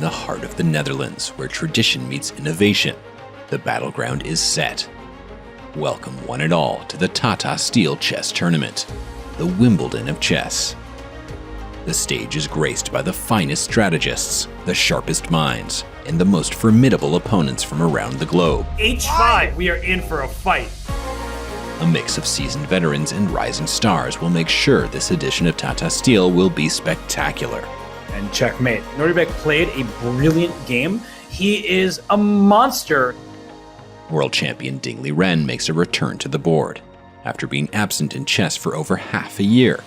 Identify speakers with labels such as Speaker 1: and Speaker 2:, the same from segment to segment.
Speaker 1: the heart of the Netherlands, where tradition meets innovation. The battleground is set. Welcome one and all to the Tata Steel Chess Tournament, the Wimbledon of chess. The stage is graced by the finest strategists, the sharpest minds, and the most formidable opponents from around the globe.
Speaker 2: H5, we are in for a fight.
Speaker 1: A mix of seasoned veterans and rising stars will make sure this edition of Tata Steel will be spectacular.
Speaker 2: And checkmate. Nodirbek played a brilliant game. He is a monster.
Speaker 1: World champion Ding Liren makes a return to the board, after being absent in chess for over half a year.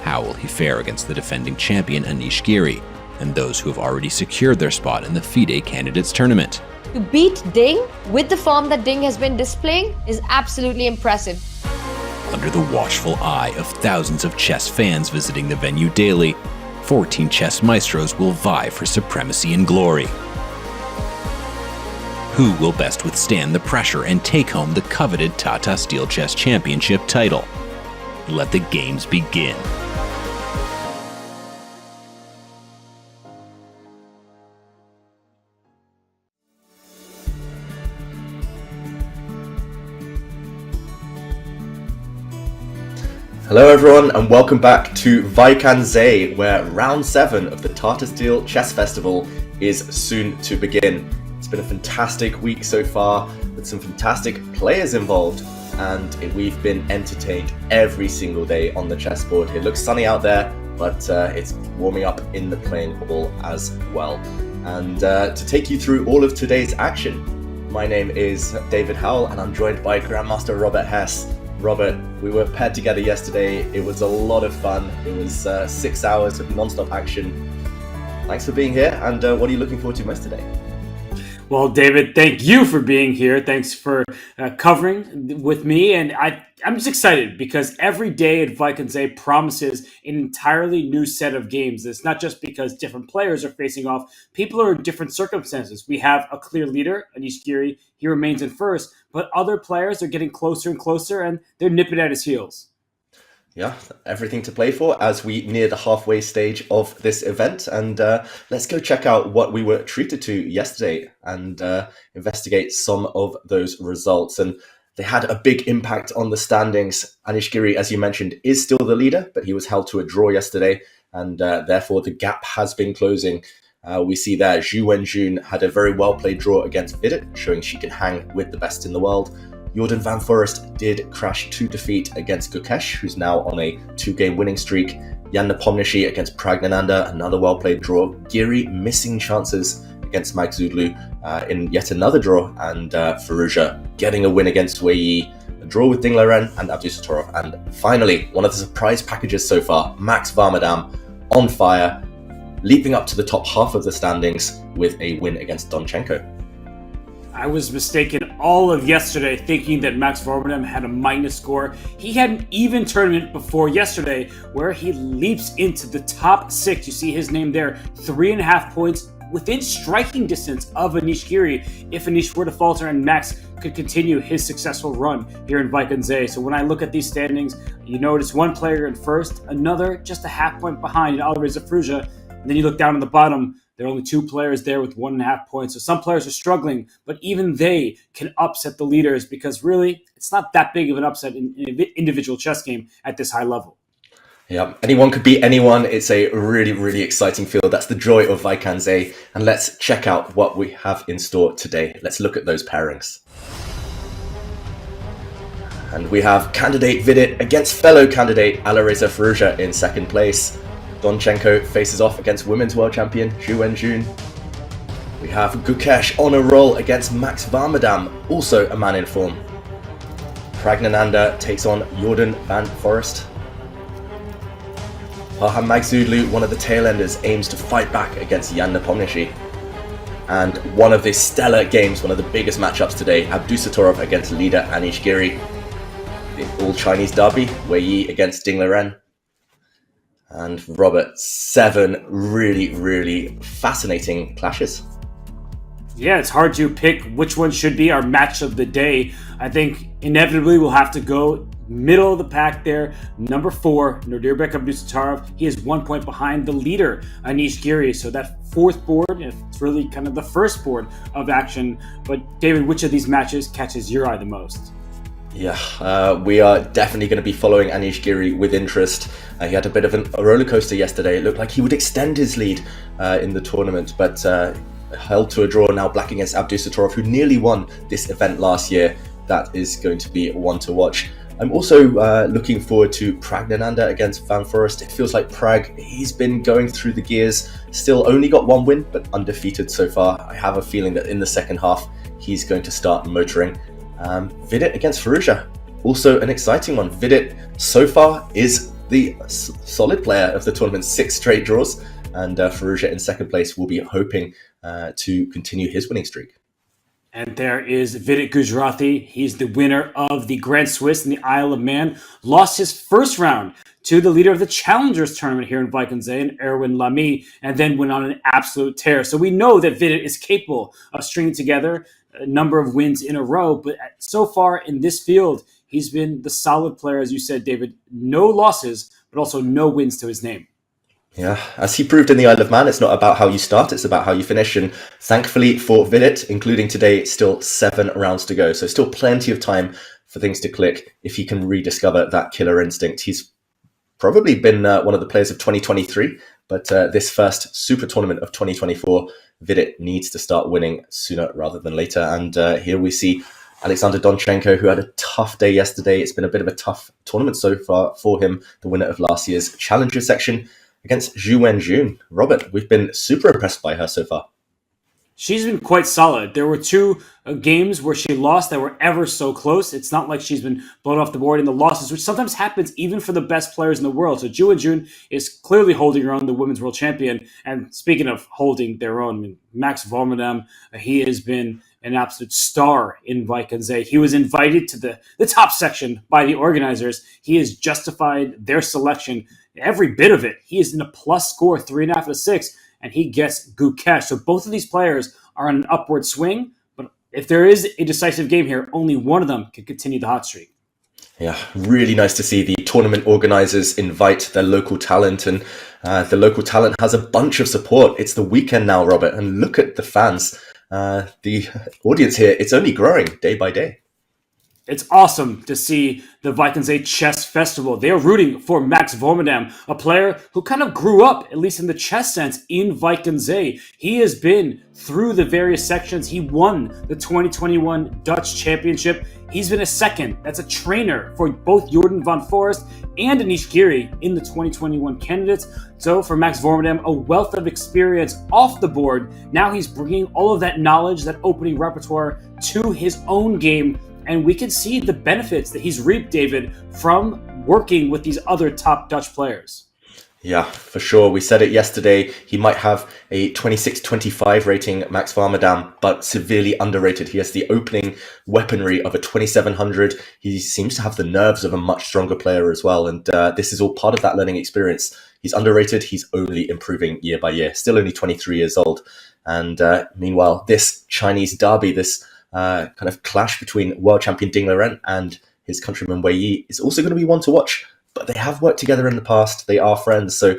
Speaker 1: How will he fare against the defending champion Anish Giri, and those who have already secured their spot in the FIDE Candidates Tournament?
Speaker 3: To beat Ding with the form that Ding has been displaying is absolutely impressive.
Speaker 1: Under the watchful eye of thousands of chess fans visiting the venue daily, 14 chess maestros will vie for supremacy and glory. Who will best withstand the pressure and take home the coveted Tata Steel Chess Championship title? Let the games begin.
Speaker 4: Hello everyone and welcome back to Vaikanze, where round 7 of the Tata Steel Chess Festival is soon to begin. It's been a fantastic week so far with some fantastic players involved, and we've been entertained every single day on the chessboard. It looks sunny out there, but it's warming up in the playing hall as well. And to take you through all of today's action, my name is David Howell and I'm joined by Grandmaster Robert Hess. Robert, we were paired together yesterday. It was a lot of fun. It was 6 hours of non-stop action. Thanks for being here, and what are you looking forward to most today?
Speaker 2: Well, David, thank you for being here. Thanks for covering with me. And I'm just excited because every day at Vaikanze promises an entirely new set of games. It's not just because different players are facing off. People are in different circumstances. We have a clear leader, Anish Giri. He remains in first. But other players are getting closer and closer, and they're nipping at his heels.
Speaker 4: Yeah, everything to play for as we near the halfway stage of this event. And let's go check out what we were treated to yesterday and investigate some of those results. And they had a big impact on the standings. Anish Giri, as you mentioned, is still the leader, but he was held to a draw yesterday. And therefore, the gap has been closing. We see there Zhu Wenjun had a very well-played draw against Vidit, showing she can hang with the best in the world. Jordan van Forest did crash to defeat against Gukesh, who's now on a 2-game winning streak. Jan Nepomniachtchi against Pragnananda, another well-played draw. Giri missing chances against Mike Zudlu in yet another draw. And Firouzja getting a win against Wei Yi, a draw with Ding Liren and Abdusattorov. And finally, one of the surprise packages so far, Max Varmadam on fire, leaping up to the top half of the standings with a win against Donchenko.
Speaker 2: I was mistaken all of yesterday thinking that Max Varmadam had a minus score. He had an even tournament before yesterday where he leaps into the top 6. You see his name there, 3.5 points within striking distance of Anish Giri if Anish were to falter and Max could continue his successful run here in Vaikanze. So when I look at these standings, you notice one player in first, another just a half point behind, Alireza Firouzja. And then you look down on the bottom, there are only 2 players there with 1.5 points. So some players are struggling, but even they can upset the leaders because really, it's not that big of an upset in an individual chess game at this high level.
Speaker 4: Yeah, anyone could beat anyone. It's a really, really exciting field. That's the joy of Vaikanze. And let's check out what we have in store today. Let's look at those pairings. And we have candidate Vidit against fellow candidate Alireza Firouzja in second place. Donchenko faces off against women's world champion Zhu Wenjun. We have Gukesh on a roll against Max Varmadam, also a man in form. Pragnananda takes on Jordan van Forest. Parham Magzudlu, one of the tailenders, aims to fight back against Jan Nepomniachtchi. And one of the stellar games, one of the biggest matchups today, Abdusattorov against leader Anish Giri. The all-Chinese derby, Wei Yi against Ding Liren. And Robert, 7 really, really fascinating clashes.
Speaker 2: Yeah, it's hard to pick which one should be our match of the day. I think inevitably we'll have to go middle of the pack there. Number 4, Nodirbek Abdusattorov. He is 1 point behind the leader, Anish Giri. So that fourth board, it's really kind of the first board of action. But David, which of these matches catches your eye the most?
Speaker 4: Yeah, we are definitely going to be following Anish Giri with interest. He had a bit of a roller coaster yesterday. It looked like he would extend his lead in the tournament, but held to a draw now, black against Abdusattorov, who nearly won this event last year. That is going to be one to watch. I'm also looking forward to Pragnananda against Van Forest. It feels like Prag, he's been going through the gears, still only got 1 win, but undefeated so far. I have a feeling that in the second half, he's going to start motoring. Vidit against Firouzja, also an exciting one. Vidit so far is the solid player of the tournament, 6 straight draws, and Firouzja in second place will be hoping to continue his winning streak.
Speaker 2: And there is Vidit Gujarati. He's the winner of the Grand Swiss in the Isle of Man. Lost his first round to the leader of the Challengers tournament here in Vaikenze, and Erwin Lamy, and then went on an absolute tear. So we know that Vidit is capable of stringing together a number of wins in a row, but so far in this field, he's been the solid player, as you said, David. No losses, but also no wins to his name.
Speaker 4: Yeah, as he proved in the Isle of Man, it's not about how you start, it's about how you finish. And thankfully for Vidit, including today, still 7 rounds to go. So still plenty of time for things to click if he can rediscover that killer instinct. He's probably been one of the players of 2023, but this first super tournament of 2024, Vidit needs to start winning sooner rather than later. And here we see Alexander Donchenko, who had a tough day yesterday. It's been a bit of a tough tournament so far for him, the winner of last year's Challenger section, against Zhu Wenjun. Robert, we've been super impressed by her so far.
Speaker 2: She's been quite solid. There were 2 games where she lost that were ever so close. It's not like she's been blown off the board in the losses, which sometimes happens even for the best players in the world. So Zhu Wenjun is clearly holding her own, the women's world champion. And speaking of holding their own, I mean, Max Vormadam, he has been an absolute star in Vaikenze. He was invited to the top section by the organizers. He has justified their selection, every bit of it. He is in a plus score, 3.5 out of 6, and he gets good cash. So both of these players are on an upward swing, but if there is a decisive game here, only one of them can continue the hot streak.
Speaker 4: Yeah, really nice to see the tournament organizers invite their local talent, and the local talent has a bunch of support. It's the weekend now, Robert, and look at the fans. The audience here, it's only growing day by day.
Speaker 2: It's awesome to see the Vaikenze Chess Festival. They are rooting for Max Vormadam, a player who kind of grew up, at least in the chess sense, in Vaikenze. He has been through the various sections. He won the 2021 Dutch Championship. He's been a second. That's a trainer for both Jordan van Forest and Anish Giri in the 2021 candidates. So for Max Vormadam, a wealth of experience off the board. Now he's bringing all of that knowledge, that opening repertoire to his own game. And we can see the benefits that he's reaped, David, from working with these other top Dutch players.
Speaker 4: Yeah, for sure. We said it yesterday. He might have a 26-25 rating, Max Vormadam, but severely underrated. He has the opening weaponry of a 2700. He seems to have the nerves of a much stronger player as well. And this is all part of that learning experience. He's underrated. He's only improving year by year. Still only 23 years old. And meanwhile, this Chinese derby, this kind of clash between world champion Ding Liren and his countryman Wei Yi is also going to be one to watch. But they have worked together in the past. They are friends. So,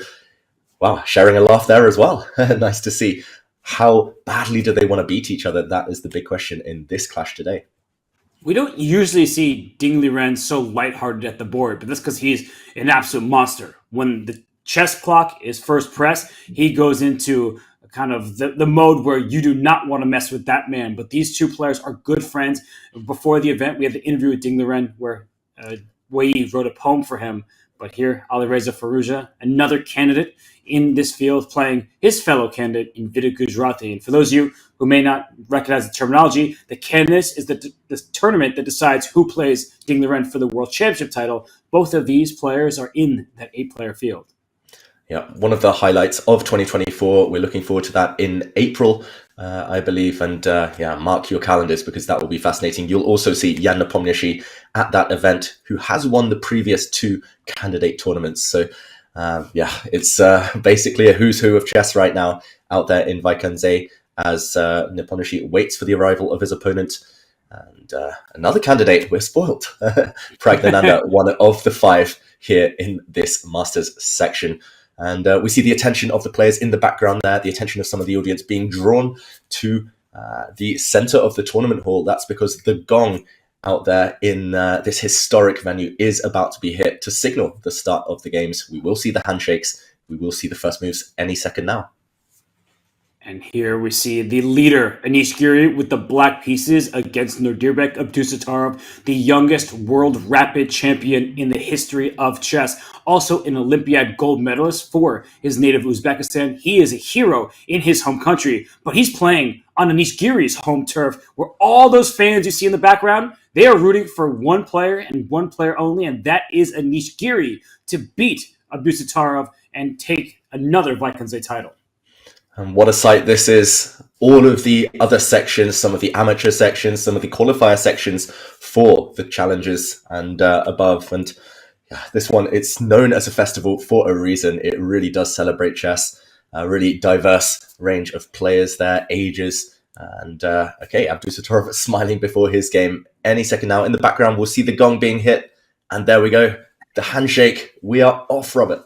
Speaker 4: wow, sharing a laugh there as well. Nice to see. How badly do they want to beat each other? That is the big question in this clash today.
Speaker 2: We don't usually see Ding Liren so lighthearted at the board, but that's because he's an absolute monster. When the chess clock is first pressed, he goes into kind of the mode where you do not want to mess with that man. But these two players are good friends. Before the event, we had the interview with Ding Liren where Wei Yi wrote a poem for him. But here, Alireza Firouzja, another candidate in this field, playing his fellow candidate in Vidit Gujarati. And for those of you who may not recognize the terminology, the candidates is the tournament that decides who plays Ding Liren for the World Championship title. Both of these players are in that 8-player field.
Speaker 4: Yeah, one of the highlights of 2024. We're looking forward to that in April, I believe. And mark your calendars because that will be fascinating. You'll also see Jan Nepomniachtchi at that event, who has won the previous 2 candidate tournaments. So, it's basically a who's who of chess right now out there in Vaikenze as Nepomniachtchi waits for the arrival of his opponent. And another candidate, we're spoiled. Pragnananda, one of the 5 here in this Masters section. And we see the attention of the players in the background there, the attention of some of the audience being drawn to the center of the tournament hall. That's because the gong out there in this historic venue is about to be hit to signal the start of the games. We will see the handshakes. We will see the first moves any second now.
Speaker 2: And here we see the leader, Anish Giri, with the black pieces against Nodirbek Abdusattorov, the youngest world rapid champion in the history of chess. Also an Olympiad gold medalist for his native Uzbekistan. He is a hero in his home country, but he's playing on Anish Giri's home turf, where all those fans you see in the background, they are rooting for one player and one player only, and that is Anish Giri to beat Abdusattorov and take another Vaikanze title.
Speaker 4: And what a sight this is. All of the other sections, some of the amateur sections, some of the qualifier sections for the challengers and above. And this one, it's known as a festival for a reason. It really does celebrate chess. A really diverse range of players there, ages. And Abdusattorov smiling before his game. Any second now. In the background, we'll see the gong being hit. And there we go. The handshake. We are off, Robert.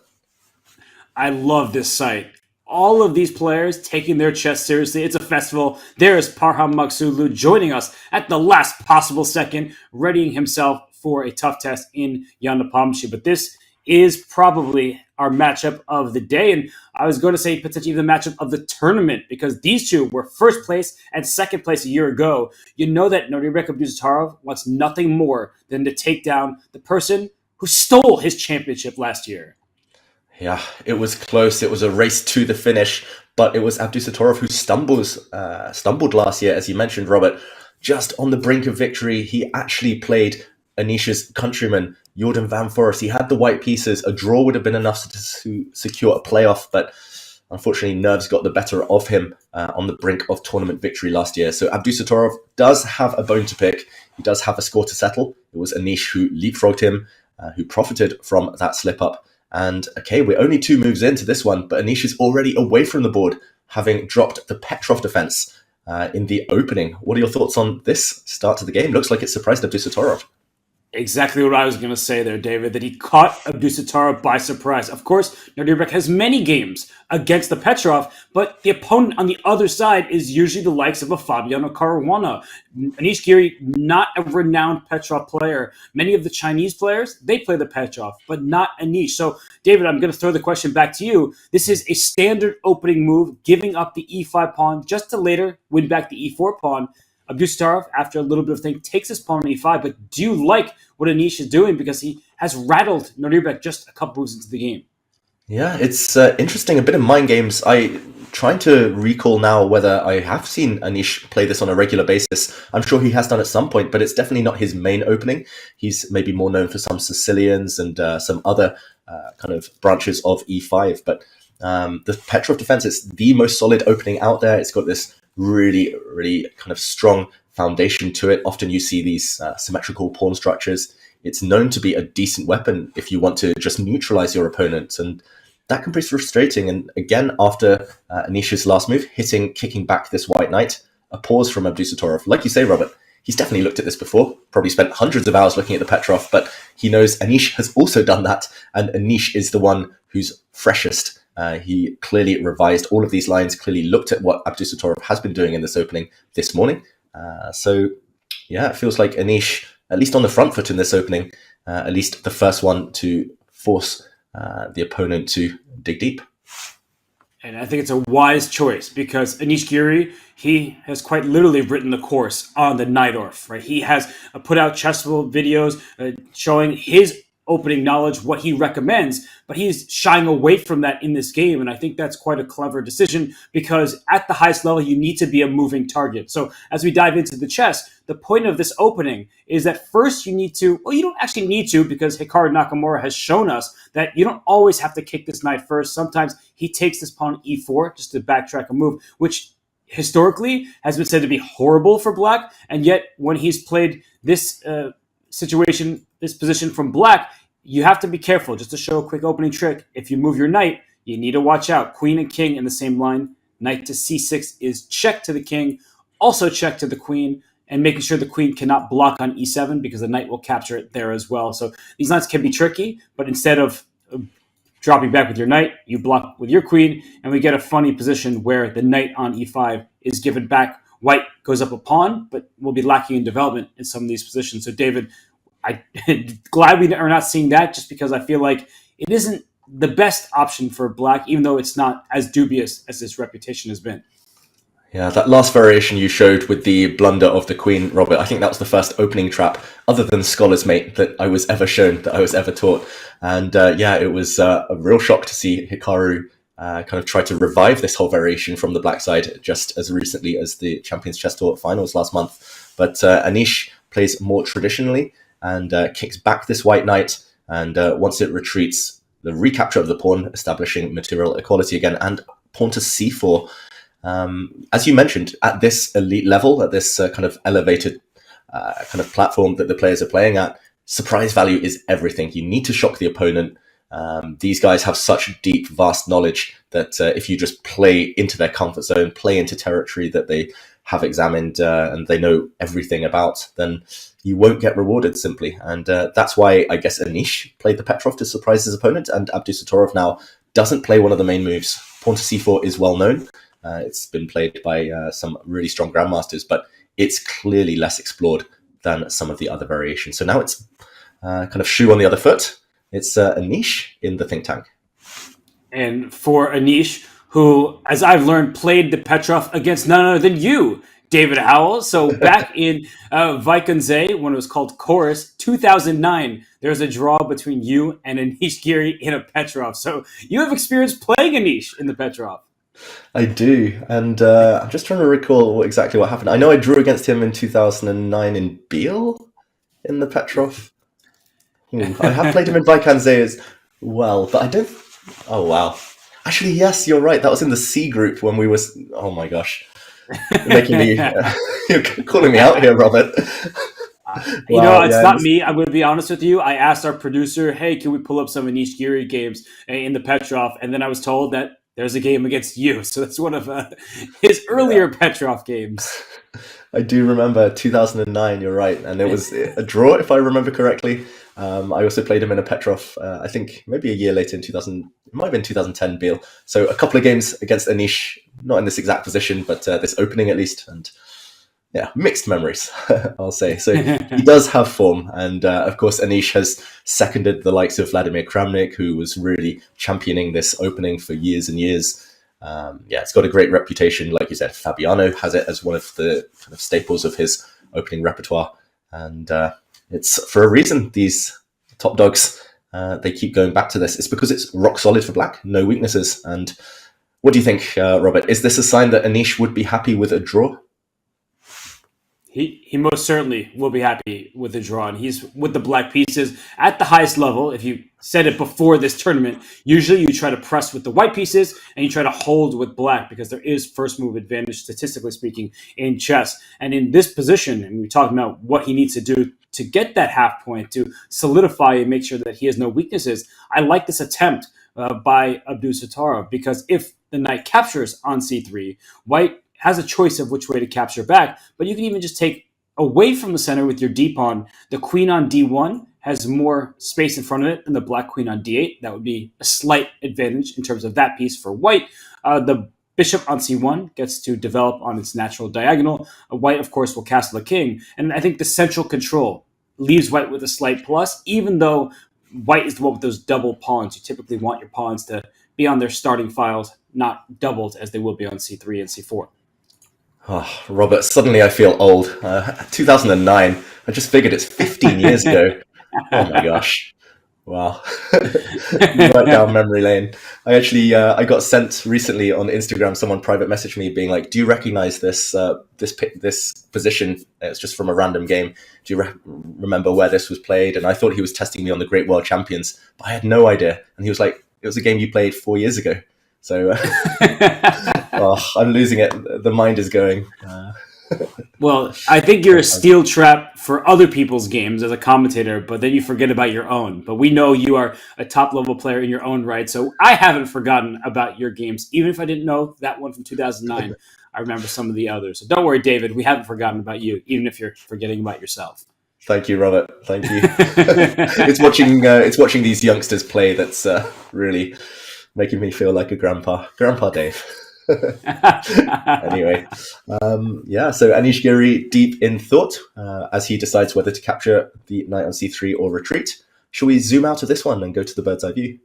Speaker 2: I love this sight. All of these players taking their chess seriously. It's a festival. There is Parham Maksudlu joining us at the last possible second, readying himself for a tough test in Yanapamshi. But this is probably our matchup of the day. And I was going to say potentially the matchup of the tournament, because these two were first place and second place a year ago. You know that Nodirbek Abdusattorov wants nothing more than to take down the person who stole his championship last year.
Speaker 4: Yeah, it was close. It was a race to the finish, but it was Abdusattorov who stumbled last year, as you mentioned, Robert, just on the brink of victory. He actually played Anish's countryman, Jordan Van Forest. He had the white pieces. A draw would have been enough to secure a playoff, but unfortunately, nerves got the better of him on the brink of tournament victory last year. So Abdusattorov does have a bone to pick. He does have a score to settle. It was Anish who leapfrogged him, who profited from that slip-up. And okay, we're only 2 moves into this one, but Anish is already away from the board, having dropped the Petrov defense in the opening. What are your thoughts on this start to the game? Looks like it surprised Abdusattorov.
Speaker 2: Exactly what I was going to say there, David, that he caught Abdusattorov by surprise. Of course, Nodirbek has many games against the Petrov, but the opponent on the other side is usually the likes of a Fabiano Caruana. Anish Giri, not a renowned Petrov player. Many of the Chinese players, they play the Petrov, but not Anish. So, David, I'm going to throw the question back to you. This is a standard opening move, giving up the e5 pawn just to later win back the e4 pawn. Abdusattorov, after a little bit of thing, takes his pawn on e5. But do you like what Anish is doing? Because he has rattled Nodirbek just a couple moves into the game.
Speaker 4: Yeah, it's interesting. A bit of mind games. I'm trying to recall now whether I have seen Anish play this on a regular basis. I'm sure he has done at some point, but it's definitely not his main opening. He's maybe more known for some Sicilians and some other kind of branches of e5. But the Petrov defense is the most solid opening out there. It's got this really, really kind of strong foundation to it. Often you see these symmetrical pawn structures. It's known to be a decent weapon if you want to just neutralize your opponent, and that can be frustrating. And again, after Anish's last move, kicking back this white knight, a pause from Abdusattorov. Like you say, Robert, he's definitely looked at this before, probably spent hundreds of hours looking at the Petrov, but he knows Anish has also done that, and Anish is the one who's freshest. He clearly revised all of these lines, clearly looked at what Abdusattorov has been doing in this opening this morning. So, yeah, it feels like Anish, at least on the front foot in this opening, at least the first one to force the opponent to dig deep.
Speaker 2: And I think it's a wise choice because Anish Giri, he has quite literally written the course on the Najdorf, right? He has put out chessable videos showing his opening knowledge, what he recommends, but he's shying away from that in this game. And I think that's quite a clever decision because at the highest level, you need to be a moving target. So as we dive into the chess, the point of this opening is that first you need to, well, you don't actually need to because Hikaru Nakamura has shown us that you don't always have to kick this knight first. Sometimes he takes this pawn e4 just to backtrack a move, which historically has been said to be horrible for black. And yet when he's played this this position from black, you have to be careful. Just to show a quick opening trick, if you move your knight, you need to watch out. Queen and king in the same line. Knight to c6 is check to the king, also check to the queen, and making sure the queen cannot block on e7 because the knight will capture it there as well. So these knights can be tricky, but instead of dropping back with your knight, you block with your queen, and we get a funny position where the knight on e5 is given back. White goes up a pawn, but will be lacking in development in some of these positions. So, David, I'm glad we are not seeing that, just because I feel like it isn't the best option for black, even though it's not as dubious as its reputation has been.
Speaker 4: Yeah, that last variation you showed with the blunder of the queen, Robert, I think that was the first opening trap, other than Scholar's Mate, that I was ever shown, that I was ever taught. And it was a real shock to see Hikaru kind of try to revive this whole variation from the black side just as recently as the Champions Chess Tour finals last month. But Anish plays more traditionally and kicks back this white knight, and once it retreats, the recapture of the pawn, establishing material equality again, and pawn to c4. As you mentioned, at this elite level, at this kind of elevated kind of platform that the players are playing at, surprise value is everything. You need to shock the opponent. These guys have such deep, vast knowledge that if you just play into their comfort zone, play into territory that they have examined and they know everything about, then you won't get rewarded simply. And that's why I guess Anish played the Petrov to surprise his opponent, and Abdusattorov now doesn't play one of the main moves. Pawn to c4 is well known. It's been played by some really strong grandmasters, but it's clearly less explored than some of the other variations. So now it's kind of shoe on the other foot. It's Anish in the think tank.
Speaker 2: And for Anish, who, as I've learned, played the Petrov against none other than you, David Howell. So back in Vaikunze, when it was called Chorus, 2009, there's a draw between you and Anish Giri in a Petrov. So you have experience playing Anish in the Petrov.
Speaker 4: I do, and I'm just trying to recall exactly what happened. I know I drew against him in 2009 in Biel in the Petrov. I have played him in Vaikunze as well, but I don't... Oh, wow. Actually, yes, you're right. That was in the C group when we were... Oh, my gosh. You're making me... You're calling me out here, Robert.
Speaker 2: It's not me. I'm going to be honest with you. I asked our producer, hey, can we pull up some Anish Giri games in the Petrov? And then I was told that there's a game against you. So that's one of his earlier Petrov games.
Speaker 4: I do remember 2009, you're right. And it was a draw, if I remember correctly. I also played him in a Petrov, I think maybe a year later in 2000, it might have been 2010 Biel. So a couple of games against Anish, not in this exact position, but this opening at least. And yeah, mixed memories, I'll say. So he does have form. And of course, Anish has seconded the likes of Vladimir Kramnik, who was really championing this opening for years and years. It's got a great reputation. Like you said, Fabiano has it as one of the kind of staples of his opening repertoire. And it's for a reason. These top dogs, they keep going back to this. It's because it's rock solid for black, no weaknesses. And what do you think, Robert? Is this a sign that Anish would be happy with a draw?
Speaker 2: He most certainly will be happy with the draw, and he's with the black pieces at the highest level. If you said it before this tournament, usually you try to press with the white pieces and you try to hold with black because there is first move advantage, statistically speaking, in chess. And in this position, and we're talking about what he needs to do to get that half point, to solidify and make sure that he has no weaknesses, I like this attempt by Abdusattorov, because if the knight captures on c3, white has a choice of which way to capture back, but you can even just take away from the center with your d-pawn. The queen on d1 has more space in front of it than the black queen on d8. That would be a slight advantage in terms of that piece for white. The bishop on c1 gets to develop on its natural diagonal. White, of course, will castle the king. And I think the central control leaves white with a slight plus, even though white is the one with those double pawns. You typically want your pawns to be on their starting files, not doubled as they will be on c3 and c4.
Speaker 4: Oh, Robert, suddenly I feel old. 2009. I just figured it's 15 years ago. Oh my gosh. Wow. Right down memory lane. I actually, I got sent recently on Instagram, someone private messaged me being like, do you recognize this position? It's just from a random game. Do you remember where this was played? And I thought he was testing me on the Great World Champions, but I had no idea. And he was like, it was a game you played 4 years ago. So I'm losing it. The mind is going.
Speaker 2: Well, I think you're a steel trap for other people's games as a commentator, but then you forget about your own. But we know you are a top level player in your own right, so I haven't forgotten about your games. Even if I didn't know that one from 2009, I remember some of the others. So don't worry, David, we haven't forgotten about you, even if you're forgetting about yourself.
Speaker 4: Thank you, Robert. Thank you. It's watching these youngsters play that's really making me feel like a grandpa, Grandpa Dave. Anyway, so Anish Giri deep in thought as he decides whether to capture the knight on c3 or retreat. Shall we zoom out of this one and go to the bird's eye view?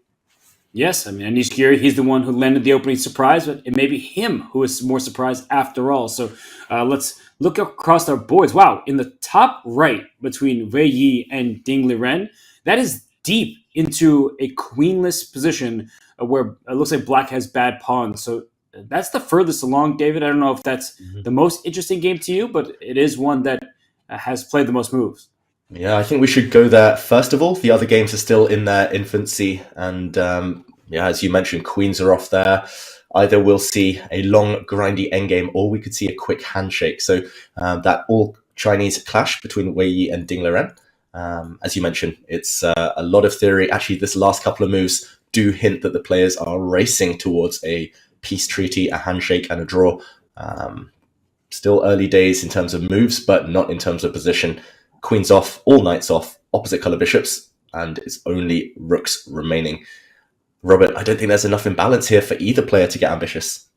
Speaker 2: Yes, I mean, Anish Giri, he's the one who landed the opening surprise, but it may be him who is more surprised after all. So let's look across our boards. Wow, in the top right between Wei Yi and Ding Liren, that is deep into a queenless position where it looks like black has bad pawns. So that's the furthest along, David. I don't know if that's the most interesting game to you, but it is one that has played the most moves.
Speaker 4: Yeah, I think we should go there first of all. The other games are still in their infancy, and as you mentioned, queens are off there. Either we'll see a long, grindy endgame, or we could see a quick handshake. So that all Chinese clash between Wei Yi and Ding Liren. As you mentioned, it's a lot of theory. Actually, this last couple of moves do hint that the players are racing towards a peace treaty, a handshake, and a draw. Still early days in terms of moves, but not in terms of position. Queens off, all knights off, opposite colour bishops, and it's only rooks remaining. Robert, I don't think there's enough imbalance here for either player to get ambitious.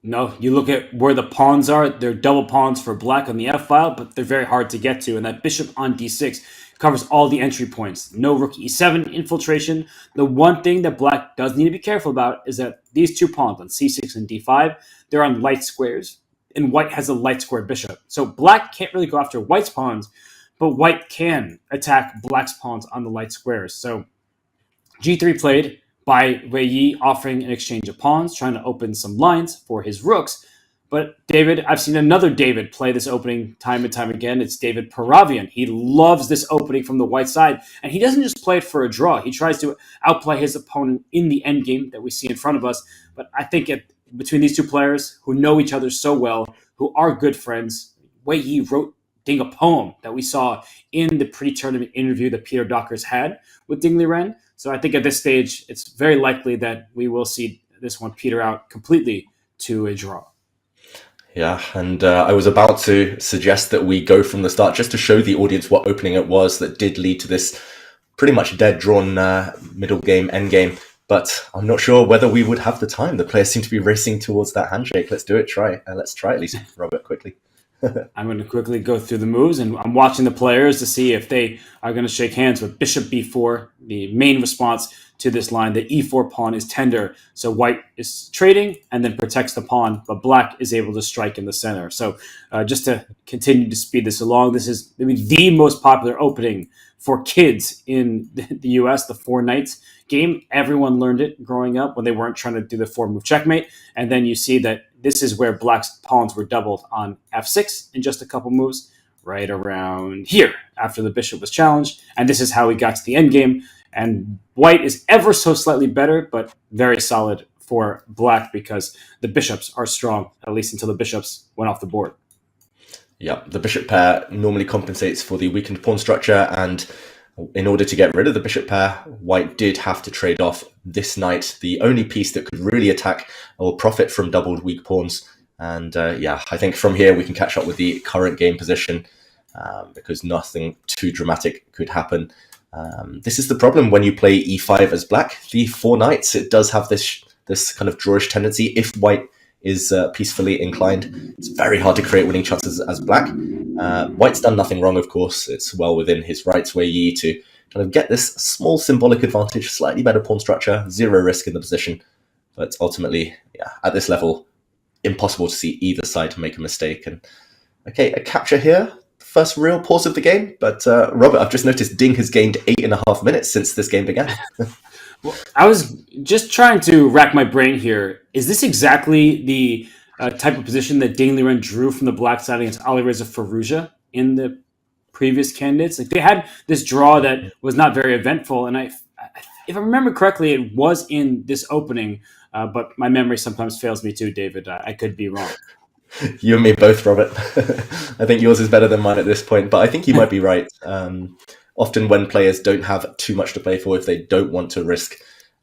Speaker 2: No, you look at where the pawns are, they're double pawns for black on the f-file, but they're very hard to get to, and that bishop on d6 covers all the entry points. No rook e7 infiltration. The one thing that black does need to be careful about is that these two pawns on c6 and d5, they're on light squares, and white has a light squared bishop. So black can't really go after white's pawns, but white can attack black's pawns on the light squares. So g3 played by Wei Yi, offering an exchange of pawns, trying to open some lines for his rooks. But David, I've seen another David play this opening time and time again. It's David Paravian. He loves this opening from the white side, and he doesn't just play it for a draw. He tries to outplay his opponent in the endgame that we see in front of us. But I think between these two players who know each other so well, who are good friends, Wei Yi wrote Ding a poem that we saw in the pre-tournament interview that Peter Dockers had with Ding Liren. So I think at this stage, it's very likely that we will see this one peter out completely to a draw.
Speaker 4: Yeah, and I was about to suggest that we go from the start just to show the audience what opening it was that did lead to this pretty much dead drawn middle game, end game. But I'm not sure whether we would have the time. The players seem to be racing towards that handshake. Let's do it. Let's try at least, Robert, quickly.
Speaker 2: I'm going to quickly go through the moves, and I'm watching the players to see if they are going to shake hands with bishop b4. The main response to this line, the e4 pawn is tender, so white is trading and then protects the pawn, but black is able to strike in the center. So just to continue to speed this along, this is maybe the most popular opening for kids in the US, the four knights game. Everyone learned it growing up when they weren't trying to do the four move checkmate. And then you see that this is where black's pawns were doubled on f6 in just a couple moves, right around here after the bishop was challenged. And this is how we got to the endgame. And white is ever so slightly better, but very solid for black because the bishops are strong, at least until the bishops went off the board.
Speaker 4: Yeah, the bishop pair normally compensates for the weakened pawn structure, and in order to get rid of the bishop pair, white did have to trade off this knight, the only piece that could really attack or profit from doubled weak pawns. And I think from here we can catch up with the current game position because nothing too dramatic could happen. This is the problem when you play e5 as black. The four knights, it does have this kind of drawish tendency. If white is peacefully inclined, it's very hard to create winning chances as black. White's done nothing wrong, of course. It's well within his rights, Wei Yi, to kind of get this small symbolic advantage, slightly better pawn structure, zero risk in the position. But ultimately, at this level, impossible to see either side make a mistake. And okay, a capture here. First real pause of the game. But Robert, I've just noticed Ding has gained 8.5 minutes since this game began.
Speaker 2: Well, I was just trying to rack my brain here. Is this exactly the type of position that Ding Liren drew from the black side against Alireza Firouzja in the previous candidates? Like they had this draw that was not very eventful, and if I remember correctly, it was in this opening. But my memory sometimes fails me too, David. I could be wrong.
Speaker 4: You and me both, Robert. I think yours is better than mine at this point, but I think you might be right. Often when players don't have too much to play for, if they don't want to risk,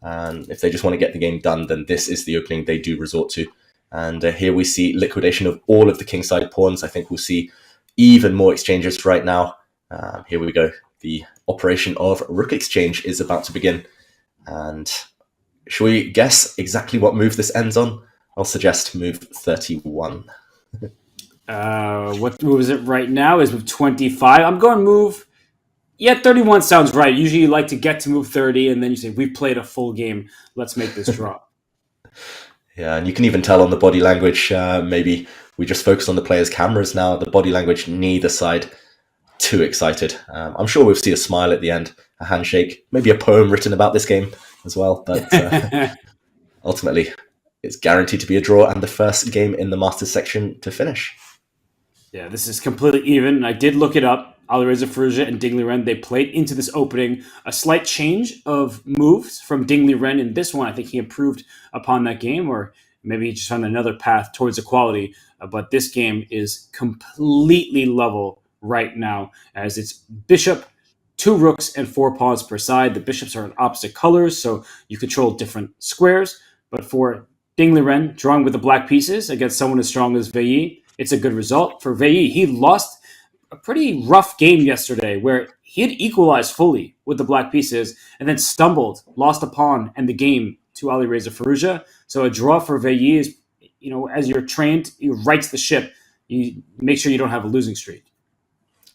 Speaker 4: if they just want to get the game done, then this is the opening they do resort to. And here we see liquidation of all of the kingside pawns. I think we'll see even more exchanges right now. Here we go. The operation of rook exchange is about to begin. And shall we guess exactly what move this ends on? I'll suggest move 31.
Speaker 2: What move is it right now? Is move 25. I'm going move... Yeah, 31 sounds right. Usually you like to get to move 30, and then you say, we've played a full game. Let's make this draw.
Speaker 4: Yeah, and you can even tell on the body language. Maybe we just focus on the players' cameras now. The body language, neither side too excited. I'm sure we'll see a smile at the end, a handshake, maybe a poem written about this game as well. But ultimately, it's guaranteed to be a draw and the first game in the Masters section to finish.
Speaker 2: Yeah, this is completely even. I did look it up. Alireza, Firouzja, and Dingley Ren, they played into this opening. A slight change of moves from Dingley Ren in this one. I think he improved upon that game, or maybe he just found another path towards equality. But this game is completely level right now, as it's bishop, 2 rooks, and 4 pawns per side. The bishops are in opposite colors, so you control different squares. But for Dingley Ren, drawing with the black pieces against someone as strong as Veilly, it's a good result. For Veilly, he lost a pretty rough game yesterday where he had equalized fully with the black pieces and then stumbled, lost a pawn and the game to Alireza Firouzja. So a draw for Veilly is, as you're trained, he rights the ship. You make sure you don't have a losing streak.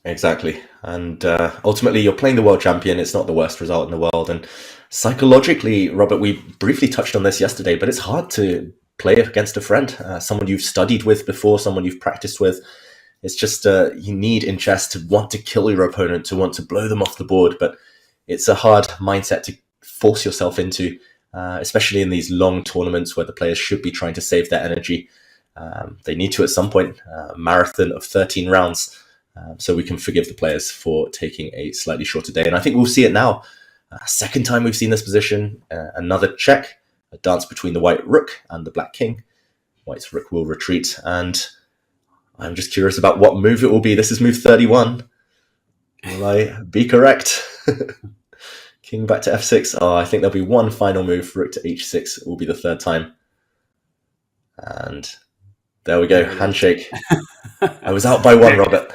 Speaker 4: Exactly. And ultimately, you're playing the world champion. It's not the worst result in the world. And psychologically, Robert, we briefly touched on this yesterday, but it's hard to play against a friend, someone you've studied with before, someone you've practiced with. It's just you need in chess to want to kill your opponent, to want to blow them off the board. But it's a hard mindset to force yourself into, especially in these long tournaments where the players should be trying to save their energy. They need to at some point, marathon of 13 rounds. So we can forgive the players for taking a slightly shorter day. And I think we'll see it now. Second time we've seen this position. Another check, a dance between the white rook and the black king. White's rook will retreat, and I'm just curious about what move it will be. This is move 31. Will I be correct? King back to f6. Oh, I think there'll be one final move. Rook to h6 will be the third time. And there we go. Handshake. I was out by one, Robert.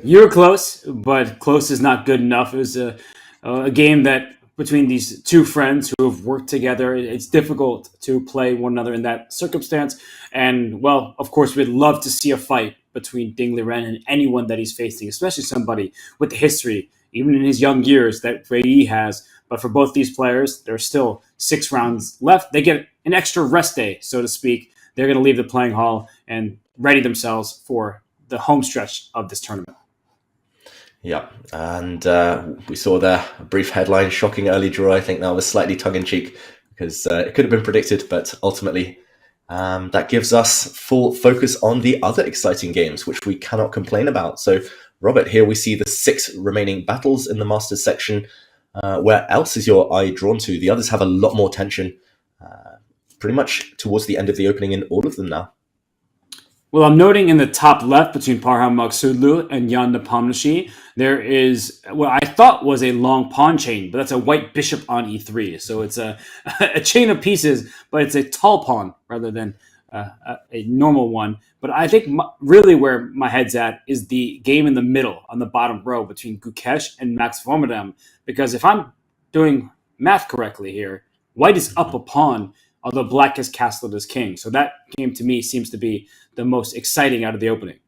Speaker 2: You were close, but close is not good enough. It was a game that between these two friends who have worked together, it's difficult to play one another in that circumstance. And, well, of course, we'd love to see a fight between Dingley Ren and anyone that he's facing, especially somebody with the history, even in his young years, that Veilly has. But for both these players, there's still 6 rounds left. They get an extra rest day, so to speak. They're going to leave the playing hall and ready themselves for the home stretch of this tournament.
Speaker 4: Yeah, and we saw there a brief headline, shocking early draw. I think that was slightly tongue-in-cheek because it could have been predicted, but ultimately that gives us full focus on the other exciting games, which we cannot complain about. So, Robert, here we see the 6 remaining battles in the Masters section. Where else is your eye drawn to? The others have a lot more tension, pretty much towards the end of the opening in all of them now.
Speaker 2: Well, I'm noting in the top left between Parham Maghsoodloo and Jan Nepomniachtchi, there is what I thought was a long pawn chain, but that's a white bishop on e3. So it's a chain of pieces, but it's a tall pawn rather than a normal one. But I think really where my head's at is the game in the middle on the bottom row between Gukesh and Max Vormedam. Because if I'm doing math correctly here, white is up a pawn, although black has castled as king. So that game to me seems to be the most exciting out of the opening.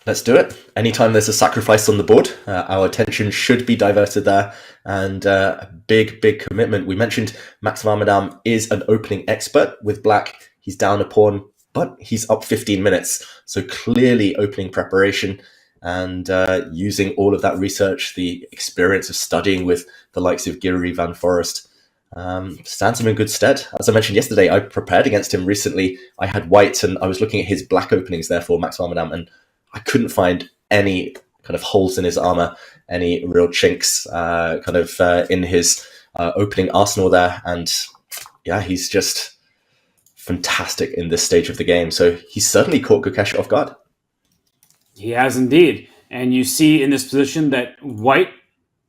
Speaker 4: Let's do it. Anytime there's a sacrifice on the board, our attention should be diverted there. And a big commitment. We mentioned Max Vormedam is an opening expert with black. He's down a pawn, but he's up 15 minutes. So clearly opening preparation and using all of that research, the experience of studying with the likes of Giri, Van Forest, stands him in good stead. As I mentioned yesterday, I prepared against him recently. I had white and I was looking at his black openings there for Max Vormedam, and I couldn't find any kind of holes in his armor, any real chinks in his opening arsenal there. And yeah, he's just fantastic in this stage of the game. So he's certainly caught Gukesh off guard.
Speaker 2: He has indeed. And you see in this position that white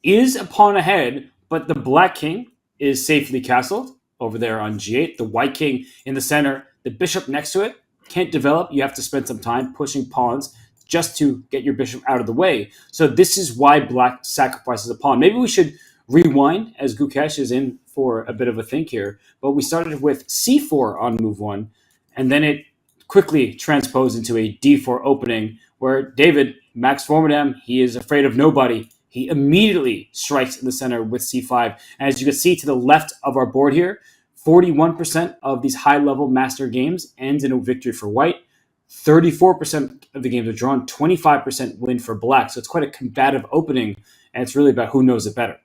Speaker 2: is a pawn ahead, but the black king is safely castled over there on g8. The white king in the center, the bishop next to it can't develop. You have to spend some time pushing pawns just to get your bishop out of the way. So this is why black sacrifices a pawn. Maybe we should rewind as Gukesh is in for a bit of a think here. But we started with c4 on move 1, and then it quickly transposed into a d4 opening where David, Max Vormedam, he is afraid of nobody. He immediately strikes in the center with c5. As you can see to the left of our board here, 41% of these high-level master games ends in a victory for white. 34% of the games are drawn, 25% win for black. So it's quite a combative opening, and it's really about who knows it better.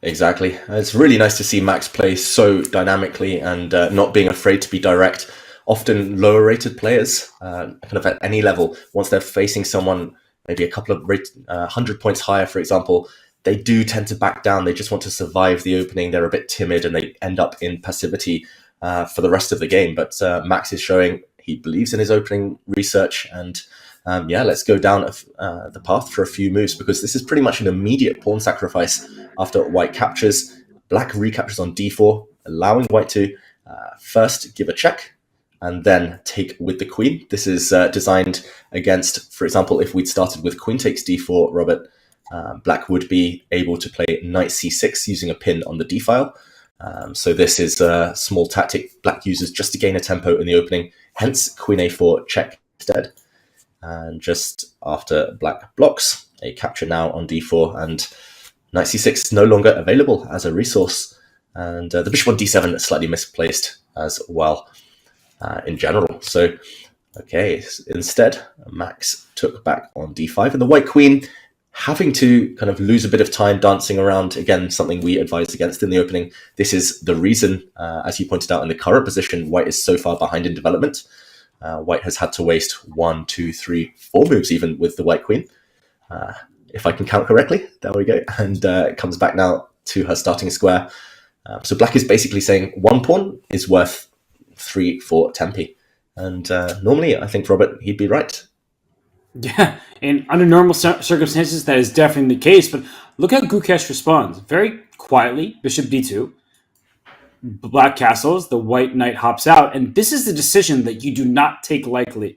Speaker 4: Exactly. It's really nice to see Max play so dynamically and not being afraid to be direct. Often lower-rated players, kind of at any level, once they're facing someone maybe a couple of 100 points higher, for example, they do tend to back down. They just want to survive the opening. They're a bit timid and they end up in passivity for the rest of the game. But Max is showing he believes in his opening research. And let's go down the path for a few moves, because this is pretty much an immediate pawn sacrifice after white captures. Black recaptures on d4, allowing white to first give a check and then take with the queen. This is designed against, for example, if we'd started with queen takes d4, Robert, black would be able to play knight c6 using a pin on the d file. So this is a small tactic black uses just to gain a tempo in the opening, hence queen a4 check instead. And just after black blocks, a capture now on d4, and knight c6 no longer available as a resource. And the bishop on d7 is slightly misplaced as well. In general. So, okay, instead, Max took back on d5, and the white queen having to kind of lose a bit of time dancing around. Again, something we advised against in the opening. This is the reason, as you pointed out, in the current position, white is so far behind in development. White has had to waste 1, 2, 3, 4 moves even with the white queen. If I can count correctly, there we go. And it comes back now to her starting square. So black is basically saying one pawn is worth 3 for tempi, and normally I think Robert, he'd be right.
Speaker 2: Yeah, and under normal circumstances that is definitely the case, but look how Gukesh responds. Very quietly, bishop d2, black castles, the white knight hops out, and this is the decision that you do not take lightly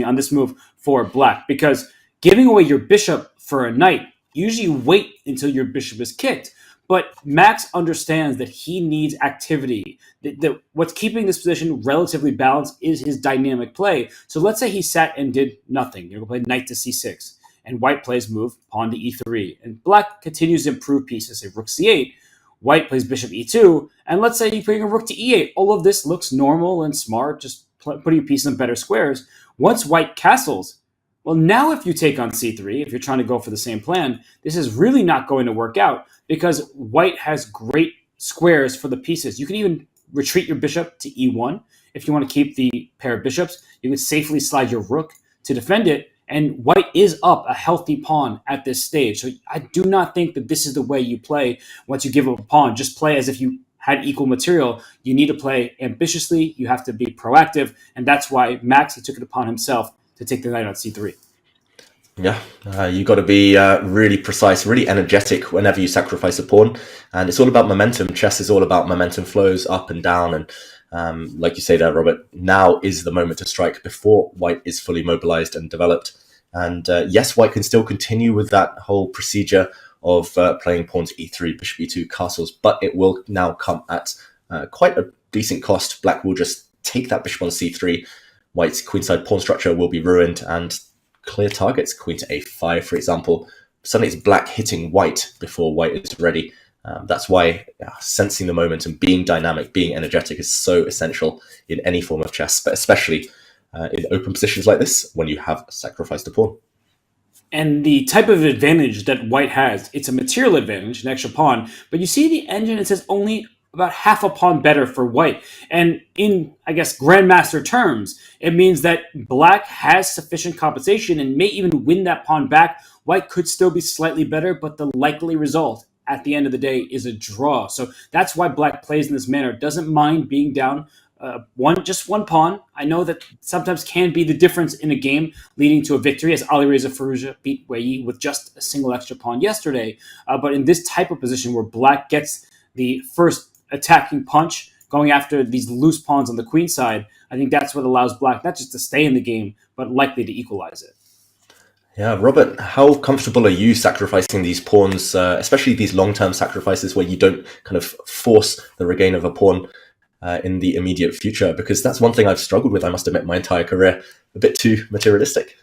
Speaker 2: on this move for black, because giving away your bishop for a knight, usually you wait until your bishop is kicked. But Max understands that he needs activity. That what's keeping this position relatively balanced is his dynamic play. So let's say he sat and did nothing. You're going to play knight to c6, and white plays move pawn to e3, and black continues to improve pieces. Say rook c8, white plays bishop e2, and let's say you're playing a rook to e8. All of this looks normal and smart, just putting your piece in better squares. Once white castles, well, now if you take on c3, if you're trying to go for the same plan, this is really not going to work out, because white has great squares for the pieces. You can even retreat your bishop to e1 if you want to keep the pair of bishops. You can safely slide your rook to defend it, and white is up a healthy pawn at this stage. So I do not think that this is the way you play once you give up a pawn. Just play as if you had equal material. You need to play ambitiously. You have to be proactive, and that's why Max, he took it upon himself to take the knight on c3.
Speaker 4: Yeah, you got to be really precise, really energetic whenever you sacrifice a pawn. And it's all about momentum. Chess is all about momentum flows up and down. And like you say there, Robert, now is the moment to strike before white is fully mobilized and developed. And yes, white can still continue with that whole procedure of playing pawn to e3, bishop e2, castles, but it will now come at quite a decent cost. Black will just take that bishop on c3. White's queenside pawn structure will be ruined, and clear targets, queen to a5, for example. Suddenly it's black hitting white before white is ready. That's why sensing the moment and being dynamic, being energetic is so essential in any form of chess, but especially in open positions like this when you have sacrificed a pawn.
Speaker 2: And the type of advantage that white has, it's a material advantage, an extra pawn, but you see the engine, it says only about half a pawn better for white. And in, I guess, grandmaster terms, it means that black has sufficient compensation and may even win that pawn back. White could still be slightly better, but the likely result at the end of the day is a draw. So that's why black plays in this manner. Doesn't mind being down just one pawn. I know that sometimes can be the difference in a game leading to a victory, as Alireza Firouzja beat Wei with just a single extra pawn yesterday. But in this type of position where black gets the first attacking punch, going after these loose pawns on the queen side, I think that's what allows black not just to stay in the game, but likely to equalize it.
Speaker 4: Yeah, Robert, how comfortable are you sacrificing these pawns, especially these long-term sacrifices where you don't kind of force the regain of a pawn in the immediate future? Because that's one thing I've struggled with, I must admit, my entire career, a bit too materialistic.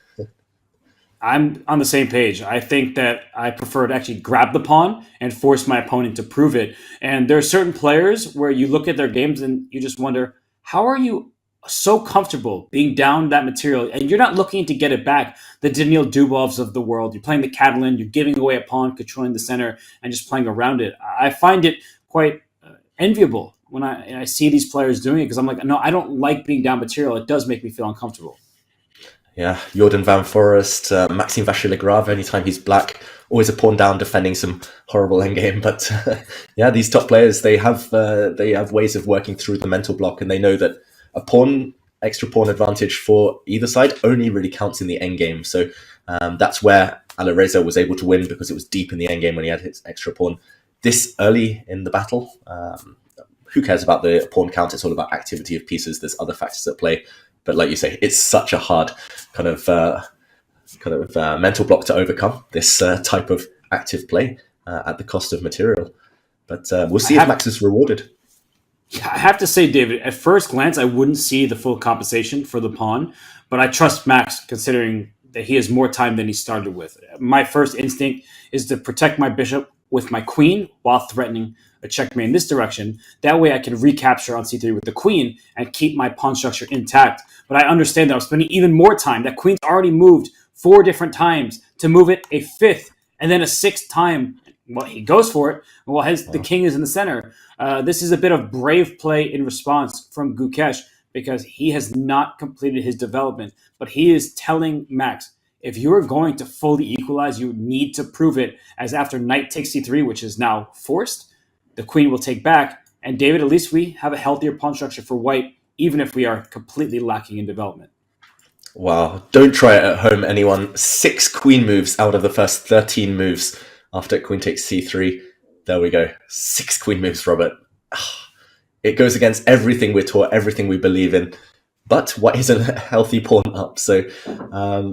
Speaker 2: I'm on the same page. I think that I prefer to actually grab the pawn and force my opponent to prove it. And there are certain players where you look at their games and you just wonder, how are you so comfortable being down that material and you're not looking to get it back? The Daniil Dubovs of the world, you're playing the Catalan, you're giving away a pawn, controlling the center, and just playing around it. I find it quite enviable when I see these players doing it, because I'm like, no, I don't like being down material. It does make me feel uncomfortable.
Speaker 4: Yeah, Jordan Van Forest, Maxime Vachier-Lagrave, anytime he's black, always a pawn down defending some horrible endgame. But yeah, these top players, they have ways of working through the mental block, and they know that a extra pawn advantage for either side only really counts in the endgame. So that's where Alireza was able to win, because it was deep in the endgame when he had his extra pawn. This early in the battle, who cares about the pawn count? It's all about activity of pieces. There's other factors at play. But like you say, it's such a hard kind of mental block to overcome, this type of active play at the cost of material. But we'll see if Max is rewarded.
Speaker 2: I have to say, David, at first glance, I wouldn't see the full compensation for the pawn, but I trust Max considering that he has more time than he started with. My first instinct is to protect my bishop with my queen while threatening a checkmate in this direction. That way I can recapture on c3 with the queen and keep my pawn structure intact. But I understand that I'm spending even more time. That queen's already moved 4 different times. To move it a 5th and then a 6th time, well, he goes for it. Well, the king is in the center. This is a bit of brave play in response from Gukesh, because he has not completed his development. But he is telling Max, if you are going to fully equalize, you need to prove it, as after knight takes c3, which is now forced, the queen will take back. And David, at least we have a healthier pawn structure for white, even if we are completely lacking in development.
Speaker 4: Wow. Don't try it at home, anyone. 6 queen moves out of the first 13 moves after queen takes c3. There we go. 6 queen moves, Robert. It goes against everything we're taught, everything we believe in. But white is a healthy pawn up. So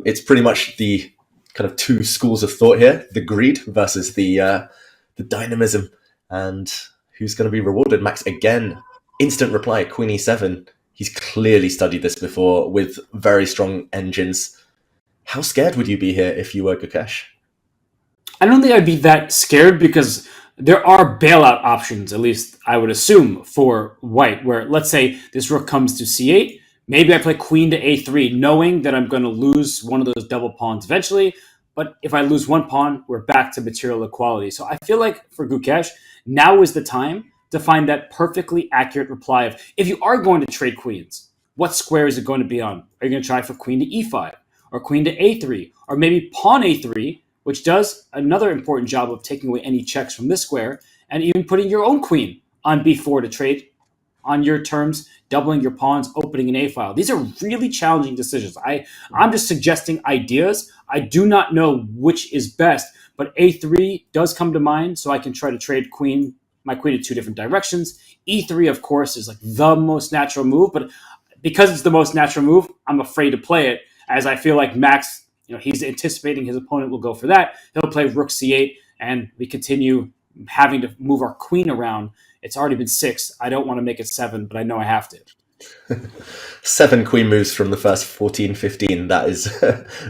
Speaker 4: it's pretty much the kind of 2 schools of thought here. The greed versus the dynamism. And who's going to be rewarded? Max, again, instant reply, queen e7. He's clearly studied this before with very strong engines. How scared would you be here if you were Gukesh?
Speaker 2: I don't think I'd be that scared, because there are bailout options, at least I would assume, for white, where let's say this rook comes to c8. Maybe I play queen to a3, knowing that I'm going to lose one of those double pawns eventually. But if I lose one pawn, we're back to material equality. So I feel like for Gukesh, now is the time to find that perfectly accurate reply of, if you are going to trade queens, what square is it going to be on? Are you going to try for queen to e5 or queen to a3, or maybe pawn a3, which does another important job of taking away any checks from this square, and even putting your own queen on b4 to trade on your terms, doubling your pawns, opening an a file. These are really challenging decisions. I'm just suggesting ideas. I do not know which is best, but a3 does come to mind, so I can try to trade my queen in 2 different directions. e3, of course, is like the most natural move, but because it's the most natural move, I'm afraid to play it, as I feel like Max, he's anticipating his opponent will go for that. He'll play rook c8, and we continue having to move our queen around. It's already been 6. I don't want to make it 7, but I know I have to.
Speaker 4: 7 queen moves from the first 14, 15. That is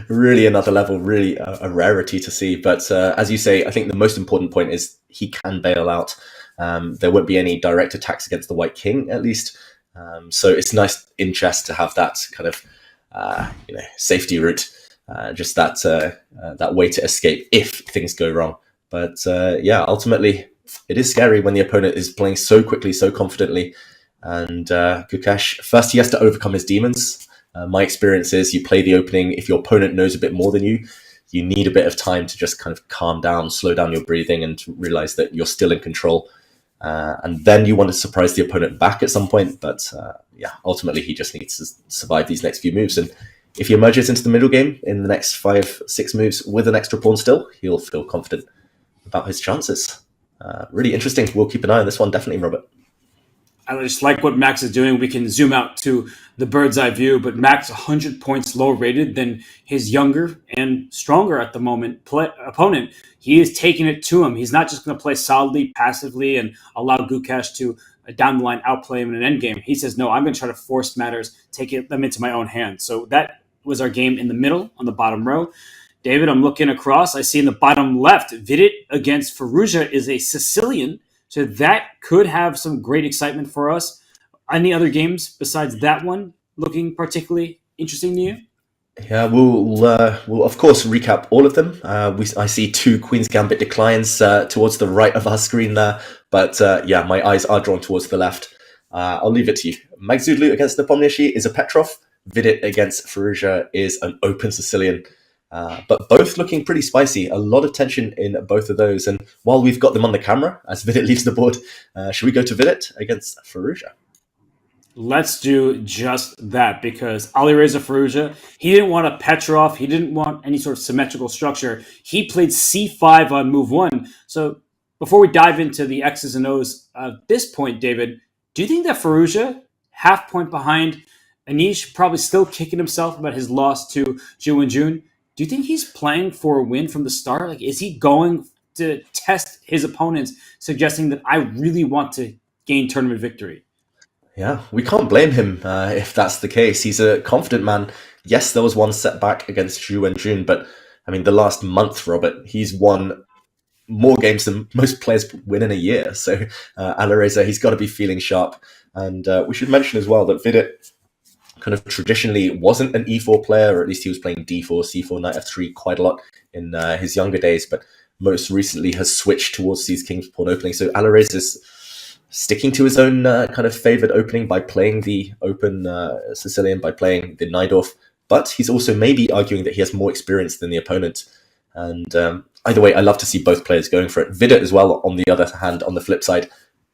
Speaker 4: really another level, really a rarity to see. But as you say, I think the most important point is he can bail out. There won't be any direct attacks against the white king, at least. So it's nice in chess to have that kind of safety route, just that way to escape if things go wrong. But ultimately, it is scary when the opponent is playing so quickly, so confidently. And Gukesh, first he has to overcome his demons. My experience is you play the opening. If your opponent knows a bit more than you need a bit of time to just kind of calm down, slow down your breathing, and to realize that you're still in control. And then you want to surprise the opponent back at some point. But ultimately he just needs to survive these next few moves. And if he emerges into the middle game in the next 5-6 moves with an extra pawn still, he'll feel confident about his chances. Really interesting. We'll keep an eye on this one, definitely, Robert.
Speaker 2: I just like what Max is doing. We can zoom out to the bird's eye view, but Max 100 points lower rated than his younger and stronger at the moment opponent. He is taking it to him. He's not just going to play solidly, passively, and allow Gukash to down the line outplay him in an endgame. He says, no, I'm going to try to force matters, take them into my own hands. So that was our game in the middle on the bottom row. David, I'm looking across. I see in the bottom left, Vidit against Firouzja is a Sicilian. So that could have some great excitement for us. Any other games besides that one looking particularly interesting to you?
Speaker 4: Yeah, we'll of course recap all of them. I see 2 Queen's Gambit declines towards the right of our screen there, but my eyes are drawn towards the left. I'll leave it to you. Magzudlu against Nepomniachtchi is a Petrov. Vidit against Firouzja is an open Sicilian. But both looking pretty spicy. A lot of tension in both of those. And while we've got them on the camera, as Vidit leaves the board, should we go to Vidit against Firouzja?
Speaker 2: Let's do just that, because Alireza Firouzja, he didn't want a Petrov. He didn't want any sort of symmetrical structure. He played c5 on move 1. So before we dive into the X's and O's at this point, David, do you think that Firouzja, half point behind Anish, probably still kicking himself about his loss to Ju Wenjun, do you think he's playing for a win from the start? Like, is he going to test his opponents, suggesting that I really want to gain tournament victory?
Speaker 4: Yeah, we can't blame him if that's the case. He's a confident man. Yes, there was one setback against Ju Wenjun, but I mean, the last month, Robert, he's won more games than most players win in a year. So Alireza, he's got to be feeling sharp. And we should mention as well that Vidit kind of traditionally wasn't an e4 player, or at least he was playing d4, c4, knight f3 quite a lot in his younger days, but most recently has switched towards these king's pawn openings. So Alireza is sticking to his own kind of favoured opening by playing the open Sicilian, by playing the Najdorf, but he's also maybe arguing that he has more experience than the opponent. And either way, I love to see both players going for it. Vidit as well, on the other hand, on the flip side,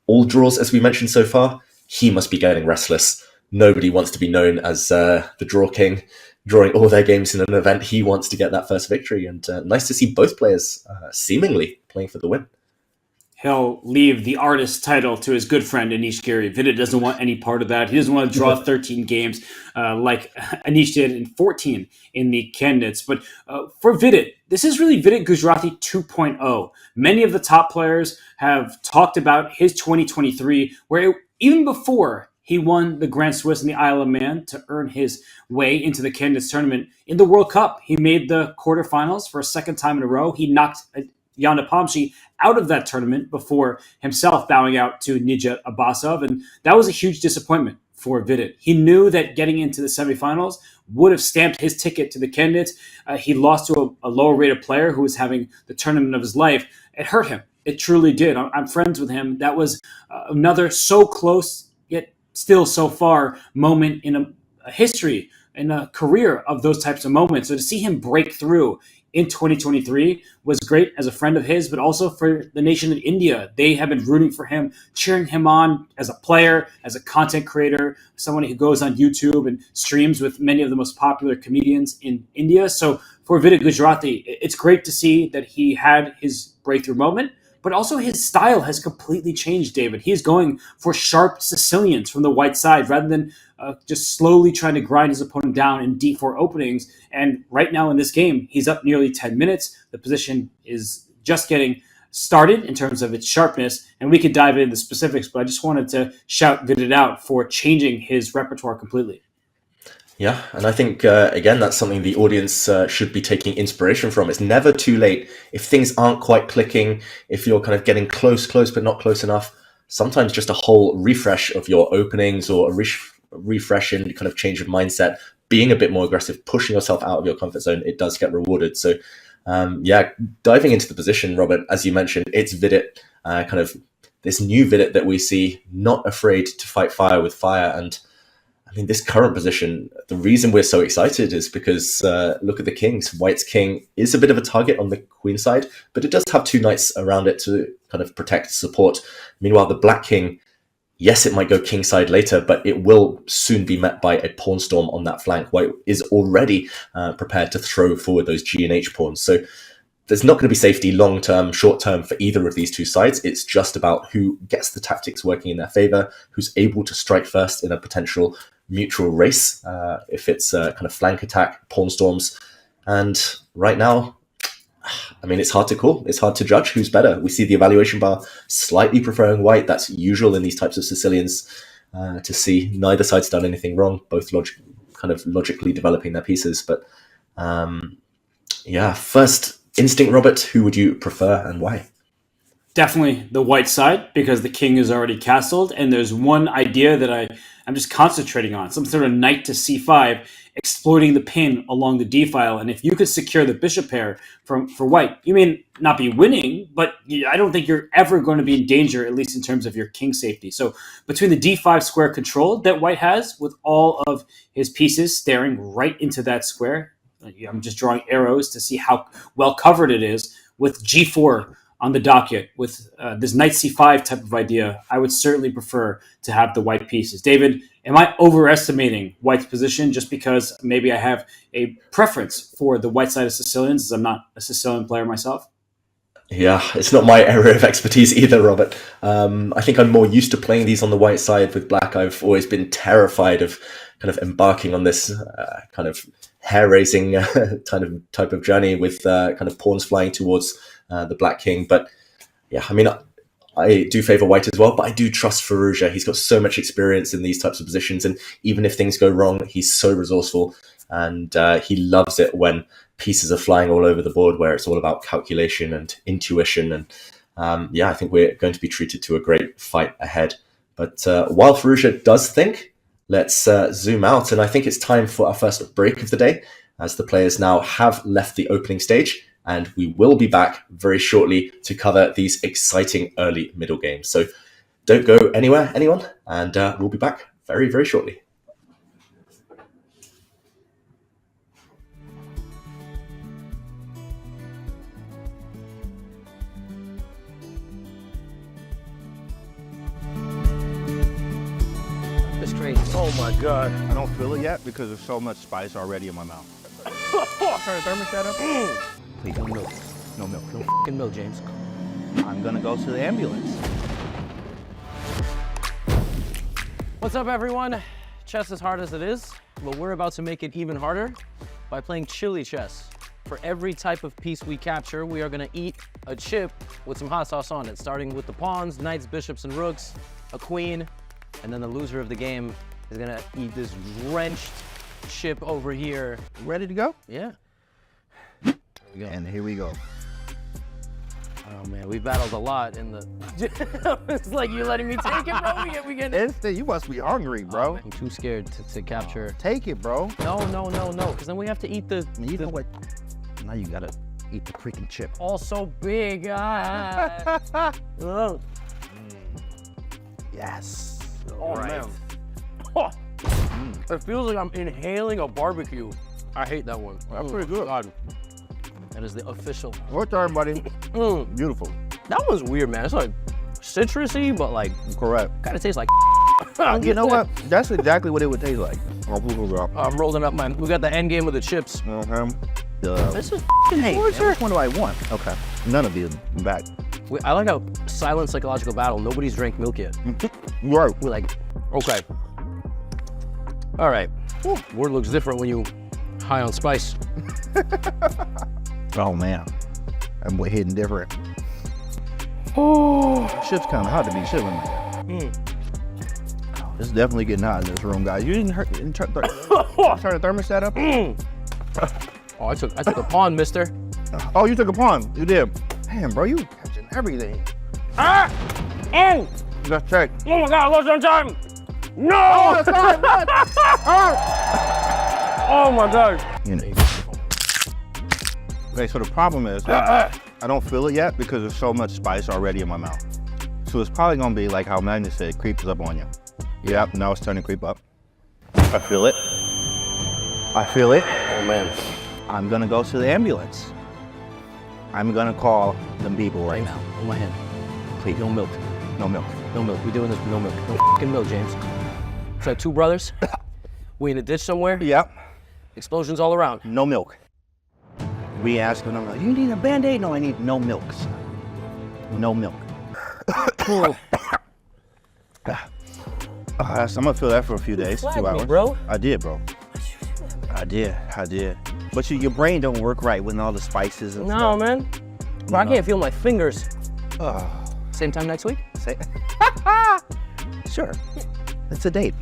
Speaker 4: all draws, as we mentioned so far, he must be getting restless. Nobody wants to be known as the draw king, drawing all their games in an event. He wants to get that first victory, and nice to see both players seemingly playing for the win.
Speaker 2: He'll leave the artist title to his good friend Anish Giri. Vidit doesn't want any part of that. He doesn't want to draw 13 games like Anish did in 14 in the candidates. But for Vidit, this is really Vidit Gujarati 2.0. Many of the top players have talked about his 2023, where even before he won the Grand Swiss and the Isle of Man to earn his way into the candidates tournament in the World Cup. He made the quarterfinals for a second time in a row. He knocked Jan Nepomniachtchi out of that tournament before himself bowing out to Nijat Abbasov, and that was a huge disappointment for Vidit. He knew that getting into the semifinals would have stamped his ticket to the candidates. He lost to a lower-rated player who was having the tournament of his life. It hurt him. It truly did. I'm friends with him. That was another so close, yet still so far moment in a history, in a career of those types of moments. So to see him break through in 2023 was great as a friend of his, but also for the nation of India. They have been rooting for him, cheering him on as a player, as a content creator, someone who goes on YouTube and streams with many of the most popular comedians in India. So for Vidit Gujarati, it's great to see that he had his breakthrough moment, but also his style has completely changed, David. He's going for sharp Sicilians from the white side rather than just slowly trying to grind his opponent down in d4 openings. And right now in this game, he's up nearly 10 minutes. The position is just getting started in terms of its sharpness, and we could dive into the specifics, but I just wanted to shout Vidit out for changing his repertoire completely.
Speaker 4: Yeah, and I think, again, that's something the audience should be taking inspiration from. It's never too late. If things aren't quite clicking, if you're kind of getting close, but not close enough, sometimes just a whole refresh of your openings or a refresh in kind of change of mindset, being a bit more aggressive, pushing yourself out of your comfort zone, it does get rewarded. So, diving into the position, Robert, as you mentioned, it's Vidit, kind of this new Vidit that we see, not afraid to fight fire with fire. And mean, this current position, the reason we're so excited is because look at the kings. White's king is a bit of a target on the queen side, but it does have 2 knights around it to kind of protect, support. Meanwhile, the black king, yes, it might go king side later, but it will soon be met by a pawn storm on that flank. White is already prepared to throw forward those G and H pawns. So there's not going to be safety long-term, short-term for either of these 2 sides. It's just about who gets the tactics working in their favor, who's able to strike first in a potential mutual race, if it's a kind of flank attack, pawn storms. And right now, I mean, it's hard to call. It's hard to judge who's better. We see the evaluation bar slightly preferring white. That's usual in these types of Sicilians, to see neither side's done anything wrong, both kind of logically developing their pieces. But yeah, first instinct, Robert, who would you prefer and why?
Speaker 2: Definitely the white side, because the king is already castled, and there's one idea that I'm just concentrating on, some sort of knight to c5, exploiting the pin along the d file. And if you could secure the bishop pair for white, you may not be winning, but I don't think you're ever going to be in danger, at least in terms of your king safety. So between the d5 square control that white has, with all of his pieces staring right into that square, I'm just drawing arrows to see how well covered it is, with g4 on the docket, with this knight c5 type of idea, I would certainly prefer to have the white pieces. David, am I overestimating white's position just because maybe I have a preference for the white side of Sicilians, as I'm not a Sicilian player myself?
Speaker 4: Yeah, it's not my area of expertise either, Robert. I think I'm more used to playing these on the white side. With black, I've always been terrified of kind of embarking on this kind of hair-raising type of journey with kind of pawns flying towards the black king. But yeah, I mean, I do favor white as well, but I do trust Firouzja. He's got so much experience in these types of positions, and even if things go wrong, he's so resourceful, and he loves it when pieces are flying all over the board, where it's all about calculation and intuition. And yeah, I think we're going to be treated to a great fight ahead. But while Firouzja does think, let's zoom out, and I think it's time for our first break of the day, as the players now have left the opening stage, and we will be back very shortly to cover these exciting early middle games. So don't go anywhere, anyone, and we'll be back very, very shortly.
Speaker 5: It's crazy.
Speaker 6: Oh my God. I don't feel it yet because there's so much spice already in my mouth. Turn the thermostat up.
Speaker 5: Please, no milk.
Speaker 6: No milk.
Speaker 5: No f***ing milk, James.
Speaker 6: I'm gonna go to the ambulance.
Speaker 5: What's up, everyone? Chess is hard as it is, but we're about to make it even harder by playing chili chess. For every type of piece we capture, we are gonna eat a chip with some hot sauce on it, starting with the pawns, knights, bishops, and rooks, a queen, and then the loser of the game is gonna eat this drenched chip over here.
Speaker 6: Ready to go?
Speaker 5: Yeah. Here we go.
Speaker 6: And here we go.
Speaker 5: Oh man, we battled a lot in the... It's like you're letting me take it, bro? We get
Speaker 6: Instant, you must be hungry, bro.
Speaker 5: I'm too scared to capture.
Speaker 6: Take it, bro.
Speaker 5: No, because then we have to eat the...
Speaker 6: You know what? Now you gotta eat the freaking chip.
Speaker 5: All so big. Oh.
Speaker 6: Yes.
Speaker 5: Oh, man. Oh. It feels like I'm inhaling a barbecue. I hate that one.
Speaker 6: That's pretty good.
Speaker 5: God. That is the official.
Speaker 6: Your turn, buddy. Beautiful.
Speaker 5: That one's weird, man. It's like citrusy, but like...
Speaker 6: Correct.
Speaker 5: Kind of tastes like...
Speaker 6: You know what? That's exactly what it would taste like.
Speaker 5: I'm rolling up mine. We got the end game with the chips. This is
Speaker 6: Hey,
Speaker 5: torture.
Speaker 6: which one do I want? Okay. None of you. I'm back.
Speaker 5: I like a silent psychological battle. Nobody's drank milk yet.
Speaker 6: Right.
Speaker 5: We're like, okay. All right. Word looks different when you high on spice.
Speaker 6: Oh man, I'm hitting different.
Speaker 5: Oh,
Speaker 6: Ship's kind of hot to be chilling like that. It's definitely getting hot in this room, guys. You didn't turn the thermostat up?
Speaker 5: Oh, I took a pawn, mister.
Speaker 6: Oh, you took a pawn. You did. Damn, bro, you catching everything.
Speaker 5: Ah! Oh!
Speaker 6: Let's check.
Speaker 5: Oh my God, I lost on time. No!
Speaker 6: Oh, that's not what?
Speaker 5: Oh my God.
Speaker 6: You know. Okay, so the problem is, I don't feel it yet because there's so much spice already in my mouth. So it's probably gonna be like how Magnus said, creeps up on you. Yep, now it's starting to creep up. I feel it. I feel it.
Speaker 5: Oh man.
Speaker 6: I'm gonna go to the ambulance. I'm gonna call them people right now.
Speaker 5: Hold my hand.
Speaker 6: Please.
Speaker 5: No milk.
Speaker 6: No milk.
Speaker 5: No milk. We doing this with no milk. No fucking milk, James. So I have two brothers. We in a ditch somewhere.
Speaker 6: Yep.
Speaker 5: Explosions all around.
Speaker 6: No milk. We asked them, I'm like, you need a Band-Aid? No, I need no milk. No milk. So I'm gonna feel that for a few days, 2 hours.
Speaker 5: Bro.
Speaker 6: I did, bro. I did. But your brain don't work right with all the spices and
Speaker 5: No,
Speaker 6: stuff.
Speaker 5: man. Bro, I can't feel my fingers. Same time next week?
Speaker 6: Sure. It's a date.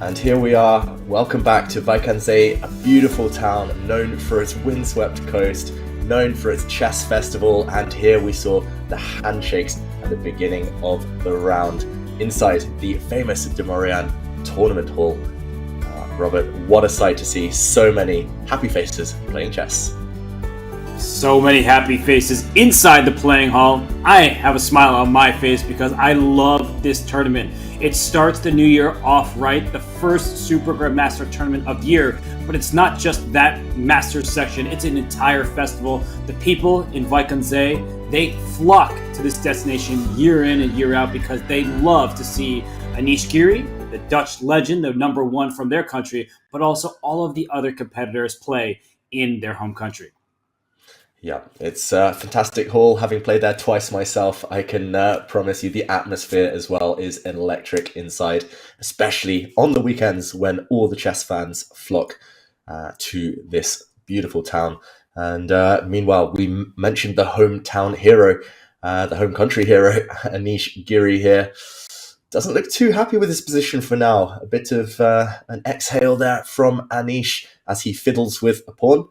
Speaker 4: And here we are. Welcome back to Vaikanze, a beautiful town known for its windswept coast, known for its chess festival, and here we saw the handshakes at the beginning of the round inside the famous De Maurian tournament hall. Robert, what a sight to see so many happy faces playing chess.
Speaker 2: So many happy faces inside the playing hall. I have a smile on my face because I love this tournament. It starts the new year off right, the first Super Grandmaster tournament of the year, but it's not just that Masters section, it's an entire festival. The people in Vaikanze, they flock to this destination year in and year out because they love to see Anish Giri, the Dutch legend, the number one from their country, but also all of the other competitors play in their home country.
Speaker 4: Yeah, it's a fantastic hall. Having played there twice myself, I can promise you the atmosphere as well is electric inside, especially on the weekends when all the chess fans flock to this beautiful town. And meanwhile, we mentioned the hometown hero, the home country hero, Anish Giri here. Doesn't look too happy with his position for now. A bit of an exhale there from Anish as he fiddles with a pawn.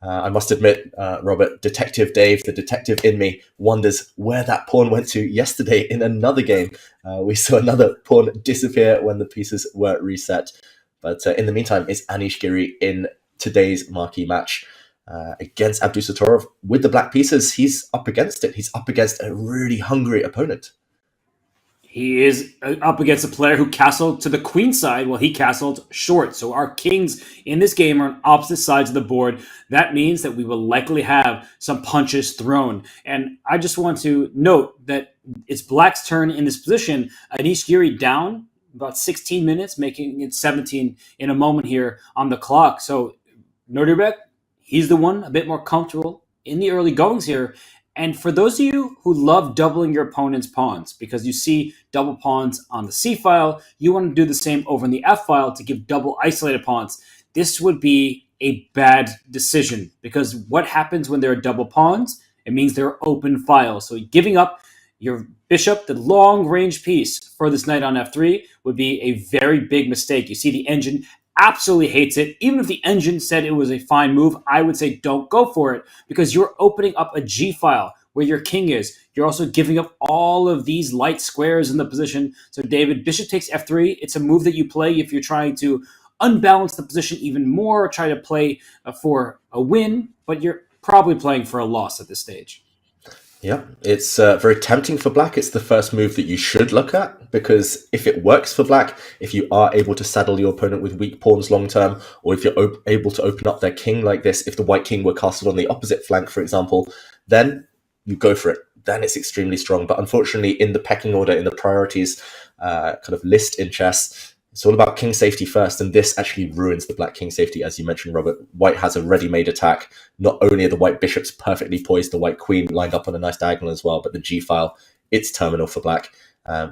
Speaker 4: I must admit, Robert, Detective Dave, the detective in me, wonders where that pawn went to yesterday in another game. We saw another pawn disappear when the pieces were reset. But in the meantime, it's Anish Giri in today's marquee match against Abdusattorov. With the black pieces, he's up against it. He's up against a really hungry opponent.
Speaker 2: He is up against a player who castled to the queen side while he castled short. So our kings in this game are on opposite sides of the board. That means that we will likely have some punches thrown. And I just want to note that it's black's turn in this position. Anish Giri down about 16 minutes, making it 17 in a moment here on the clock. So Nodirbek, he's the one a bit more comfortable in the early goings here. And for those of you who love doubling your opponent's pawns, because you see double pawns on the C file, you want to do the same over in the F file to give double isolated pawns. This would be a bad decision, because what happens when there are double pawns? It means there are open files. So giving up your bishop, the long range piece for this knight on F3, would be a very big mistake. You see the engine absolutely hates it. Even if the engine said it was a fine move, I would say don't go for it, because you're opening up a G file where your king is. You're also giving up all of these light squares in the position. So David, bishop takes F3. It's a move that you play if you're trying to unbalance the position even more, or try to play for a win, but you're probably playing for a loss at this stage.
Speaker 4: Yeah, it's very tempting for black. It's the first move that you should look at, because if it works for black, if you are able to saddle your opponent with weak pawns long term, or if you're able to open up their king like this, if the white king were castled on the opposite flank, for example, then you go for it. Then it's extremely strong. But unfortunately, in the pecking order, in the priorities kind of list in chess, it's all about king safety first, and this actually ruins the black king safety, as you mentioned, Robert. White has a ready-made attack. Not only are the white bishops perfectly poised, the white queen lined up on a nice diagonal as well, but the g-file, it's terminal for black.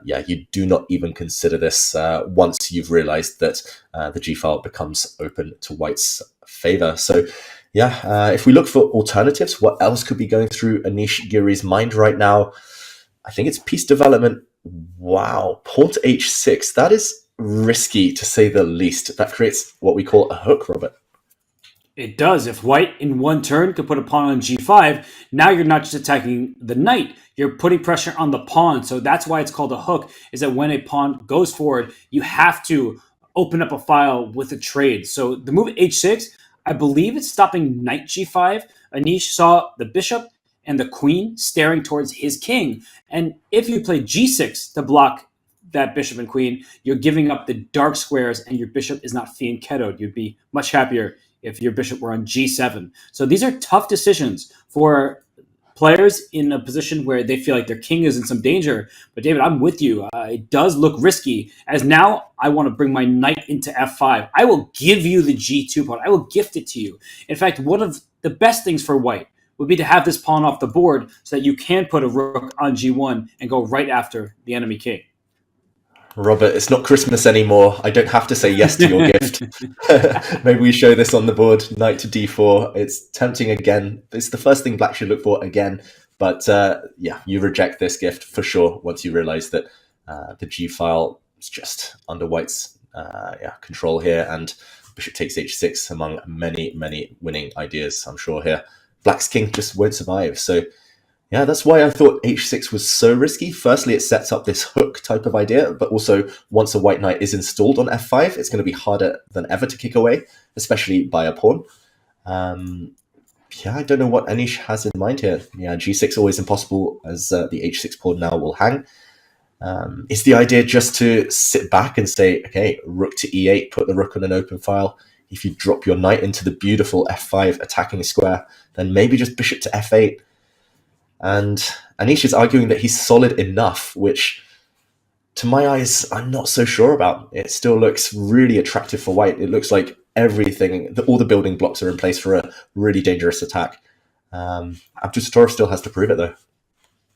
Speaker 4: You do not even consider this once you've realized that the g-file becomes open to white's favor. So, if we look for alternatives, what else could be going through Anish Giri's mind right now? I think it's piece development. Wow, pawn to h6. That is risky, to say the least. That creates what we call a hook, Robert.
Speaker 2: It does. If white in one turn could put a pawn on g5, now you're not just attacking the knight, you're putting pressure on the pawn. So that's why it's called a hook, is that when a pawn goes forward, you have to open up a file with a trade. So the move h6, I believe it's stopping knight g5. Anish saw the bishop and the queen staring towards his king. And if you play g6 to block that bishop and queen, you're giving up the dark squares, and your bishop is not fianchettoed. You'd be much happier if your bishop were on g7. So these are tough decisions for players in a position where they feel like their king is in some danger. But David, I'm with you. It does look risky, as now I want to bring my knight into f5. I will give you the g2 pawn. I will gift it to you. In fact, one of the best things for white would be to have this pawn off the board so that you can put a rook on g1 and go right after the enemy king.
Speaker 4: Robert, it's not Christmas anymore. I don't have to say yes to your gift. Maybe we show this on the board, knight to d4. It's tempting again. It's the first thing black should look for again. But you reject this gift for sure once you realize that the g-file is just under white's control here. And bishop takes h6 among many, many winning ideas, I'm sure, here. Black's king just won't survive. So yeah, that's why I thought h6 was so risky. Firstly, it sets up this hook type of idea, but also once a white knight is installed on f5, it's going to be harder than ever to kick away, especially by a pawn. I don't know what Anish has in mind here. Yeah, g6 always impossible, as the h6 pawn now will hang. Is the idea just to sit back and say, okay, rook to e8, put the rook on an open file? If you drop your knight into the beautiful f5 attacking square, then maybe just bishop to f8. And Anish is arguing that he's solid enough, which to my eyes, I'm not so sure about. It still looks really attractive for white. It looks like everything, all the building blocks are in place for a really dangerous attack. Abdusattorov still has to prove it, though.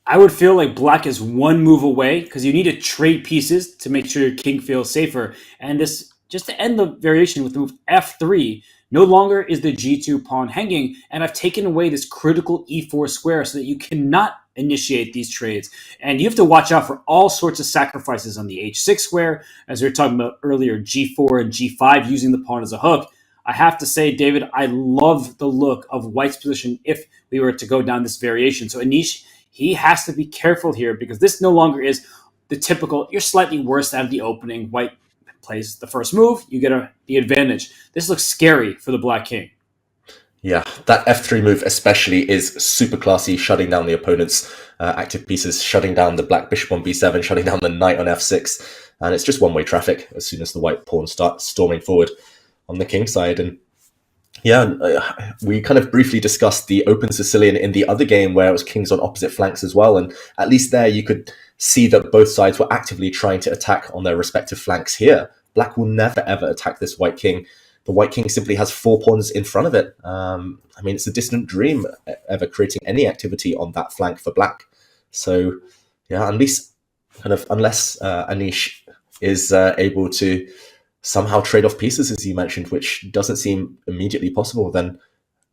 Speaker 2: I would feel like black is one move away, because you need to trade pieces to make sure your king feels safer. And this, just to end the variation with the move f3, no longer is the g2 pawn hanging, and I've taken away this critical e4 square so that you cannot initiate these trades. And you have to watch out for all sorts of sacrifices on the h6 square, as we were talking about earlier, g4 and g5 using the pawn as a hook. I have to say, David, I love the look of white's position if we were to go down this variation. So Anish, he has to be careful here because this no longer is the typical, you're slightly worse out of the opening. White plays the first move, you get the advantage. This looks scary for the black king.
Speaker 4: Yeah, that f3 move especially is super classy, shutting down the opponent's active pieces, shutting down the black bishop on b7, shutting down the knight on f6, and it's just one-way traffic as soon as the white pawn starts storming forward on the king side. And yeah, we kind of briefly discussed the open Sicilian in the other game where it was kings on opposite flanks as well, and at least there you could see that both sides were actively trying to attack on their respective flanks. Here, black will never ever attack this white king. The white king simply has 4 pawns in front of it. I mean, it's a distant dream ever creating any activity on that flank for black. So, yeah, unless Anish is able to somehow trade off pieces, as you mentioned, which doesn't seem immediately possible, then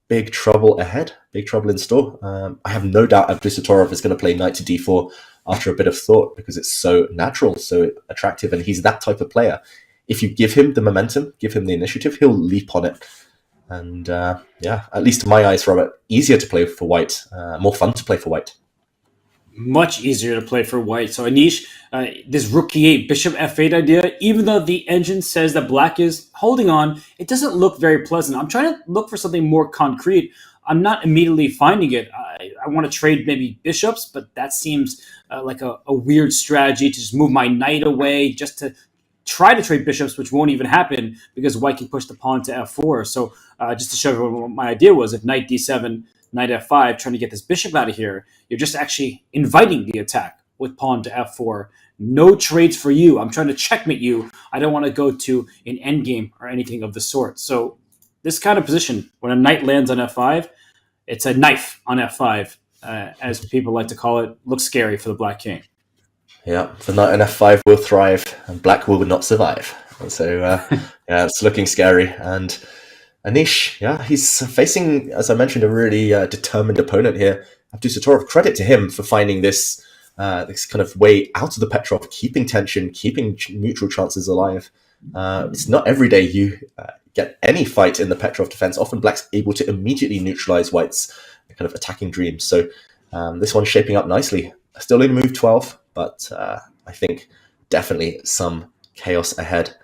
Speaker 4: big trouble ahead, big trouble in store. I have no doubt Abdusattorov is going to play knight to d4 after a bit of thought because it's so natural, so attractive, and he's that type of player. If you give him the momentum, give him the initiative, he'll leap on it. And yeah, at least in my eyes, Robert, easier to play for white, more fun to play for white.
Speaker 2: Much easier to play for white. So Anish, this rook e8, bishop f8 idea, even though the engine says that black is holding on, it doesn't look very pleasant. I'm trying to look for something more concrete. I'm not immediately finding it. I want to trade maybe bishops, but that seems like a weird strategy to just move my knight away just to try to trade bishops, which won't even happen because white can push the pawn to f4. So just to show everyone what my idea was, if knight d7, knight f5, trying to get this bishop out of here, you're just actually inviting the attack with pawn to f4. No trades for you. I'm trying to checkmate you. I don't want to go to an endgame or anything of the sort. So this kind of position, when a knight lands on f5, it's a knife on f5, as people like to call it, looks scary for the black king.
Speaker 4: Yeah, the knight on f5 will thrive, and black will not survive. So, yeah, it's looking scary. And Anish, yeah, he's facing, as I mentioned, a really determined opponent here. Abdusattorov, credit to him for finding this this kind of way out of the Petrov, keeping tension, keeping neutral chances alive. It's not every day you get any fight in the Petrov defense. Often black's able to immediately neutralize white's kind of attacking dreams. So this one's shaping up nicely. Still in move 12. But I think definitely some chaos ahead.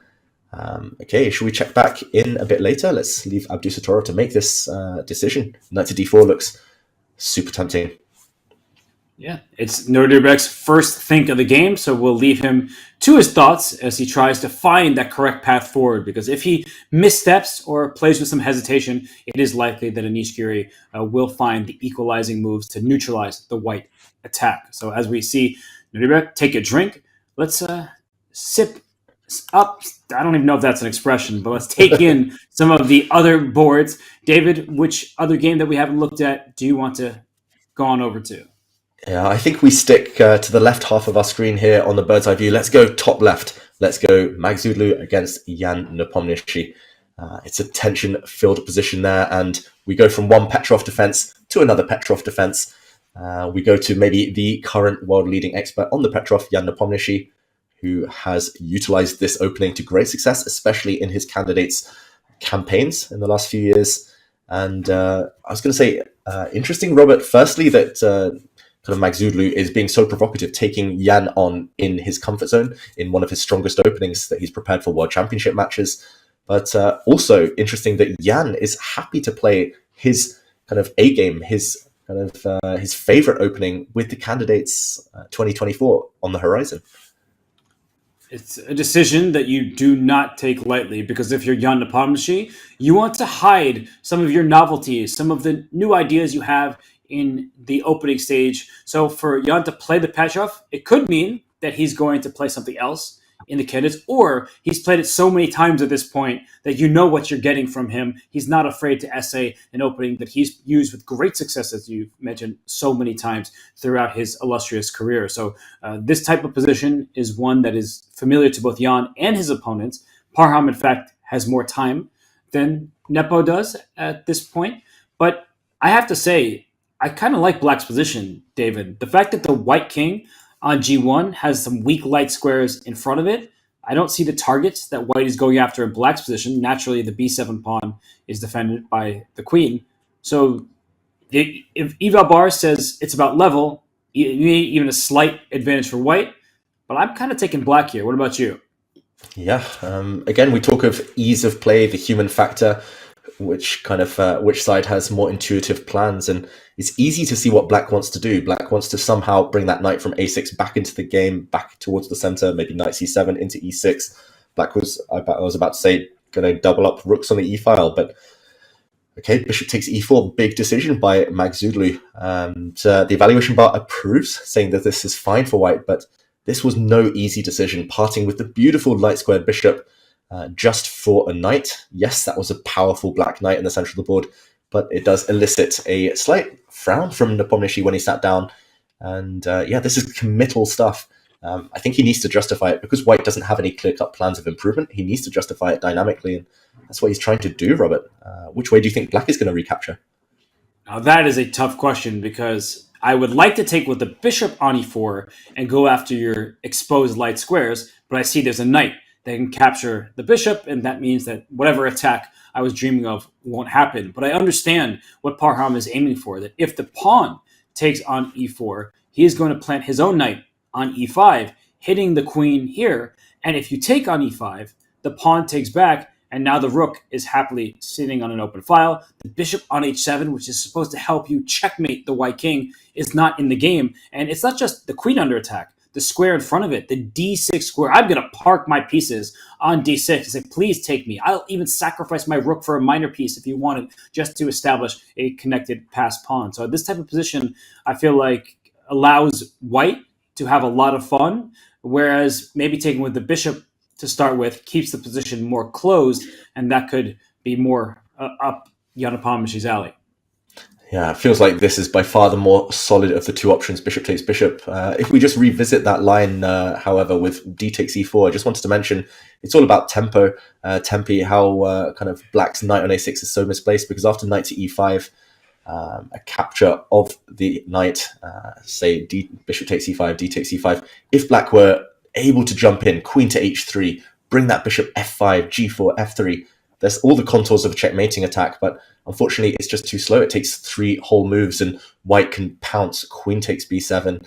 Speaker 4: Okay, should we check back in a bit later? Let's leave Abdusattorov to make this decision. Knight to d4 looks super tempting.
Speaker 2: Yeah, it's Nodirbek's first think of the game, so we'll leave him to his thoughts as he tries to find that correct path forward, because if he missteps or plays with some hesitation, it is likely that Anish Giri will find the equalizing moves to neutralize the white attack. So as we see Nodirbek take a drink, let's sip up. I don't even know if that's an expression, but let's take in some of the other boards. David, which other game that we haven't looked at do you want to go on over to?
Speaker 4: Yeah, I think we stick to the left half of our screen here on the bird's eye view. Let's go top left. Let's go Maghsoodloo against Jan Nepomniachtchi. It's a tension-filled position there, and we go from one Petrov defense to another Petrov defense. We go to maybe the current world-leading expert on the Petrov, Jan Nepomniachtchi, who has utilized this opening to great success, especially in his candidates' campaigns in the last few years. And I was going to say, interesting, Robert, firstly, that kind of Maghsoodloo is being so provocative, taking Jan on in his comfort zone in one of his strongest openings that he's prepared for World Championship matches. But also interesting that Jan is happy to play his kind of A game, his kind of his favorite opening with the candidates 2024 on the horizon.
Speaker 2: It's a decision that you do not take lightly, because if you're Jan Nepomniachtchi, you want to hide some of your novelties, some of the new ideas you have in the opening stage. So for Jan to play the Petrov, it could mean that he's going to play something else in the candidates, or he's played it so many times at this point that you know what you're getting from him. He's not afraid to essay an opening that he's used with great success, as you've mentioned so many times throughout his illustrious career. So this type of position is one that is familiar to both Jan and his opponents. Parham, in fact, has more time than Nepo does at this point. But I have to say, I kind of like black's position, David. The fact that the white king on g1 has some weak light squares in front of it, I don't see the targets that white is going after in black's position. Naturally, the b7 pawn is defended by the queen. So if eval bar says it's about level, even a slight advantage for white, but I'm kind of taking black here. What about you?
Speaker 4: Yeah. Again, we talk of ease of play, the human factor, which side has more intuitive plans, and it's easy to see what black wants to do. Black wants to somehow bring that knight from a6 back into the game, back towards the center, maybe knight c7 into e6. Black was, I was about to say, going to double up rooks on the e file, but okay, bishop takes e4, big decision by Magzudlu. And the evaluation bar approves, saying that this is fine for white, but this was no easy decision, parting with the beautiful light squared bishop just for a knight. Yes, that was a powerful black knight in the center of the board, but it does elicit a slight frown from Nepomniachtchi when he sat down. And yeah, this is committal stuff. I think he needs to justify it because white doesn't have any clear-cut plans of improvement. He needs to justify it dynamically, and that's what he's trying to do, Robert. Which way do you think black is going to recapture?
Speaker 2: Now that is a tough question because I would like to take with the bishop on e4 and go after your exposed light squares, but I see there's a knight that can capture the bishop, and that means that whatever attack I was dreaming of won't happen. But I understand what Parham is aiming for, that if the pawn takes on e4, he is going to plant his own knight on e5, hitting the queen here. And if you take on e5, the pawn takes back, and now the rook is happily sitting on an open file. The bishop on h7, which is supposed to help you checkmate the white king, is not in the game. And it's not just the queen under attack. The square in front of it, the d6 square. I'm going to park my pieces on d6 and say, please take me. I'll even sacrifice my rook for a minor piece if you want it, just to establish a connected passed pawn. So this type of position, I feel like, allows white to have a lot of fun, whereas maybe taking with the bishop to start with keeps the position more closed, and that could be more up Jan Nepomniachtchi's alley.
Speaker 4: Yeah, it feels like this is by far the more solid of the two options, bishop takes bishop. If we just revisit that line, however, with d takes e4, I just wanted to mention it's all about tempo, tempi, how kind of black's knight on a6 is so misplaced, because after knight to e5, a capture of the knight, say bishop takes e5, d takes e5, if black were able to jump in, queen to h3, bring that bishop f5, g4, f3, there's all the contours of a checkmating attack, but unfortunately it's just too slow. It takes 3 whole moves and white can pounce, queen takes b7,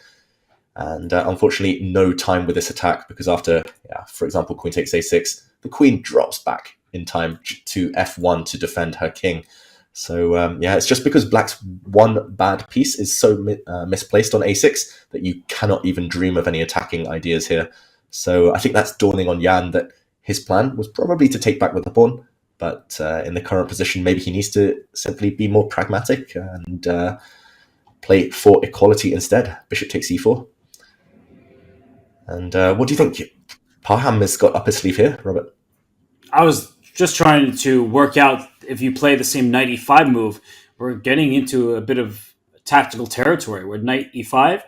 Speaker 4: and unfortunately no time with this attack, because after, for example, queen takes a6, the queen drops back in time to f1 to defend her king. So it's just because black's one bad piece is so misplaced on a6 that you cannot even dream of any attacking ideas here. So I think that's dawning on Jan that his plan was probably to take back with the pawn, but in the current position, maybe he needs to simply be more pragmatic and play for equality instead. Bishop takes e4. And what do you think Parham has got up his sleeve here, Robert?
Speaker 2: I was just trying to work out if you play the same knight e5 move, we're getting into a bit of tactical territory where knight e5,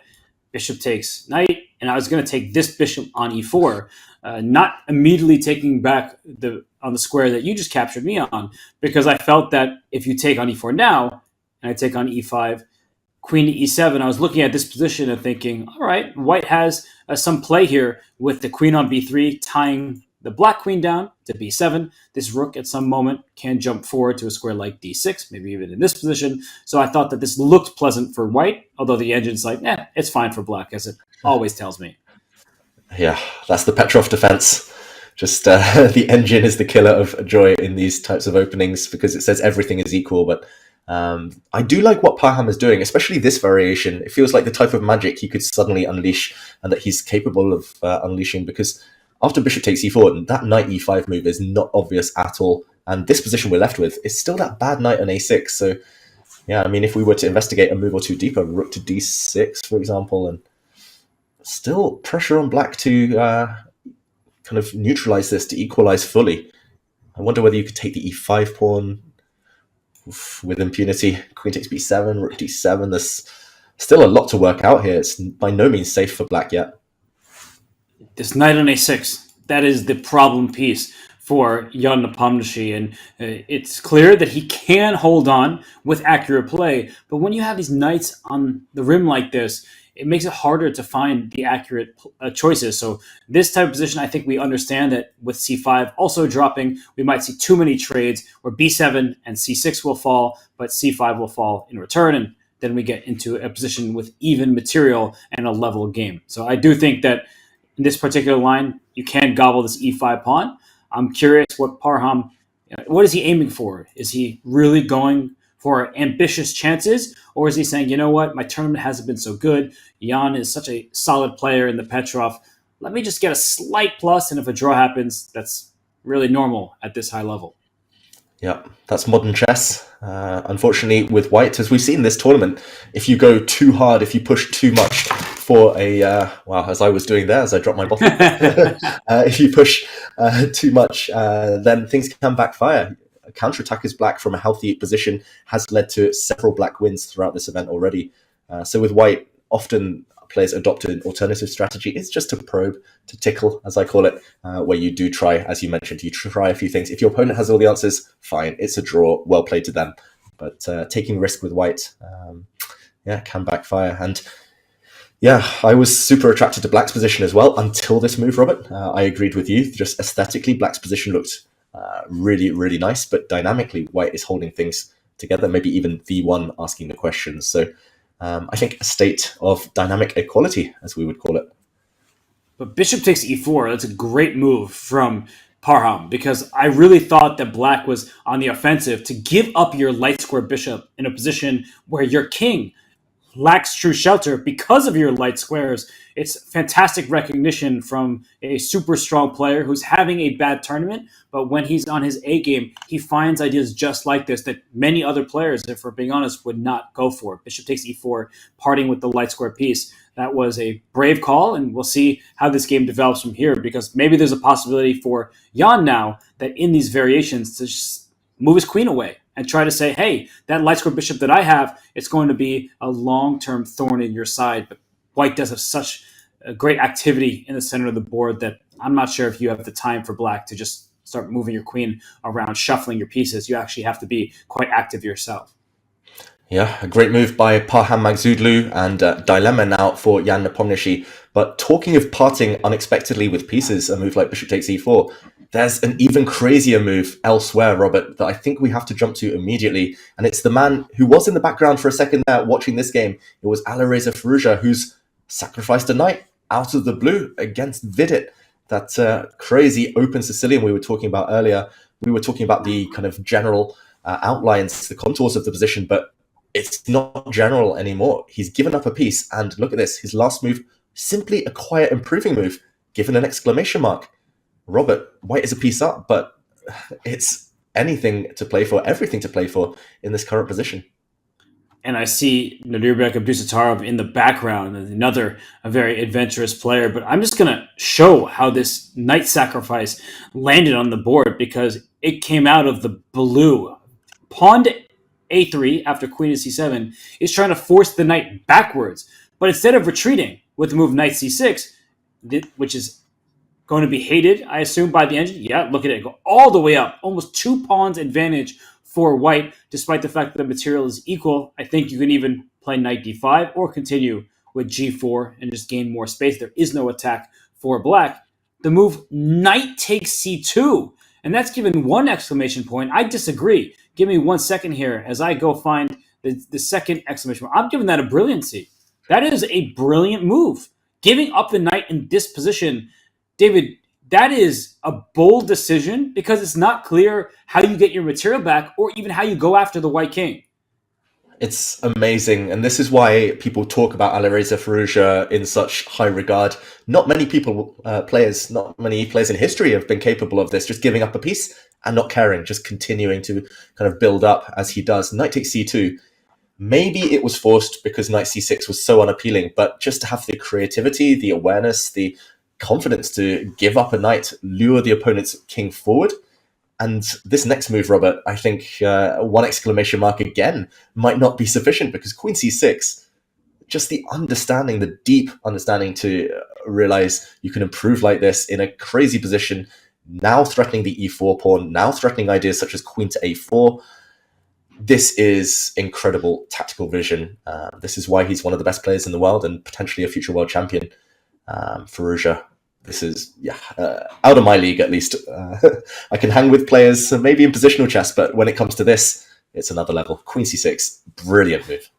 Speaker 2: bishop takes knight, and I was going to take this bishop on e4, not immediately taking back on the square that you just captured me on, because I felt that if you take on e4 now, and I take on e5, queen to e7, I was looking at this position and thinking, all right, white has some play here with the queen on b3, tying the black queen down to b7. This rook at some moment can jump forward to a square like d6, maybe even in this position. So I thought that this looked pleasant for white, although the engine's like, it's fine for black, as it always tells me.
Speaker 4: Yeah, that's the Petrov defense. Just the engine is the killer of joy in these types of openings because it says everything is equal. But I do like what Parham is doing, especially this variation. It feels like the type of magic he could suddenly unleash and that he's capable of unleashing, because after bishop takes e4, that knight e5 move is not obvious at all. And this position we're left with is still that bad knight on a6. So, yeah, I mean, if we were to investigate a move or two deeper, rook to d6, for example, and still pressure on black to kind of neutralize this, to equalize fully. I wonder whether you could take the e5 pawn with impunity. Queen takes b7, rook d7. There's still a lot to work out here. It's by no means safe for black yet.
Speaker 2: This knight on a6, that is the problem piece for Jan Nepomniachtchi, and it's clear that he can hold on with accurate play, but when you have these knights on the rim like this, it makes it harder to find the accurate choices. So this type of position, I think we understand that with c5 also dropping, we might see too many trades where b7 and c6 will fall, but c5 will fall in return, and then we get into a position with even material and a level game. So I do think that in this particular line, you can gobble this e5 pawn. I'm curious what Parham, what is he aiming for? Is he really going for ambitious chances, or is he saying, you know what, my tournament hasn't been so good. Jan is such a solid player in the Petrov. Let me just get a slight plus, and if a draw happens, that's really normal at this high level.
Speaker 4: Yeah, that's modern chess. Unfortunately, with white, as we've seen this tournament, if you go too hard, if you push too much for a, as I was doing there, as I dropped my bottle, if you push too much, then things can backfire. Counterattack as black from a healthy position has led to several black wins throughout this event already. So with white, often players adopt an alternative strategy. It's just to probe, to tickle, as I call it, where you do try, as you mentioned, you try a few things. If your opponent has all the answers, fine, it's a draw, well played to them. But taking risk with white, can backfire. And yeah, I was super attracted to black's position as well until this move, Robert. I agreed with you. Just aesthetically, black's position looked really, really nice, but dynamically, white is holding things together, maybe even v1 asking the questions. So I think a state of dynamic equality, as we would call it.
Speaker 2: But bishop takes e4, that's a great move from Parham, because I really thought that black was on the offensive to give up your light square bishop in a position where your king lacks true shelter because of your light squares. It's fantastic recognition from a super strong player who's having a bad tournament, but when he's on his A game, he finds ideas just like this that many other players, if we're being honest, would not go for. Bishop takes e4, parting with the light square piece. That was a brave call, and we'll see how this game develops from here, because maybe there's a possibility for Jan now that in these variations to just move his queen away and try to say, hey, that light square bishop that I have, it's going to be a long-term thorn in your side. But white does have such a great activity in the center of the board that I'm not sure if you have the time for black to just start moving your queen around, shuffling your pieces. You actually have to be quite active yourself.
Speaker 4: Yeah, a great move by Parham Maghsoodloo, and dilemma now for Jan Nepomniachtchi. But talking of parting unexpectedly with pieces, a move like bishop takes e4, there's an even crazier move elsewhere, Robert, that I think we have to jump to immediately. And it's the man who was in the background for a second there watching this game. It was Alireza Firouzja, who's sacrificed a knight out of the blue against Vidit. That crazy open Sicilian we were talking about earlier. We were talking about the kind of general outlines, the contours of the position, but it's not general anymore. He's given up a piece, and look at this. His last move, simply a quiet improving move, given an exclamation mark. Robert, white is a piece up, but it's anything to play for, everything to play for in this current position.
Speaker 2: And I see Nodirbek Abdusattorov in the background, another a very adventurous player. But I'm just going to show how this knight sacrifice landed on the board, because it came out of the blue. Pawn to a3 after queen to c7 is trying to force the knight backwards. But instead of retreating with the move knight c6, which is going to be hated, I assume, by the engine. Yeah, look at it. Go all the way up. Almost 2 pawns advantage for white, despite the fact that the material is equal. I think you can even play knight d5 or continue with g4 and just gain more space. There is no attack for black. The move knight takes c2, and that's given 1 exclamation point. I disagree. Give me 1 second here as I go find the second exclamation point. I'm giving that a brilliancy. That is a brilliant move. Giving up the knight in this position, David, that is a bold decision, because it's not clear how you get your material back or even how you go after the white king.
Speaker 4: It's amazing, and this is why people talk about Alireza Firouzja in such high regard. Not many players in history have been capable of this, just giving up a piece and not caring, just continuing to kind of build up as he does. Knight takes c2. Maybe it was forced because knight c6 was so unappealing, but just to have the creativity, the awareness, the confidence to give up a knight, lure the opponent's king forward. And this next move, Robert, I think 1 exclamation mark again might not be sufficient, because queen c6, just the understanding, the deep understanding to realize you can improve like this in a crazy position, now threatening the e4 pawn, now threatening ideas such as queen to a4. this is incredible tactical vision. This is why he's one of the best players in the world and potentially a future world champion. Firouzja, this is out of my league at least. I can hang with players maybe in positional chess, but when it comes to this, it's another level. Queen c6, brilliant move.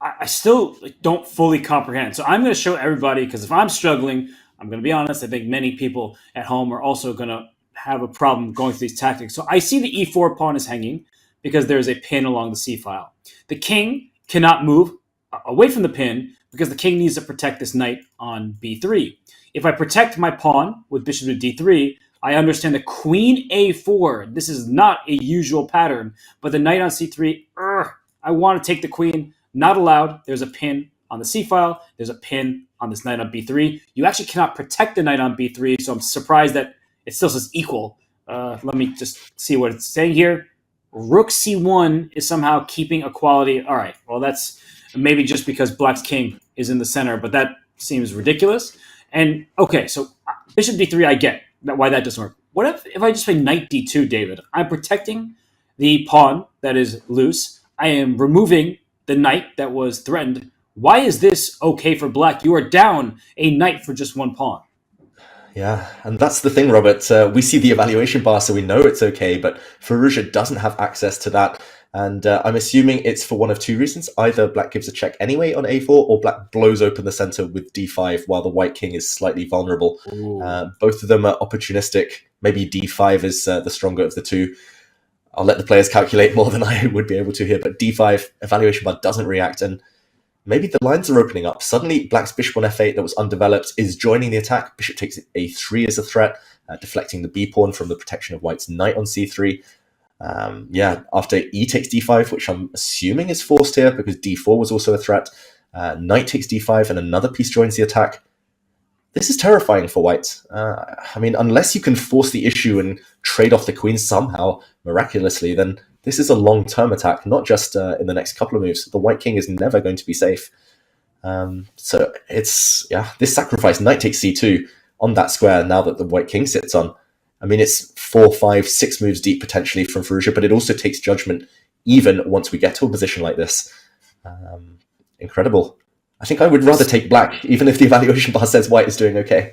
Speaker 2: I still don't fully comprehend. So I'm going to show everybody, because if I'm struggling, I'm going to be honest, I think many people at home are also going to have a problem going through these tactics. So I see the e4 pawn is hanging because there's a pin along the c file. The king cannot move away from the pin because the king needs to protect this knight on b3. If I protect my pawn with bishop to d3, I understand the queen a4. This is not a usual pattern, but the knight on c3, I want to take the queen. Not allowed. There's a pin on the c file. There's a pin on this knight on b3. You actually cannot protect the knight on b3, so I'm surprised that it still says equal. Let me just see what it's saying here. Rook c1 is somehow keeping equality. All right, well, that's maybe just because black's king is in the center, but that seems ridiculous. And, okay, so bishop d3, I get why that doesn't work. What if I just play knight d2, David? I'm protecting the pawn that is loose. I am removing the knight that was threatened. Why is this okay for black? You are down a knight for just one pawn.
Speaker 4: Yeah, and that's the thing, Robert. We see the evaluation bar, so we know it's okay, but Firouzja doesn't have access to that. And I'm assuming it's for one of two reasons. Either black gives a check anyway on a4, or black blows open the center with d5 while the white king is slightly vulnerable. Both of them are opportunistic. Maybe d5 is the stronger of the two. I'll let the players calculate more than I would be able to here, but d5 evaluation bar doesn't react, and maybe the lines are opening up. Suddenly, black's bishop on f8 that was undeveloped is joining the attack. Bishop takes a3 as a threat, deflecting the b-pawn from the protection of white's knight on c3. After e takes d5, which I'm assuming is forced here because d4 was also a threat, knight takes d5 and another piece joins the attack. This is terrifying for white. Unless you can force the issue and trade off the queen somehow, miraculously, then this is a long-term attack, not just in the next couple of moves. The white king is never going to be safe. So it's, this sacrifice, knight takes c2 on that square now that the white king sits on. It's 4, 5, 6 moves deep potentially from Firouzja, but it also takes judgment even once we get to a position like this. Incredible. I think I would rather take black, even if the evaluation bar says white is doing okay.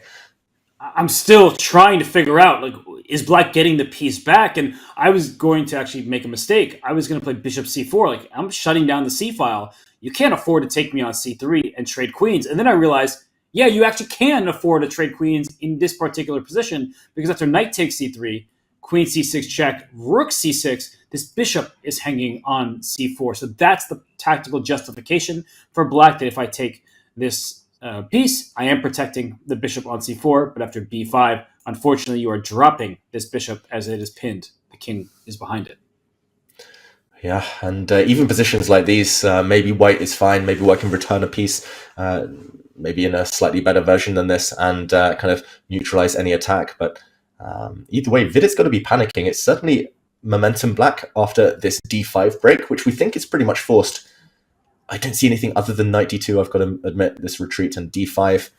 Speaker 2: I'm still trying to figure out, is black getting the piece back? And I was going to actually make a mistake. I was going to play bishop c4. I'm shutting down the c file. You can't afford to take me on c3 and trade queens. And then I realized, you actually can afford to trade queens in this particular position, because after knight takes c3, queen c6 check, rook c6, this bishop is hanging on c4. So that's the tactical justification for black, that if I take this piece, I am protecting the bishop on c4, but after b5, unfortunately, you are dropping this bishop as it is pinned. The king is behind it.
Speaker 4: Yeah, and even positions like these, maybe white is fine, maybe white can return a piece, maybe in a slightly better version than this, and kind of neutralize any attack. But either way, Vidit's got to be panicking. It's certainly momentum black after this d5 break, which we think is pretty much forced. I don't see anything other than knight d2, I've got to admit, this retreat, and d5.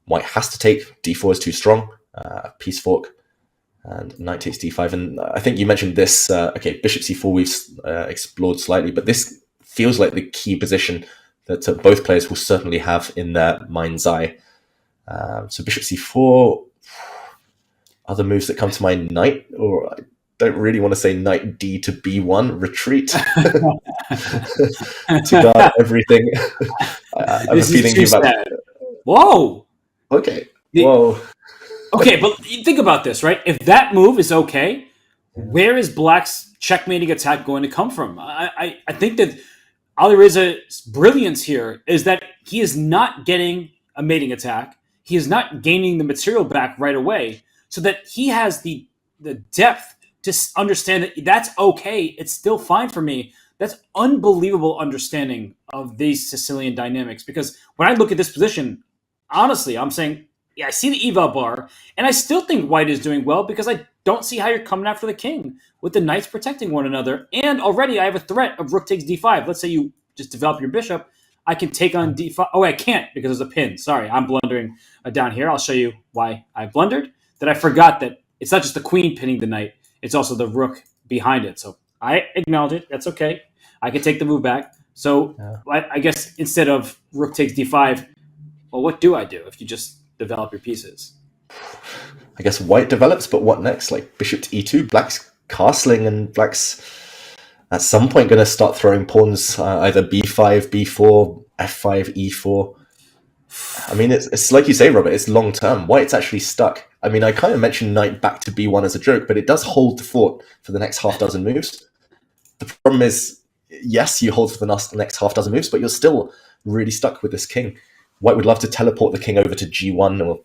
Speaker 4: White has to take, d4 is too strong, piece fork, and knight takes d5. And I think you mentioned this, bishop c4 we've explored slightly, but this feels like the key position that both players will certainly have in their mind's eye. So bishop c4, other moves that come to mind, knight, or I don't really want to say knight d to b1, retreat to guard everything. I have a feeling you about.
Speaker 2: Whoa.
Speaker 4: Okay. Whoa.
Speaker 2: Okay, but think about this, right? If that move is okay, where is black's checkmating attack going to come from? I think that Alireza's brilliance here is that he is not getting a mating attack. He is not gaining the material back right away, so that he has the depth to understand that that's okay. It's still fine for me. That's unbelievable understanding of these Sicilian dynamics, because when I look at this position, honestly, I'm saying, I see the eval bar, and I still think white is doing well, because I don't see how you're coming after the king with the knights protecting one another. And already I have a threat of rook takes d5. Let's say you just develop your bishop. I can take on d5. Oh, I can't, because there's a pin. Sorry, I'm blundering down here. I'll show you why I blundered. That I forgot that it's not just the queen pinning the knight. It's also the rook behind it. So I acknowledge it. That's okay. I can take the move back. So I guess instead of rook takes d5, well, what do I do if you just develop your pieces?
Speaker 4: I guess white develops, but what next? Like bishop to e2, black's castling, and black's at some point going to start throwing pawns either b5, b4, f5, e4. I mean, it's like you say, Robert, it's long term. White's actually stuck. I mean, I kind of mentioned knight back to b1 as a joke, but it does hold the fort for the next half dozen moves. The problem is, yes, you hold for the next half dozen moves, but you're still really stuck with this king. White would love to teleport the king over to g1 or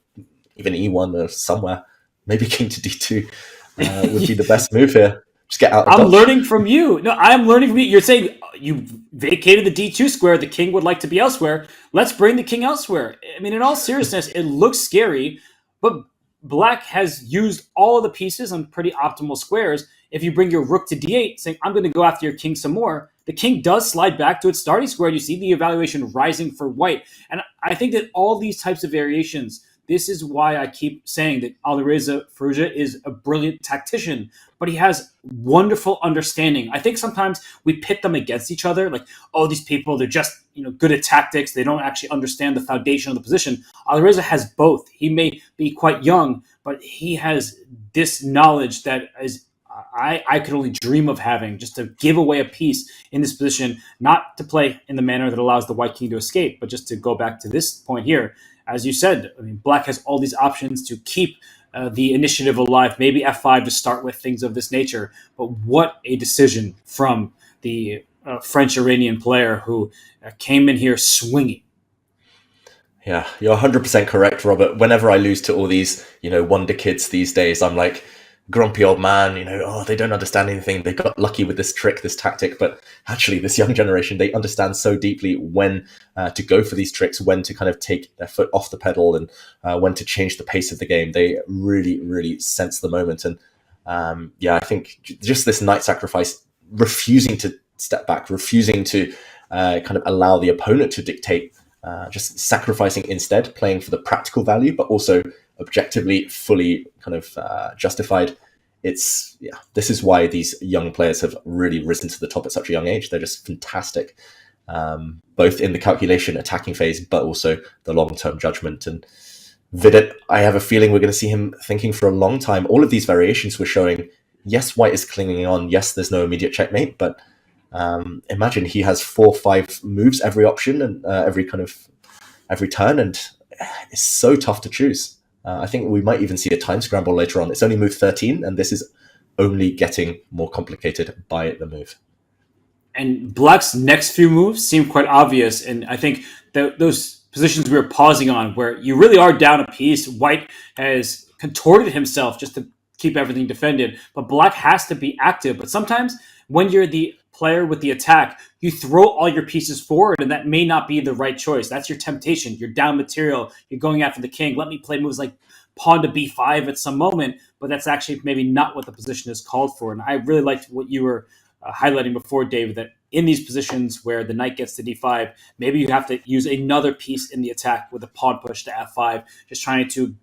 Speaker 4: even e1 or somewhere. Maybe king to d2 would be the best move here. Just get out of
Speaker 2: I'm
Speaker 4: dodge.
Speaker 2: learning from you. No, I'm learning from you. You're saying you vacated the d2 square. The king would like to be elsewhere. Let's bring the king elsewhere. I mean, in all seriousness, it looks scary, but black has used all of the pieces on pretty optimal squares. If you bring your rook to d8, saying, I'm going to go after your king some more, the king does slide back to its starting square. You see the evaluation rising for white. And I think that all these types of variations, this is why I keep saying that Alireza Firouzja is a brilliant tactician, but he has wonderful understanding. I think sometimes we pit them against each other, like, oh, these people, they're just good at tactics. They don't actually understand the foundation of the position. Alireza has both. He may be quite young, but he has this knowledge that is I could only dream of having, just to give away a piece in this position, not to play in the manner that allows the white king to escape, but just to go back to this point here. As you said, I mean, black has all these options to keep the initiative alive, maybe f5 to start with, things of this nature. But what a decision from the French-Iranian player who came in here swinging.
Speaker 4: Yeah, you're 100% correct, Robert. Whenever I lose to all these, wonder kids these days, I'm like, grumpy old man, oh, they don't understand anything. They got lucky with this trick, this tactic. But actually, this young generation, they understand so deeply when to go for these tricks, when to kind of take their foot off the pedal, and when to change the pace of the game. They really, really sense the moment. And I think just this knight sacrifice, refusing to step back, refusing to kind of allow the opponent to dictate, just sacrificing instead, playing for the practical value, but also objectively fully kind of justified. This is why these young players have really risen to the top at such a young age. They're just fantastic, both in the calculation attacking phase, but also the long-term judgment. And Vidit, I have a feeling we're going to see him thinking for a long time. All of these variations were showing, yes, white is clinging on, yes, there's no immediate checkmate, but imagine he has 4 or 5 moves every option and every turn, and it's so tough to choose. I think we might even see a time scramble later on. It's only move 13, and this is only getting more complicated by the move.
Speaker 2: And black's next few moves seem quite obvious, and I think those positions we were pausing on, where you really are down a piece, white has contorted himself just to keep everything defended, but black has to be active. But sometimes when you're the player with the attack, you throw all your pieces forward, and that may not be the right choice. That's your temptation. You're down material. You're going after the king. Let me play moves like pawn to b5 at some moment, but that's actually maybe not what the position is called for. And I really liked what you were highlighting before, David, that in these positions where the knight gets to d5, maybe you have to use another piece in the attack with a pawn push to f5, just trying to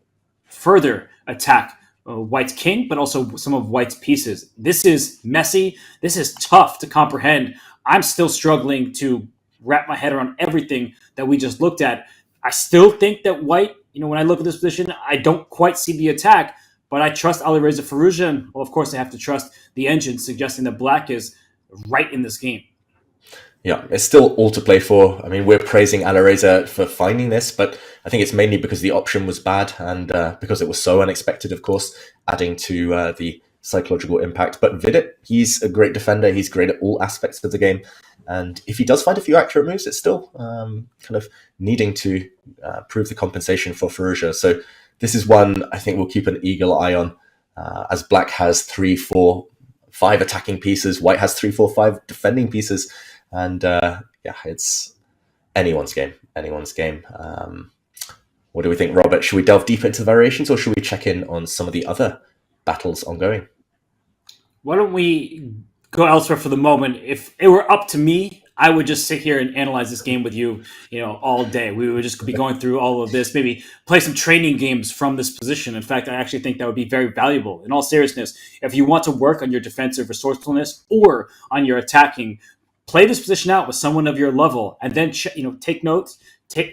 Speaker 2: further attack white's king, but also some of white's pieces. This is messy. This is tough to comprehend. I'm still struggling to wrap my head around everything that we just looked at. I still think that white, when I look at this position, I don't quite see the attack, but I trust Alireza Firouzja, and well, of course I have to trust the engine suggesting that black is right in this game.
Speaker 4: Yeah, it's still all to play for. I mean, we're praising Alireza for finding this, but I think it's mainly because the option was bad and because it was so unexpected, of course, adding to the psychological impact. But Vidit, he's a great defender. He's great at all aspects of the game. And if he does find a few accurate moves, it's still kind of needing to prove the compensation for Firouzja. So this is one I think we'll keep an eagle eye on, as black has 3, 4, 5 attacking pieces. White has 3, 4, 5 defending pieces. And it's anyone's game. What do we think, Robert? Should we delve deeper into the variations, or should we check in on some of the other battles ongoing?
Speaker 2: Why don't we go elsewhere for the moment? If it were up to me, I would just sit here and analyze this game with you, all day. We would just be going through all of this, maybe play some training games from this position. In fact, I actually think that would be very valuable. In all seriousness, if you want to work on your defensive resourcefulness or on your attacking, play this position out with someone of your level, and then take notes.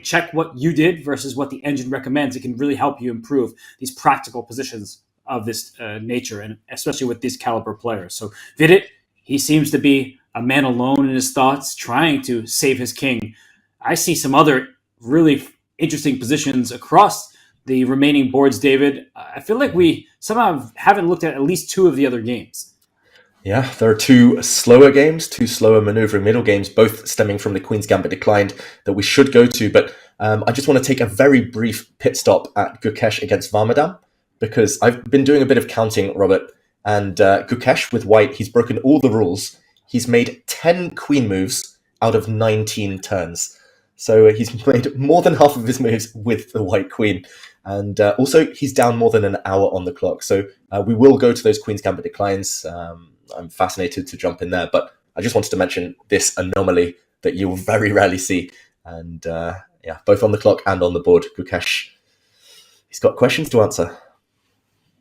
Speaker 2: Check what you did versus what the engine recommends. It can really help you improve these practical positions of this nature, and especially with these caliber players. So Vidit, he seems to be a man alone in his thoughts, trying to save his king. I see some other really interesting positions across the remaining boards, David. I feel like we somehow haven't looked at least two of the other games.
Speaker 4: Yeah, there are two slower games, two slower maneuvering middle games, both stemming from the Queen's Gambit declined that we should go to. But I just want to take a very brief pit stop at Gukesh against Varmadam, because I've been doing a bit of counting, Robert, and Gukesh with white, he's broken all the rules. He's made 10 queen moves out of 19 turns. So he's made more than half of his moves with the white queen. And also, he's down more than an hour on the clock. So we will go to those Queen's Gambit declines. I'm fascinated to jump in there. But I just wanted to mention this anomaly that you'll very rarely see. And both on the clock and on the board, Gukesh, he's got questions to answer.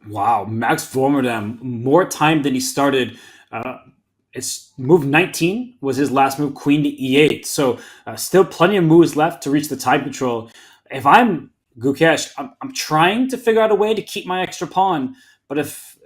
Speaker 2: Wow, Max Vormerdam, more time than he started. It's move 19 was his last move, queen to e8. So still plenty of moves left to reach the time control. If I'm Gukesh, I'm trying to figure out a way to keep my extra pawn. But if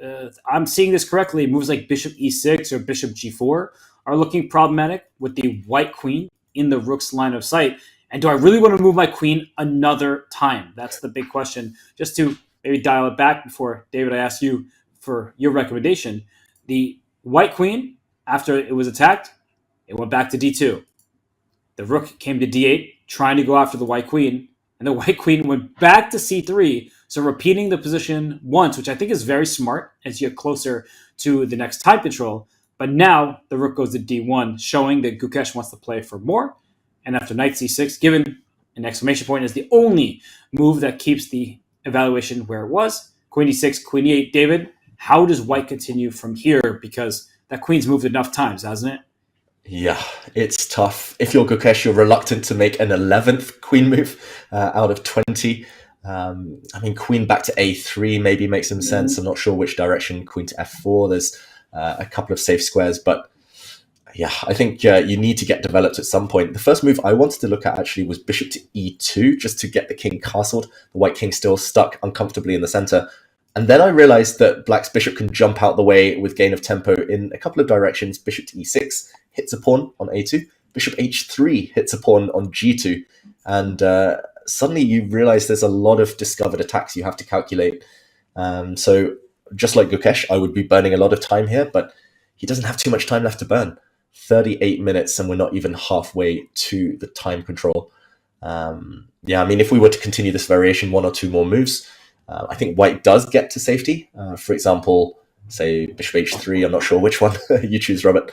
Speaker 2: I'm seeing this correctly, moves like bishop e6 or bishop g4 are looking problematic with the white queen in the rook's line of sight. And do I really want to move my queen another time? That's the big question. Just to maybe dial it back before, David, I asked you for your recommendation. The white queen, after it was attacked, it went back to d2. The rook came to d8, trying to go after the white queen, and the white queen went back to c3, so repeating the position once, which I think is very smart as you get closer to the next time control. But now the rook goes to d1, showing that Gukesh wants to play for more. And after knight c6, given an exclamation point is the only move that keeps the evaluation where it was, queen e6, queen e8. David, how does white continue from here? Because that queen's moved enough times, hasn't it?
Speaker 4: Yeah, it's tough. If you're Gukesh, you're reluctant to make an 11th queen move out of 20. Queen back to a3 maybe makes some sense. I'm not sure which direction. Queen to f4. There's a couple of safe squares, but yeah, I think you need to get developed at some point. The first move I wanted to look at actually was bishop to e2, just to get the king castled. The white king still stuck uncomfortably in the center. And then I realized that black's bishop can jump out the way with gain of tempo in a couple of directions. Bishop to e6 hits a pawn on a2. Bishop h3 hits a pawn on g2. And suddenly you realize there's a lot of discovered attacks you have to calculate. So just like Gukesh, I would be burning a lot of time here, but he doesn't have too much time left to burn. 38 minutes, and we're not even halfway to the time control. If we were to continue this variation, one or two more moves, I think white does get to safety. For example, say bishop h3, I'm not sure which one you choose, Robert.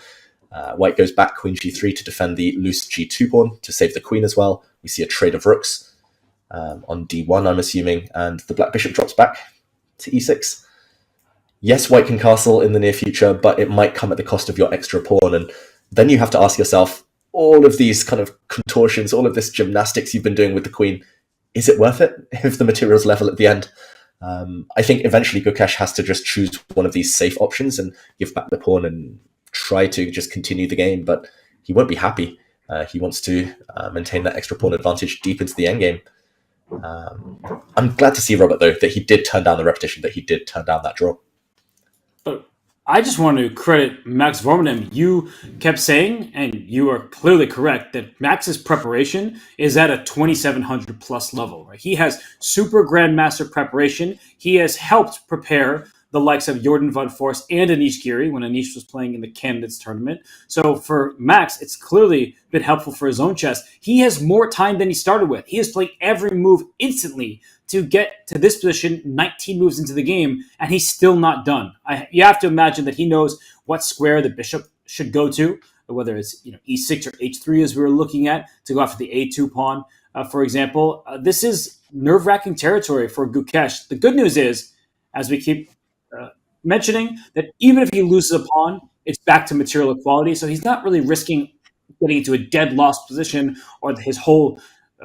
Speaker 4: White goes back, queen g3 to defend the loose g2 pawn, to save the queen as well. We see a trade of rooks on d1, I'm assuming, and the black bishop drops back to e6. Yes, white can castle in the near future, but it might come at the cost of your extra pawn. And then you have to ask yourself, all of these kind of contortions, all of this gymnastics you've been doing with the queen, is it worth it if the material's level at the end? I think eventually Gukesh has to just choose one of these safe options and give back the pawn and try to just continue the game, but he won't be happy. He wants to maintain that extra pawn advantage deep into the endgame. I'm glad to see, Robert, though, that he did turn down the repetition, that he did turn down that draw.
Speaker 2: But I just want to credit Max Vormerdam. You kept saying, and you are clearly correct, that Max's preparation is at a 2700 plus level. Right? He has super grandmaster preparation. He has helped prepare the likes of Jordan van Forst and Anish Giri when Anish was playing in the candidates tournament. So for Max, it's clearly been helpful for his own chess. He has more time than he started with. He is playing every move instantly to get to this position 19 moves into the game, and he's still not done. You have to imagine that he knows what square the bishop should go to, whether it's e6 or h3 as we were looking at, to go after the a2 pawn, for example. This is nerve-wracking territory for Gukesh. The good news is, as we keep mentioning, that even if he loses a pawn, it's back to material equality, so he's not really risking getting into a dead lost position or his whole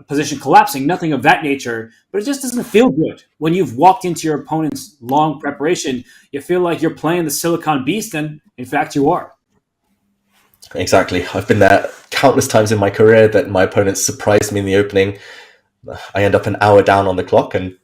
Speaker 2: position collapsing, nothing of that nature, but it just doesn't feel good. When you've walked into your opponent's long preparation, you feel like you're playing the Silicon Beast, and in fact you are.
Speaker 4: Exactly. I've been there countless times in my career that my opponents surprised me in the opening. I end up an hour down on the clock, and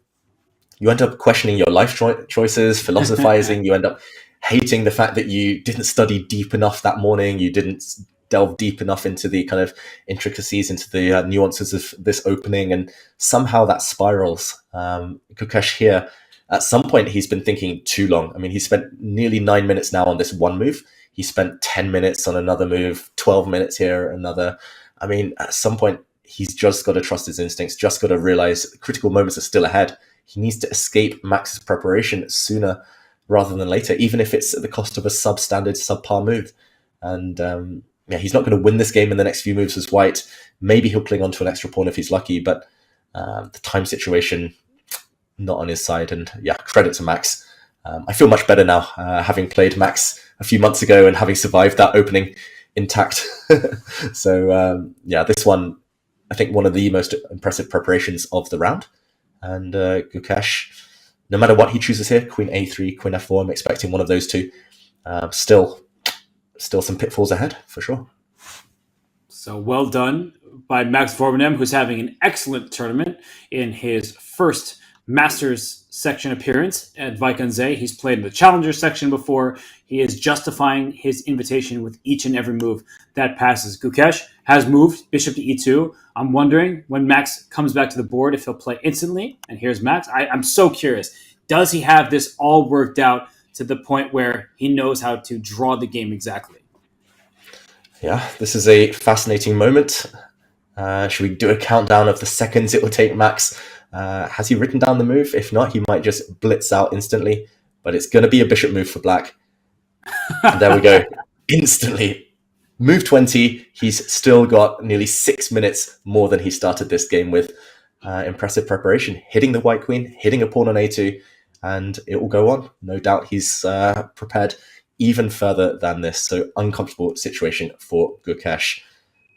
Speaker 4: you end up questioning your life choices, philosophizing. You end up hating the fact that you didn't study deep enough that morning. You didn't delve deep enough into the kind of intricacies, into the nuances of this opening, and somehow that spirals. Gukesh here, at some point, he's been thinking too long. I mean, he spent nearly 9 minutes now on this one move. He spent 10 minutes on another move, 12 minutes here, another. I mean, at some point, he's just got to trust his instincts, just got to realize critical moments are still ahead. He needs to escape Max's preparation sooner rather than later, even if it's at the cost of a substandard, subpar move. And he's not going to win this game in the next few moves as white. Maybe he'll cling on to an extra pawn if he's lucky, but the time situation, not on his side. And yeah, credit to Max. I feel much better now, having played Max a few months ago and having survived that opening intact. So this one, I think one of the most impressive preparations of the round. And Gukesh, no matter what he chooses here, Queen A3, Queen F4, I'm expecting one of those two. Still some pitfalls ahead, for sure.
Speaker 2: So well done by Max Vormenem, who's having an excellent tournament in his first Masters section appearance at Vaikanze. He's played in the Challenger section before. He is justifying his invitation with each and every move that passes. Gukesh has moved bishop to e2. I'm wondering when Max comes back to the board if he'll play instantly. And here's Max. I'm so curious. Does he have this all worked out to the point where he knows how to draw the game exactly?
Speaker 4: Yeah, this is a fascinating moment. Should we do a countdown of the seconds it will take Max? Has he written down the move? If not, he might just blitz out instantly. But it's going to be a bishop move for black. And there we go. Instantly. Move 20. He's still got nearly 6 minutes more than he started this game with. Impressive preparation. Hitting the white queen, hitting a pawn on a2, and it will go on. No doubt he's prepared even further than this. So uncomfortable situation for Gukesh.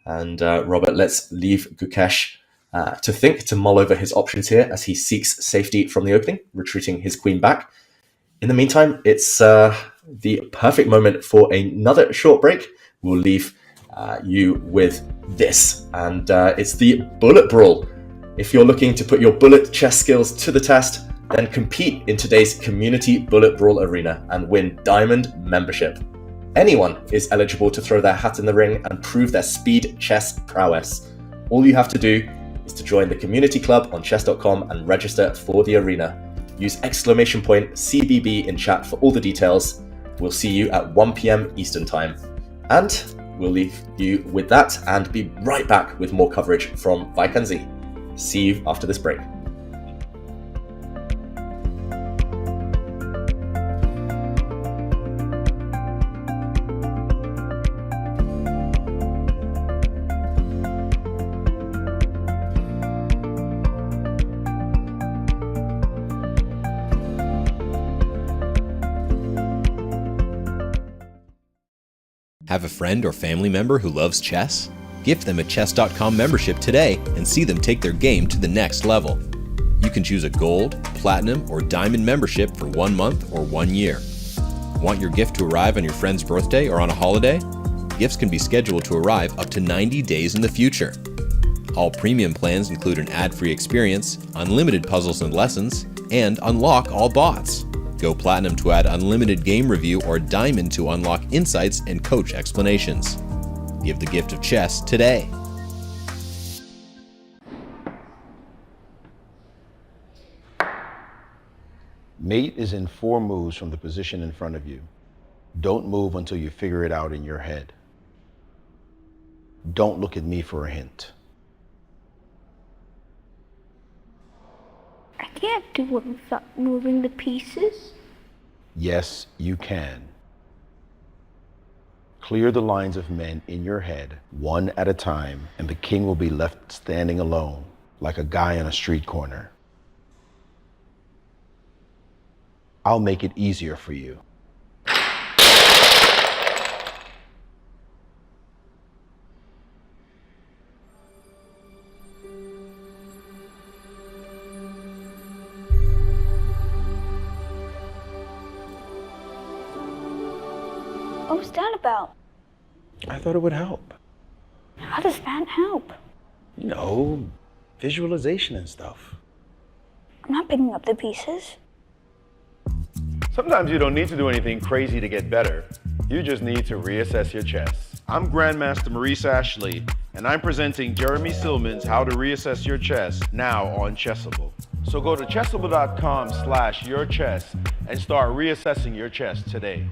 Speaker 4: And Robert, let's leave Gukesh to mull over his options here as he seeks safety from the opening, retreating his queen back. In the meantime, it's the perfect moment for another short break. We'll leave you with this, and it's the Bullet Brawl. If you're looking to put your bullet chess skills to the test, then compete in today's Community Bullet Brawl Arena and win Diamond membership. Anyone is eligible to throw their hat in the ring and prove their speed chess prowess. All you have to do is to join the community club on chess.com and register for the arena. Use !CBB in chat for all the details. We'll see you at 1 p.m. Eastern Time. And we'll leave you with that and be right back with more coverage from Vaikanze. See you after this break.
Speaker 1: Have a friend or family member who loves chess? Gift them a chess.com membership today and see them take their game to the next level. You can choose a gold, platinum, or diamond membership for 1 month or 1 year. Want your gift to arrive on your friend's birthday or on a holiday? Gifts can be scheduled to arrive up to 90 days in the future. All premium plans include an ad-free experience, unlimited puzzles and lessons, and unlock all bots. Go platinum to add unlimited game review or diamond to unlock insights and coach explanations. Give the gift of chess today.
Speaker 6: Mate is in 4 moves from the position in front of you. Don't move until you figure it out in your head. Don't look at me for a hint.
Speaker 7: I can't do it without moving the pieces.
Speaker 6: Yes, you can. Clear the lines of men in your head, one at a time, and the king will be left standing alone, like a guy on a street corner. I'll make it easier for you.
Speaker 7: What was that about?
Speaker 8: I thought it would help.
Speaker 7: How does that help?
Speaker 8: You know, visualization and stuff.
Speaker 7: I'm not picking up the pieces.
Speaker 8: Sometimes you don't need to do anything crazy to get better. You just need to reassess your chess. I'm Grandmaster Maurice Ashley, and I'm presenting Jeremy Silman's How to Reassess Your Chess now on Chessable. So go to chessable.com/yourchess and start reassessing your chess today.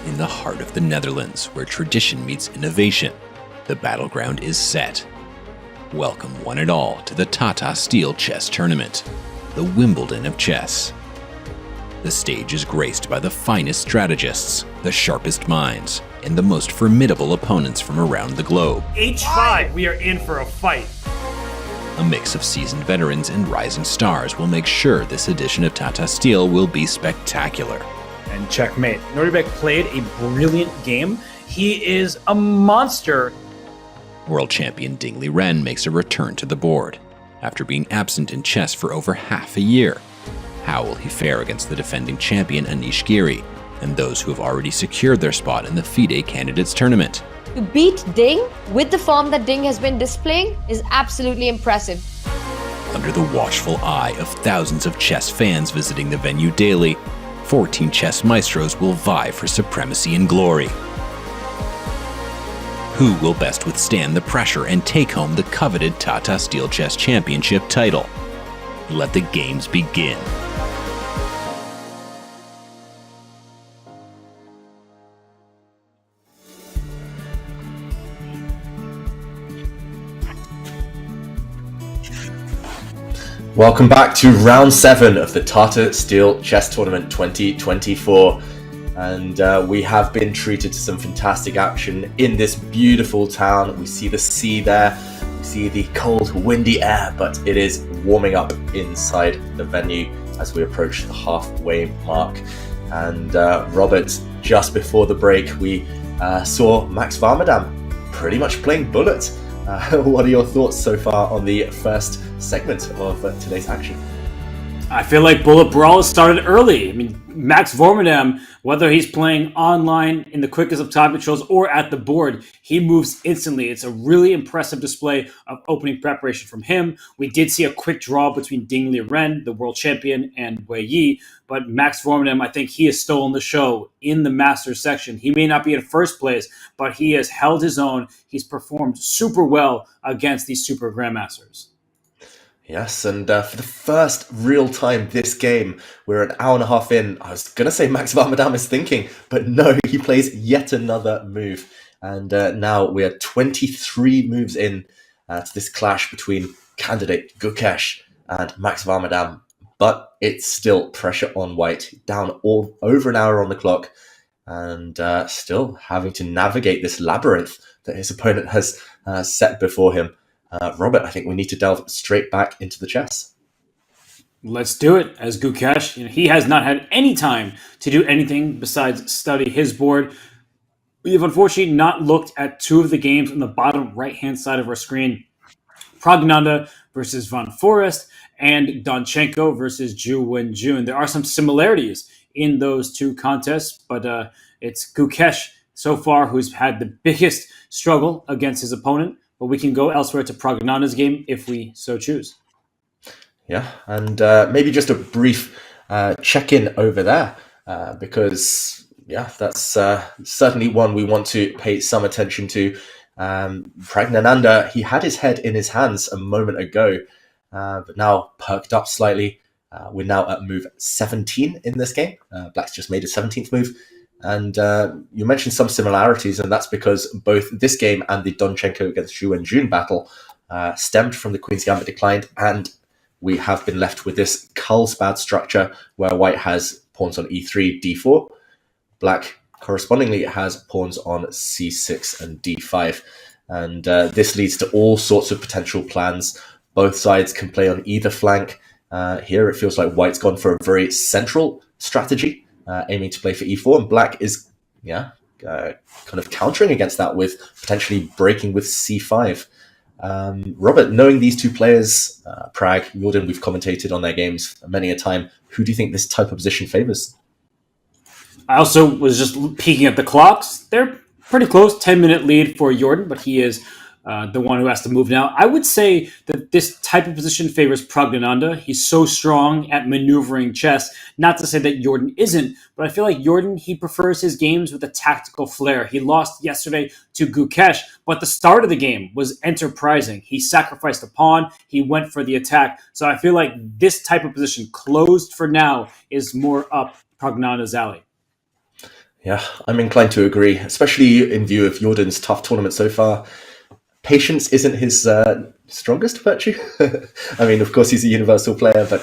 Speaker 1: In the heart of the Netherlands, where tradition meets innovation, the battleground is set. Welcome one and all to the Tata Steel Chess Tournament, the Wimbledon of chess. The stage is graced by the finest strategists, the sharpest minds, and the most formidable opponents from around the globe.
Speaker 2: H5, we are in for a fight.
Speaker 1: A mix of seasoned veterans and rising stars will make sure this edition of Tata Steel will be spectacular.
Speaker 9: And checkmate. Nodirbek played a brilliant game. He is a monster.
Speaker 1: World champion Dingley Ren makes a return to the board, after being absent in chess for over half a year. How will he fare against the defending champion Anish Giri, and those who have already secured their spot in the FIDE Candidates Tournament?
Speaker 3: To beat Ding with the form that Ding has been displaying is absolutely impressive.
Speaker 1: Under the watchful eye of thousands of chess fans visiting the venue daily, 14 chess maestros will vie for supremacy and glory. Who will best withstand the pressure and take home the coveted Tata Steel Chess Championship title? Let the games begin.
Speaker 4: Welcome back to round 7 of the Tata Steel Chess Tournament 2024. And we have been treated to some fantastic action in this beautiful town. We see the sea there, we see the cold, windy air, but it is warming up inside the venue. as we approach the halfway mark. And Robert, just before the break, we saw Max Varmadam pretty much playing bullet. What are your thoughts so far on the first segment of today's action?
Speaker 2: I feel like Bullet Brawl has started early. I mean, Max Vormadam, whether he's playing online in the quickest of time controls or at the board, he moves instantly. It's a really impressive display of opening preparation from him. We did see a quick draw between Ding Liren, the world champion, and Wei Yi, but Max Vormadam, I think he has stolen the show in the Masters section. He may not be in first place, but he has held his own. He's performed super well against these super grandmasters.
Speaker 4: Yes, and for the first real time this game, we're an hour and a half in. I was going to say Max Varmadam is thinking, but no, he plays yet another move. And now we are 23 moves in to this clash between candidate Gukesh and Max Varmadam. But it's still pressure on White, down all over an hour on the clock, and still having to navigate this labyrinth that his opponent has set before him. Robert, I think we need to delve straight back into the chess.
Speaker 2: Let's do it. As Gukesh, he has not had any time to do anything besides study his board. We have unfortunately not looked at two of the games on the bottom right-hand side of our screen. Praggnanandhaa versus Van Forest and Donchenko versus Ju Wenjun. There are some similarities in those two contests, but it's Gukesh so far who's had the biggest struggle against his opponent. But we can go elsewhere to Praggnanandhaa's game if we so choose.
Speaker 4: Yeah, and maybe just a brief check-in over there, because, yeah, that's certainly one we want to pay some attention to. Praggnanandhaa, he had his head in his hands a moment ago, but now perked up slightly. We're now at move 17 in this game. Black's just made his 17th move. And you mentioned some similarities, and that's because both this game and the Donchenko against Ju Wenjun battle stemmed from the Queen's Gambit declined, and we have been left with this Carlsbad structure where White has pawns on e3, d4. Black correspondingly has pawns on c6 and d5. And this leads to all sorts of potential plans. Both sides can play on either flank. Here it feels like White's gone for a very central strategy, aiming to play for e4, and Black is kind of countering against that with potentially breaking with c5. Robert, knowing these two players, Prag, Jordan, we've commentated on their games many a time. Who do you think this type of position favors?
Speaker 2: I also was just peeking at the clocks. They're pretty close, 10-minute lead for Jordan, but he is the one who has to move now. I would say that this type of position favors Praggnanandhaa. He's so strong at maneuvering chess. Not to say that Jordan isn't, but I feel like Jordan, he prefers his games with a tactical flair. He lost yesterday to Gukesh, but the start of the game was enterprising. He sacrificed a pawn. He went for the attack. So I feel like this type of position, closed for now, is more up Praggnanandhaa's alley.
Speaker 4: Yeah, I'm inclined to agree, especially in view of Jordan's tough tournament so far. Patience isn't his strongest virtue. I mean, of course, he's a universal player, but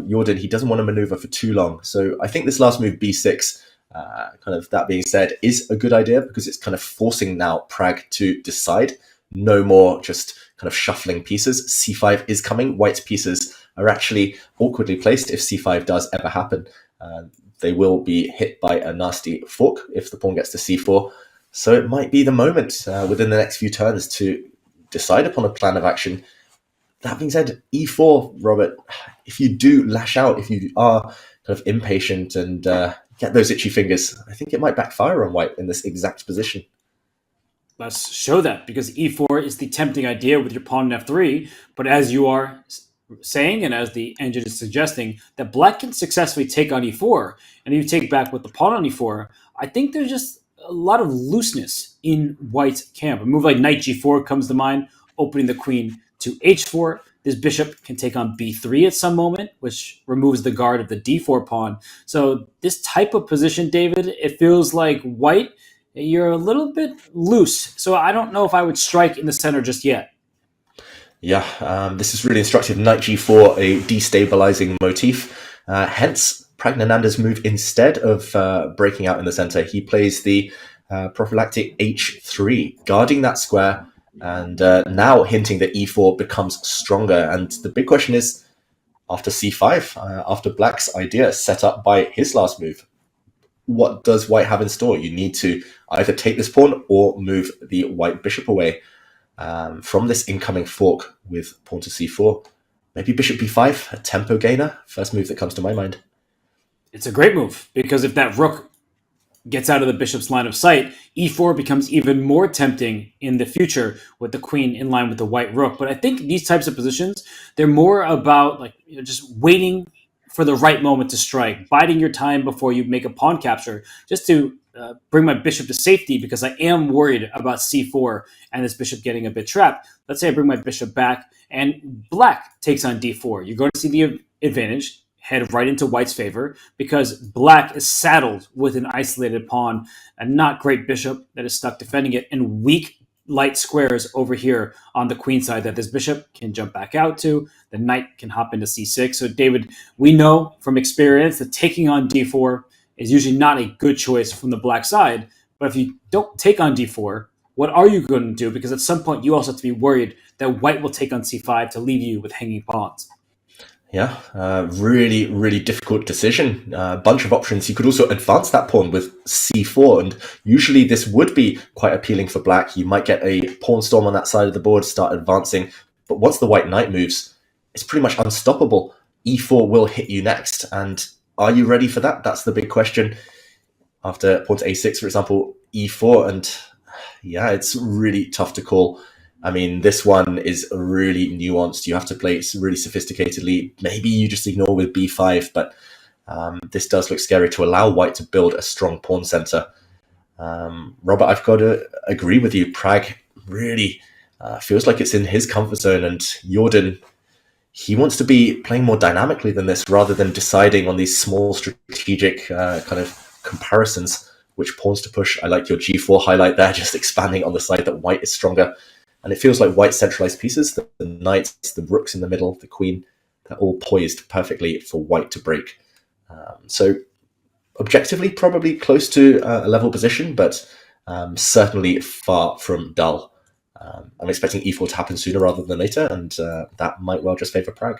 Speaker 4: Jordan, he doesn't want to maneuver for too long. So I think this last move, b6, kind of that being said, is a good idea because it's kind of forcing now Prag to decide. No more just kind of shuffling pieces. c5 is coming. White's pieces are actually awkwardly placed if c5 does ever happen. They will be hit by a nasty fork if the pawn gets to c4. So it might be the moment within the next few turns to decide upon a plan of action. That being said, e4, Robert, if you do lash out, if you are kind of impatient and get those itchy fingers, I think it might backfire on White in this exact position.
Speaker 2: Let's show that, because e4 is the tempting idea with your pawn on f3, but as you are saying, and as the engine is suggesting, that Black can successfully take on e4, and if you take back with the pawn on e4, I think there's just a lot of looseness in White's camp. A move like knight g4 comes to mind, opening the queen to h4. This bishop can take on b3 at some moment, which removes the guard of the d4 pawn. So this type of position, David, it feels like White, you're a little bit loose. So I don't know if I would strike in the center just yet.
Speaker 4: Yeah, this is really instructive. Knight g4, a destabilizing motif. Hence, Praggnanandhaa's move, instead of breaking out in the center, he plays the prophylactic h3, guarding that square, and now hinting that e4 becomes stronger. And the big question is, after c5, after black's idea set up by his last move. What does white have in store? You need to either take this pawn or move the white bishop away from this incoming fork with pawn to c4. Maybe bishop b5, a tempo gainer. First move that comes to my mind.
Speaker 2: It's a great move, because if that rook gets out of the bishop's line of sight, e4 becomes even more tempting in the future with the queen in line with the white rook. But I think these types of positions, they're more about just waiting for the right moment to strike, biding your time before you make a pawn capture, just to bring my bishop to safety, because I am worried about c4 and this bishop getting a bit trapped. Let's say I bring my bishop back and black takes on d4. You're going to see the advantage head right into white's favor, because black is saddled with an isolated pawn, a not great bishop that is stuck defending it, and weak light squares over here on the queen side that this bishop can jump back out to. The knight can hop into c6. So David, we know from experience that taking on d4 is usually not a good choice from the black side. But if you don't take on d4, what are you going to do? Because at some point you also have to be worried that white will take on c5 to leave you with hanging pawns.
Speaker 4: Yeah, really, really difficult decision. A bunch of options. You could also advance that pawn with c4, and usually this would be quite appealing for black. You might get a pawn storm on that side of the board, start advancing, but once the white knight moves, it's pretty much unstoppable. e4 will hit you next, and are you ready for that? That's the big question. After pawn to a6, for example, e4, and yeah, it's really tough to call. I mean, this one is really nuanced. You have to play it really sophisticatedly. Maybe you just ignore with b5, but this does look scary to allow white to build a strong pawn center. Robert, I've got to agree with you. Pragg really feels like it's in his comfort zone, and Jordan, he wants to be playing more dynamically than this, rather than deciding on these small strategic kind of comparisons, which pawns to push. I like your g4 highlight there, just expanding on the side that white is stronger. And it feels like white centralized pieces, the knights, the rooks in the middle, the queen, they're all poised perfectly for white to break. So objectively, probably close to a level position, but certainly far from dull. I'm expecting e4 to happen sooner rather than later, and that might well just favor Pragg.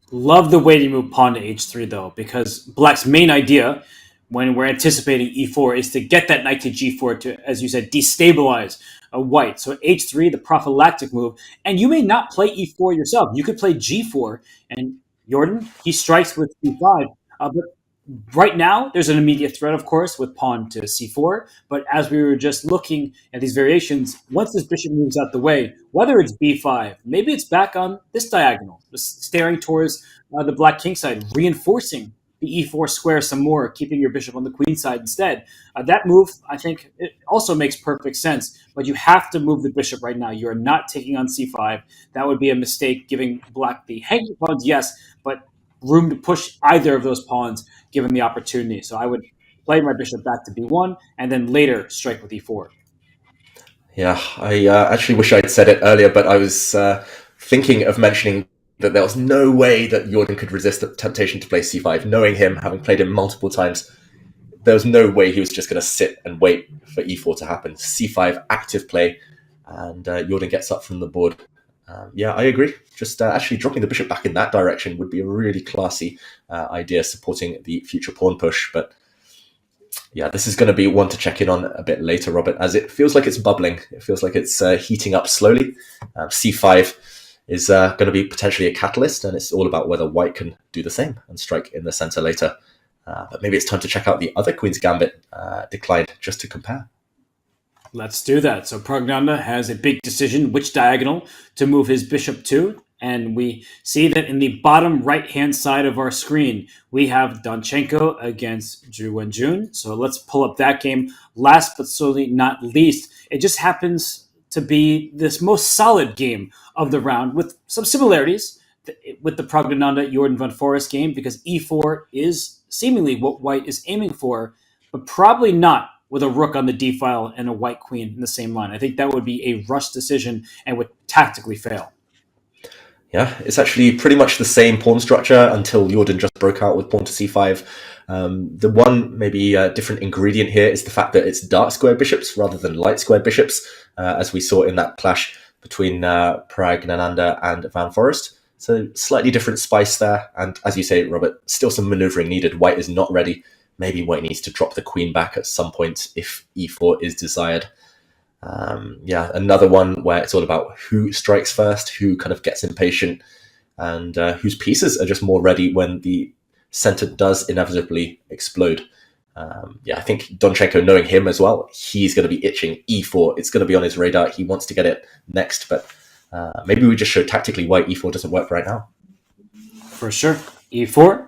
Speaker 2: Love the way you move pawn to h3, though, because black's main idea when we're anticipating e4 is to get that knight to g4 to, as you said, destabilize white. So h3, the prophylactic move, and you may not play e4 yourself. You could play g4, and Jordan, he strikes with c5. But right now, there's an immediate threat, of course, with pawn to c4. But as we were just looking at these variations, once this bishop moves out the way, whether it's b5, maybe it's back on this diagonal, staring towards the black king side, reinforcing the e4 square some more, keeping your bishop on the queen side instead. That move, I think, it also makes perfect sense, but you have to move the bishop right now. You are not taking on c5. That would be a mistake, giving black the hanging pawns, yes, but room to push either of those pawns given the opportunity. So I would play my bishop back to b1 and then later strike with e4.
Speaker 4: Yeah, I actually wish I'd said it earlier, but I was thinking of mentioning that there was no way that Jordan could resist the temptation to play c5. Knowing him, having played him multiple times, there was no way he was just going to sit and wait for e4 to happen. c5, active play, and Jordan gets up from the board. Yeah, I agree. Just actually dropping the bishop back in that direction would be a really classy idea, supporting the future pawn push. But yeah, this is going to be one to check in on a bit later, Robert, as it feels like it's bubbling. It feels like it's heating up slowly. c5 is going to be potentially a catalyst, and it's all about whether white can do the same and strike in the center later. But maybe it's time to check out the other Queen's Gambit declined, just to compare.
Speaker 2: Let's do that. So Pragnanda has a big decision which diagonal to move his bishop to. And we see that in the bottom right-hand side of our screen, we have Donchenko against Zhu Wenjun. So let's pull up that game. Last but certainly not least, it just happens to be this most solid game of the round, with some similarities with the Pragnanda Jordan van Forest game, because e4 is seemingly what white is aiming for, but probably not with a rook on the d file and a white queen in the same line. I think that would be a rushed decision and would tactically fail.
Speaker 4: Yeah, it's actually pretty much the same pawn structure until Jordan just broke out with pawn to c5. The one maybe different ingredient here is the fact that it's dark square bishops rather than light square bishops, as we saw in that clash between Pragnanda and Van Forest. So slightly different spice there. And as you say, Robert, still some maneuvering needed. White is not ready. Maybe White needs to drop the queen back at some point if e4 is desired. Another one where it's all about who strikes first, who kind of gets impatient, and whose pieces are just more ready when the center does inevitably explode. I think Donchenko, knowing him as well, he's going to be itching e4. It's going to be on his radar. He wants to get it next, but maybe we just show tactically why e4 doesn't work right now.
Speaker 2: For sure. e4,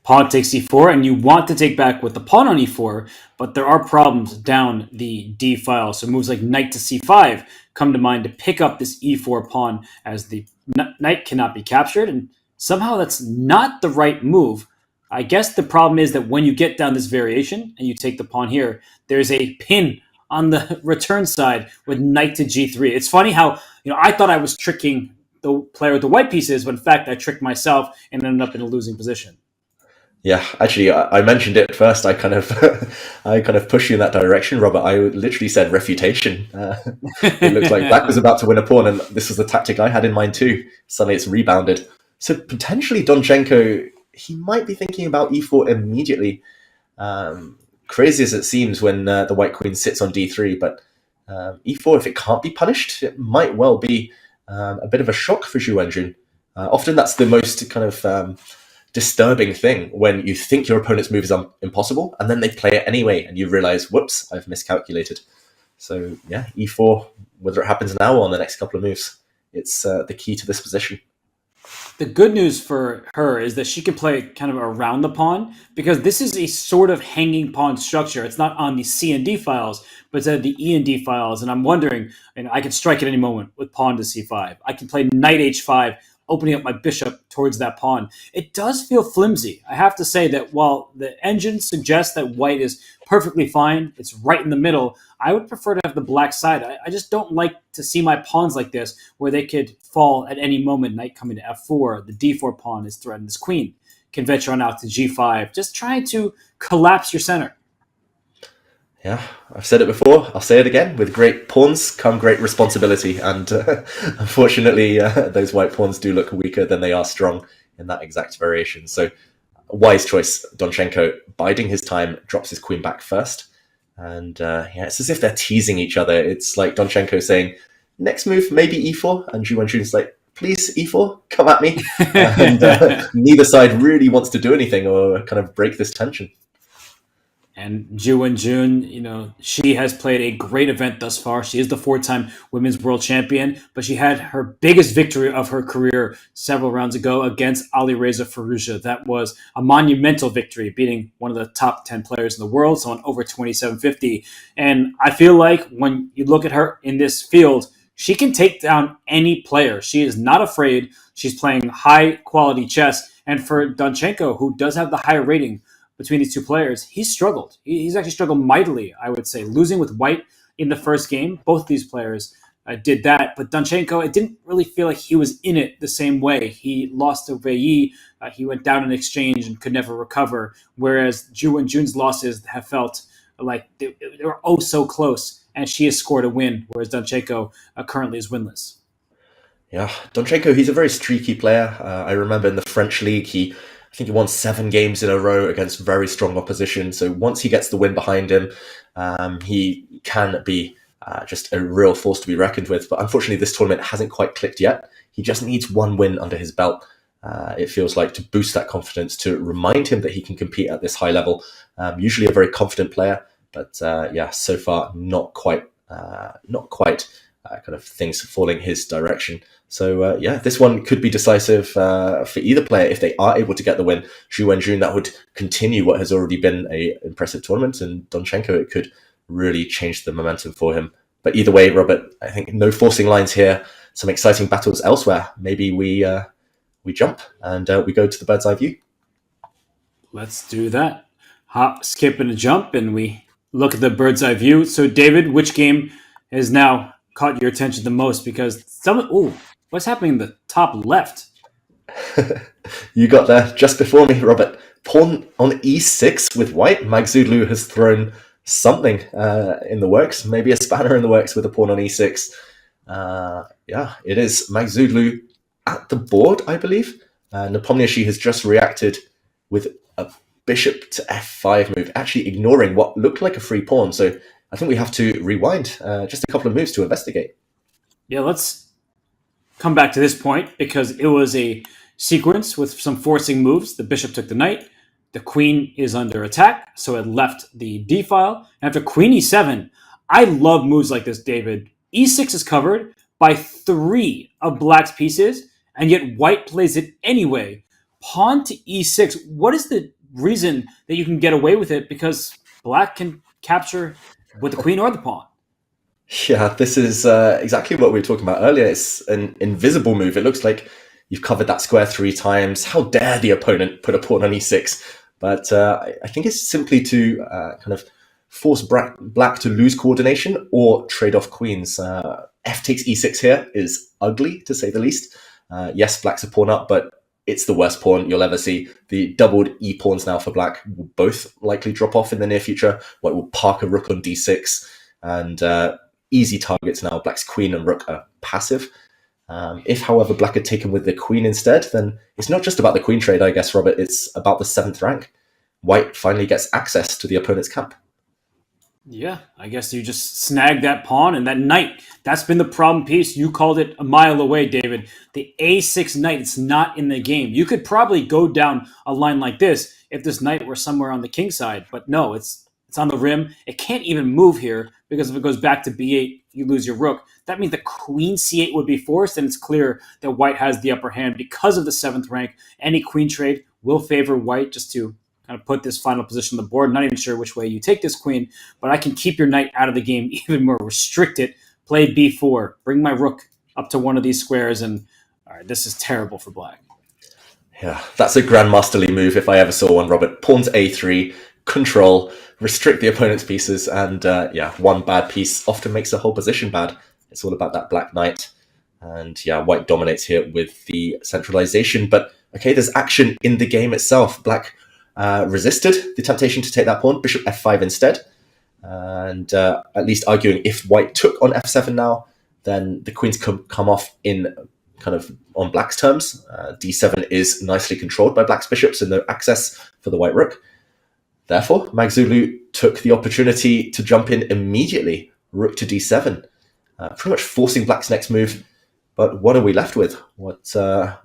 Speaker 2: pawn takes e4, and you want to take back with the pawn on e4, but there are problems down the d file. So moves like knight to c5 come to mind to pick up this e4 pawn, as the knight cannot be captured, and somehow that's not the right move. I guess the problem is that when you get down this variation and you take the pawn here, there's a pin on the return side with knight to g3. It's funny how, I thought I was tricking the player with the white pieces, but in fact I tricked myself and ended up in a losing position.
Speaker 4: Yeah, actually, I mentioned it first. I kind of pushed you in that direction, Robert. I literally said refutation. It looks like Black was about to win a pawn, and this was the tactic I had in mind too. Suddenly it's rebounded. So potentially Donchenko, he might be thinking about e4 immediately. Crazy as it seems when the white queen sits on d3, but e4, if it can't be punished, it might well be a bit of a shock for Zhu Wenjun. Often that's the most kind of disturbing thing, when you think your opponent's move is impossible and then they play it anyway and you realize, whoops, I've miscalculated. So yeah, e4, whether it happens now or on the next couple of moves, it's the key to this position.
Speaker 2: The good news for her is that she can play kind of around the pawn, because this is a sort of hanging pawn structure. It's not on the C and D files, but it's on the E and D files. And I'm wondering, I can strike at any moment with pawn to c5. I can play knight h5, opening up my bishop towards that pawn. It does feel flimsy. I have to say that while the engine suggests that white is perfectly fine, it's right in the middle, I would prefer to have the black side. I just don't like to see my pawns like this, where they could fall at any moment. Knight coming to f4, the d4 pawn is threatened. This queen can venture on out to g5, just trying to collapse your center.
Speaker 4: Yeah, I've said it before, I'll say it again. With great pawns come great responsibility, and unfortunately those white pawns do look weaker than they are strong in that exact variation. So wise choice, Donchenko biding his time, drops his queen back first, and it's as if they're teasing each other. It's like Donchenko saying, next move, maybe e4, and Zhu Wenjun's like, please, e4, come at me. And neither side really wants to do anything or kind of break this tension.
Speaker 2: And Zhu Wenjun, she has played a great event thus far. She is the 4-time women's world champion, but she had her biggest victory of her career several rounds ago against Alireza Firouzja. That was a monumental victory, beating one of the top 10 players in the world, someone over 2750. And I feel like when you look at her in this field, she can take down any player. She is not afraid. She's playing high-quality chess. And for Donchenko, who does have the higher rating between these two players, he's struggled. He's actually struggled mightily, I would say. Losing with white in the first game, both these players did that. But Donchenko, it didn't really feel like he was in it the same way. He lost to Veyi. He went down in exchange and could never recover, whereas Zhu Wenjun's losses have felt like they were oh so close, and she has scored a win, whereas Donchenko currently is winless.
Speaker 4: Yeah, Donchenko, he's a very streaky player. I remember in the French league, I think he won 7 games in a row against very strong opposition. So once he gets the win behind him, he can be just a real force to be reckoned with. But unfortunately, this tournament hasn't quite clicked yet. He just needs one win under his belt, it feels like, to boost that confidence, to remind him that he can compete at this high level. Usually a very confident player, but so far not quite kind of things falling his direction. So this one could be decisive for either player if they are able to get the win. Zhu Wenjun, that would continue what has already been an impressive tournament, and Donchenko, it could really change the momentum for him. But either way, Robert, I think no forcing lines here. Some exciting battles elsewhere. Maybe we jump and we go to the bird's eye view.
Speaker 2: Let's do that. Hop, skip, and a jump, and we look at the bird's eye view. So, David, which game has now caught your attention the most? Because what's happening in the top left?
Speaker 4: You got there just before me, Robert. Pawn on e6 with white. Magzudlu has thrown something in the works, maybe a spanner in the works with a pawn on e6. It is Magzudlu at the board, I believe. Nepomniachtchi has just reacted with a bishop to f5 move, actually ignoring what looked like a free pawn. So I think we have to rewind just a couple of moves to investigate.
Speaker 2: Yeah, let's come back to this point because it was a sequence with some forcing moves. The bishop took the knight. The queen is under attack, so it left the d file. And after queen e7, I love moves like this, David. e6 is covered by 3 of black's pieces, and yet white plays it anyway. Pawn to e6. What is the reason that you can get away with it? Because black can capture with the queen or the pawn.
Speaker 4: Yeah, this is exactly what we were talking about earlier. It's an invisible move. It looks like you've covered that square 3 times. How dare the opponent put a pawn on e6? But I think it's simply to kind of force black to lose coordination or trade off queens. F takes e6 here is ugly, to say the least. Yes, black's a pawn up, but it's the worst pawn you'll ever see. The doubled e-pawns now for black will both likely drop off in the near future. White will park a rook on d6, and easy targets now. Black's queen and rook are passive. If, however, black had taken with the queen instead, then it's not just about the queen trade, I guess, Robert. It's about the 7th rank. White finally gets access to the opponent's camp.
Speaker 2: Yeah, I guess you just snag that pawn and that knight. That's been the problem piece. You called it a mile away, David. The a6 knight, it's not in the game. You could probably go down a line like this if this knight were somewhere on the king side, but no, it's on the rim. It can't even move here because if it goes back to b8, you lose your rook. That means the queen c8 would be forced, and it's clear that white has the upper hand because of the 7th rank. Any queen trade will favor white, just to kind of put this final position on the board. Not even sure which way you take this queen, but I can keep your knight out of the game even more, restrict it, play b4, bring my rook up to one of these squares, and all right, this is terrible for black.
Speaker 4: Yeah, that's a grandmasterly move if I ever saw one, Robert. Pawns a3, control, restrict the opponent's pieces, and one bad piece often makes the whole position bad. It's all about that black knight. And yeah, white dominates here with the centralization. But okay, there's action in the game itself. Black resisted the temptation to take that pawn, bishop f5 instead. And at least arguing if white took on f7 now, then the queens come off in kind of on black's terms. d7 is nicely controlled by black's bishop, so no access for the white rook. Therefore, Magzulu took the opportunity to jump in immediately, rook to d7, pretty much forcing black's next move. But what are we left with? What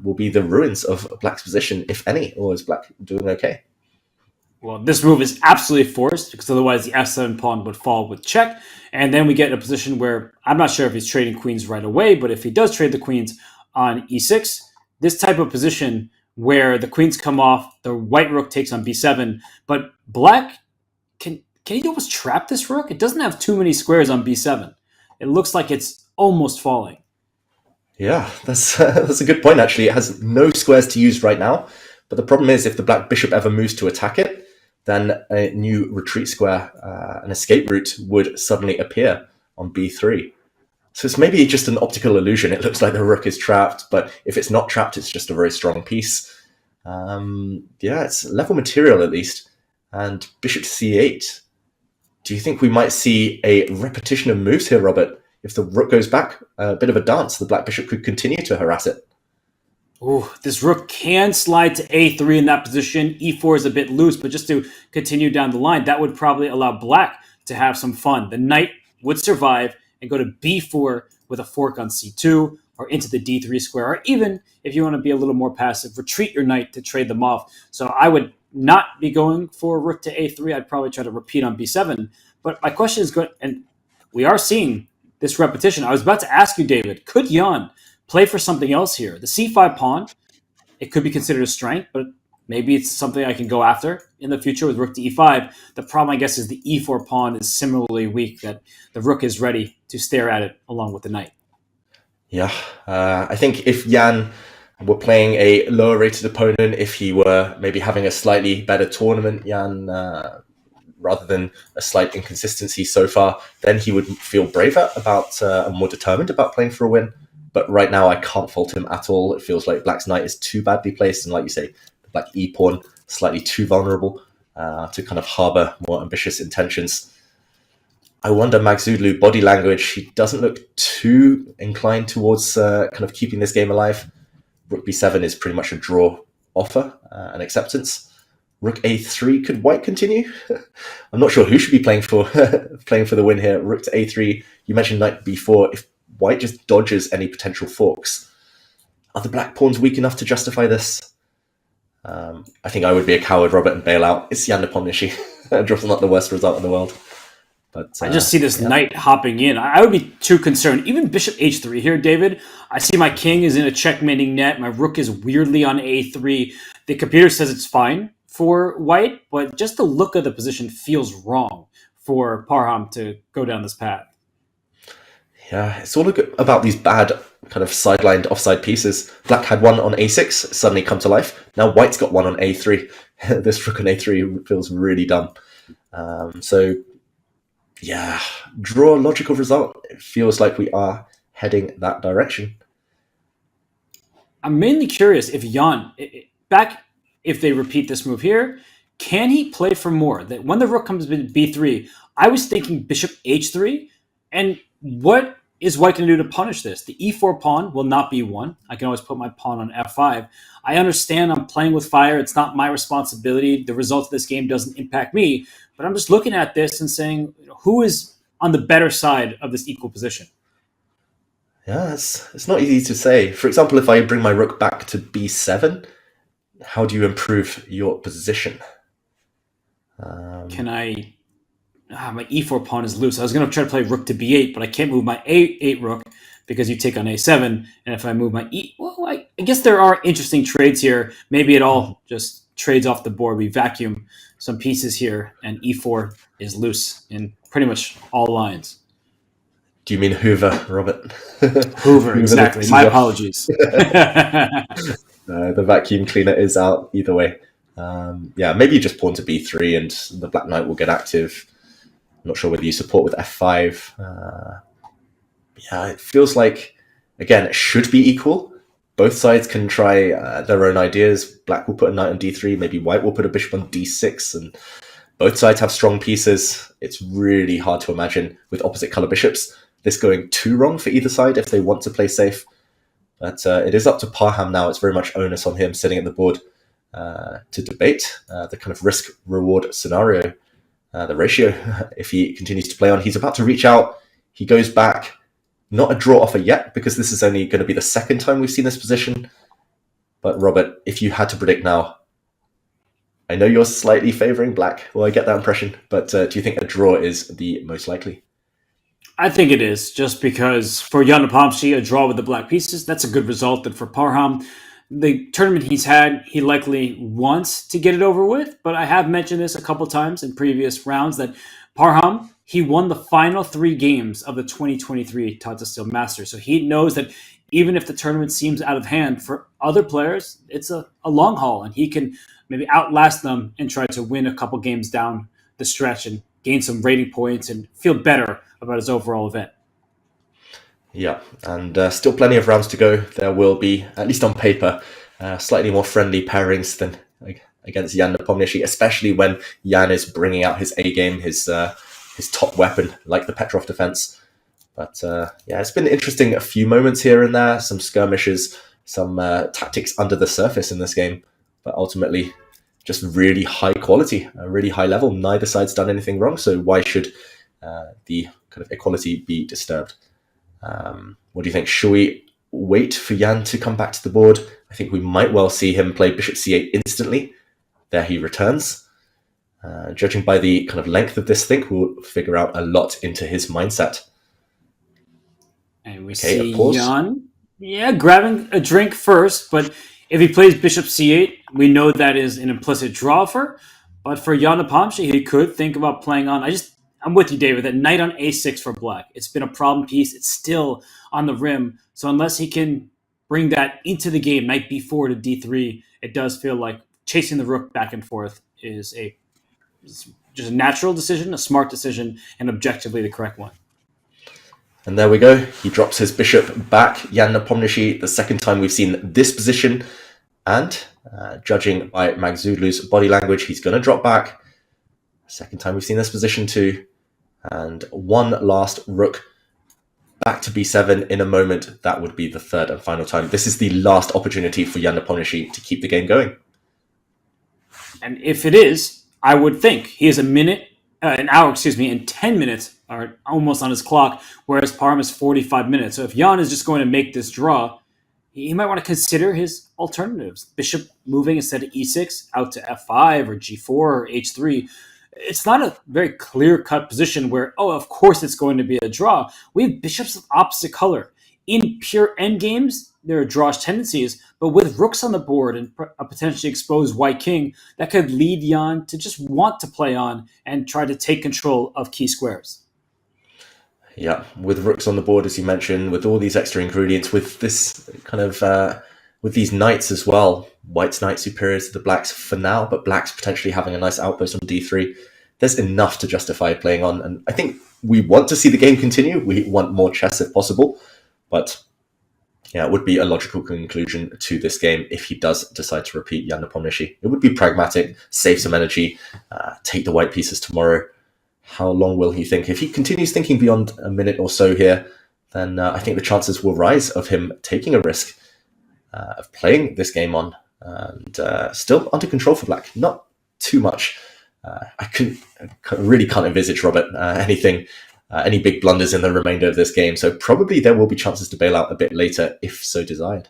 Speaker 4: will be the ruins of black's position, if any, or is black doing okay?
Speaker 2: Well, this move is absolutely forced because otherwise the f7 pawn would fall with check. And then we get in a position where I'm not sure if he's trading queens right away, but if he does trade the queens on e6, this type of position where the queens come off, the white rook takes on b7, but black, can he almost trap this rook? It doesn't have too many squares on b7. It looks like it's almost falling.
Speaker 4: Yeah, that's a good point, actually. It has no squares to use right now, but the problem is if the black bishop ever moves to attack it, then a new retreat square, an escape route, would suddenly appear on b3. So it's maybe just an optical illusion. It looks like the rook is trapped, but if it's not trapped, it's just a very strong piece. It's level material at least. And bishop to c8. Do you think we might see a repetition of moves here, Robert? If the rook goes back, a bit of a dance, the black bishop could continue to harass it.
Speaker 2: Ooh, this rook can slide to a3 in that position. e4 is a bit loose, but just to continue down the line, that would probably allow black to have some fun. The knight would survive and go to b4 with a fork on c2 or into the d3 square, or even if you want to be a little more passive, retreat your knight to trade them off. So I would not be going for rook to a3. I'd probably try to repeat on b7. But my question is good, and we are seeing this repetition. I was about to ask you, David, could Jan play for something else here? The c5 pawn, it could be considered a strength, but maybe it's something I can go after in the future with rook to e5. The problem, I guess, is the e4 pawn is similarly weak, that the rook is ready to stare at it along with the knight.
Speaker 4: Yeah, I think if Jan were playing a lower rated opponent, if he were maybe having a slightly better tournament, Jan, rather than a slight inconsistency so far, then he would feel braver about and more determined about playing for a win. But right now, I can't fault him at all. It feels like black's knight is too badly placed, and like you say, the black e-pawn slightly too vulnerable to kind of harbour more ambitious intentions. I wonder, Magzulu, body language, he doesn't look too inclined towards kind of keeping this game alive. Rook b7 is pretty much a draw offer, an acceptance. Rook a3, could white continue? I'm not sure who should be playing for the win here. Rook to a3, you mentioned knight b4. If white just dodges any potential forks, are the black pawns weak enough to justify this? I think I would be a coward, Robert, and bail out. It's Jan Nepomniachtchi. Draw's not the worst result in the world. But
Speaker 2: I just see this knight hopping in. I would be too concerned. Even bishop h3 here, David. I see my king is in a checkmating net. My rook is weirdly on a3. The computer says it's fine for white, but just the look of the position feels wrong for Parham to go down this path.
Speaker 4: Yeah, it's all about these bad kind of sidelined offside pieces. Black had one on a6, suddenly come to life. Now white's got one on a3. This rook on a3 feels really dumb. So, yeah, draw logical result. It feels like we are heading that direction.
Speaker 2: I'm mainly curious if Jan, if they repeat this move here, can he play for more? That when the rook comes to b3, I was thinking bishop h3, and what is white going to do to punish this? The e4 pawn will not be won. I can always put my pawn on f5. I understand I'm playing with fire. It's not my responsibility. The result of this game doesn't impact me. But I'm just looking at this and saying, who is on the better side of this equal position?
Speaker 4: Yeah, it's not easy to say. For example, if I bring my rook back to b7, how do you improve your position?
Speaker 2: Can I... my e4 pawn is loose. I was going to try to play rook to b8, but I can't move my a8 rook because you take on a7. And if I move my I guess there are interesting trades here. Maybe it all just trades off the board. We vacuum some pieces here, and e4 is loose in pretty much all lines.
Speaker 4: Do you mean Hoover, Robert?
Speaker 2: Hoover, exactly. My apologies.
Speaker 4: The vacuum cleaner is out either way. Yeah, maybe you just pawn to b3 and the black knight will get active. Not sure whether you support with f5. Yeah, it feels like, again, it should be equal. Both sides can try their own ideas. Black will put a knight on d3, maybe white will put a bishop on d6, and both sides have strong pieces. It's really hard to imagine, with opposite color bishops, this going too wrong for either side if they want to play safe. But it is up to Parham now. It's very much onus on him sitting at the board to debate the kind of risk-reward scenario. The ratio, if he continues to play on. He's about to reach out. He goes back. Not a draw offer yet, because this is only going to be the second time we've seen this position. But Robert, if you had to predict now, I know you're slightly favouring black. Well, I get that impression. But do you think a draw is the most likely?
Speaker 2: I think it is, just because for Jan Nepomniachtchi, a draw with the black pieces, that's a good result. And for Parham, the tournament he's had, he likely wants to get it over with. But I have mentioned this a couple times in previous rounds that Parham, he won the final 3 games of the 2023 Tata Steel Masters. So he knows that even if the tournament seems out of hand, for other players, it's a long haul. And he can maybe outlast them and try to win a couple games down the stretch and gain some rating points and feel better about his overall event.
Speaker 4: Yeah, and still plenty of rounds to go. There will be, at least on paper, slightly more friendly pairings than against Jan Nepomniachtchi, especially when Jan is bringing out his A game, his top weapon, like the Petrov defense. But yeah, it's been interesting. A few moments here and there, some skirmishes, some tactics under the surface in this game, but ultimately just really high quality, a really high level. Neither side's done anything wrong, so why should the kind of equality be disturbed? What do you think? Should we wait for Jan to come back to the board? I think we might well see him play bishop c8 instantly. There he returns. Judging by the kind of length of this, I think we'll figure out a lot into his mindset.
Speaker 2: And we see Jan, grabbing a drink first, but if he plays bishop c8, we know that is an implicit draw for. But for Jan Nepomniachtchi, he could think about playing on. I'm with you, David, that knight on a6 for black. It's been a problem piece. It's still on the rim. So unless he can bring that into the game, knight b4 to d3, it does feel like chasing the rook back and forth is just a natural decision, a smart decision, and objectively the correct one.
Speaker 4: And there we go. He drops his bishop back. Jan Nepomniachtchi, the second time we've seen this position. And judging by Magzulu's body language, he's going to drop back. Second time we've seen this position too. And one last rook back to b7 in a moment. That would be the third and final time. This is the last opportunity for Jan Nepomniachtchi to keep the game going.
Speaker 2: And if it is, I would think he has an hour, and 10 minutes are almost on his clock, whereas Parm is 45 minutes. So if Jan is just going to make this draw, he might want to consider his alternatives. Bishop moving instead of e6 out to f5 or g4 or h3. It's not a very clear-cut position where, of course it's going to be a draw. We have bishops of opposite color. In pure endgames, there are drawish tendencies, but with rooks on the board and a potentially exposed white king, that could lead Jan to just want to play on and try to take control of key squares.
Speaker 4: Yeah, with rooks on the board, as you mentioned, with all these extra ingredients, with this kind of, with these knights as well, white's knight superior to the black's for now, but black's potentially having a nice outpost on d3. There's enough to justify playing on, and I think we want to see the game continue. We want more chess if possible, but yeah, it would be a logical conclusion to this game if he does decide to repeat Jan Nepomniachtchi. It would be pragmatic, save some energy, take the white pieces tomorrow. How long will he think? If he continues thinking beyond a minute or so here, then I think the chances will rise of him taking a risk of playing this game on, and still under control for black. Not too much. I really can't envisage, Robert, any big blunders in the remainder of this game. So probably there will be chances to bail out a bit later if so desired.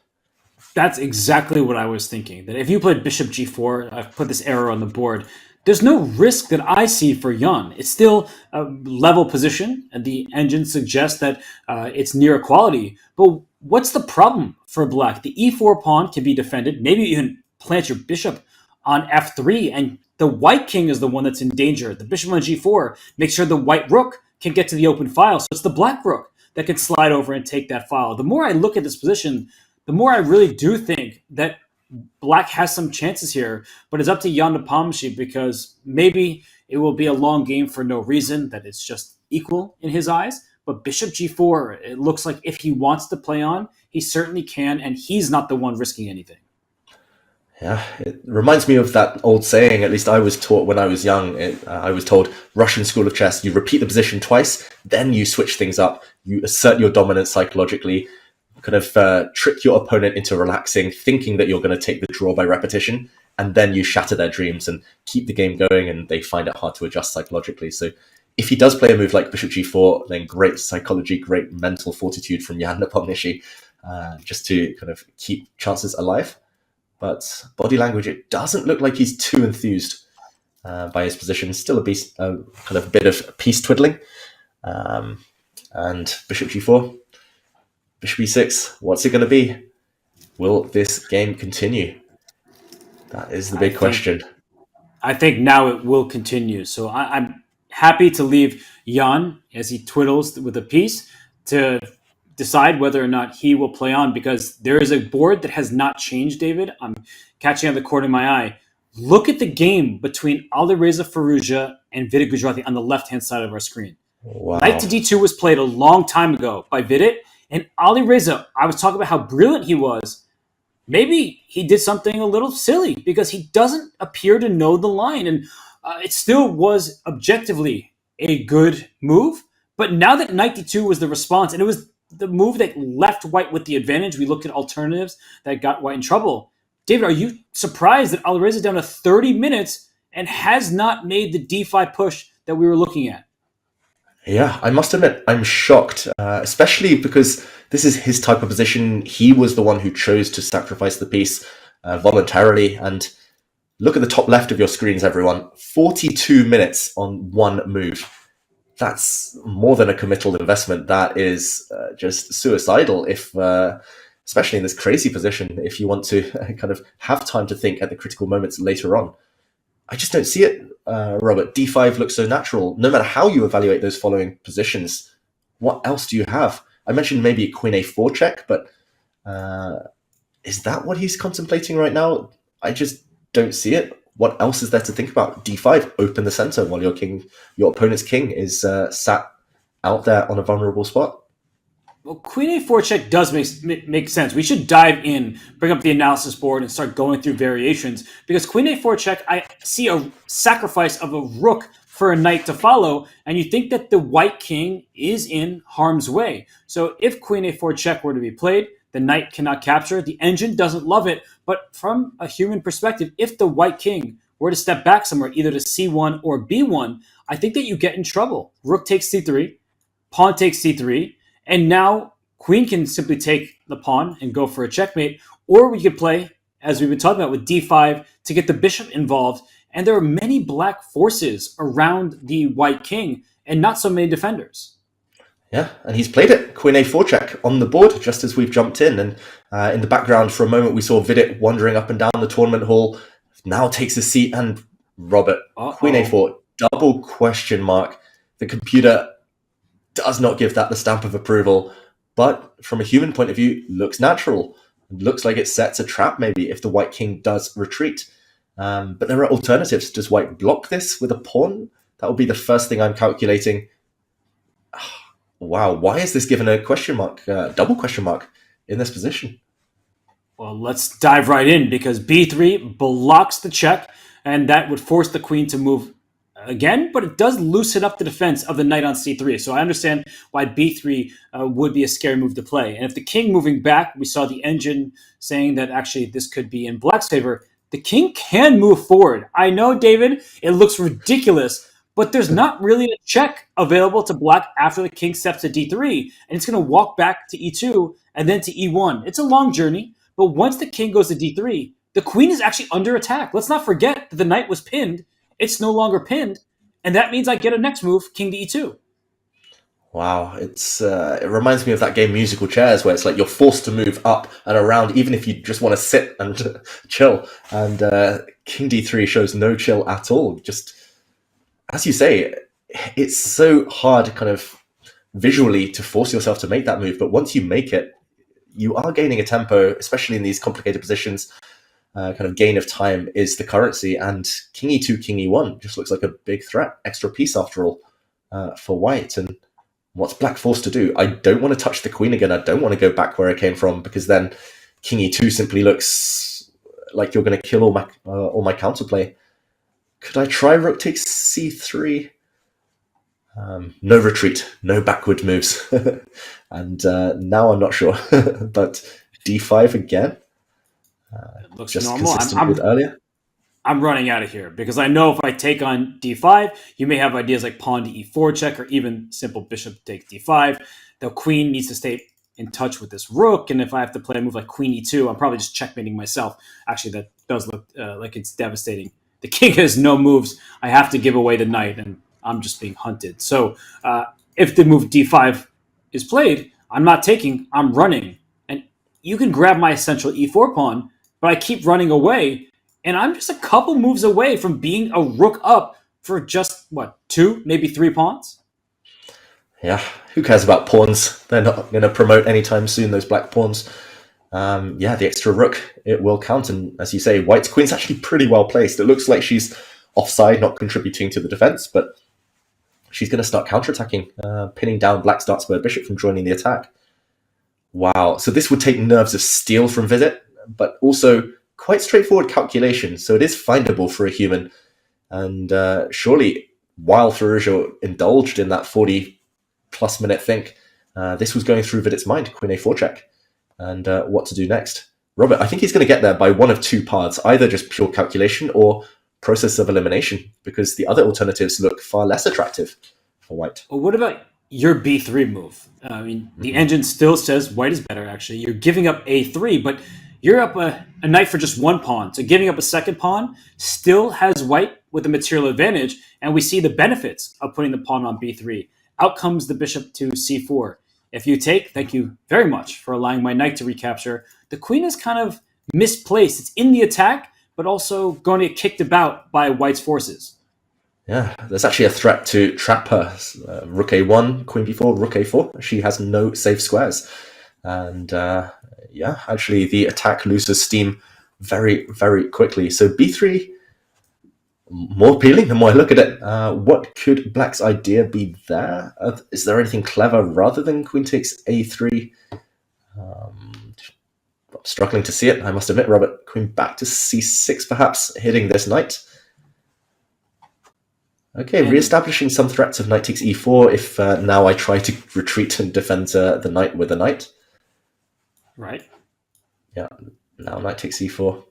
Speaker 2: That's exactly what I was thinking. That if you played bishop g4, I've put this arrow on the board, there's no risk that I see for Jan. It's still a level position, and the engine suggests that it's near equality. But what's the problem for black? The e4 pawn can be defended. Maybe even plant your bishop on f3, and the white king is the one that's in danger. The bishop on g4 makes sure the white rook can get to the open file. So it's the black rook that can slide over and take that file. The more I look at this position, the more I really do think that black has some chances here, but it's up to Jan Nepomniachtchi, because maybe it will be a long game for no reason, that it's just equal in his eyes. But bishop g4, it looks like if he wants to play on, he certainly can, and he's not the one risking anything.
Speaker 4: Yeah, it reminds me of that old saying, at least I was taught when I was young. I was told, Russian school of chess, you repeat the position twice, then you switch things up, you assert your dominance psychologically, kind of trick your opponent into relaxing, thinking that you're going to take the draw by repetition, and then you shatter their dreams and keep the game going, and they find it hard to adjust psychologically. So if he does play a move like bishop g4, then great psychology, great mental fortitude from Jan Nepomniachtchi, just to kind of keep chances alive. But body language, it doesn't look like he's too enthused by his position. Still kind of a bit of piece twiddling. And bishop g4, bishop e6, what's it going to be? Will this game continue? That is the big question.
Speaker 2: I think now it will continue. So I'm happy to leave Jan, as he twiddles with a piece, to decide whether or not he will play on, because there is a board that has not changed, David. I'm catching on the corner of my eye. Look at the game between Alireza Firouzja and Vidit Gujarati on the left-hand side of our screen.
Speaker 4: Wow.
Speaker 2: Knight to d2 was played a long time ago by Vidit, and Alireza, I was talking about how brilliant he was. Maybe he did something a little silly, because he doesn't appear to know the line, and it still was objectively a good move. But now that knight d2 was the response, and it was the move that left white with the advantage, we looked at alternatives that got white in trouble. David, are you surprised that Alireza is down to 30 minutes and has not made the d5 push that we were looking at?
Speaker 4: Yeah, I must admit, I'm shocked, especially because this is his type of position. He was the one who chose to sacrifice the piece voluntarily. And look at the top left of your screens, everyone. 42 minutes on one move. That's more than a committal investment. That is just suicidal, if, especially in this crazy position, if you want to kind of have time to think at the critical moments later on. I just don't see it, Robert. D5 looks so natural. No matter how you evaluate those following positions, what else do you have? I mentioned maybe a queen a4 check, but is that what he's contemplating right now? I just don't see it. What else is there to think about? D5, open the center while your opponent's king is sat out there on a vulnerable spot.
Speaker 2: Well, queen a4 check does make sense. We should dive in, bring up the analysis board, and start going through variations. Because queen a4 check, I see a sacrifice of a rook for a knight to follow, and you think that the white king is in harm's way. So if queen a4 check were to be played, the knight cannot capture. The engine doesn't love it, but from a human perspective, if the white king were to step back somewhere, either to c1 or b1, I think that you get in trouble. Rook takes c3, pawn takes c3, and now queen can simply take the pawn and go for a checkmate, or we could play, as we've been talking about, with d5 to get the bishop involved. And there are many black forces around the white king and not so many defenders.
Speaker 4: Yeah, and he's played it. Queen a4 check on the board just as we've jumped in. And in the background for a moment, we saw Vidit wandering up and down the tournament hall. Now takes a seat, and Robert, queen a4, double question mark. The computer does not give that the stamp of approval, but from a human point of view, looks natural. It looks like it sets a trap maybe if the white king does retreat. But there are alternatives. Does white block this with a pawn? That would be the first thing I'm calculating. Wow, why is this given a question mark, double question mark in this position?
Speaker 2: Well, let's dive right in, because b3 blocks the check, and that would force the queen to move again, but it does loosen up the defense of the knight on c3. So I understand why b3 would be a scary move to play. And if the king moving back, we saw the engine saying that actually this could be in black's favor, the king can move forward. I know, David, it looks ridiculous, but there's not really a check available to black after the king steps to d3, and it's going to walk back to e2 and then to e1. It's a long journey, but once the king goes to d3, the queen is actually under attack. Let's not forget that the knight was pinned. It's no longer pinned, and that means I get a next move, king to e2.
Speaker 4: Wow, it reminds me of that game Musical Chairs, where it's like you're forced to move up and around, even if you just want to sit and chill. And king d3 shows no chill at all. Just, as you say, it's so hard kind of visually to force yourself to make that move, but once you make it, you are gaining a tempo, especially in these complicated positions. Kind of gain of time is the currency, and king e2, king e1 just looks like a big threat. Extra piece after all for white. And what's black forced to do? I don't want to touch the queen again. I don't want to go back where I came from, because then king e2 simply looks like you're going to kill all my counterplay. Could I try rook takes c3? No retreat, no backward moves. And now I'm not sure. But d5 again?
Speaker 2: It looks
Speaker 4: just
Speaker 2: normal.
Speaker 4: consistent with earlier.
Speaker 2: I'm running out of here, because I know if I take on d5, you may have ideas like pawn to e4 check, or even simple bishop takes d5. The queen needs to stay in touch with this rook, and if I have to play a move like queen e2, I'm probably just checkmating myself. Actually, that does look like it's devastating. The king has no moves. I have to give away the knight, and I'm just being hunted. So if the move d5 is played, I'm not taking, I'm running. And you can grab my essential e4 pawn, but I keep running away, and I'm just a couple moves away from being a rook up for just, 2, maybe 3 pawns?
Speaker 4: Yeah, who cares about pawns? They're not going to promote anytime soon, those black pawns. The extra rook, it will count. And as you say, white's queen's actually pretty well placed. It looks like she's offside, not contributing to the defense, but she's going to start counterattacking, pinning down black's dark-spurred bishop from joining the attack. Wow, so this would take nerves of steel from Vidit, but also quite straightforward calculation, so it is findable for a human. And surely, while Firouzja indulged in that 40-plus minute think, this was going through Vidit's mind, queen a4 check, and what to do next. Robert, I think he's going to get there by one of two paths, either just pure calculation or process of elimination, because the other alternatives look far less attractive for white.
Speaker 2: Well, what about your b3 move? I mean, the engine still says white is better, actually. You're giving up a3, but you're up a knight for just one pawn. So giving up a second pawn still has white with a material advantage, and we see the benefits of putting the pawn on b3. Out comes the bishop to c4. If you take, thank you very much for allowing my knight to recapture. The queen is kind of misplaced. It's in the attack, but also going to get kicked about by white's forces.
Speaker 4: Yeah, there's actually a threat to trap her. Rook a1, queen b4, rook a4. She has no safe squares. And actually the attack loses steam very, very quickly. So b3, more appealing the more I look at it. What could black's idea be there? Is there anything clever rather than queen takes a3? I'm struggling to see it, I must admit, Robert. Queen back to c6 perhaps, hitting this knight. Okay, re-establishing some threats of knight takes e4 if now I try to retreat and defend the knight with a knight.
Speaker 2: Right.
Speaker 4: Yeah, now knight takes e4.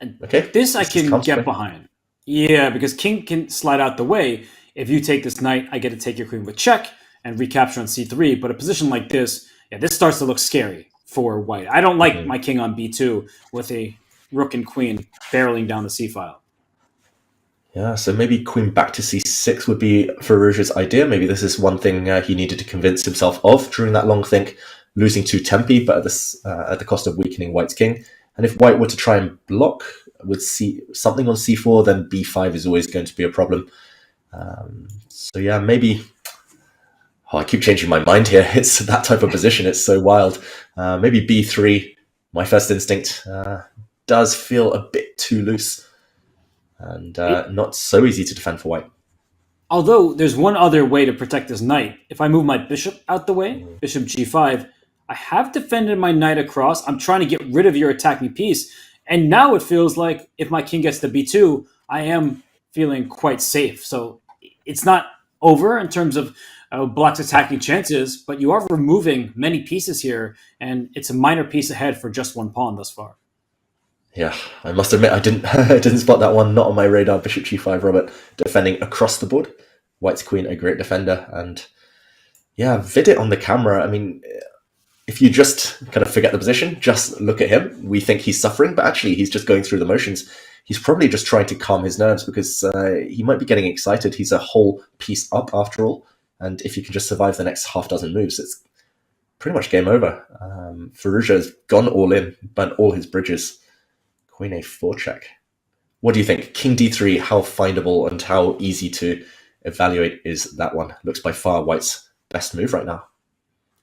Speaker 2: And
Speaker 4: Okay.
Speaker 2: this I can get behind. Yeah, because king can slide out the way. If you take this knight, I get to take your queen with check and recapture on c3. But a position like this, yeah, this starts to look scary for white. I don't like my king on b2 with a rook and queen barreling down the c file.
Speaker 4: Yeah, so maybe queen back to c6 would be Firouzja's idea. Maybe this is one thing he needed to convince himself of during that long think, losing 2 tempi, but at the cost of weakening white's king. And if white were to try and block with something on c4, then b5 is always going to be a problem. So yeah, maybe... Oh, I keep changing my mind here. It's that type of position. It's so wild. Maybe b3, my first instinct, does feel a bit too loose. And not so easy to defend for white.
Speaker 2: Although there's one other way to protect this knight. If I move my bishop out the way, bishop g5, I have defended my knight across. I'm trying to get rid of your attacking piece. And now it feels like if my king gets to b2, I am feeling quite safe. So it's not over in terms of black's attacking chances, but you are removing many pieces here, and it's a minor piece ahead for just one pawn thus far.
Speaker 4: Yeah, I must admit I didn't spot that one. Not on my radar. Bishop g5, Robert, defending across the board. White's queen, a great defender. And yeah, Vidit on the camera. I mean, if you just kind of forget the position, just look at him. We think he's suffering, but actually he's just going through the motions. He's probably just trying to calm his nerves because he might be getting excited. He's a whole piece up after all. And if you can just survive the next half dozen moves, it's pretty much game over. Firouzja has gone all in, burnt all his bridges. Queen a4 check. What do you think? King d3, how findable and how easy to evaluate is that one? Looks by far white's best move right now.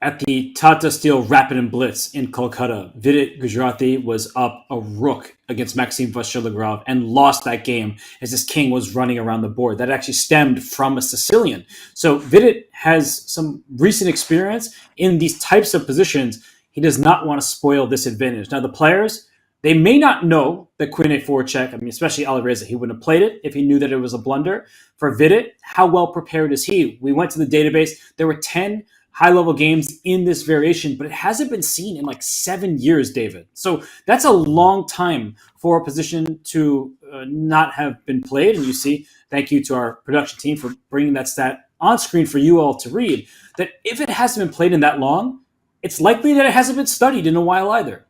Speaker 2: At the Tata Steel Rapid and Blitz in Kolkata, Vidit Gujarati was up a rook against Maxim Vasilyev and lost that game as his king was running around the board. That actually stemmed from a Sicilian. So Vidit has some recent experience in these types of positions. He does not want to spoil this advantage. Now the players, they may not know that queen a4 check, I mean, especially Alireza, he wouldn't have played it if he knew that it was a blunder. For Vidit, how well prepared is he? We went to the database. There were 10 high-level games in this variation, but it hasn't been seen in like 7 years, David. So that's a long time for a position to not have been played. And you see, thank you to our production team for bringing that stat on screen for you all to read, that if it hasn't been played in that long, it's likely that it hasn't been studied in a while either.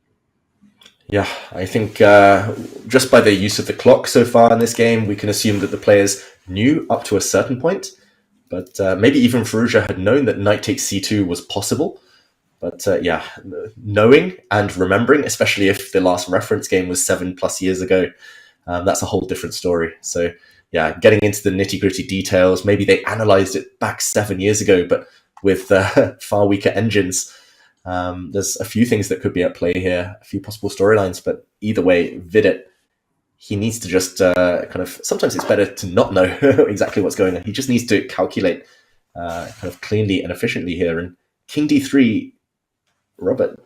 Speaker 4: Yeah, I think just by the use of the clock so far in this game, we can assume that the players knew up to a certain point. But maybe even Firouzja had known that knight takes c2 was possible. But yeah, knowing and remembering, especially if the last reference game was 7+ years ago, that's a whole different story. So yeah, getting into the nitty-gritty details, maybe they analyzed it back 7 years ago, but with far weaker engines. There's a few things that could be at play here, a few possible storylines, but either way, Vidit, he needs to just kind of, sometimes it's better to not know exactly what's going on. He just needs to calculate kind of cleanly and efficiently here. And King d3, Robert,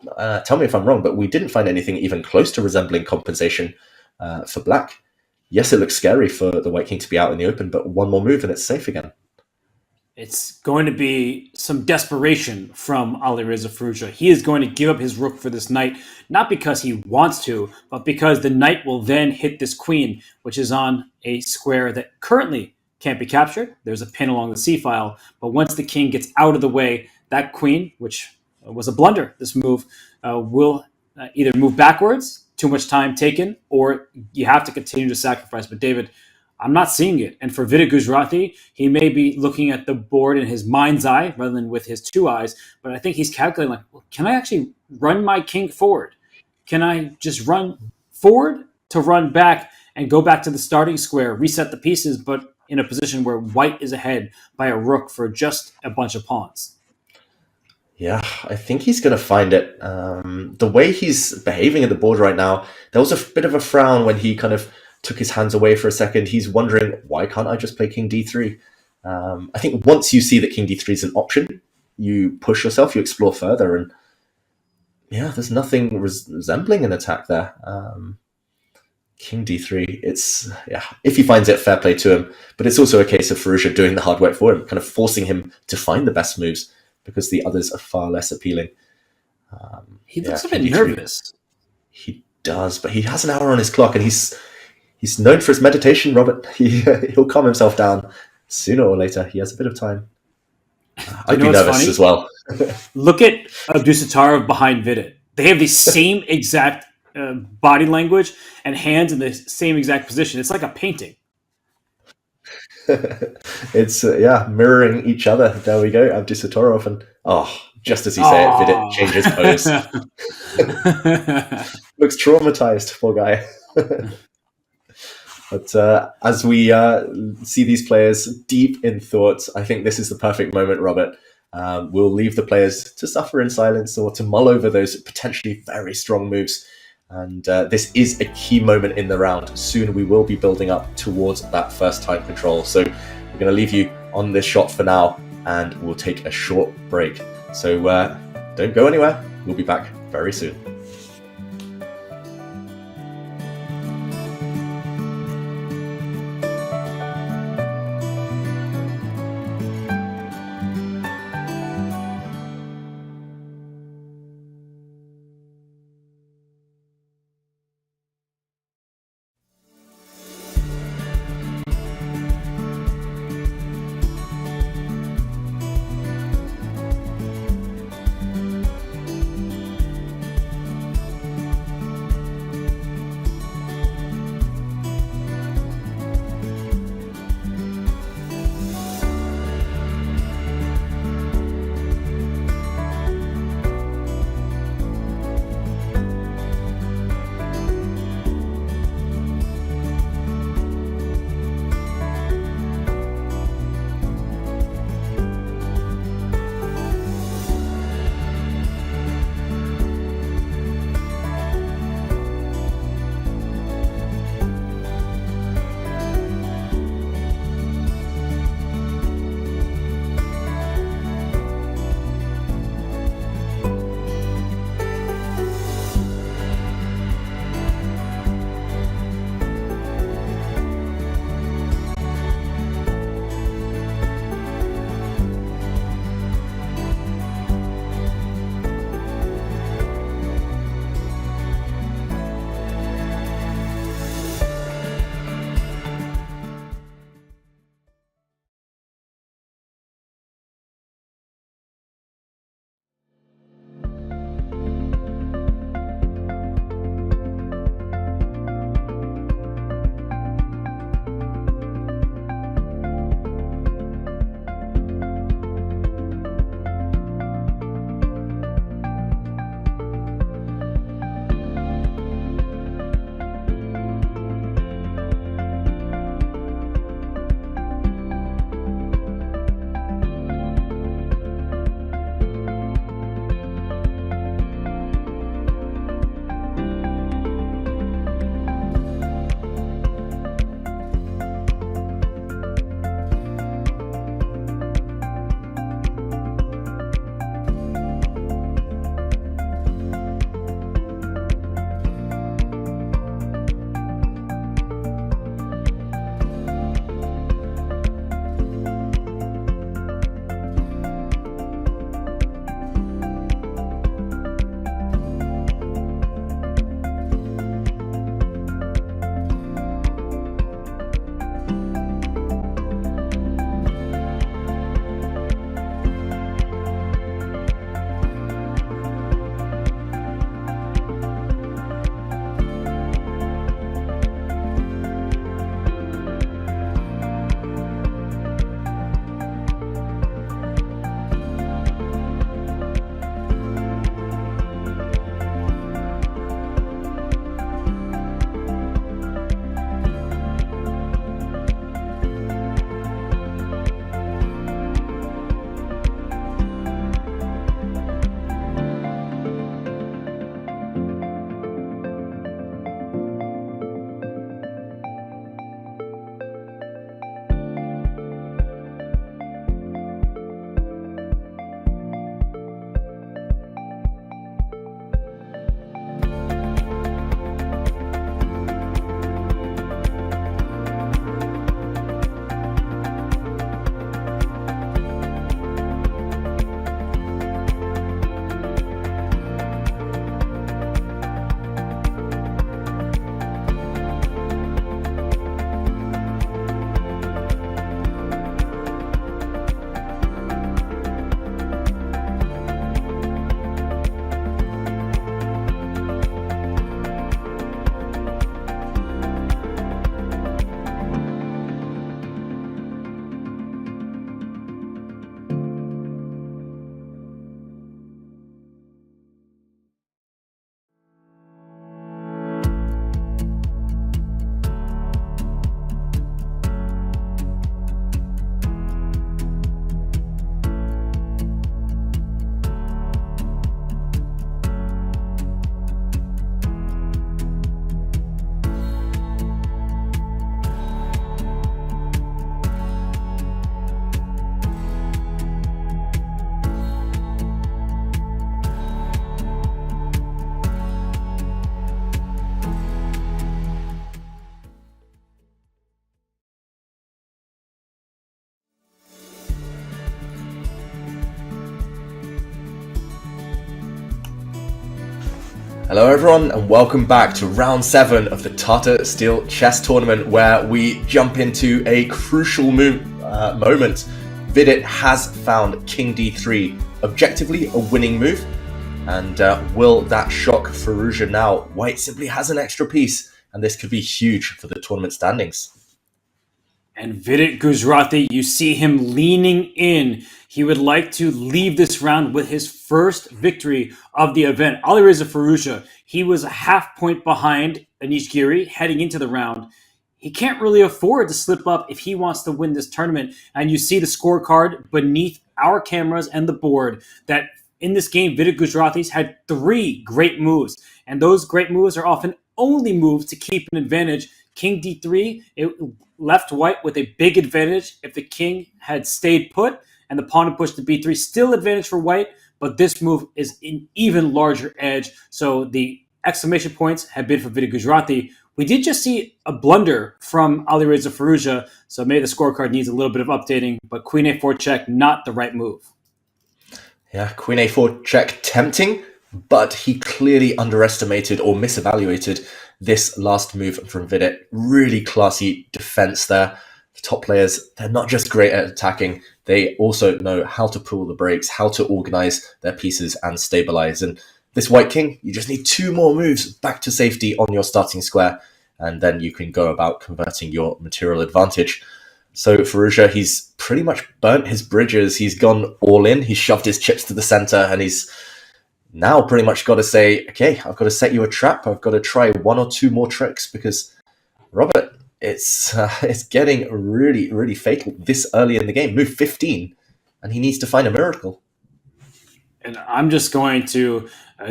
Speaker 4: tell me if I'm wrong, but we didn't find anything even close to resembling compensation for black. Yes, it looks scary for the white king to be out in the open, but one more move and it's safe again.
Speaker 2: It's going to be some desperation from Alireza Firouzja. He is going to give up his rook for this knight, not because he wants to, but because the knight will then hit this queen, which is on a square that currently can't be captured. There's a pin along the c-file, but once the king gets out of the way, that queen, which was a blunder, this move, will either move backwards, too much time taken, or you have to continue to sacrifice. But David, I'm not seeing it. And for Vidit Gujarati, he may be looking at the board in his mind's eye rather than with his two eyes. But I think he's calculating, like, well, can I actually run my king forward? Can I just run forward to run back and go back to the starting square, reset the pieces, but in a position where white is ahead by a rook for just a bunch of pawns?
Speaker 4: Yeah, I think he's going to find it. The way he's behaving at the board right now, there was a bit of a frown when he kind of took his hands away for a second. He's wondering, why can't I just play king d3? I think once you see that king d3 is an option, you push yourself, you explore further, and yeah, there's nothing resembling an attack there. King d3. It's, yeah, if he finds it, fair play to him. But it's also a case of Firouzja doing the hard work for him, kind of forcing him to find the best moves because the others are far less appealing.
Speaker 2: He looks a
Speaker 4: King
Speaker 2: bit
Speaker 4: d3.
Speaker 2: nervous.
Speaker 4: He does, but he has an hour on his clock, and he's known for his meditation, Robert. He'll calm himself down sooner or later. He has a bit of time. I'd be nervous as well.
Speaker 2: Look at Abdusattorov behind Vidit. They have the same exact body language and hands in the same exact position. It's like a painting.
Speaker 4: It's mirroring each other. There we go, Abdusattorov, and just as you say it, Vidit changes pose. Looks traumatized, poor guy. But as we see these players deep in thought, I think this is the perfect moment, Robert. We'll leave the players to suffer in silence or to mull over those potentially very strong moves. And this is a key moment in the round. Soon we will be building up towards that first time control. So we're going to leave you on this shot for now, and we'll take a short break. So don't go anywhere. We'll be back very soon. Hello everyone and welcome back to round 7 of the Tata Steel Chess Tournament, where we jump into a crucial moment. Vidit has found King D3, objectively a winning move, and will that shock Firouzja now? White simply has an extra piece, and this could be huge for the tournament standings.
Speaker 2: And Vidit Gujrati, you see him leaning in. He would like to leave this round with his first victory of the event. Alireza Firouzja, he was a half point behind Anish Giri heading into the round. He can't really afford to slip up if he wants to win this tournament. And you see the scorecard beneath our cameras and the board that in this game, Vidit Gujrati's had 3 great moves. And those great moves are often only moves to keep an advantage. King D3, it left white with a big advantage if the king had stayed put and the pawn had pushed to b3. Still advantage for white, but this move is an even larger edge. So the exclamation points have been for Vidit Gujrati. We did just see a blunder from Alireza Firouzja, so maybe the scorecard needs a little bit of updating, but queen a4 check, not the right move.
Speaker 4: Yeah, queen a4 check tempting, but he clearly underestimated or misevaluated this last move from Vidit. Really classy defense there. The top players, they're not just great at attacking, they also know how to pull the brakes, how to organize their pieces and stabilize. And this white king, you just need 2 more moves back to safety on your starting square, and then you can go about converting your material advantage. So Firouzja, he's pretty much burnt his bridges. He's gone all in. He's shoved his chips to the center, and he's now pretty much got to say, okay, I've got to set you a trap. I've got to try 1 or 2 more tricks, because Robert, it's getting really, really fatal this early in the game. Move 15, and he needs to find a miracle.
Speaker 2: And I'm just going to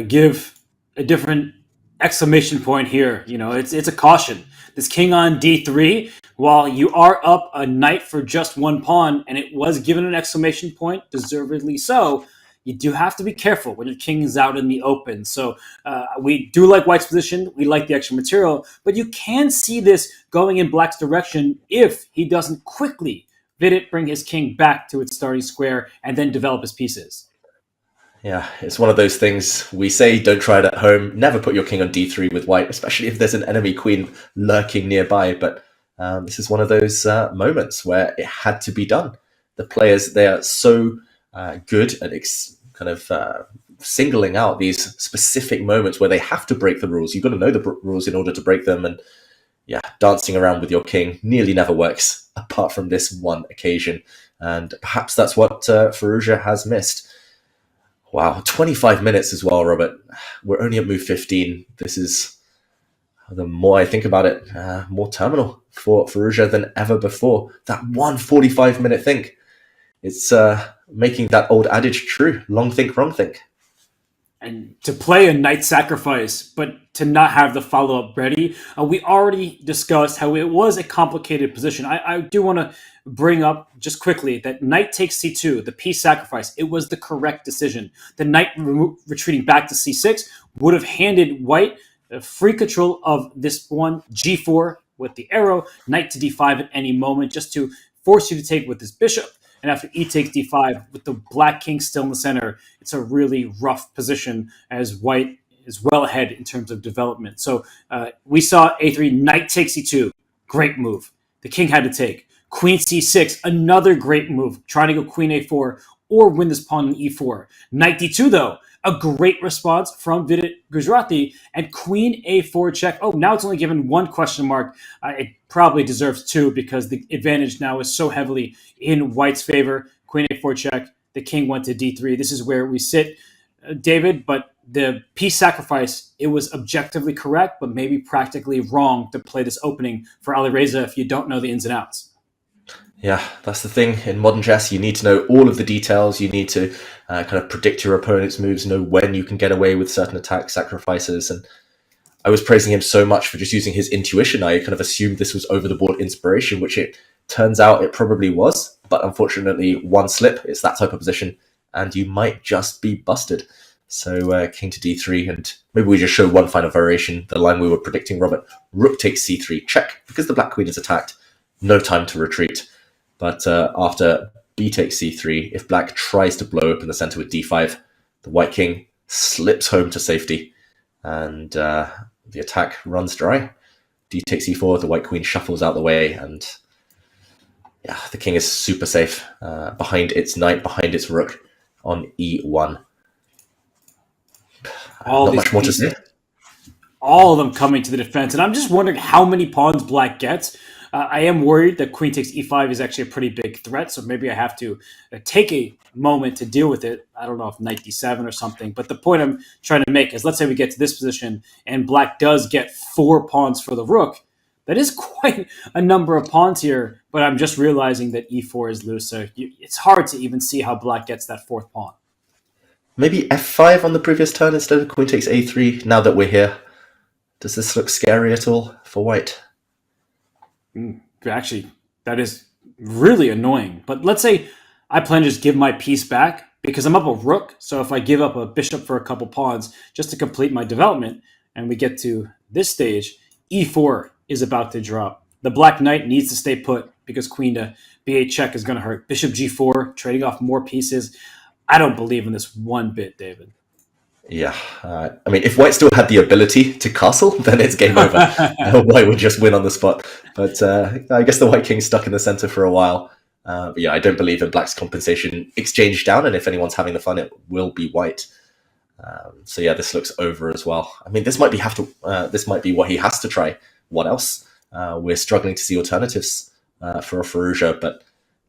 Speaker 2: give a different exclamation point here. You know, it's a caution. This king on d3, while you are up a knight for just 1 pawn, and it was given an exclamation point, deservedly so, you do have to be careful when your king is out in the open. So we do like white's position. We like the extra material. But you can see this going in black's direction if he doesn't quickly Vidit bring his king back to its starting square and then develop his pieces.
Speaker 4: Yeah, it's one of those things we say, don't try it at home. Never put your king on d3 with white, especially if there's an enemy queen lurking nearby. But this is one of those moments where it had to be done. The players, they are so good at singling out these specific moments where they have to break the rules. You've got to know the rules in order to break them. And yeah, dancing around with your king nearly never works, apart from this one occasion. And perhaps that's what Firouzja has missed. Wow, 25 minutes as well, Robert. We're only at move 15. This is, the more I think about it, more terminal for Firouzja than ever before. That 145-minute think. It's making that old adage true. Long think, wrong think.
Speaker 2: And to play a knight sacrifice, but to not have the follow-up ready, we already discussed how it was a complicated position. I do want to bring up just quickly that knight takes c2, the piece sacrifice, it was the correct decision. The knight retreating back to c6 would have handed white free control of this one, g4 with the arrow, knight to d5 at any moment, just to force you to take with this bishop. And after e takes d5, with the black king still in the center, it's a really rough position as white is well ahead in terms of development. So we saw a3, knight takes e2, great move. The king had to take. Queen c6, another great move, trying to go queen a4 or win this pawn on e4. Knight d2, though, a great response from Vidit Gujrati, and queen a4 check. Oh, now it's only given 1 question mark. It probably deserves 2 because the advantage now is so heavily in white's favor. Queen a4 check. The king went to d3. This is where we sit, David, but the piece sacrifice, it was objectively correct, but maybe practically wrong to play this opening for Alireza if you don't know the ins and outs.
Speaker 4: Yeah, that's the thing. In modern chess, you need to know all of the details. You need to kind of predict your opponent's moves, know when you can get away with certain attack sacrifices. And I was praising him so much for just using his intuition. I kind of assumed this was over-the-board inspiration, which it turns out it probably was. But unfortunately, one slip, it's that type of position, and you might just be busted. So king to d3, and maybe we just show one final variation, the line we were predicting, Robert. Rook takes c3, check, because the black queen is attacked. No time to retreat. But after b takes c3, if black tries to blow open the center with d5, the white king slips home to safety. and the attack runs dry. D takes e4, the white queen shuffles out the way, and yeah, the king is super safe behind its knight, behind its rook on e1. Not much more to say.
Speaker 2: All of them coming to the defense, and I'm just wondering how many pawns black gets. I am worried that queen takes e5 is actually a pretty big threat, so maybe I have to take a moment to deal with it. I don't know if knight d7 or something, but the point I'm trying to make is, let's say we get to this position and black does get 4 pawns for the rook. That is quite a number of pawns here, but I'm just realizing that e4 is loose, so it's hard to even see how black gets that 4th pawn.
Speaker 4: Maybe f5 on the previous turn instead of queen takes a3, now that we're here. Does this look scary at all for white?
Speaker 2: Actually, that is really annoying. But let's say I plan to just give my piece back because I'm up a rook. So if I give up a bishop for a couple pawns just to complete my development, and we get to this stage, e4 is about to drop. The black knight needs to stay put because queen to b8 check is going to hurt. Bishop g4, trading off more pieces. I don't believe in this one bit, David.
Speaker 4: Yeah, I mean, if white still had the ability to castle, then it's game over. White would just win on the spot. But I guess the white king's stuck in the center for a while. But yeah, I don't believe in black's compensation exchange down, and if anyone's having the fun, it will be white. So yeah, this looks over as well. I mean, this might be what he has to try. What else? We're struggling to see alternatives for a Firouzja, but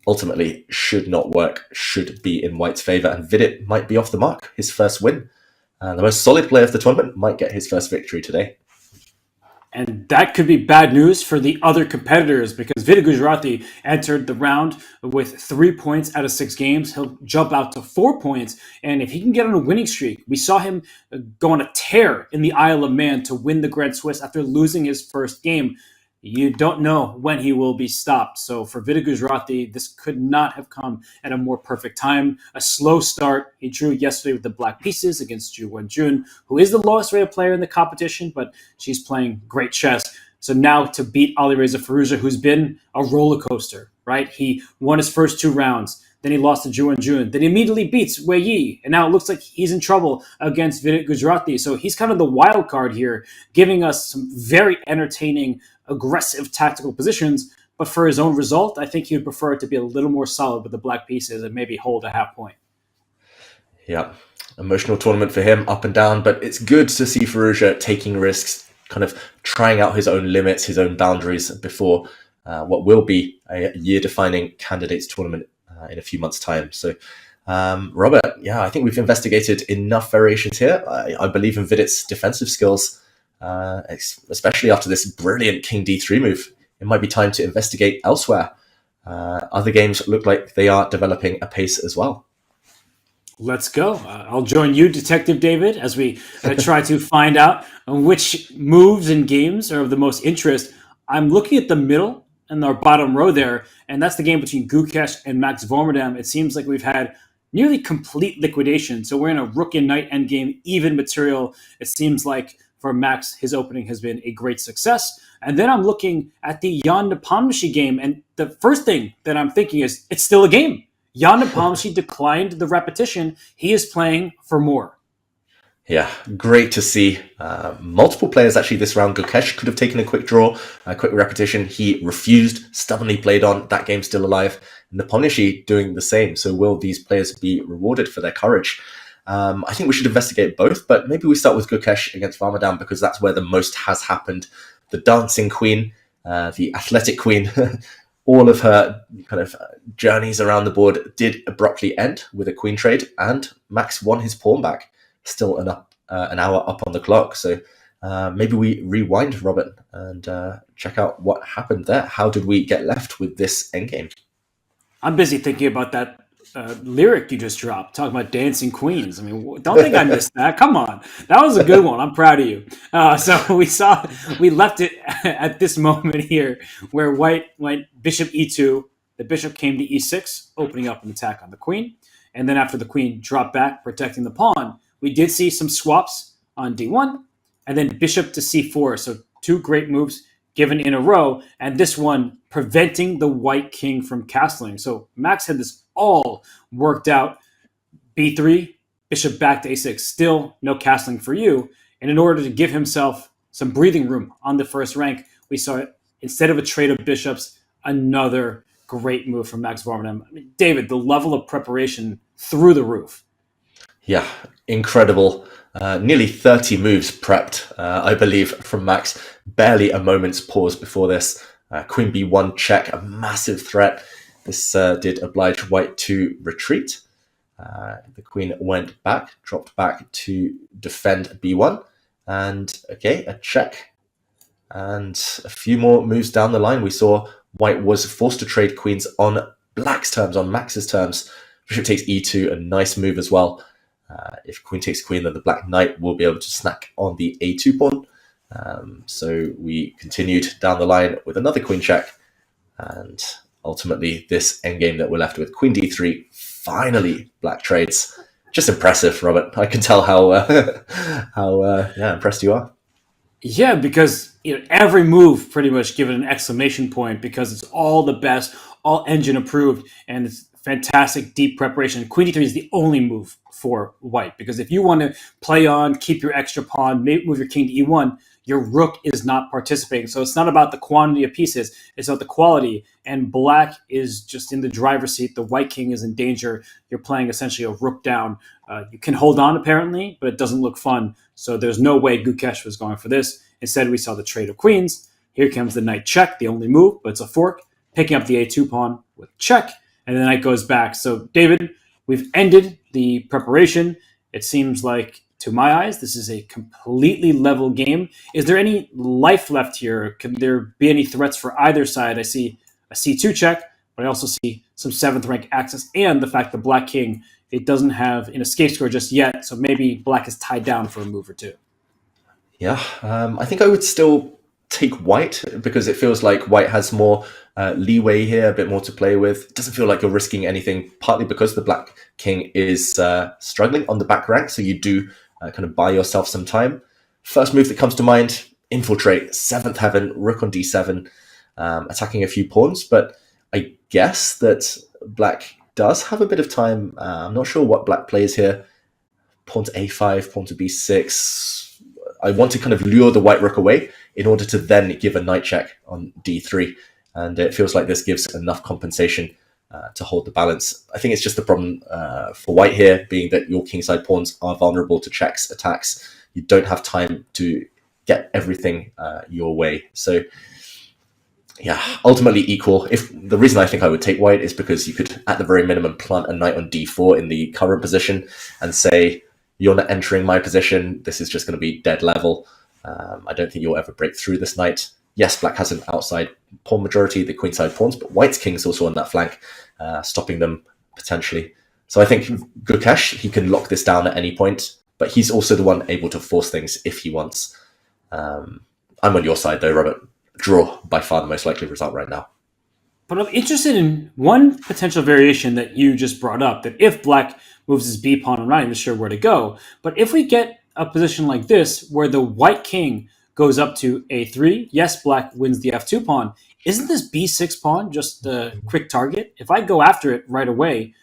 Speaker 4: ultimately should not work, should be in white's favor, and Vidit might be off the mark, his first win. The most solid player of the tournament might get his first victory today.
Speaker 2: And that could be bad news for the other competitors because Vidit Gujrati entered the round with 3 points out of 6 games. He'll jump out to 4 points. And if he can get on a winning streak, we saw him go on a tear in the Isle of Man to win the Grand Swiss after losing his first game. You don't know when he will be stopped. So for Vidit Gujrati, this could not have come at a more perfect time. A slow start. He drew yesterday with the black pieces against Ju Wenjun, who is the lowest rated player in the competition, but she's playing great chess. So now to beat Alireza Firouzja, who's been a roller coaster, right? He won his first 2 rounds. Then he lost to Ju Wenjun. Then he immediately beats Wei Yi. And now it looks like he's in trouble against Vidit Gujrati. So he's kind of the wild card here, giving us some very entertaining, aggressive tactical positions. But for his own result, I think he would prefer it to be a little more solid with the black pieces and maybe hold a half point.
Speaker 4: Yeah, emotional tournament for him, up and down. But it's good to see Firouzja taking risks, kind of trying out his own limits, his own boundaries before what will be a year-defining candidates tournament in a few months' time. So, Robert, yeah, I think we've investigated enough variations here. I believe in Vidit's defensive skills, especially after this brilliant King D3 move. It might be time to investigate elsewhere. Other games look like they are developing a pace as well.
Speaker 2: Let's go. I'll join you, Detective David, as we try to find out which moves and games are of the most interest. I'm looking at the middle and our bottom row there, and that's the game between Gukesh and Max Vormerdam. It seems like we've had nearly complete liquidation. So we're in a rook and knight endgame, even material. It seems like for Max, his opening has been a great success. And then I'm looking at the Jan Nepomniachtchi game, and the first thing that I'm thinking is it's still a game. Jan Nepomniachtchi declined the repetition. He is playing for more.
Speaker 4: Yeah, great to see. Multiple players actually this round. Gukesh could have taken a quick draw, a quick repetition. He refused, stubbornly played on. That game's still alive. Nepomniachtchi doing the same. So will these players be rewarded for their courage? I think we should investigate both, but maybe we start with Gukesh against Vormerdam because that's where the most has happened. The dancing queen, the athletic queen, all of her kind of journeys around the board did abruptly end with a queen trade, and Max won his pawn back. Still an hour up on the clock. So maybe we rewind, Robert, and check out what happened there. How did we get left with this endgame?
Speaker 2: I'm busy thinking about that lyric you just dropped, talking about dancing queens. I mean, don't think I missed that. Come on. That was a good one. I'm proud of you. So we left it at this moment here where white went bishop e2. The bishop came to e6, opening up an attack on the queen. And then after the queen dropped back, protecting the pawn, we did see some swaps on d1 and then bishop to c4. So 2 great moves given in a row, and this one preventing the white king from castling. So Max had this all worked out. b3, bishop back to a6. Still no castling for you. And in order to give himself some breathing room on the first rank, we saw, instead of a trade of bishops, another great move from Max Vormenem. I mean, David, the level of preparation through the roof.
Speaker 4: Yeah, incredible. Nearly 30 moves prepped, I believe, from Max. Barely a moment's pause before this. Queen b1 check, a massive threat. This did oblige white to retreat. The queen went back, dropped back to defend b1. And, okay, a check. And a few more moves down the line, we saw white was forced to trade queens on black's terms, on Max's terms. Bishop takes e2, a nice move as well. If queen takes queen, then the black knight will be able to snack on the a2 pawn. So we continued down the line with another queen check. And ultimately, this endgame that we're left with, queen d3, finally black trades. Just impressive, Robert. I can tell how impressed you are.
Speaker 2: Yeah, because every move pretty much given an exclamation point because it's all the best, all engine approved, and it's fantastic deep preparation. Queen d3 is the only move for white because if you want to play on, keep your extra pawn, move your king to e1, your rook is not participating. So it's not about the quantity of pieces, it's about the quality. And black is just in the driver's seat. The white king is in danger. You're playing essentially a rook down. You can hold on apparently, but it doesn't look fun. So there's no way Gukesh was going for this. Instead, we saw the trade of queens. Here comes the knight check, the only move, but it's a fork, picking up the a2 pawn with check, and the knight goes back. So, David, we've ended the preparation. It seems like, to my eyes, this is a completely level game. Is there any life left here? Could there be any threats for either side? I see a c2 check, but I also see some 7th rank access and the fact the black king, it doesn't have an escape score just yet, so maybe black is tied down for a move or two.
Speaker 4: Yeah, I think I would still take white because it feels like white has more leeway here, a bit more to play with. It doesn't feel like you're risking anything, partly because the black king is struggling on the back rank, so you do kind of buy yourself some time. First move that comes to mind, infiltrate, 7th heaven, rook on d7, attacking a few pawns, but I guess that black does have a bit of time. I'm not sure what black plays here. Pawn to a5, pawn to b6. I want to kind of lure the white rook away in order to then give a knight check on d3. And it feels like this gives enough compensation to hold the balance. I think it's just the problem for white here, being that your kingside pawns are vulnerable to checks, attacks. You don't have time to get everything your way. So, yeah, ultimately equal. If the reason I think I would take white is because you could, at the very minimum, plant a knight on d4 in the current position and say, you're not entering my position. This is just going to be dead level. I don't think you'll ever break through this knight. Yes, black has an outside pawn majority, the queenside pawns, but white's king's also on that flank, stopping them potentially. So I think Gukesh, he can lock this down at any point, but he's also the one able to force things if he wants. I'm on your side though, Robert. Draw, by far the most likely result right now.
Speaker 2: But I'm interested in one potential variation that you just brought up, that if black moves his b pawn, I'm not even sure where to go. But if we get a position like this, where the white king goes up to a3, yes, black wins the f2 pawn. Isn't this b6 pawn just a quick target? If I go after it right away,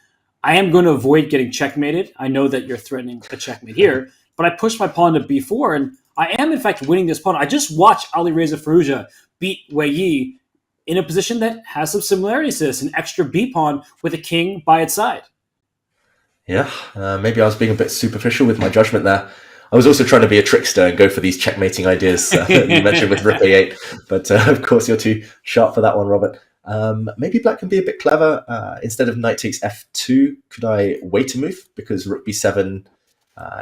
Speaker 2: I am going to avoid getting checkmated. I know that you're threatening a checkmate here, but I push my pawn to b4, and I am, in fact, winning this pawn. I just watched Alireza Firouzja beat Wei Yi in a position that has some similarities to this, an extra b pawn with a king by its side.
Speaker 4: Yeah, maybe I was being a bit superficial with my judgment there. I was also trying to be a trickster and go for these checkmating ideas you mentioned with rook a8, but of course you're too sharp for that one, Robert. Maybe black can be a bit clever. Instead of knight takes f2, could I wait a move? Because rook b7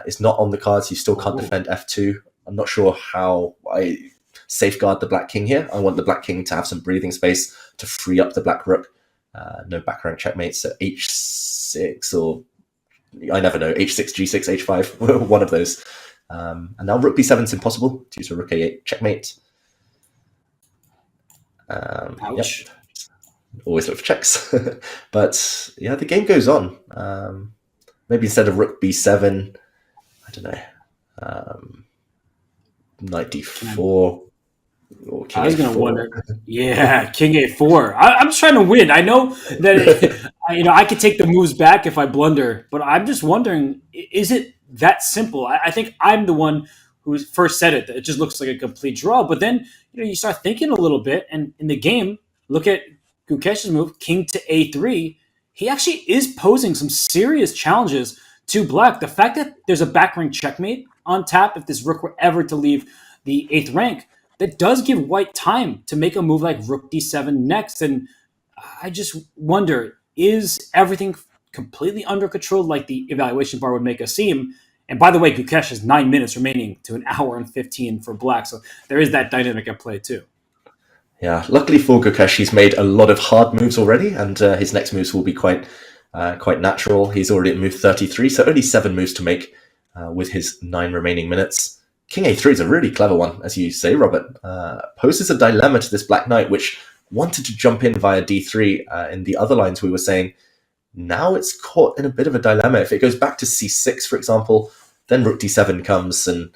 Speaker 4: is not on the cards. You still can't defend f2. I'm not sure how I safeguard the black king here. I want the black king to have some breathing space to free up the black rook. No back rank checkmates, so h6 or I never know, h6, g6, h5, one of those. And now rook b7 is impossible due to rook a8 checkmate.
Speaker 2: Ouch.
Speaker 4: Yep. Always look for checks. But yeah, the game goes on. Maybe instead of rook b7, I don't know, knight d4. Or king
Speaker 2: I was going to
Speaker 4: a4.
Speaker 2: wonder. Yeah, king a4. I'm just trying to win. I know that I could take the moves back if I blunder, but I'm just wondering, is it that simple? I think I'm the one who first said it. That it just looks like a complete draw. But then you start thinking a little bit, and in the game, look at Gukesh's move, king to a3. He actually is posing some serious challenges to black. The fact that there's a back rank checkmate on tap if this rook were ever to leave the 8th rank, that does give white time to make a move like rook d7 next. And I just wonder, is everything completely under control like the evaluation bar would make us seem? And by the way, Gukesh has 9 minutes remaining to an hour and 15 for black. So there is that dynamic at play too.
Speaker 4: Yeah, luckily for Gukesh, he's made a lot of hard moves already, and his next moves will be quite natural. He's already at move 33, so only 7 moves to make with his 9 remaining minutes. King a3 is a really clever one, as you say, Robert. Poses a dilemma to this black knight, which wanted to jump in via d3 in the other lines we were saying. Now it's caught in a bit of a dilemma. If it goes back to c6, for example, then rook d7 comes and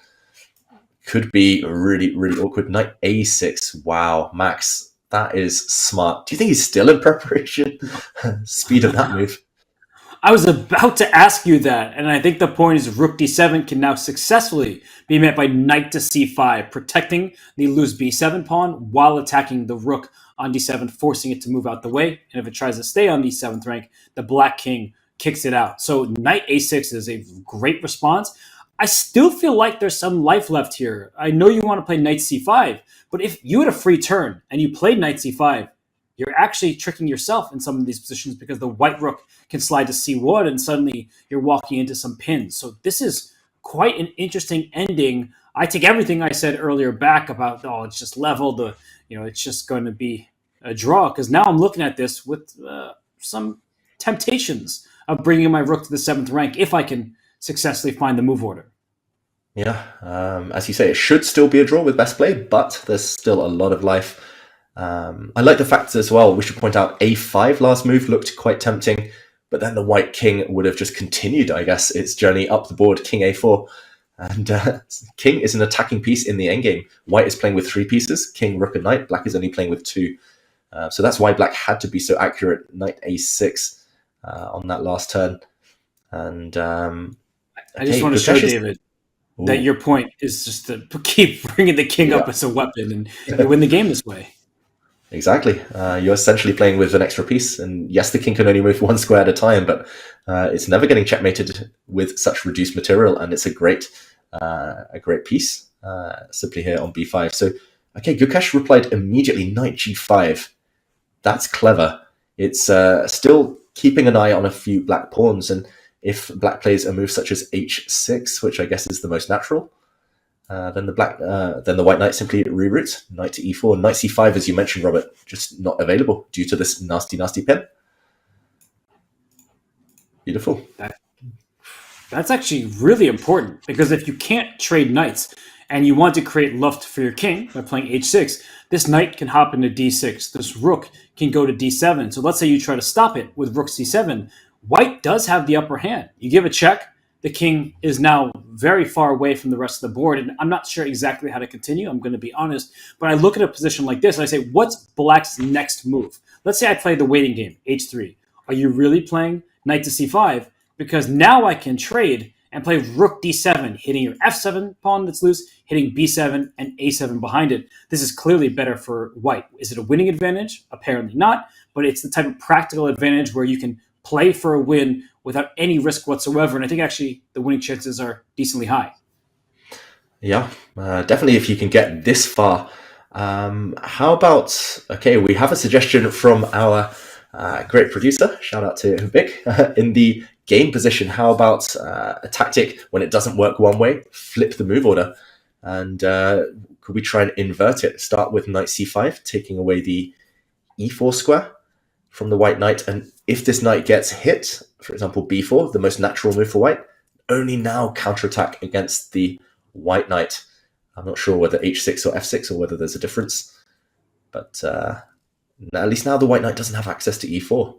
Speaker 4: could be really, really awkward. Knight a6. Wow, Max, that is smart. Do you think he's still in preparation? Speed of that move.
Speaker 2: I was about to ask you that, and I think the point is rook d7 can now successfully be met by knight to c5, protecting the loose b7 pawn while attacking the rook on d7, forcing it to move out the way. And if it tries to stay on the 7th rank, the black king kicks it out. So knight a6 is a great response. I still feel like there's some life left here. I know you want to play knight c5, but if you had a free turn and you played knight c5, you're actually tricking yourself in some of these positions because the white rook can slide to c1 and suddenly you're walking into some pins. So this is quite an interesting ending. I take everything I said earlier back about, it's just leveled, it's just going to be a draw, because now I'm looking at this with some temptations of bringing my rook to the 7th rank if I can successfully find the move order.
Speaker 4: Yeah, as you say, it should still be a draw with best play, but there's still a lot of life. I like the fact as well, we should point out a5 last move looked quite tempting, but then the white king would have just continued, I guess, its journey up the board, king a4. And king is an attacking piece in the endgame. White is playing with 3 pieces, king, rook, and knight. Black is only playing with 2. So that's why black had to be so accurate, knight a6 on that last turn. And
Speaker 2: I just want to show David that your point is just to keep bringing the king up as a weapon, and you win the game this way.
Speaker 4: Exactly. You're essentially playing with an extra piece, and yes, the king can only move 1 square at a time, but it's never getting checkmated with such reduced material, and it's a great piece simply here on b5. So, okay, Gukesh replied immediately, knight g5. That's clever. It's still keeping an eye on a few black pawns, and if black plays a move such as h6, which I guess is the most natural, then the white knight simply reroutes knight to e4. Knight c5, as you mentioned, Robert, just not available due to this nasty pin. Beautiful.
Speaker 2: That's actually really important, because if you can't trade knights and you want to create luft for your king by playing h6, this knight can hop into d6. This rook can go to d7. So let's say you try to stop it with rook c7. White does have the upper hand. You give a check, the king is now very far away from the rest of the board, and I'm not sure exactly how to continue, I'm going to be honest, but I look at a position like this and I say, what's black's next move? Let's say I play the waiting game, h3. Are you really playing knight to c5? Because now I can trade and play rook d7, hitting your f7 pawn that's loose, hitting b7 and a7 behind it. This is clearly better for white. Is it a winning advantage? Apparently not, but it's the type of practical advantage where you can play for a win without any risk whatsoever. And I think actually the winning chances are decently high.
Speaker 4: Yeah, definitely if you can get this far. How about, okay, we have a suggestion from our great producer, shout out to Vic, in the game position. How about a tactic when it doesn't work one way, flip the move order? And could we try and invert it? Start with knight c5, taking away the e4 square from the white knight, and if this knight gets hit, for example b4, the most natural move for white, only now counterattack against the white knight. I'm not sure whether h6 or f6 or whether there's a difference, but at least now the white knight doesn't have access to e4.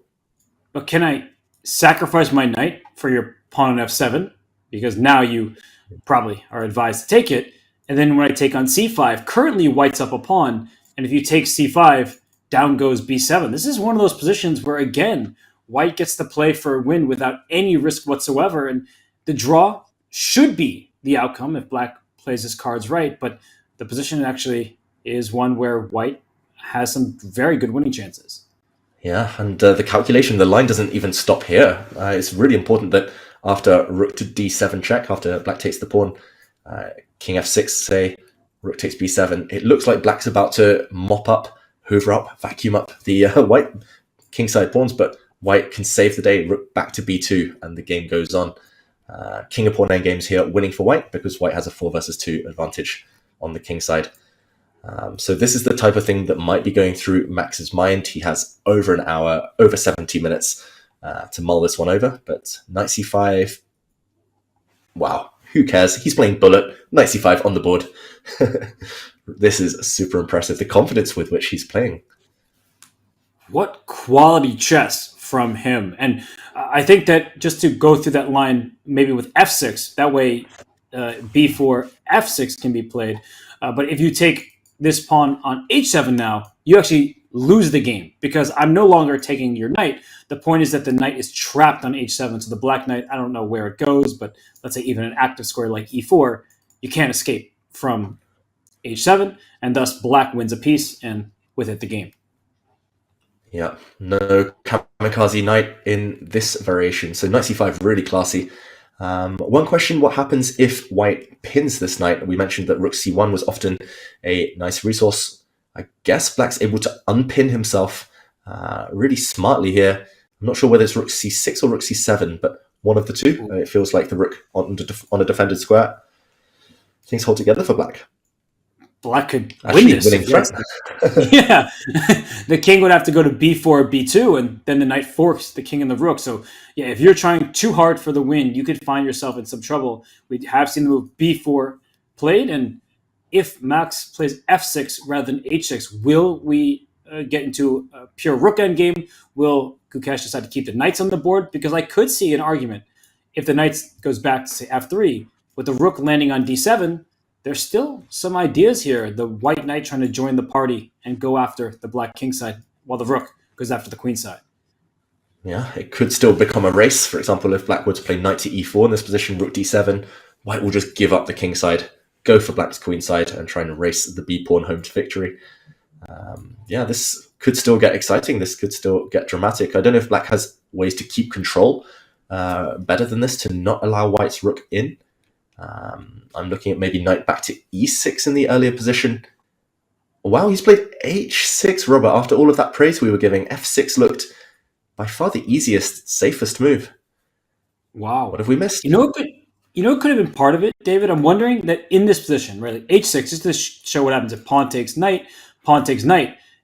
Speaker 2: But can I sacrifice my knight for your pawn on f7? Because now you probably are advised to take it, and then when I take on c5, currently white's up a pawn, and if you take c5, down goes b7. This is one of those positions where, again, white gets to play for a win without any risk whatsoever, and the draw should be the outcome if black plays his cards right, but the position actually is one where white has some very good winning chances.
Speaker 4: Yeah, and the calculation, the line doesn't even stop here. It's really important that after rook to d7 check, after black takes the pawn, king f6, say, rook takes b7, it looks like black's about to mop up, hoover up, vacuum up the white kingside pawns, but white can save the day, rook back to b2, and the game goes on. King of pawn endgames here, winning for white, because white has a 4 versus 2 advantage on the king side. So this is the type of thing that might be going through Max's mind. He has over an hour, over 70 minutes to mull this one over. But knight c5, wow, who cares? He's playing bullet, knight c5 on the board. This is super impressive, the confidence with which he's playing.
Speaker 2: What quality chess from him. And I think that just to go through that line, maybe with f6, that way b4, f6 can be played. But if you take this pawn on h7 now, you actually lose the game because I'm no longer taking your knight. The point is that the knight is trapped on h7. So the black knight, I don't know where it goes, but let's say even an active square like e4, you can't escape from h7, and thus black wins a piece, and with it the game.
Speaker 4: Yeah, no kamikaze knight in this variation. So knight c5, really classy. One question, what happens if white pins this knight? We mentioned that rook c1 was often a nice resource. I guess black's able to unpin himself really smartly here. I'm not sure whether it's rook c6 or rook c7, but one of the two. It feels like the rook on a defended square. Things hold together for black.
Speaker 2: Black could
Speaker 4: Actually,
Speaker 2: win this.
Speaker 4: winning threat.
Speaker 2: Yeah. The king would have to go to b4, b2, and then the knight forks the king and the rook. So, yeah, if you're trying too hard for the win, you could find yourself in some trouble. We have seen the move b4 played, and if Max plays f6 rather than h6, will we get into a pure rook endgame? Will Gukesh decide to keep the knights on the board? Because I could see an argument if the knight goes back to, say, f3, with the rook landing on d7, there's still some ideas here. The white knight trying to join the party and go after the black king side, while the rook goes after the queen side.
Speaker 4: Yeah, it could still become a race. For example, if black were to play knight to e4 in this position, rook d7, white will just give up the king side, go for black's queen side, and try and race the b pawn home to victory. Yeah, this could still get exciting. This could still get dramatic. I don't know if black has ways to keep control better than this, to not allow white's rook in. I'm looking at maybe knight back to e6 in the earlier position. Wow, he's played h6, Robert. After all of that praise we were giving, f6 looked by far the easiest, safest move.
Speaker 2: Wow.
Speaker 4: What have we missed?
Speaker 2: You know what could have been part of it, David? I'm wondering that in this position, right, like h6, just to show what happens if pawn takes knight,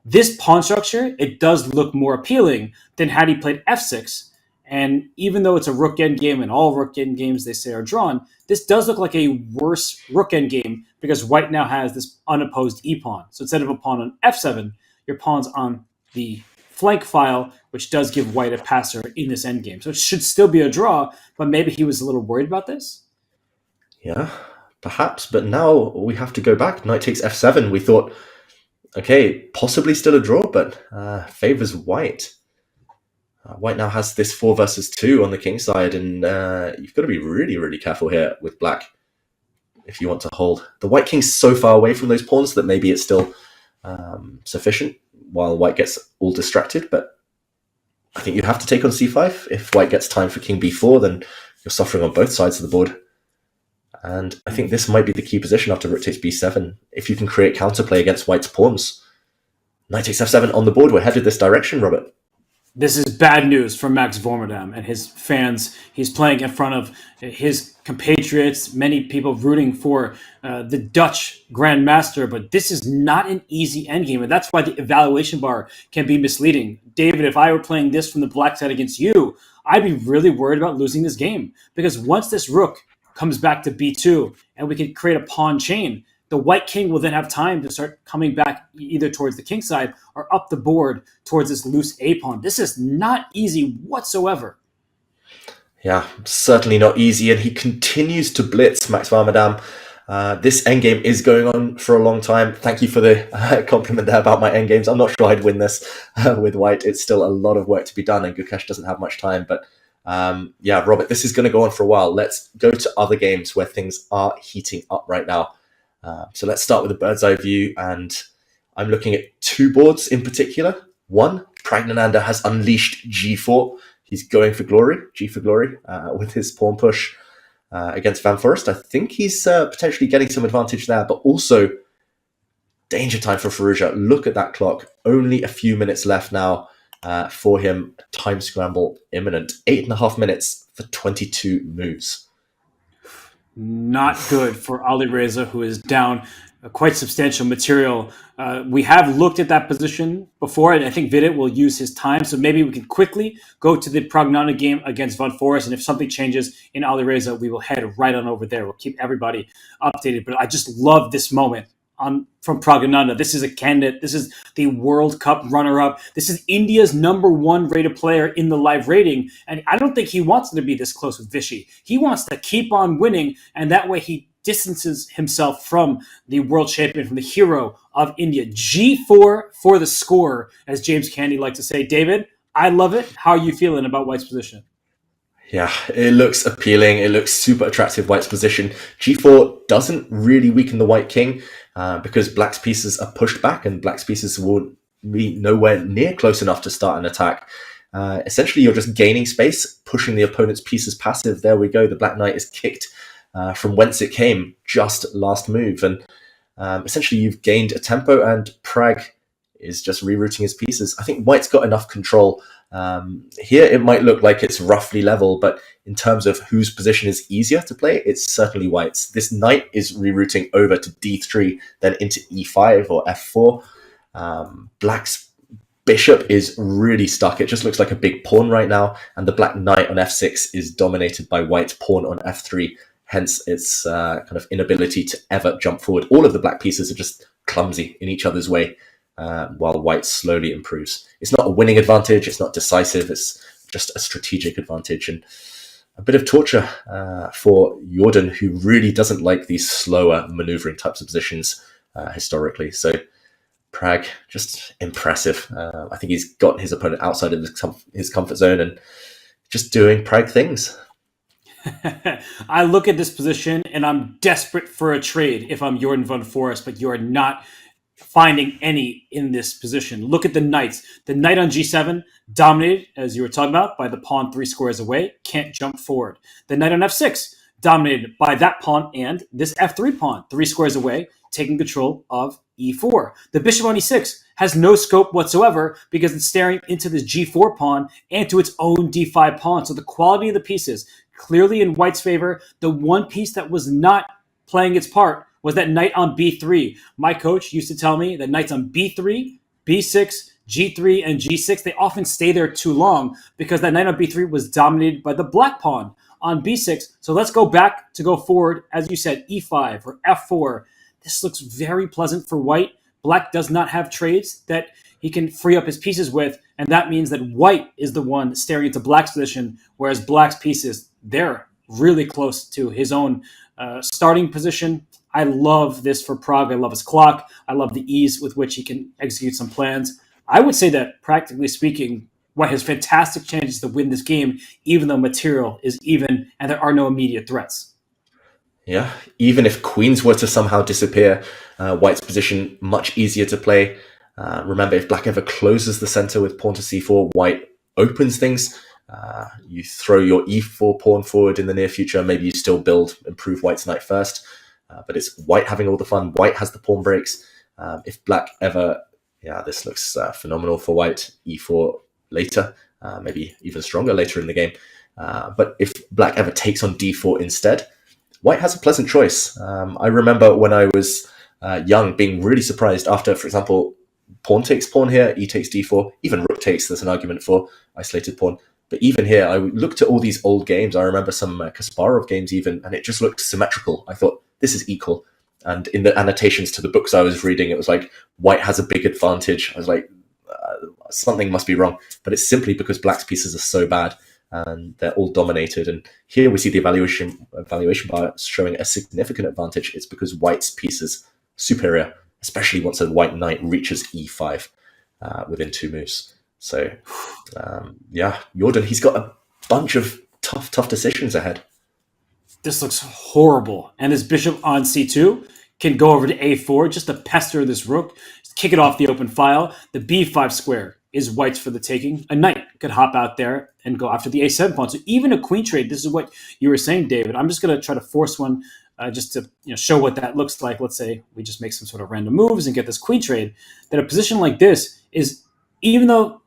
Speaker 2: this pawn structure, it does look more appealing than had he played f6. And even though it's a rook endgame, and all rook endgames they say are drawn, this does look like a worse rook endgame because white now has this unopposed e-pawn. So instead of a pawn on f7, your pawn's on the flank file, which does give white a passer in this endgame. So it should still be a draw, but maybe he was a little worried about this.
Speaker 4: Yeah, perhaps. But now we have to go back. Knight takes f7. We thought, okay, possibly still a draw, but favors white. White now has this 4 versus 2 on the king side, and you've got to be really, really careful here with black if you want to hold. The white king's so far away from those pawns that maybe it's still sufficient while white gets all distracted, but I think you have to take on c5. If white gets time for king b4, then you're suffering on both sides of the board. And I think this might be the key position after rook takes b7. If you can create counterplay against white's pawns. Knight takes f7 on the board. We're headed this direction, Robert.
Speaker 2: This is bad news for Max Vormerdam and his fans. He's playing in front of his compatriots, many people rooting for the Dutch Grandmaster, but this is not an easy endgame, and that's why the evaluation bar can be misleading. David, if I were playing this from the black side against you, I'd be really worried about losing this game, because once this rook comes back to b2 and we can create a pawn chain, the white king will then have time to start coming back either towards the king side or up the board towards this loose a-pawn. This is not easy whatsoever.
Speaker 4: Yeah, certainly not easy, and he continues to blitz Max Varmadam. This endgame is going on for a long time. Thank you for the compliment there about my endgames. I'm not sure I'd win this with white. It's still a lot of work to be done, and Gukesh doesn't have much time, but Yeah, Robert, this is going to go on for a while. Let's go to other games where things are heating up right now. So let's start with a bird's eye view, and I'm looking at two boards in particular. One, Pragnananda has unleashed G4. He's going for glory, G for glory, with his pawn push against Van Forest. I think he's potentially getting some advantage there, but also danger time for Firouzja. Look at that clock. Only a few minutes left now for him. Time scramble imminent. 8.5 minutes for 22 moves.
Speaker 2: Not good for Alireza, who is down quite substantial material. We have looked at that position before, and I think Vidit will use his time. So maybe we can quickly go to the Pragnana game against Van Forest, and if something changes in Alireza, we will head right on over there. We'll keep everybody updated. But I just love this moment from Pragnananda. This is a candidate. This is the World Cup runner-up. This is India's #1 rated player in the live rating, and I don't think he wants to be this close with Vishy. He wants to keep on winning, and that way he distances himself from the world champion, from the hero of India. G4 for the score, as James Candy likes to say. David, I love it. How are you feeling about White's position?
Speaker 4: Yeah, it looks appealing. It looks super attractive, White's position. G4 doesn't really weaken the White King because Black's pieces are pushed back, and Black's pieces will be nowhere near close enough to start an attack. Essentially, you're just gaining space, pushing the opponent's pieces passive. There we go. The Black Knight is kicked from whence it came, just last move. And essentially, you've gained a tempo, and Prag is just rerouting his pieces. I think White's got enough control. Here, it might look like it's roughly level, but in terms of whose position is easier to play, it's certainly White's. This knight is rerouting over to d3, then into e5 or f4. Black's bishop is really stuck. It just looks like a big pawn right now, and the Black knight on f6 is dominated by White's pawn on f3. Hence, its kind of inability to ever jump forward. All of the Black pieces are just clumsy in each other's way, while White slowly improves. It's not a winning advantage. It's not decisive. It's just a strategic advantage, and a bit of torture for Jordan, who really doesn't like these slower maneuvering types of positions historically. So Prag, just impressive. I think he's got his opponent outside of his comfort zone and just doing Prag things.
Speaker 2: I look at this position and I'm desperate for a trade if I'm Jordan Van Forest, but you're not finding any in this position. Look at the knights. The knight on g7 dominated, as you were talking about, by the pawn 3 squares away. Can't jump forward. The knight on f6 dominated by that pawn and this f3 pawn 3 squares away, taking control of e4. The bishop on e6 has no scope whatsoever because it's staring into this g4 pawn and to its own d5 pawn. So the quality of the pieces clearly in White's favor. The one piece that was not playing its part was that knight on b3. My coach used to tell me that knights on b3, b6, g3, and g6, they often stay there too long because that knight on b3 was dominated by the black pawn on b6. So let's go back to go forward, as you said, e5 or f4. This looks very pleasant for White. Black does not have trades that he can free up his pieces with, and that means that White is the one staring into Black's position, whereas Black's pieces, they're really close to his own starting position. I love this for Prag. I love his clock. I love the ease with which he can execute some plans. I would say that, practically speaking, White has fantastic chances to win this game, even though material is even and there are no immediate threats.
Speaker 4: Yeah, even if queens were to somehow disappear, White's position much easier to play. Remember, if Black ever closes the center with pawn to c4, White opens things. You throw your e4 pawn forward in the near future. Maybe you still improve White's knight first. But it's White having all the fun. White has the pawn breaks. If Black ever... Yeah, this looks phenomenal for White. e4 later, maybe even stronger later in the game. But if Black ever takes on d4 instead, White has a pleasant choice. I remember when I was young being really surprised after, for example, pawn takes pawn here, e takes d4, even rook takes, there's an argument for isolated pawn. But even here, I looked at all these old games. I remember some Kasparov games even, and it just looked symmetrical. I thought, this is equal. And in the annotations to the books I was reading, it was like, White has a big advantage. I was like, something must be wrong. But it's simply because Black's pieces are so bad and they're all dominated. And here we see the evaluation bar showing a significant advantage. It's because White's pieces superior, especially once a White knight reaches e5 within 2 moves. So, yeah, Jordan, he's got a bunch of tough decisions ahead.
Speaker 2: This looks horrible. And this bishop on c2 can go over to a4 just to pester this rook, just kick it off the open file. The b5 square is white's for the taking. A knight could hop out there and go after the a7 pawn. So even a queen trade, this is what you were saying, David. I'm just going to try to force one just to show what that looks like. Let's say we just make some sort of random moves and get this queen trade. That a position like this is, even though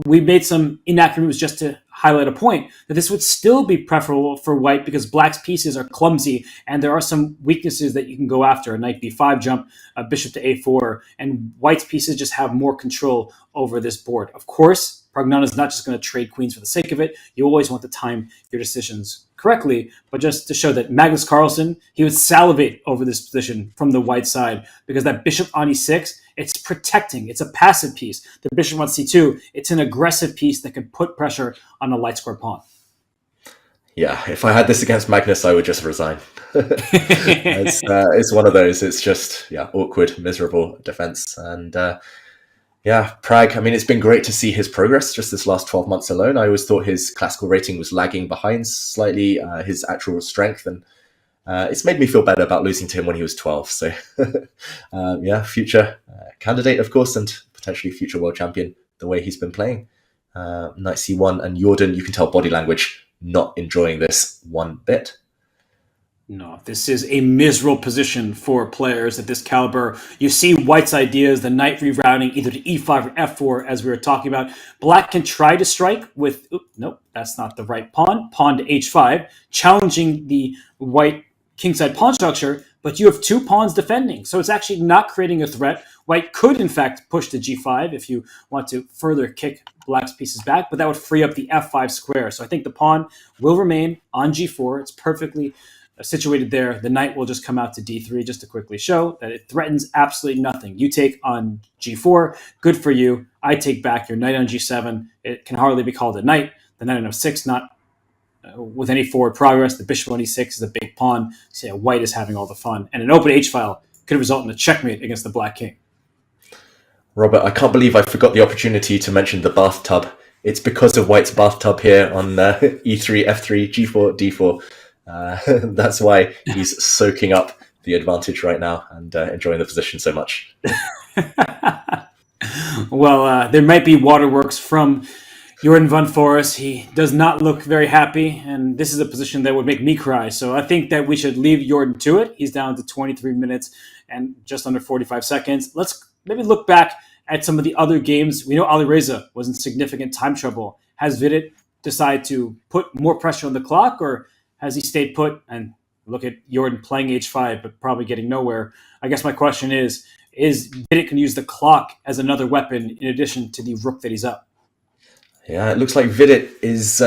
Speaker 2: we made some inaccurate moves just to highlight a point, that this would still be preferable for white because black's pieces are clumsy and there are some weaknesses that you can go after. A knight b5 jump, a bishop to a4, and white's pieces just have more control over this board. Of course, Prognon is not just going to trade queens for the sake of it. You always want to time your decisions correctly, but just to show that Magnus Carlsen, he would salivate over this position from the white side because that bishop on e6, it's protecting. It's a passive piece. The bishop on c2, it's an aggressive piece that can put pressure on a light square pawn.
Speaker 4: Yeah, if I had this against Magnus, I would just resign. It's one of those. It's just, awkward, miserable defense. And Prag, I mean, it's been great to see his progress just this last 12 months alone. I always thought his classical rating was lagging behind slightly his actual strength. And it's made me feel better about losing to him when he was 12. So, future candidate, of course, and potentially future world champion, the way he's been playing. Knight c1 and Jordan, you can tell body language, not enjoying this one bit.
Speaker 2: No, this is a miserable position for players at this caliber. You see white's ideas, the knight rerouting either to e5 or f4, as we were talking about. Black can try to strike with, nope, that's not the right pawn. Pawn to h5, challenging the white kingside pawn structure, but you have two pawns defending. So it's actually not creating a threat. White could, in fact, push to g5 if you want to further kick black's pieces back, but that would free up the f5 square. So I think the pawn will remain on g4. It's perfectly situated there. The knight will just come out to d3 just to quickly show that it threatens absolutely nothing. You take on g4, good for you. I take back your knight on g7. It can hardly be called a knight. The knight on f6, not with any forward progress. The bishop on e6 is a big pawn, so white is having all the fun. And an open h-file could result in a checkmate against the black king.
Speaker 4: Robert, I can't believe I forgot the opportunity to mention the bathtub. It's because of white's bathtub here on e3, f3, g4, d4. That's why he's soaking up the advantage right now and enjoying the position so much.
Speaker 2: Well, there might be waterworks from Jordan van Forest. He does not look very happy, and this is a position that would make me cry. So I think that we should leave Jordan to it. He's down to 23 minutes and just under 45 seconds. Let's maybe look back at some of the other games. We know Alireza was in significant time trouble. Has Vidit decided to put more pressure on the clock, or has he stayed put? And look at Jordan playing h5, but probably getting nowhere. I guess my question is Vidit can use the clock as another weapon in addition to the rook that he's up?
Speaker 4: Yeah, it looks like Vidit is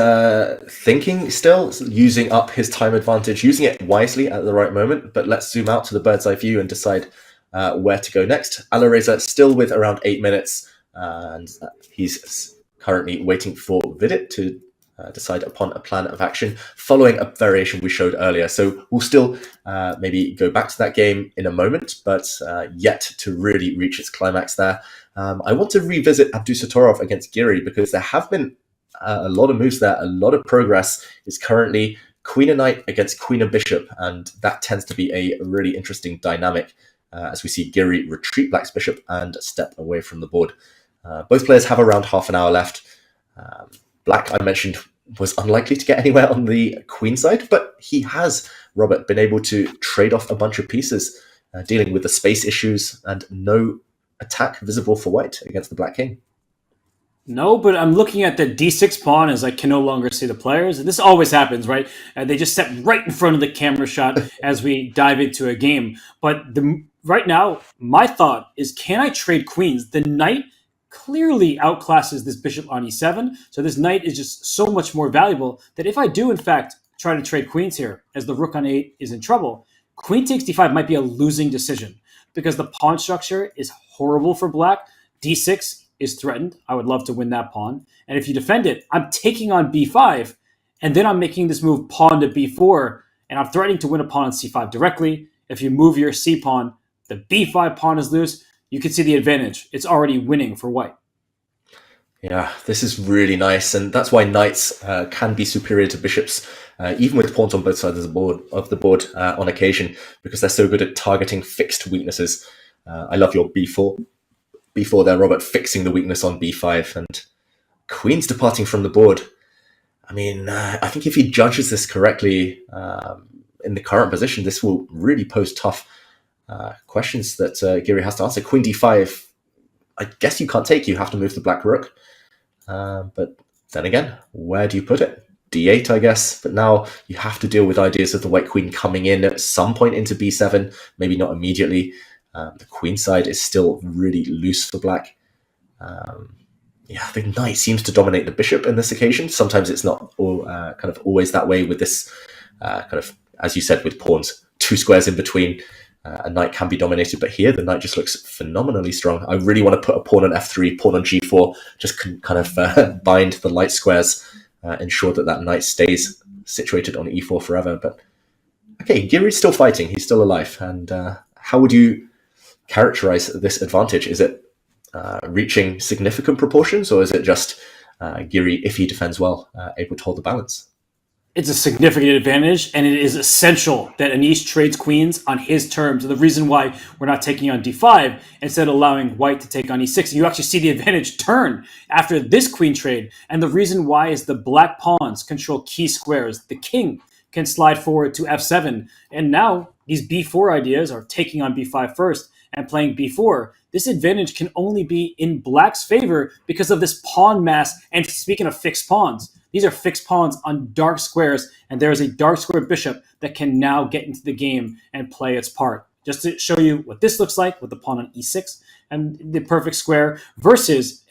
Speaker 4: thinking still, using up his time advantage, using it wisely at the right moment. But let's zoom out to the bird's eye view and decide where to go next. Alireza still with around 8 minutes, and he's currently waiting for Vidit to decide upon a plan of action following a variation we showed earlier. So we'll still maybe go back to that game in a moment, but yet to really reach its climax there. I want to revisit Abdusattorov against Giri because there have been a lot of moves there, a lot of progress. It's currently queen and knight against queen and bishop, and that tends to be a really interesting dynamic as we see Giri retreat black's bishop and step away from the board. Both players have around half an hour left. Black, I mentioned, was unlikely to get anywhere on the queen side, but he has, Robert, been able to trade off a bunch of pieces, dealing with the space issues and no attack visible for white against the black king.
Speaker 2: No, but I'm looking at the d6 pawn as I can no longer see the players. And this always happens, right? They just step right in front of the camera shot as we dive into a game. But right now, my thought is, can I trade queens? The knight clearly outclasses this bishop on e7. So this knight is just so much more valuable that if I do, in fact, try to trade queens here, as the rook on 8 is in trouble, queen takes d5 might be a losing decision because the pawn structure is horrible for black. d6 is threatened. I would love to win that pawn. And if you defend it, I'm taking on b5, and then I'm making this move pawn to b4, and I'm threatening to win a pawn on c5 directly. If you move your c pawn, the b5 pawn is loose. You can see the advantage. It's already winning for white.
Speaker 4: Yeah, this is really nice, and that's why knights can be superior to bishops, even with pawns on both sides of the board on occasion, because they're so good at targeting fixed weaknesses. I love your b4 there, Robert, fixing the weakness on b5, and queen's departing from the board. I mean, I think if he judges this correctly in the current position, this will really pose tough questions that Giri has to answer. Queen d5, I guess you can't take. You have to move the black rook. But then again, where do you put it? d8, I guess. But now you have to deal with ideas of the white queen coming in at some point into b7, maybe not immediately. The queen side is still really loose for black. The knight seems to dominate the bishop in this occasion. Sometimes it's not always that way with this as you said, with pawns, 2 squares in between. A knight can be dominated, but here the knight just looks phenomenally strong. I really want to put a pawn on f3, pawn on g4, just bind the light squares, ensure that knight stays situated on e4 forever. But okay, Giri's still fighting, he's still alive. And how would you characterize this advantage? Is it reaching significant proportions, or is it just Giri, if he defends well, able to hold the balance?
Speaker 2: It's a significant advantage, and it is essential that Anish trades queens on his terms. And the reason why we're not taking on d5 instead of allowing white to take on e6, you actually see the advantage turn after this queen trade. And the reason why is the black pawns control key squares. The king can slide forward to f7, and now these b4 ideas are taking on b5 first and playing b4. This advantage can only be in black's favor because of this pawn mass. And speaking of fixed pawns, these are fixed pawns on dark squares, and there is a dark square bishop that can now get into the game and play its part. Just to show you what this looks like with the pawn on e6 and the perfect square versus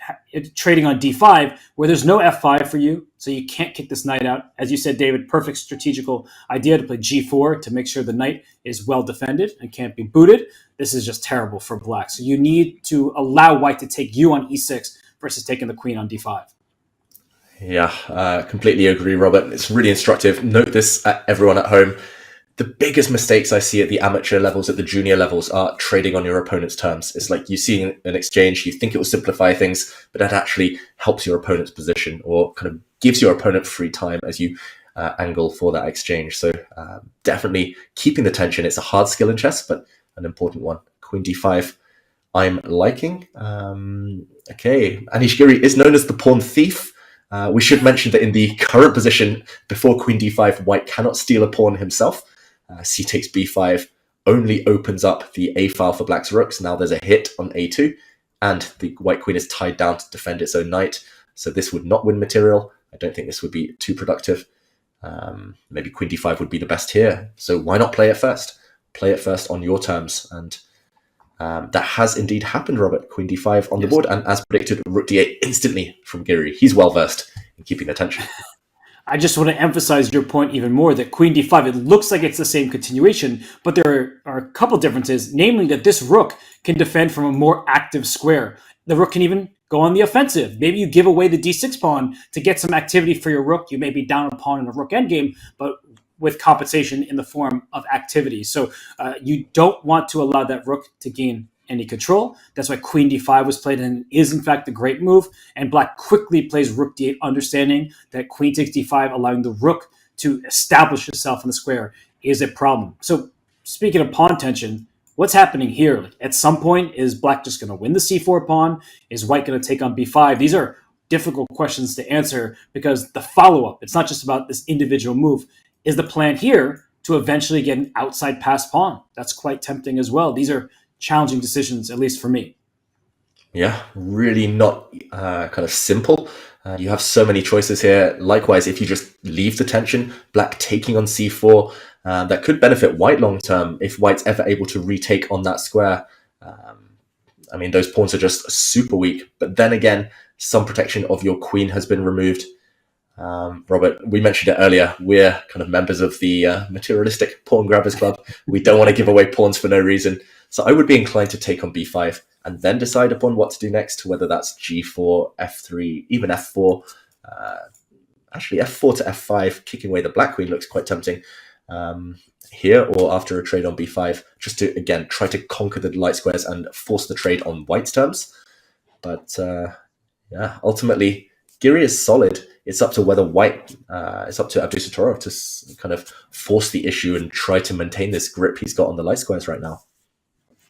Speaker 2: trading on d5, where there's no f5 for you, so you can't kick this knight out. As you said, David, perfect strategical idea to play g4 to make sure the knight is well defended and can't be booted. This is just terrible for black. So you need to allow white to take you on e6 versus taking the queen on d5.
Speaker 4: Yeah, completely agree, Robert. It's really instructive. Note this, everyone at home. The biggest mistakes I see at the amateur levels, at the junior levels, are trading on your opponent's terms. It's like you see an exchange, you think it will simplify things, but that actually helps your opponent's position or kind of gives your opponent free time as you angle for that exchange. So definitely keeping the tension. It's a hard skill in chess, but an important one. Queen d5, I'm liking. Okay, Anish Giri is known as the pawn thief. We should mention that in the current position, before queen d5, white cannot steal a pawn himself. C takes b5 only opens up the a file for black's rooks. Now there's a hit on a2, and the white queen is tied down to defend its own knight. So this would not win material. I don't think this would be too productive. Maybe queen d5 would be the best here. So why not play it first? Play it first on your terms. And that has indeed happened, Robert. Queen d5 on the board, and as predicted, rook d8 instantly from Giri. He's well versed in keeping attention.
Speaker 2: I just want to emphasize your point even more that queen d5, it looks like it's the same continuation, but there are a couple differences, namely that this rook can defend from a more active square. The rook can even go on the offensive. Maybe you give away the d6 pawn to get some activity for your rook. You may be down a pawn in the rook endgame, but with compensation in the form of activity. So you don't want to allow that rook to gain any control. That's why queen d5 was played and is in fact the great move. And black quickly plays rook d8, understanding that queen takes d5, allowing the rook to establish itself in the square is a problem. So speaking of pawn tension, what's happening here? Like, at some point, is black just going to win the c4 pawn? Is white going to take on b5? These are difficult questions to answer because the follow-up, it's not just about this individual move. Is the plan here to eventually get an outside pass pawn? That's quite tempting as well. These are challenging decisions, at least for me.
Speaker 4: Yeah, really not kind of simple. You have so many choices here. Likewise, if you just leave the tension, black taking on c4, that could benefit white long term if white's ever able to retake on that square. I mean, those pawns are just super weak. But then again, some protection of your queen has been removed. Robert, we mentioned it earlier. We're kind of members of the materialistic pawn grabbers club. We don't want to give away pawns for no reason. So I would be inclined to take on b5 and then decide upon what to do next, whether that's g4, f3, even f4. Actually, f4 to f5, kicking away the black queen looks quite tempting here, or after a trade on b5, just to, again, try to conquer the light squares and force the trade on white's terms. But Yeah, ultimately, Giri is solid. It's up to whether White, it's up to Abdusattorov to kind of force the issue and try to maintain this grip he's got on the light squares right now.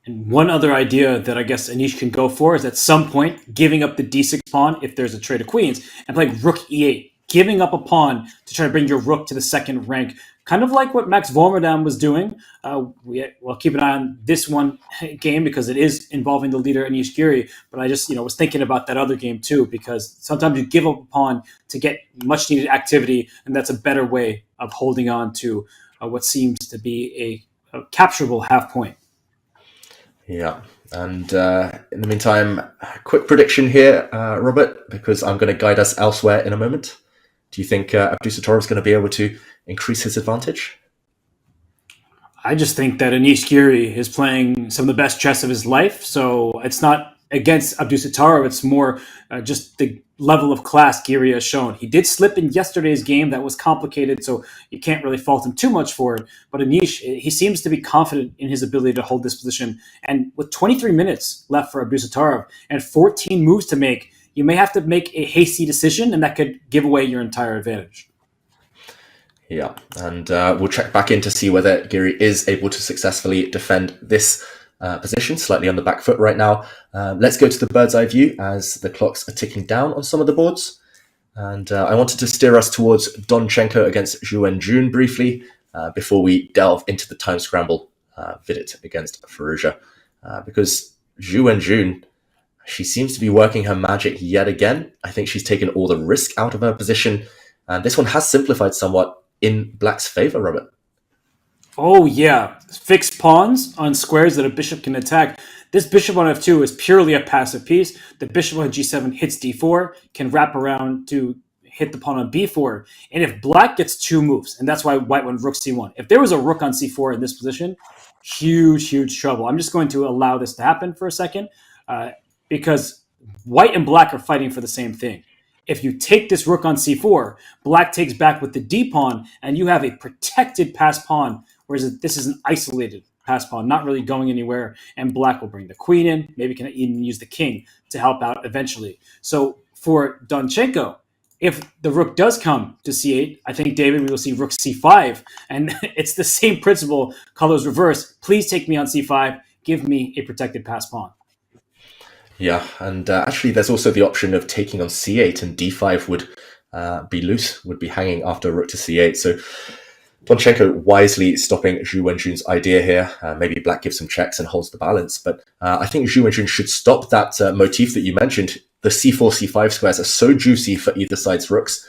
Speaker 2: And one other idea that I guess Anish can go for is at some point giving up the d6 pawn if there's a trade of queens and playing rook e8, giving up a pawn to try to bring your rook to the second rank. Kind of like what Max Vormerdam was doing. We'll keep an eye on this one game because it is involving the leader Anish Giri. But I just was thinking about that other game too, because sometimes you give up a pawn to get much needed activity, and that's a better way of holding on to what seems to be a capturable half point.
Speaker 4: Yeah, and in the meantime, a quick prediction here, Robert, because I'm going to guide us elsewhere in a moment. Do you think Abdusattorov is going to be able to increase his advantage?
Speaker 2: I just think that Anish Giri is playing some of the best chess of his life. So it's not against Abdusattorov. It's more just the level of class Giri has shown. He did slip in yesterday's game. That was complicated, so you can't really fault him too much for it. But Anish, he seems to be confident in his ability to hold this position. And with 23 minutes left for Abdusattorov and 14 moves to make, you may have to make a hasty decision, and that could give away your entire advantage.
Speaker 4: Yeah, and we'll check back in to see whether Giri is able to successfully defend this position, slightly on the back foot right now. Let's go to the bird's eye view as the clocks are ticking down on some of the boards. And I wanted to steer us towards Donchenko against Zhu Wenjun briefly before we delve into the time scramble, Vidit against Firouzja. Because Zhu Wenjun, she seems to be working her magic yet again. I think she's taken all the risk out of her position. And this one has simplified somewhat in Black's favor, Robert.
Speaker 2: Oh, yeah. Fixed pawns on squares that a bishop can attack. This bishop on f2 is purely a passive piece. The bishop on g7 hits d4, can wrap around to hit the pawn on b4. And if Black gets two moves, and that's why White went rook c1. If there was a rook on c4 in this position, huge trouble. I'm just going to allow this to happen for a second because White and Black are fighting for the same thing. If you take this rook on c4, Black takes back with the d-pawn, and you have a protected pass pawn, whereas this is an isolated pass pawn, not really going anywhere, and Black will bring the queen in, maybe can even use the king to help out eventually. So for Donchenko, if the rook does come to c8, I think, David, we will see rook c5, and it's the same principle, colors reverse. Please take me on c5, give me a protected pass pawn.
Speaker 4: Yeah, and actually there's also the option of taking on c8, and d5 would be loose, would be hanging after rook to c8. So Donchenko wisely stopping Zhu Wenjun's idea here. Maybe Black gives some checks and holds the balance, but I think Zhu Wenjun should stop that motif that you mentioned. The c4, c5 squares are so juicy for either side's rooks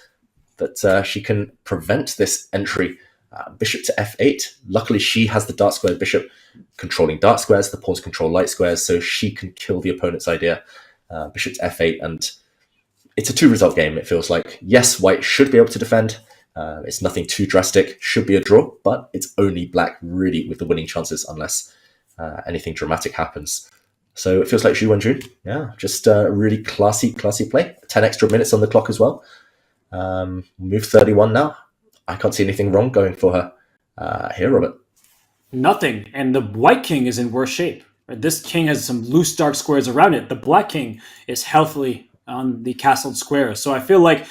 Speaker 4: that she can prevent this entry. Bishop to f8. Luckily, she has the dark squared bishop controlling dark squares. The pawns control light squares, so she can kill the opponent's idea. Bishop to f8, and it's a two-result game, it feels like. Yes, White should be able to defend. It's nothing too drastic. Should be a draw, but it's only Black really with the winning chances unless anything dramatic happens. So it feels like Zhu Wenjun, yeah, just really classy play. 10 extra minutes on the clock as well. Move 31 now. I can't see anything wrong going for her here, Robert.
Speaker 2: Nothing. And the White king is in worse shape. This king has some loose dark squares around it. The Black king is healthily on the castled square. So I feel like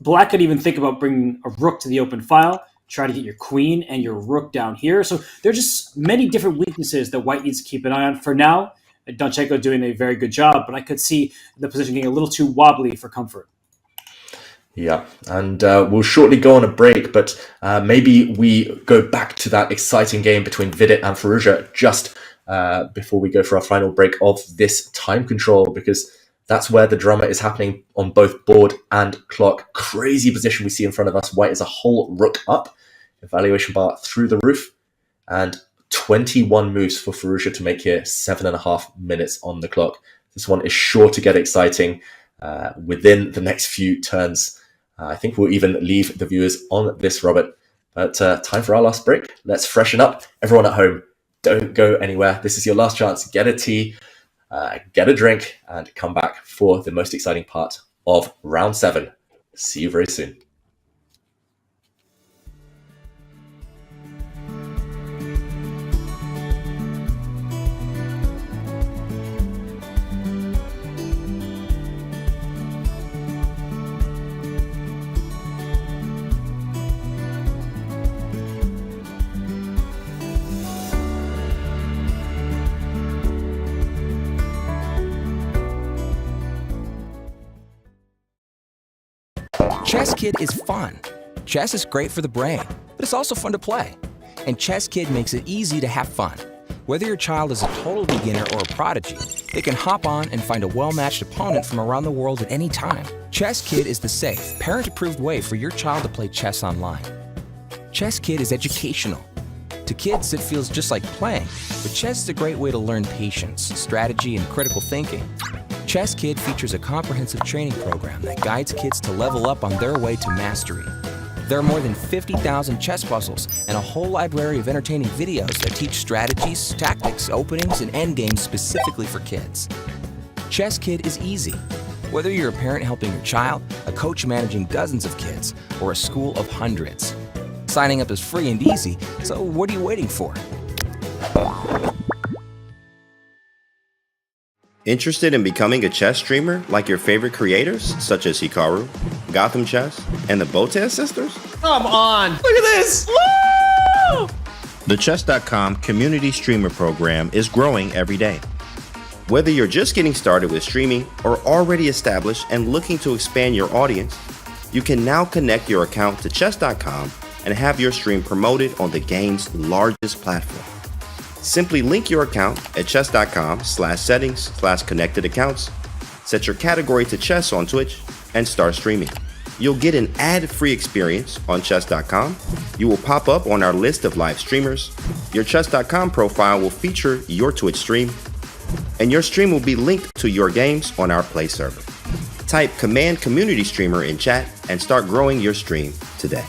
Speaker 2: Black could even think about bringing a rook to the open file, try to get your queen and your rook down here. So there's just many different weaknesses that White needs to keep an eye on. For now, Donchenko doing a very good job, but I could see the position getting a little too wobbly for comfort.
Speaker 4: Yeah, and we'll shortly go on a break, but maybe we go back to that exciting game between Vidit and Firouzja just before we go for our final break of this time control, because that's where the drama is happening on both board and clock. Crazy position we see in front of us. White is a whole rook up, evaluation bar through the roof, and 21 moves for Firouzja to make here, 7.5 minutes on the clock. This one is sure to get exciting within the next few turns. I think we'll even leave the viewers on this, Robert. But time for our last break. Let's freshen up. Everyone at home, don't go anywhere. This is your last chance. Get a tea, get a drink, and come back for the most exciting part of round 7. See you very soon.
Speaker 10: Chess Kid is fun. Chess is great for the brain, but it's also fun to play. And Chess Kid makes it easy to have fun. Whether your child is a total beginner or a prodigy, they can hop on and find a well-matched opponent from around the world at any time. Chess Kid is the safe, parent-approved way for your child to play chess online. Chess Kid is educational. To kids, it feels just like playing, but chess is a great way to learn patience, strategy, and critical thinking. Chess Kid features a comprehensive training program that guides kids to level up on their way to mastery. There are more than 50,000 chess puzzles and a whole library of entertaining videos that teach strategies, tactics, openings, and endgames specifically for kids. Chess Kid is easy. Whether you're a parent helping your child, a coach managing dozens of kids, or a school of hundreds. Signing up is free and easy, so what are you waiting for?
Speaker 11: Interested in becoming a chess streamer like your favorite creators, such as Hikaru, Gotham Chess, and the Botez sisters?
Speaker 5: Come on!
Speaker 11: Look at this! Woo! The Chess.com community streamer program is growing every day. Whether you're just getting started with streaming or already established and looking to expand your audience, you can now connect your account to Chess.com and have your stream promoted on the game's largest platform. Simply link your account at chess.com/settings/connected accounts, set your category to chess on Twitch, and start streaming. You'll get an ad-free experience on chess.com. You will pop up on our list of live streamers. Your chess.com profile will feature your Twitch stream, and your stream will be linked to your games on our Play server. Type Command Community Streamer in chat and start growing your stream today.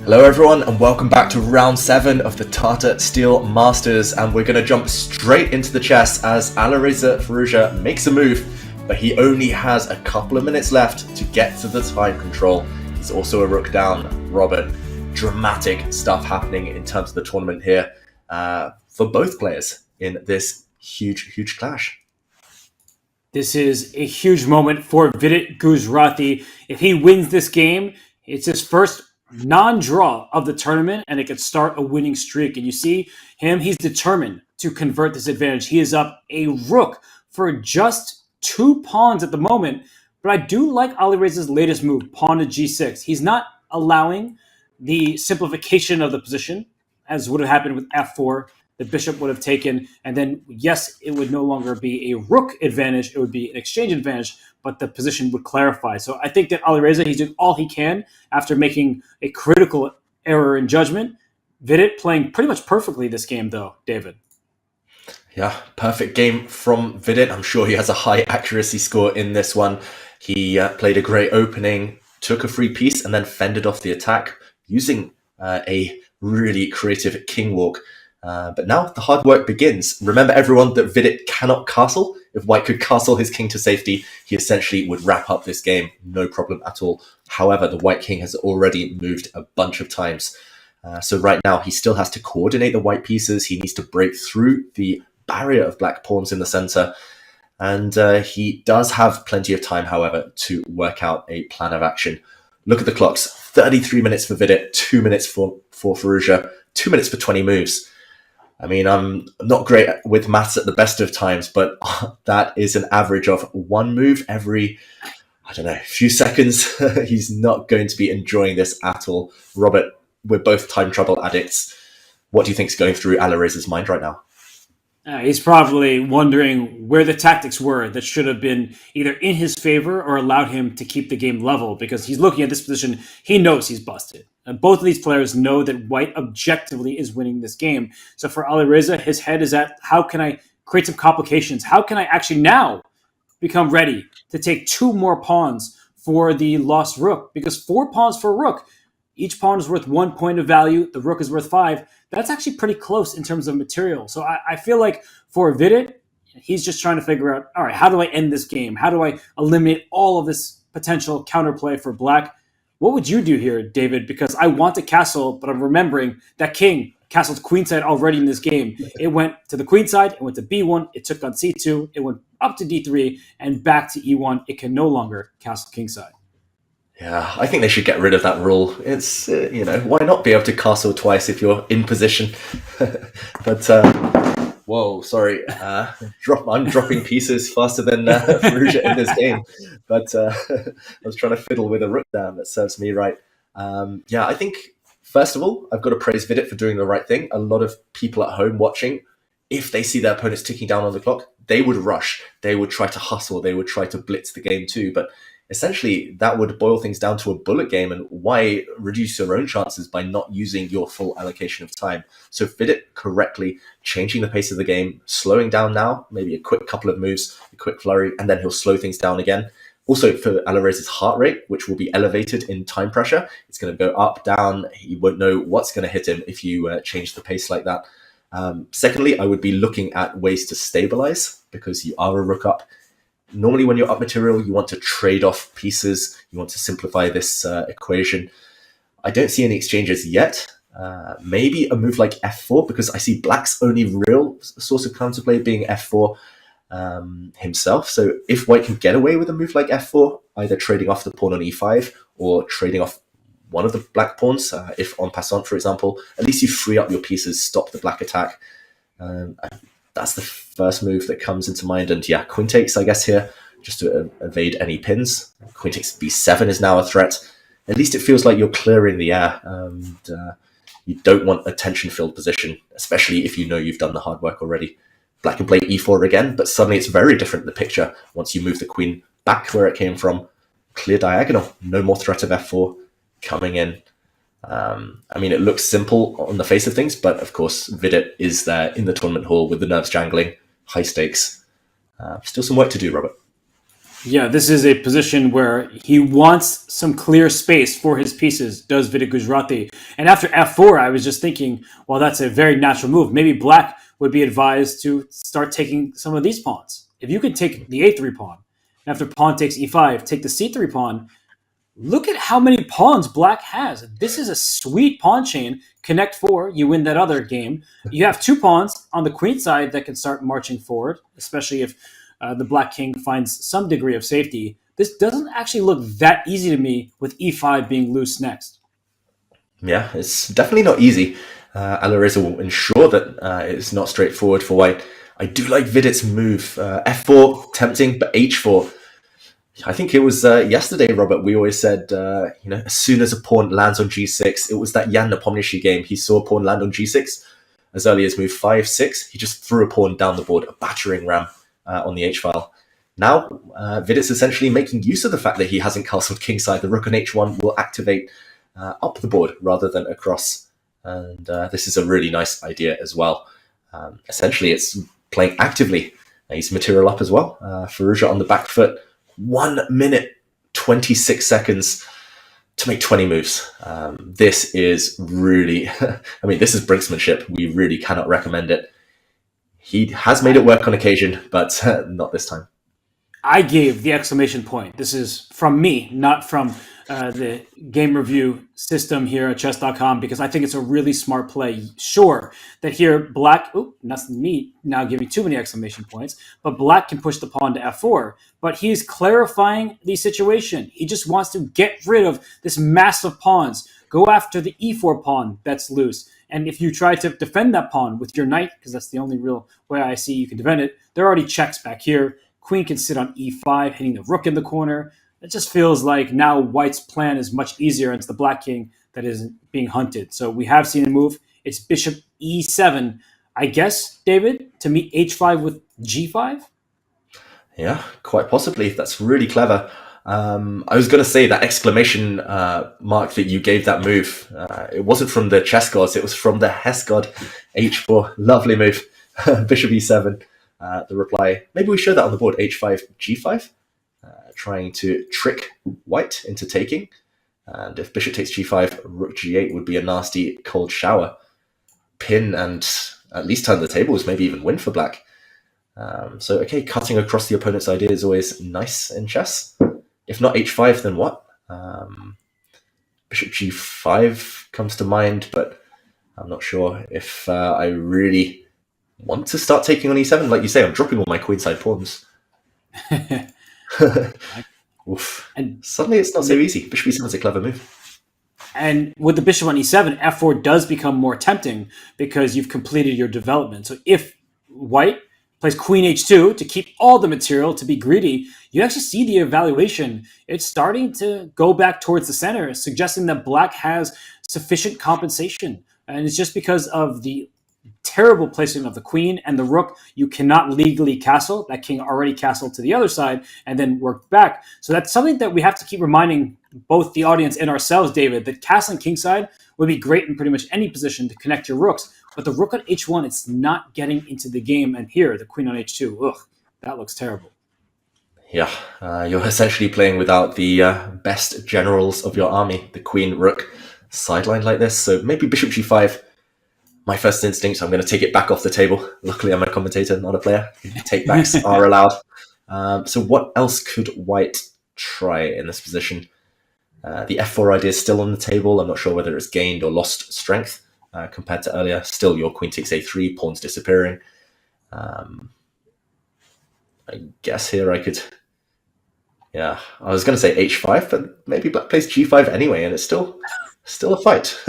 Speaker 4: Hello everyone and welcome back to round 7 of the Tata Steel Masters, and we're going to jump straight into the chess as Alireza Firouzja makes a move but he only has a couple of minutes left to get to the time control. He's also a rook down. Robert, dramatic stuff happening in terms of the tournament here for both players in this huge clash.
Speaker 2: This is a huge moment for Vidit Gujrati. If he wins this game, it's his first non-draw of the tournament, and it could start a winning streak. And you see him, he's determined to convert this advantage. He is up a rook for just 2 pawns at the moment, but I do like Alireza's latest move, pawn to g6. He's not allowing the simplification of the position, as would have happened with f4. The bishop would have taken, and then, yes, it would no longer be a rook advantage, it would be an exchange advantage, but the position would clarify. So I think that Alireza, he's doing all he can after making a critical error in judgment. Vidit playing pretty much perfectly this game, though, David.
Speaker 4: Yeah, perfect game from Vidit. I'm sure he has a high accuracy score in this one. He played a great opening, took a free piece, and then fended off the attack using a really creative king walk. But now the hard work begins. Remember, everyone, that Vidit cannot castle. If White could castle his king to safety, he essentially would wrap up this game. No problem at all. However, the White king has already moved a bunch of times. So right now, he still has to coordinate the white pieces. He needs to break through the barrier of black pawns in the center. And he does have plenty of time, however, to work out a plan of action. Look at the clocks. 33 minutes for Vidit, 2 minutes for Firouzja, 2 minutes for 20 moves. I mean, I'm not great with maths at the best of times, but that is an average of 1 move every, few seconds. He's not going to be enjoying this at all. Robert, we're both time trouble addicts. What do you think is going through Alireza's mind right now?
Speaker 2: He's probably wondering where the tactics were that should have been either in his favor or allowed him to keep the game level, because he's looking at this position. He knows he's busted. And both of these players know that White objectively is winning this game. So for Alireza, his head is at, how can I create some complications? How can I actually now become ready to take 2 more pawns for the lost rook? Because 4 pawns for a rook, each pawn is worth 1 point of value. The rook is worth 5. That's actually pretty close in terms of material. So I feel like for Vidit, he's just trying to figure out, all right, how do I end this game? How do I eliminate all of this potential counterplay for black? What would you do here, David? Because I want to castle, but I'm remembering that king castled queenside already in this game. It went to the queenside, it went to b1, it took on c2, it went up to d3, and back to e1. It can no longer castle kingside.
Speaker 4: Yeah, I think they should get rid of that rule. It's, why not be able to castle twice if you're in position? But, whoa, sorry. I'm dropping pieces faster than Firouzja in this game. But I was trying to fiddle with a rook down that serves me right. I think, first of all, I've got to praise Vidit for doing the right thing. A lot of people at home watching, if they see their opponents ticking down on the clock, they would rush. They would try to hustle. They would try to blitz the game too. But essentially, that would boil things down to a bullet game, and why reduce your own chances by not using your full allocation of time? So Vidit correctly changing the pace of the game, slowing down now, maybe a quick couple of moves, a quick flurry, and then he'll slow things down again. Also for Alireza's heart rate, which will be elevated in time pressure, it's going to go up, down. He won't know what's going to hit him if you change the pace like that. Secondly, I would be looking at ways to stabilize, because you are a rook up. Normally, when you're up material, you want to trade off pieces. You want to simplify this equation. I don't see any exchanges yet. Maybe a move like f4, because I see black's only real source of counterplay being f4 himself. So if White can get away with a move like f4, either trading off the pawn on e5 or trading off one of the black pawns, if en passant, for example, at least you free up your pieces, stop the black attack. That's the first move that comes into mind. And yeah, queen takes, I guess, here, just to evade any pins. Queen takes b7 is now a threat. At least it feels like you're clearing the air. And you don't want a tension-filled position, especially if you know you've done the hard work already. Black can play e4 again, but suddenly it's very different, the picture, once you move the queen back where it came from. Clear diagonal, no more threat of f4 coming in. It looks simple on the face of things, but of course, Vidit is there in the tournament hall with the nerves jangling, high stakes. Still some work to do, Robert.
Speaker 2: Yeah, this is a position where he wants some clear space for his pieces, does Vidit Gujrati. And after f4, I was just thinking, well, that's a very natural move. Maybe black would be advised to start taking some of these pawns. If you could take the a3 pawn After pawn takes e5, take the c3 pawn. Look at how many pawns black has. This is a sweet pawn chain. Connect 4, you win that other game. You have 2 pawns on the queen side that can start marching forward, especially if the black king finds some degree of safety. This doesn't actually look that easy to me with e5 being loose next.
Speaker 4: Yeah, it's definitely not easy. Alireza will ensure that it's not straightforward for white. I do like Vidit's move. F4, tempting, but H4. I think it was yesterday, Robert, we always said, as soon as a pawn lands on G6, it was that Jan Nepomniachtchi game. He saw a pawn land on G6 as early as move 5-6. He just threw a pawn down the board, a battering ram on the H-file. Now, Vidit's essentially making use of the fact that he hasn't castled kingside. The rook on H1 will activate up the board rather than across. And this is a really nice idea as well. Essentially, it's playing actively. He's material up as well. Firouzja on the back foot. 1 minute, 26 seconds to make 20 moves. This is really, this is brinksmanship. We really cannot recommend it. He has made it work on occasion, but not this time.
Speaker 2: I gave the exclamation point. This is from me, not from the game review system here at chess.com, because I think it's a really smart play. Sure, that here black, that's me now giving too many exclamation points, but black can push the pawn to f4. But he's clarifying the situation. He just wants to get rid of this mass of pawns. Go after the e4 pawn that's loose. And if you try to defend that pawn with your knight, because that's the only real way I see you can defend it, there are already checks back here. Queen can sit on e5, hitting the rook in the corner. It just feels like now white's plan is much easier, and it's the black king that is being hunted. So we have seen a move. It's bishop e7. I guess, David, to meet h5 with g5?
Speaker 4: Yeah, quite possibly. That's really clever. I was going to say that exclamation mark that you gave that move. It wasn't from the chess gods. It was from the Hess god. H4. Lovely move. Bishop e7. The reply, maybe we show that on the board, h5, g5, trying to trick white into taking. And if bishop takes g5, rook g8 would be a nasty cold shower. Pin and at least turn the tables, maybe even win for black. Okay, cutting across the opponent's idea is always nice in chess. If not h5, then what? Bishop g5 comes to mind, but I'm not sure if I really want to start taking on e7. Like you say, I'm dropping all my queenside pawns. Oof. And suddenly it's not so easy. Bishop e7 is a clever move.
Speaker 2: And with the bishop on e7, f4 does become more tempting because you've completed your development. So if white plays queen h2 to keep all the material, to be greedy, you actually see the evaluation. It's starting to go back towards the center, suggesting that black has sufficient compensation. And it's just because of the terrible placement of the queen and the rook. You cannot legally castle. That king already castled to the other side and then worked back. So that's something that we have to keep reminding both the audience and ourselves, David, that castling kingside would be great in pretty much any position to connect your rooks. But the rook on h1, it's not getting into the game. And here, the queen on h2, that looks terrible.
Speaker 4: Yeah, you're essentially playing without the best generals of your army, the queen, rook, sidelined like this. So maybe bishop g5. My first instinct, I'm going to take it back off the table. Luckily, I'm a commentator, not a player. Takebacks are allowed. So what else could white try in this position? The f4 idea is still on the table. I'm not sure whether it's gained or lost strength compared to earlier. Still, your queen takes a3, pawns disappearing. I guess here I could... Yeah, I was going to say h5, but maybe black plays g5 anyway, and it's still a fight.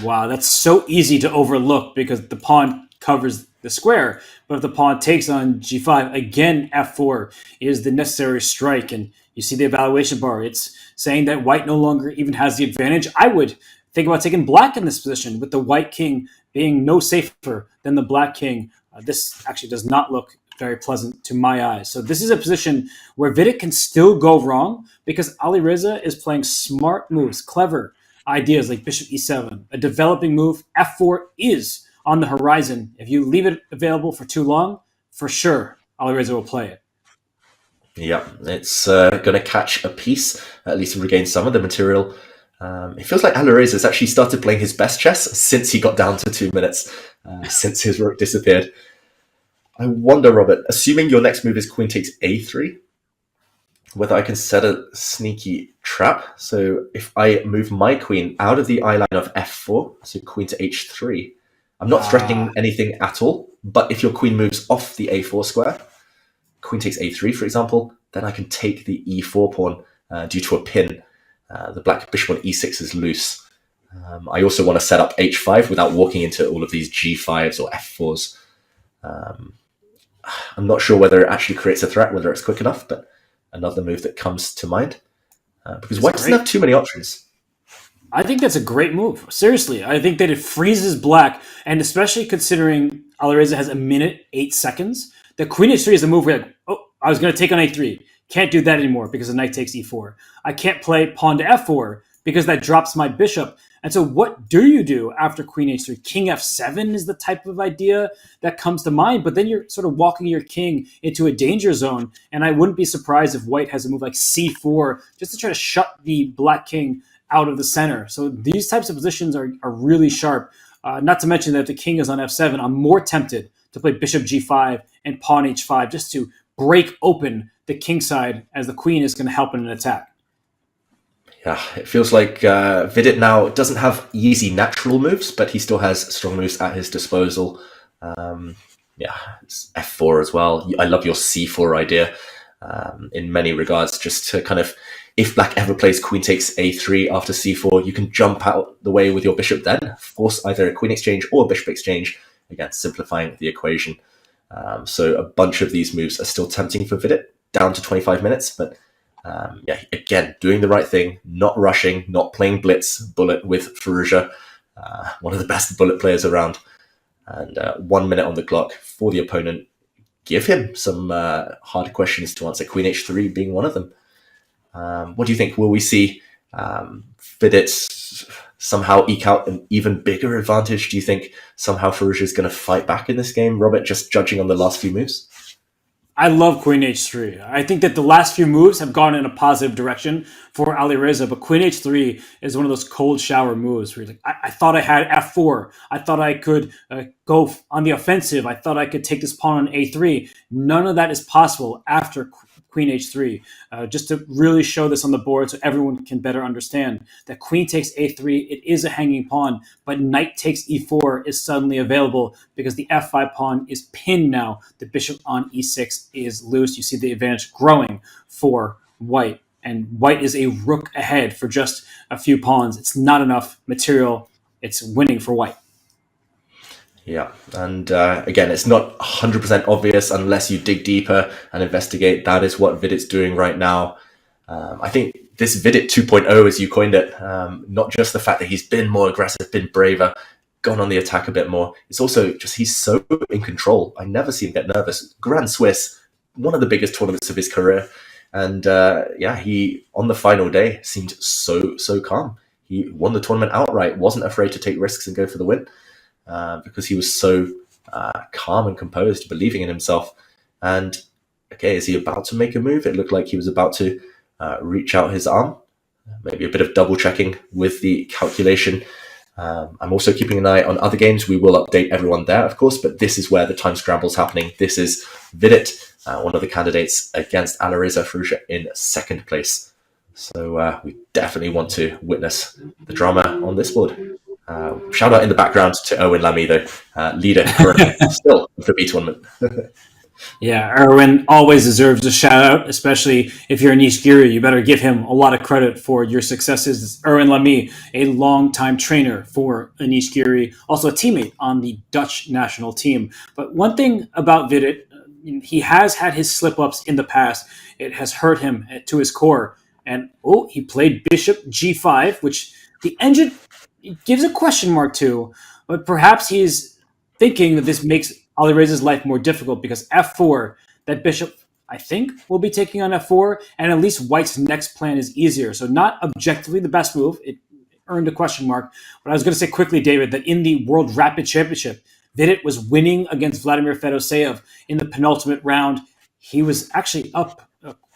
Speaker 2: Wow, that's so easy to overlook because the pawn covers the square. But if the pawn takes on g5, again, f4 is the necessary strike. And you see the evaluation bar. It's saying that white no longer even has the advantage. I would think about taking black in this position with the white king being no safer than the black king. This actually does not look very pleasant to my eyes. So this is a position where Vidit can still go wrong because Alireza is playing smart moves, clever ideas like bishop e7, a developing move. f4 is on the horizon. If you leave it available for too long, for sure, Alireza will play it.
Speaker 4: Yeah, it's going to catch a piece, at least regain some of the material. It feels like Alireza has actually started playing his best chess since he got down to 2 minutes, since his rook disappeared. I wonder, Robert, assuming your next move is queen takes a3, whether I can set a sneaky trap. So if I move my queen out of the eye line of f4, so queen to h3, I'm not threatening anything at all. But if your queen moves off the a4 square, queen takes a3, for example, then I can take the e4 pawn due to a pin. The black bishop on e6 is loose. I also want to set up h5 without walking into all of these g5s or f4s. I'm not sure whether it actually creates a threat, whether it's quick enough, but another move that comes to mind. Because white doesn't have too many options.
Speaker 2: I think that's a great move. Seriously, I think that it freezes black, and especially considering Alireza has a minute, 8 seconds, the queen h3 is a move where, like, oh, I was going to take on a3. Can't do that anymore because the knight takes e4. I can't play pawn to f4 because that drops my bishop. And so what do you do after queen h3? King f7 is the type of idea that comes to mind, but then you're sort of walking your king into a danger zone, and I wouldn't be surprised if white has a move like c4 just to try to shut the black king out of the center. So these types of positions are really sharp. Not to mention that if the king is on f7, I'm more tempted to play bishop g5 and pawn h5 just to break open the king side, as the queen is going to help in an attack.
Speaker 4: Yeah, it feels like Vidit now doesn't have easy natural moves, but he still has strong moves at his disposal. It's f4 as well. I love your c4 idea in many regards, just to kind of, if black ever plays queen takes a3 after c4, you can jump out the way with your bishop then, force either a queen exchange or a bishop exchange, again, simplifying the equation. So a bunch of these moves are still tempting for Vidit, down to 25 minutes, but again, doing the right thing, not rushing, not playing blitz bullet with Firouzja, one of the best bullet players around. And 1 minute on the clock for the opponent. Give him some hard questions to answer, queen h3 being one of them. What do you think? Will we see Vidit somehow eke out an even bigger advantage? Do you think somehow Firouzja is going to fight back in this game, Robert, just judging on the last few moves?
Speaker 2: I love queen h3. I think that the last few moves have gone in a positive direction for Alireza, but queen h3 is one of those cold shower moves where you're like, I thought I had f4. I thought I could go on the offensive. I thought I could take this pawn on a3. None of that is possible after queen h3. Just to really show this on the board so everyone can better understand that queen takes a3, it is a hanging pawn, but knight takes e4 is suddenly available because the f5 pawn is pinned now. The bishop on e6 is loose. You see the advantage growing for white, and white is a rook ahead for just a few pawns. It's not enough material. It's winning for white.
Speaker 4: Yeah, and again, it's not 100% obvious unless you dig deeper and investigate. That is what Vidit's doing right now. I think this Vidit 2.0, as you coined it, not just the fact that he's been more aggressive, been braver, gone on the attack a bit more. It's also just he's so in control. I never see him get nervous. Grand Swiss, one of the biggest tournaments of his career. And he, on the final day, seemed so calm. He won the tournament outright, wasn't afraid to take risks and go for the win. Because he was so calm and composed, believing in himself. And, okay, is he about to make a move? It looked like he was about to reach out his arm. Maybe a bit of double checking with the calculation. I'm also keeping an eye on other games. We will update everyone there, of course, but this is where the time scramble's happening. This is Vidit, one of the candidates against Alireza Firouzja in second place. So we definitely want to witness the drama on this board. Shout out in the background to Owen Lamy, though, leader currently still of the B tournament.
Speaker 2: Yeah, Erwin always deserves a shout out, especially if you're Anish Giri. You better give him a lot of credit for your successes. It's Erwin Lamy, a longtime trainer for Anish Giri, also a teammate on the Dutch national team. But one thing about Vidit, he has had his slip-ups in the past. It has hurt him to his core. And, he played bishop g5, which the engine gives a question mark to, but perhaps he's thinking that this makes Alireza's life more difficult because f4, that bishop, I think, will be taking on f4, and at least white's next plan is easier. So not objectively the best move. It earned a question mark. But I was going to say quickly, David, that in the World Rapid Championship, Vidit was winning against Vladimir Fedoseev in the penultimate round. He was actually up,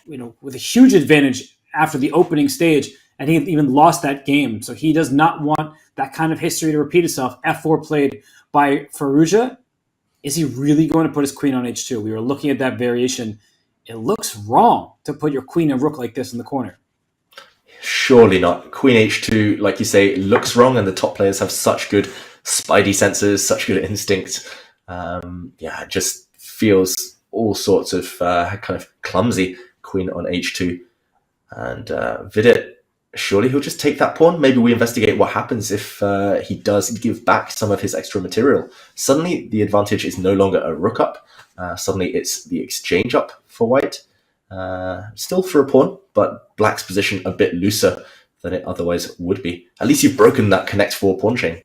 Speaker 2: with a huge advantage after the opening stage, and he even lost that game. So he does not want that kind of history to repeat itself. f4 played by Firouzja. Is he really going to put his queen on h2? We were looking at that variation. it looks wrong to put your queen and rook like this in the corner.
Speaker 4: Surely not. Queen h2, like you say, looks wrong, and the top players have such good spidey senses, such good instinct. It just feels all sorts of kind of clumsy. Queen on h2. And Vidit, surely he'll just take that pawn. Maybe we investigate what happens if he does give back some of his extra material. Suddenly, the advantage is no longer a rook up. Suddenly, it's the exchange up for white. Still for a pawn, but black's position a bit looser than it otherwise would be. At least you've broken that connect 4 pawn chain.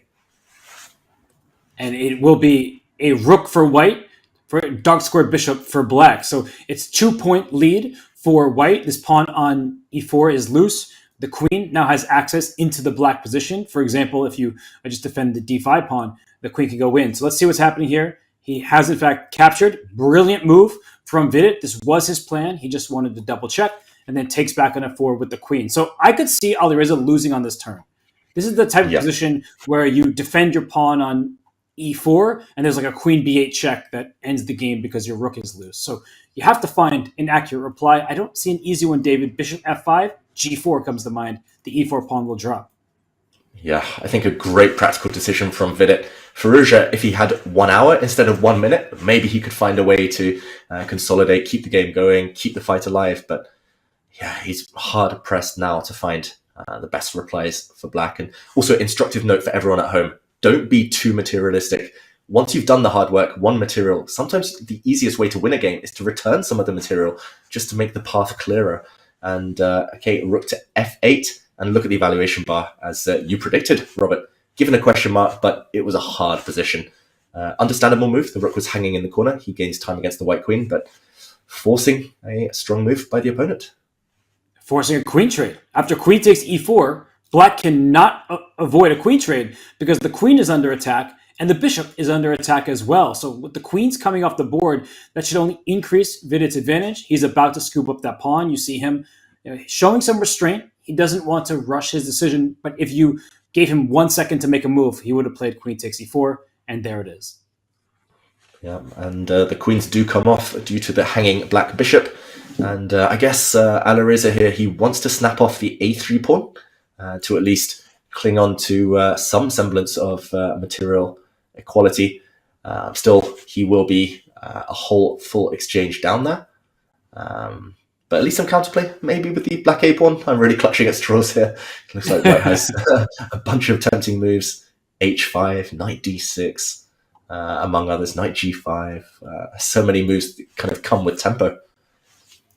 Speaker 2: And it will be a rook for white, for dark squared bishop for black. So it's 2-point lead for white. This pawn on e4 is loose. The queen now has access into the black position. For example, if you just defend the d5 pawn, the queen can go in. So let's see what's happening here. He has, in fact, captured. Brilliant move from Vidit. This was his plan. He just wanted to double check and then takes back on f4 with the queen. So I could see Alireza losing on this turn. This is the type of position where you defend your pawn on e4 and there's like a queen b8 check that ends the game because your rook is loose. So you have to find an accurate reply. I don't see an easy one, David. Bishop f5, g4 comes to mind. The e4 pawn will drop.
Speaker 4: Yeah, I think a great practical decision from Vidit. Firouzja, if he had 1 hour instead of 1 minute, maybe he could find a way to consolidate, keep the game going, keep the fight alive. But yeah, he's hard pressed now to find the best replies for black. And also, instructive note for everyone at home: don't be too materialistic. Once you've done the hard work, won material, sometimes the easiest way to win a game is to return some of the material just to make the path clearer. And rook to f8. And look at the evaluation bar, as you predicted, Robert. Given a question mark, but it was a hard position. Understandable move. The rook was hanging in the corner. He gains time against the white queen, but forcing a strong move by the opponent.
Speaker 2: Forcing a queen trade. After queen takes e4, black cannot avoid a queen trade because the queen is under attack and the bishop is under attack as well. So with the queens coming off the board, that should only increase Vidit's advantage. He's about to scoop up that pawn. You see him showing some restraint. He doesn't want to rush his decision, but if you gave him 1 second to make a move, he would have played queen takes e4, and there it is.
Speaker 4: Yeah, and the queens do come off due to the hanging black bishop. And I guess Alireza here, he wants to snap off the a3 pawn to at least cling on to some semblance of material equality. Still, he will be a whole full exchange down there. But at least some counterplay, maybe with the black a pawn. I'm really clutching at straws here. It looks like white has a bunch of tempting moves. h5, knight d6, among others, knight g5. So many moves that kind of come with tempo.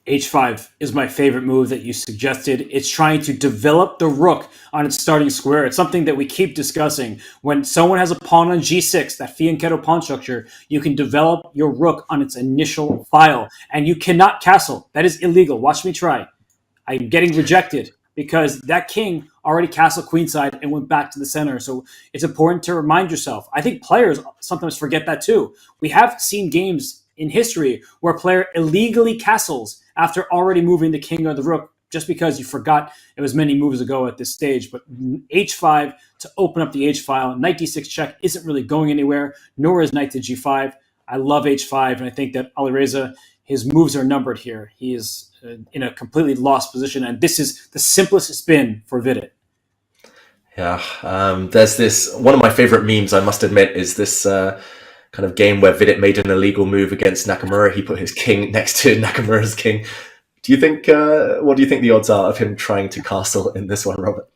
Speaker 2: h5 is my favorite move that you suggested. It's trying to develop the rook on its starting square. It's something that we keep discussing. When someone has a pawn on g6, that fianchetto pawn structure, you can develop your rook on its initial file. And you cannot castle. That is illegal. Watch me try. I'm getting rejected because that king already castled queenside and went back to the center. So it's important to remind yourself. I think players sometimes forget that too. We have seen games in history where a player illegally castles after already moving the king or the rook just because you forgot it was many moves ago at this stage. But h5 to open up the h-file. Knight d6 check isn't really going anywhere, nor is knight to g5. I love h5, and I think that Alireza, his moves are numbered here. He is in a completely lost position, and this is the simplest spin for Vidit.
Speaker 4: Yeah, there's this, one of my favorite memes, I must admit, is this kind of game where Vidit made an illegal move against Nakamura. He put his king next to Nakamura's king. Do you think, what do you think the odds are of him trying to castle in this one, Robert?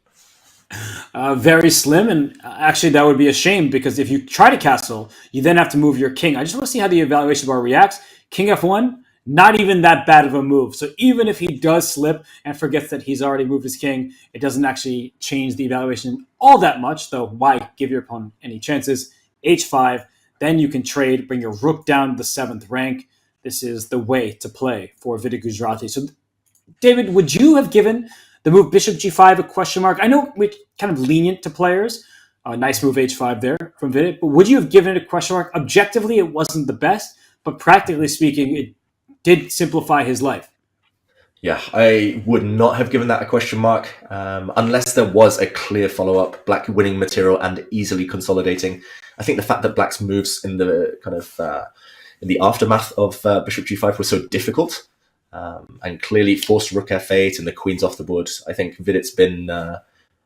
Speaker 2: Very slim, and actually that would be a shame because if you try to castle, you then have to move your king. I just want to see how the evaluation bar reacts. King f1, not even that bad of a move. So even if he does slip and forgets that he's already moved his king, it doesn't actually change the evaluation all that much, though why give your opponent any chances? h5, then you can trade, bring your rook down to the 7th rank. This is the way to play for Vidit Gujrati. So, David, would you have given the move bishop g5 a question mark? I know we're kind of lenient to players. Nice move h5 there from Vidit. But would you have given it a question mark? Objectively, it wasn't the best. But practically speaking, it did simplify his life.
Speaker 4: Yeah, I would not have given that a question mark unless there was a clear follow-up, black winning material and easily consolidating. I think the fact that black's moves in the kind of in the aftermath of bishop g5 was so difficult and clearly forced rook f8 and the queen's off the board. I think Vidit's been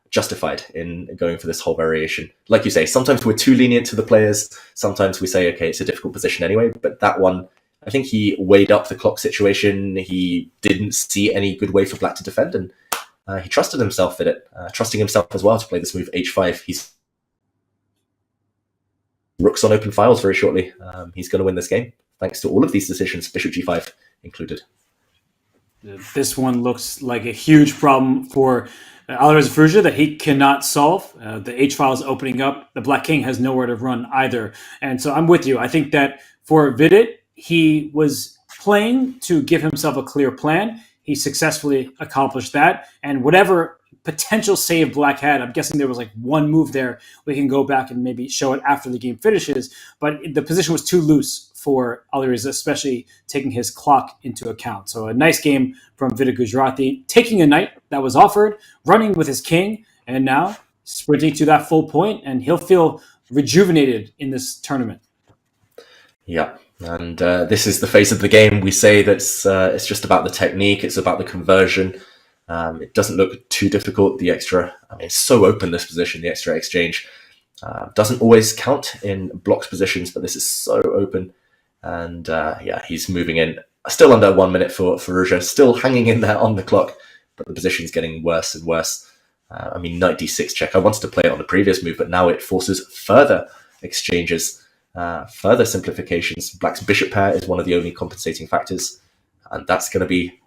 Speaker 4: justified in going for this whole variation. Like you say, sometimes we're too lenient to the players. Sometimes we say, okay, it's a difficult position anyway. But that one, I think he weighed up the clock situation. He didn't see any good way for black to defend, and he trusted himself, Vidit, trusting himself as well to play this move h5. He's rooks on open files very shortly. He's going to win this game, thanks to all of these decisions, bishop g5 included.
Speaker 2: This one looks like a huge problem for Alireza Firouzja that he cannot solve. The H file is opening up. The black king has nowhere to run either. And so I'm with you. I think that for Vidit, he was playing to give himself a clear plan. He successfully accomplished that. And whatever potential save black had, I'm guessing there was like one move there. We can go back and maybe show it after the game finishes. But the position was too loose for Alireza, especially taking his clock into account. So a nice game from Vidit Gujrati, taking a knight that was offered, running with his king, and now sprinting to that full point, and he'll feel rejuvenated in this tournament.
Speaker 4: Yeah, and this is the phase of the game. We say that it's just about the technique, it's about the conversion. It doesn't look too difficult. The extra, it's so open, this position, the extra exchange. Doesn't always count in blocks positions, but this is so open. And he's moving in. Still under 1 minute for Firouzja, still hanging in there on the clock, but the position's getting worse and worse. Knight d6 check. I wanted to play it on the previous move, but now it forces further exchanges, further simplifications. Black's bishop pair is one of the only compensating factors, and that's going to be,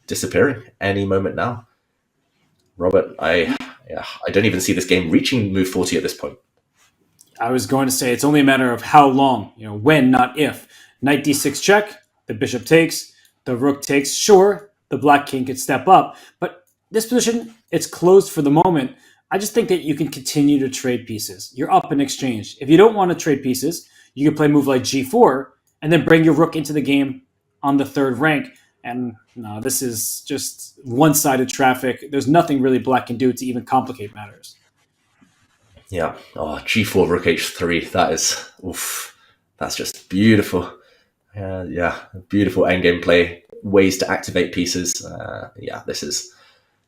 Speaker 4: disappearing any moment now. Robert, I don't even see this game reaching move 40 at this point.
Speaker 2: I was going to say it's only a matter of how long, when, not if. Knight d6 check, the bishop takes, the rook takes. Sure, the black king could step up, but this position, it's closed for the moment. I just think that you can continue to trade pieces. You're up in exchange. If you don't want to trade pieces, you can play a move like g4 and then bring your rook into the game on the third rank. And no, this is just one-sided traffic. There's nothing really black can do to even complicate matters.
Speaker 4: Yeah. Oh, g4, rook h3. That is, that's just beautiful. Beautiful endgame play. Ways to activate pieces. This is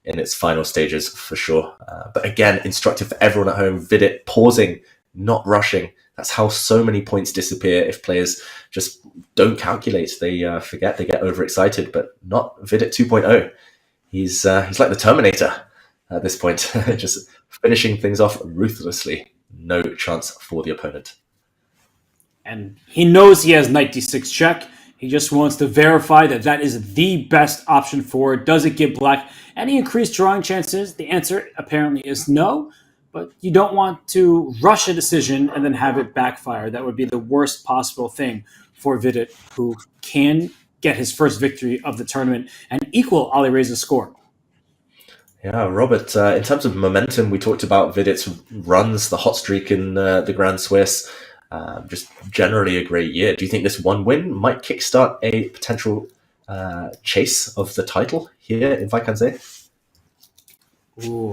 Speaker 4: in its final stages for sure. But again, instructive for everyone at home. Vidit pausing, not rushing. That's how so many points disappear if players just don't calculate. They forget, they get overexcited, but not Vidit 2.0. He's like the Terminator at this point, just finishing things off ruthlessly. No chance for the opponent.
Speaker 2: And he knows he has knight d6 check. He just wants to verify that that is the best option for it. Does it give black any increased drawing chances? The answer apparently is no. But you don't want to rush a decision and then have it backfire. That would be the worst possible thing for Vidit, who can get his first victory of the tournament and equal Alireza's score.
Speaker 4: Yeah, Robert, in terms of momentum, we talked about Vidit's runs, the hot streak in the Grand Swiss, just generally a great year. Do you think this one win might kickstart a potential chase of the title here in Vaikanze?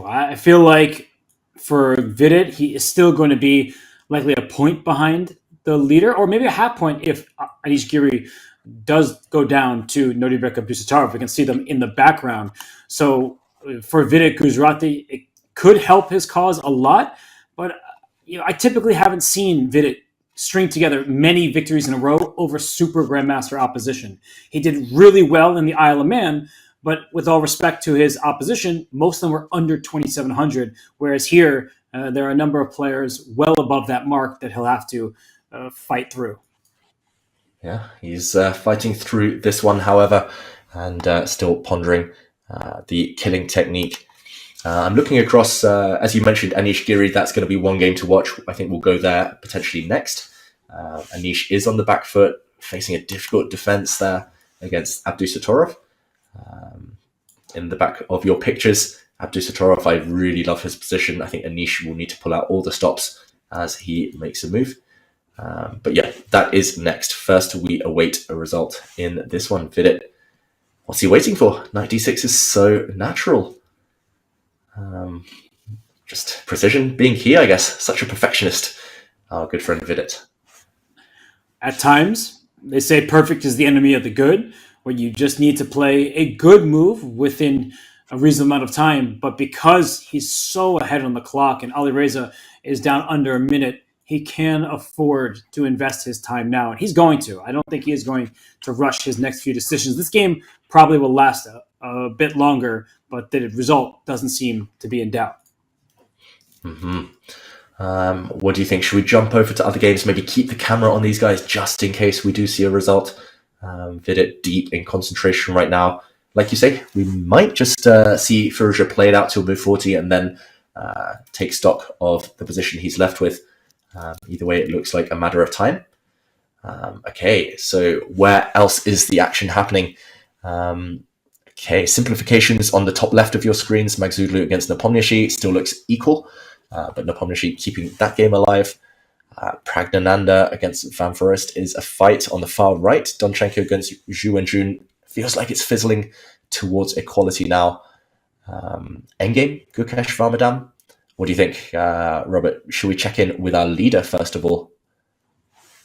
Speaker 2: I feel like for Vidit, he is still going to be likely a point behind the leader, or maybe a half point if Anish Giri does go down to Nodirbek Abdusattorov. We can see them in the background. So for Vidit Gujrati, it could help his cause a lot, but I typically haven't seen Vidit string together many victories in a row over super grandmaster opposition. He did really well in the Isle of Man, but with all respect to his opposition, most of them were under 2,700, whereas here there are a number of players well above that mark that he'll have to fight through.
Speaker 4: Yeah, he's fighting through this one, however, and still pondering the killing technique. I'm looking across, as you mentioned, Anish Giri. That's going to be one game to watch. I think we'll go there potentially next. Anish is on the back foot, facing a difficult defense there against Abdusattorov. In the back of your pictures, Abdusattorov, I really love his position. I think Anish will need to pull out all the stops as he makes a move. But yeah, that is next. First, we await a result in this one. Vidit, what's he waiting for? Knight d6 is so natural. Just precision being key, I guess. Such a perfectionist. Our good friend Vidit.
Speaker 2: At times, they say perfect is the enemy of the good. where you just need to play a good move within a reasonable amount of time. But because he's so ahead on the clock and Alireza is down under a minute, he can afford to invest his time now. And he's going to. I don't think he is going to rush his next few decisions. This game probably will last a bit longer, but the result doesn't seem to be in doubt.
Speaker 4: What do you think? Should we jump over to other games? Maybe keep the camera on these guys just in case we do see a result. Vidit deep in concentration right now. Like you say, we might just see Firouzja play it out till move 40 and then take stock of the position he's left with. Either way, it looks like a matter of time. Okay, so where else is the action happening? Okay, simplifications on the top left of your screens. Magzudlu against Nepomniachtchi still looks equal, but Nepomniachtchi keeping that game alive. Pragnananda against Van Forest is a fight on the far right. Donchenko against Zhu Wenjun feels like it's fizzling towards equality now. Endgame, Gukesh Varmadam. What do you think, Robert? Should we check in with our leader first of all?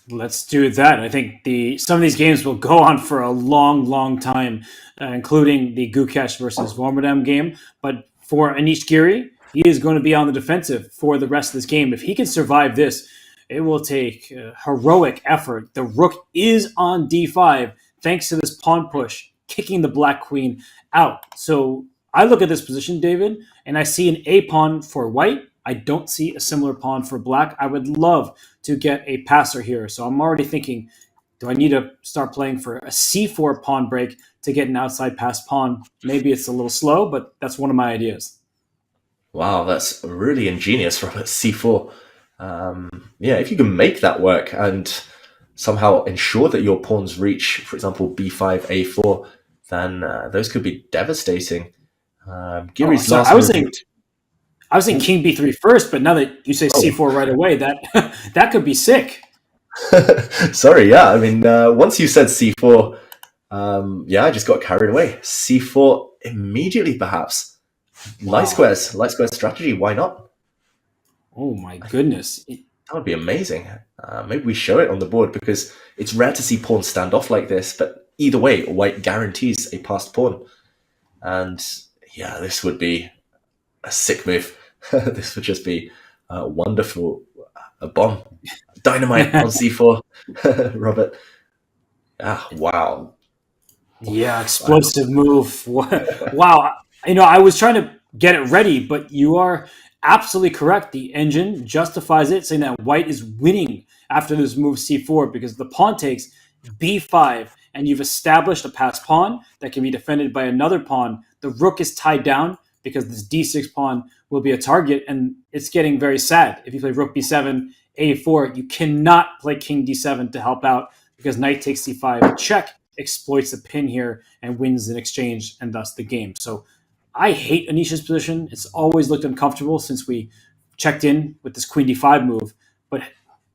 Speaker 2: Let's do that. I think some of these games will go on for a long, long time, including the Gukesh versus Vormadam game. But for Anish Giri, he is going to be on the defensive for the rest of this game. If he can survive this, it will take heroic effort. The rook is on d5 thanks to this pawn push, kicking the black queen out. So I look at this position, David, and I see an A pawn for white. I don't see a similar pawn for black. I would love to get a passer here. So I'm already thinking, do I need to start playing for a c4 pawn break to get an outside pass pawn? Maybe it's a little slow, but that's one of my ideas.
Speaker 4: Wow, that's really ingenious, Robert. c4. Yeah, if you can make that work and somehow ensure that your pawns reach, for example, b5, a4, then those could be devastating. Giri's last move.
Speaker 2: I was saying king b3 first, but now that you say c4 right away, that could be sick.
Speaker 4: Sorry, yeah. I mean, once you said c4, I just got carried away. c4 immediately, perhaps. Wow. Light squares strategy. Why not?
Speaker 2: Oh my goodness,
Speaker 4: that would be amazing. Maybe we show it on the board because it's rare to see pawns stand off like this. But either way, white guarantees a passed pawn, and yeah, this would be a sick move. This would just be wonderful. A bomb. Dynamite on c4. Robert. Wow.
Speaker 2: Yeah, explosive move. Wow. I was trying to get it ready, but you are absolutely correct. The engine justifies it, saying that white is winning after this move c4 because the pawn takes b5, and you've established a passed pawn that can be defended by another pawn. The rook is tied down because this d6 pawn will be a target, and it's getting very sad. If you play rook b7, a4, you cannot play king d7 to help out because knight takes c5. Check exploits the pin here and wins in exchange, and thus the game. So I hate Anish's position. It's always looked uncomfortable since we checked in with this queen d5 move. But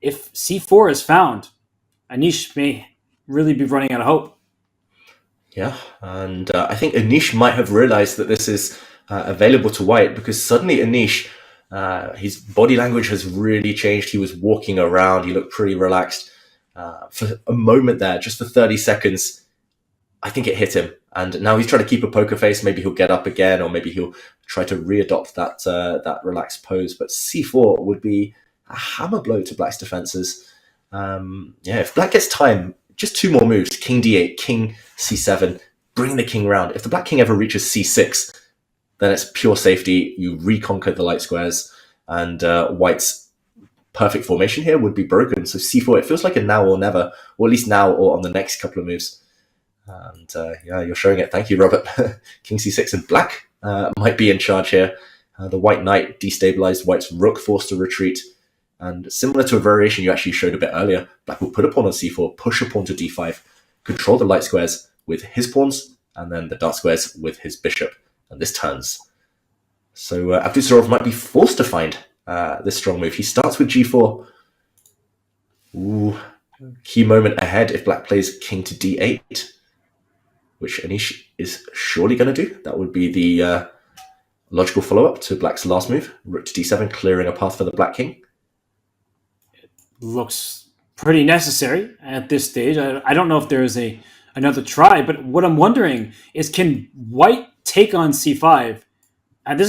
Speaker 2: if c4 is found, Anish may really be running out of hope.
Speaker 4: Yeah, and I think Anish might have realized that this is available to white because suddenly Anish, his body language has really changed. He was walking around. He looked pretty relaxed. For a moment there, just for 30 seconds, I think it hit him. And now he's trying to keep a poker face. Maybe he'll get up again, or maybe he'll try to readopt that relaxed pose. But c4 would be a hammer blow to black's defenses. If black gets time, just two more moves, king d8, king c7, bring the king round. If the black king ever reaches c6, then it's pure safety. You reconquer the light squares, and white's perfect formation here would be broken. So c4, it feels like a now or never, or at least now or on the next couple of moves. And you're showing it. Thank you, Robert. King c6, and black might be in charge here. The white knight destabilized, white's rook forced to retreat. And similar to a variation you actually showed a bit earlier, black will put a pawn on c4, push a pawn to d5, control the light squares with his pawns, and then the dark squares with his bishop. And this turns. So Abdusattorov might be forced to find this strong move. He starts with g4. Ooh, key moment ahead if black plays king to d8, which Anish is surely going to do. That would be the logical follow-up to black's last move, rook to d7, clearing a path for the black king.
Speaker 2: Looks pretty necessary at this stage. I don't know if there is a another try. But what I'm wondering is, can white take on c5? And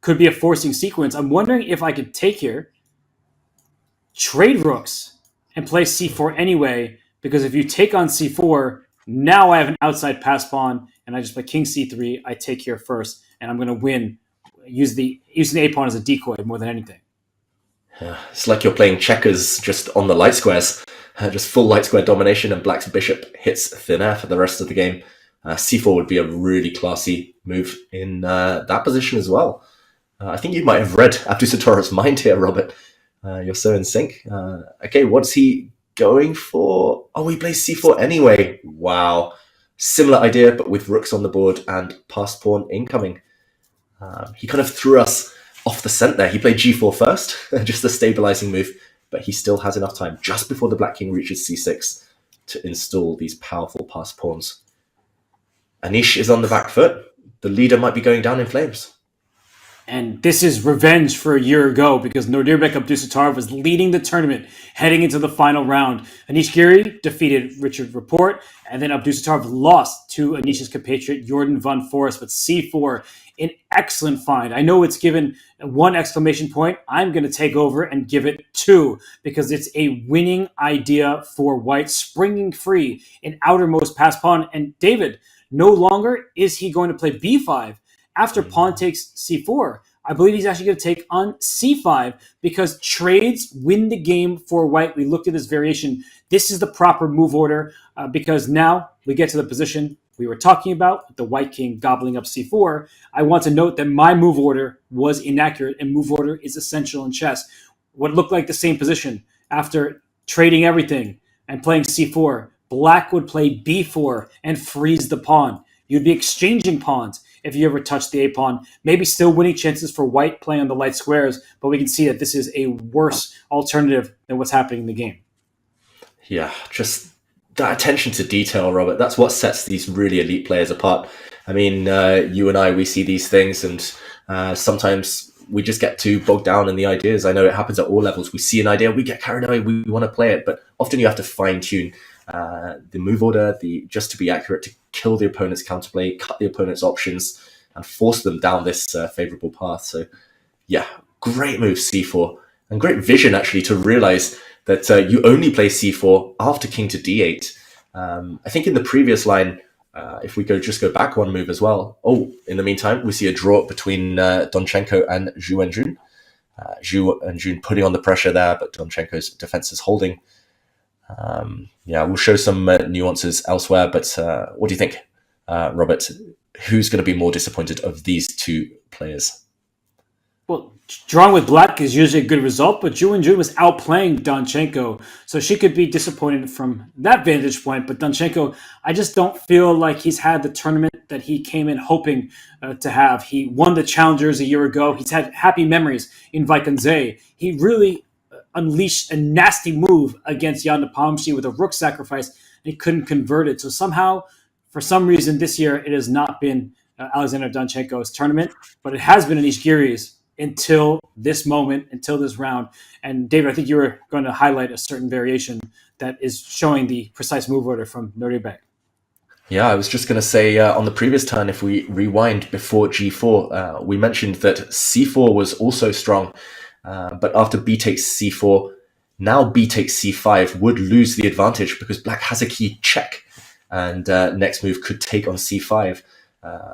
Speaker 2: could be a forcing sequence. I'm wondering if I could take here, trade rooks, and play c4 anyway, because if you take on c4, now I have an outside pass pawn, and I just play king c3, I take here first, and I'm going to win, using the a pawn as a decoy more than anything.
Speaker 4: It's like you're playing checkers just on the light squares, just full light square domination, and black's bishop hits thin air for the rest of the game. C4 would be a really classy move in that position as well. I think you might have read Abdusattorov's mind here, Robert. You're so in sync. Okay, what's he going for? Oh, he plays c4 anyway. Wow. Similar idea, but with rooks on the board and passed pawn incoming. He kind of threw us off the scent there. He played g4 first, just a stabilizing move, but he still has enough time just before the black king reaches c6 to install these powerful passed pawns. Anish is on the back foot. The leader might be going down in flames.
Speaker 2: And this is revenge for a year ago, because Nodirbek Abdusattorov was leading the tournament heading into the final round. Anish Giri defeated Richard Rapport, and then Abdusattorov lost to Anish's compatriot Jordan van Forest. But c4, an excellent find. I know it's given 1 exclamation point. I'm going to take over and give it 2, because it's a winning idea for white, springing free in outermost pass pawn. And David, no longer is he going to play b5. After pawn takes c4, I believe he's actually going to take on c5, because trades win the game for white. We looked at this variation. This is the proper move order, because now we get to the position we were talking about, the white king gobbling up c4. I want to note that my move order was inaccurate, and move order is essential in chess. What looked like the same position, after trading everything and playing c4, black would play b4 and freeze the pawn. You'd be exchanging pawns if you ever touch the a-pawn. Maybe still winning chances for white playing on the light squares, but we can see that this is a worse alternative than what's happening in the game.
Speaker 4: Yeah, just that attention to detail, Robert. That's what sets these really elite players apart. I mean, you and I, we see these things, and sometimes we just get too bogged down in the ideas. I know it happens at all levels. We see an idea, we get carried away, we want to play it, but often you have to fine-tune the move order, just to be accurate, to kill the opponent's counterplay, cut the opponent's options, and force them down this favorable path. So, yeah, great move c4, and great vision actually to realize that you only play c4 after king to d8. I think in the previous line, if we just go back one move as well. Oh, in the meantime, we see a draw between Donchenko and Zhu Enjun. Zhu Enjun putting on the pressure there, but Donchenko's defense is holding. Yeah, we'll show some nuances elsewhere, but what do you think, Robert? Who's going to be more disappointed of these two players?
Speaker 2: Well, drawing with black is usually a good result, but Zhu Enjun was outplaying Donchenko, so she could be disappointed from that vantage point. But Donchenko, I just don't feel like he's had the tournament that he came in hoping to have. He won the Challengers a year ago. He's had happy memories in Vaikanze. He really unleashed a nasty move against Jan Nepomniachtchi with a rook sacrifice, and he couldn't convert it. So somehow, for some reason, this year it has not been Alexander Donchenko's tournament, but it has been Anish Giri's until this moment, until this round. And David, I think you were going to highlight a certain variation that is showing the precise move order from Nodirbek.
Speaker 4: Yeah, I was just going to say on the previous turn, if we rewind before g4, we mentioned that c4 was also strong. But after b takes c4, now b takes c5 would lose the advantage because black has a key check. And next move could take on c5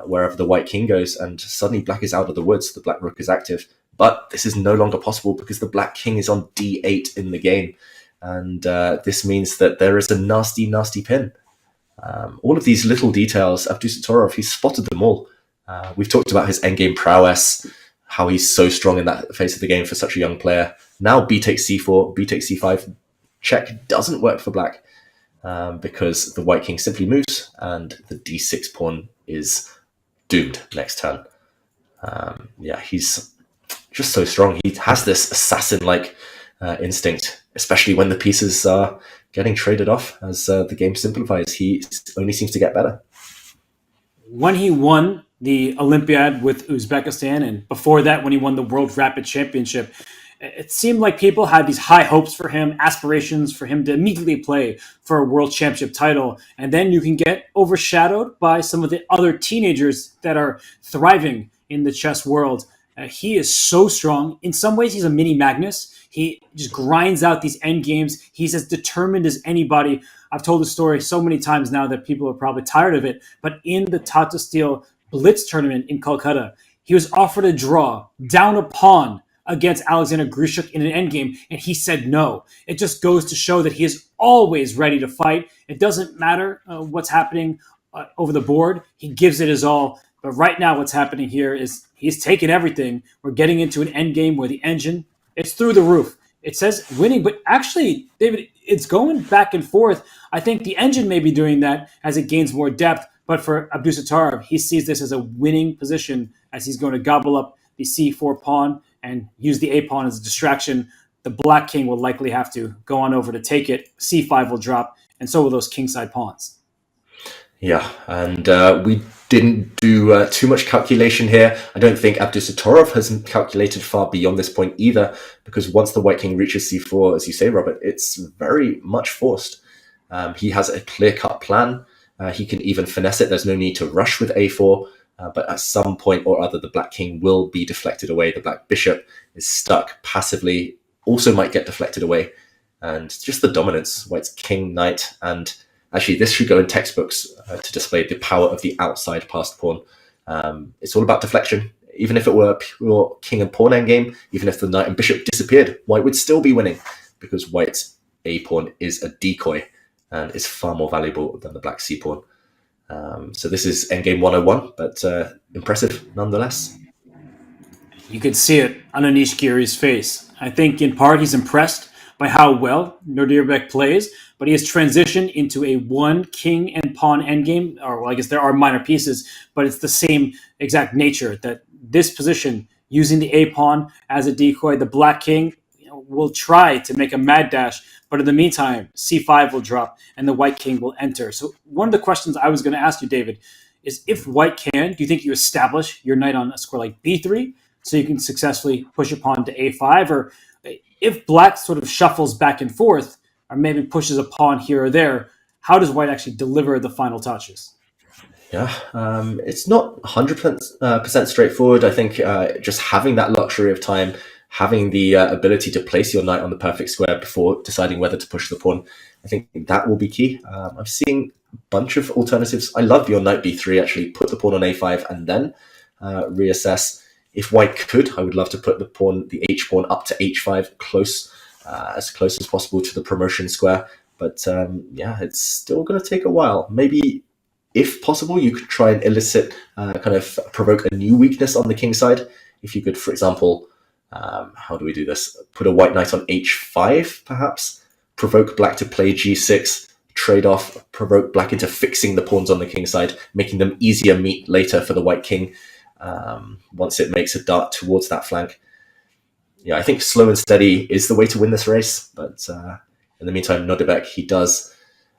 Speaker 4: wherever the white king goes. And suddenly black is out of the woods. The black rook is active. But this is no longer possible because the black king is on d8 in the game. And this means that there is a nasty, nasty pin. All of these little details, Abdusattorov, he's spotted them all. We've talked about his endgame prowess, how he's so strong in that phase of the game for such a young player. Now b takes c4, b takes c5, check doesn't work for black because the white king simply moves and the d6 pawn is doomed next turn. Yeah, he's just so strong. He has this assassin-like instinct, especially when the pieces are getting traded off as the game simplifies. He only seems to get better.
Speaker 2: When he won the Olympiad with Uzbekistan, and before that when he won the World Rapid Championship, It seemed like people had these high hopes for him, aspirations for him to immediately play for a world championship title. And then you can get overshadowed by some of the other teenagers that are thriving in the chess world. He is so strong. In some ways, he's a mini Magnus. He just grinds out these end games. He's as determined as anybody. I've told the story so many times now that people are probably tired of it. But in the Tata Steel Blitz tournament in Calcutta, he was offered a draw, down a pawn against Alexander Grishuk in an endgame, and he said no. It just goes to show that he is always ready to fight. It doesn't matter what's happening over the board. He gives it his all. But right now what's happening here is he's taken everything. We're getting into an endgame where the engine, it's through the roof. It says winning, but actually, David, it's going back and forth. I think the engine may be doing that as it gains more depth, but for Abdusattorov, he sees this as a winning position as he's going to gobble up the c4 pawn and use the a pawn as a distraction. The black king will likely have to go on over to take it. c5 will drop, and so will those kingside pawns.
Speaker 4: Yeah, and we didn't do too much calculation here. I don't think Abdusattorov has calculated far beyond this point either, because once the white king reaches c4, as you say, Robert, it's very much forced. He has a clear-cut plan. He can even finesse it. There's no need to rush with a4, but at some point or other, the black king will be deflected away. The black bishop is stuck passively, also might get deflected away. And just the dominance, white's king, knight, and actually, this should go in textbooks to display the power of the outside passed pawn. It's all about deflection. Even if it were a pure king and pawn endgame, even if the knight and bishop disappeared, white would still be winning because white's a pawn is a decoy and is far more valuable than the black c pawn. So this is endgame 101, but impressive nonetheless.
Speaker 2: You can see it on Anish Giri's face. I think in part he's impressed by how well Nodirbek plays, but he has transitioned into a one king and pawn endgame, or well, I guess there are minor pieces, but it's the same exact nature, that this position, using the a pawn as a decoy, the black king will try to make a mad dash, but in the meantime, c5 will drop and the white king will enter. So one of the questions I was going to ask you, David, is if white can, do you think you establish your knight on a square like b3 so you can successfully push a pawn to a5, or if black sort of shuffles back and forth, or maybe pushes a pawn here or there, how does white actually deliver the final touches?
Speaker 4: Yeah, it's not 100% straightforward. I think just having that luxury of time, having the ability to place your knight on the perfect square before deciding whether to push the pawn, I think that will be key. I'm seeing a bunch of alternatives. I love your knight b3, actually put the pawn on a5 and then reassess. If white could, I would love to put the h pawn up to h5, as close as possible to the promotion square. But yeah, it's still going to take a while. Maybe, if possible, you could try and elicit, kind of provoke a new weakness on the king side. If you could, for example, how do we do this? Put a white knight on h5, perhaps. Provoke black to play g6. Trade off, provoke black into fixing the pawns on the king side, making them easier meet later for the white king. Once it makes a dart towards that flank. Yeah, I think slow and steady is the way to win this race. But in the meantime, Nodirbek, he does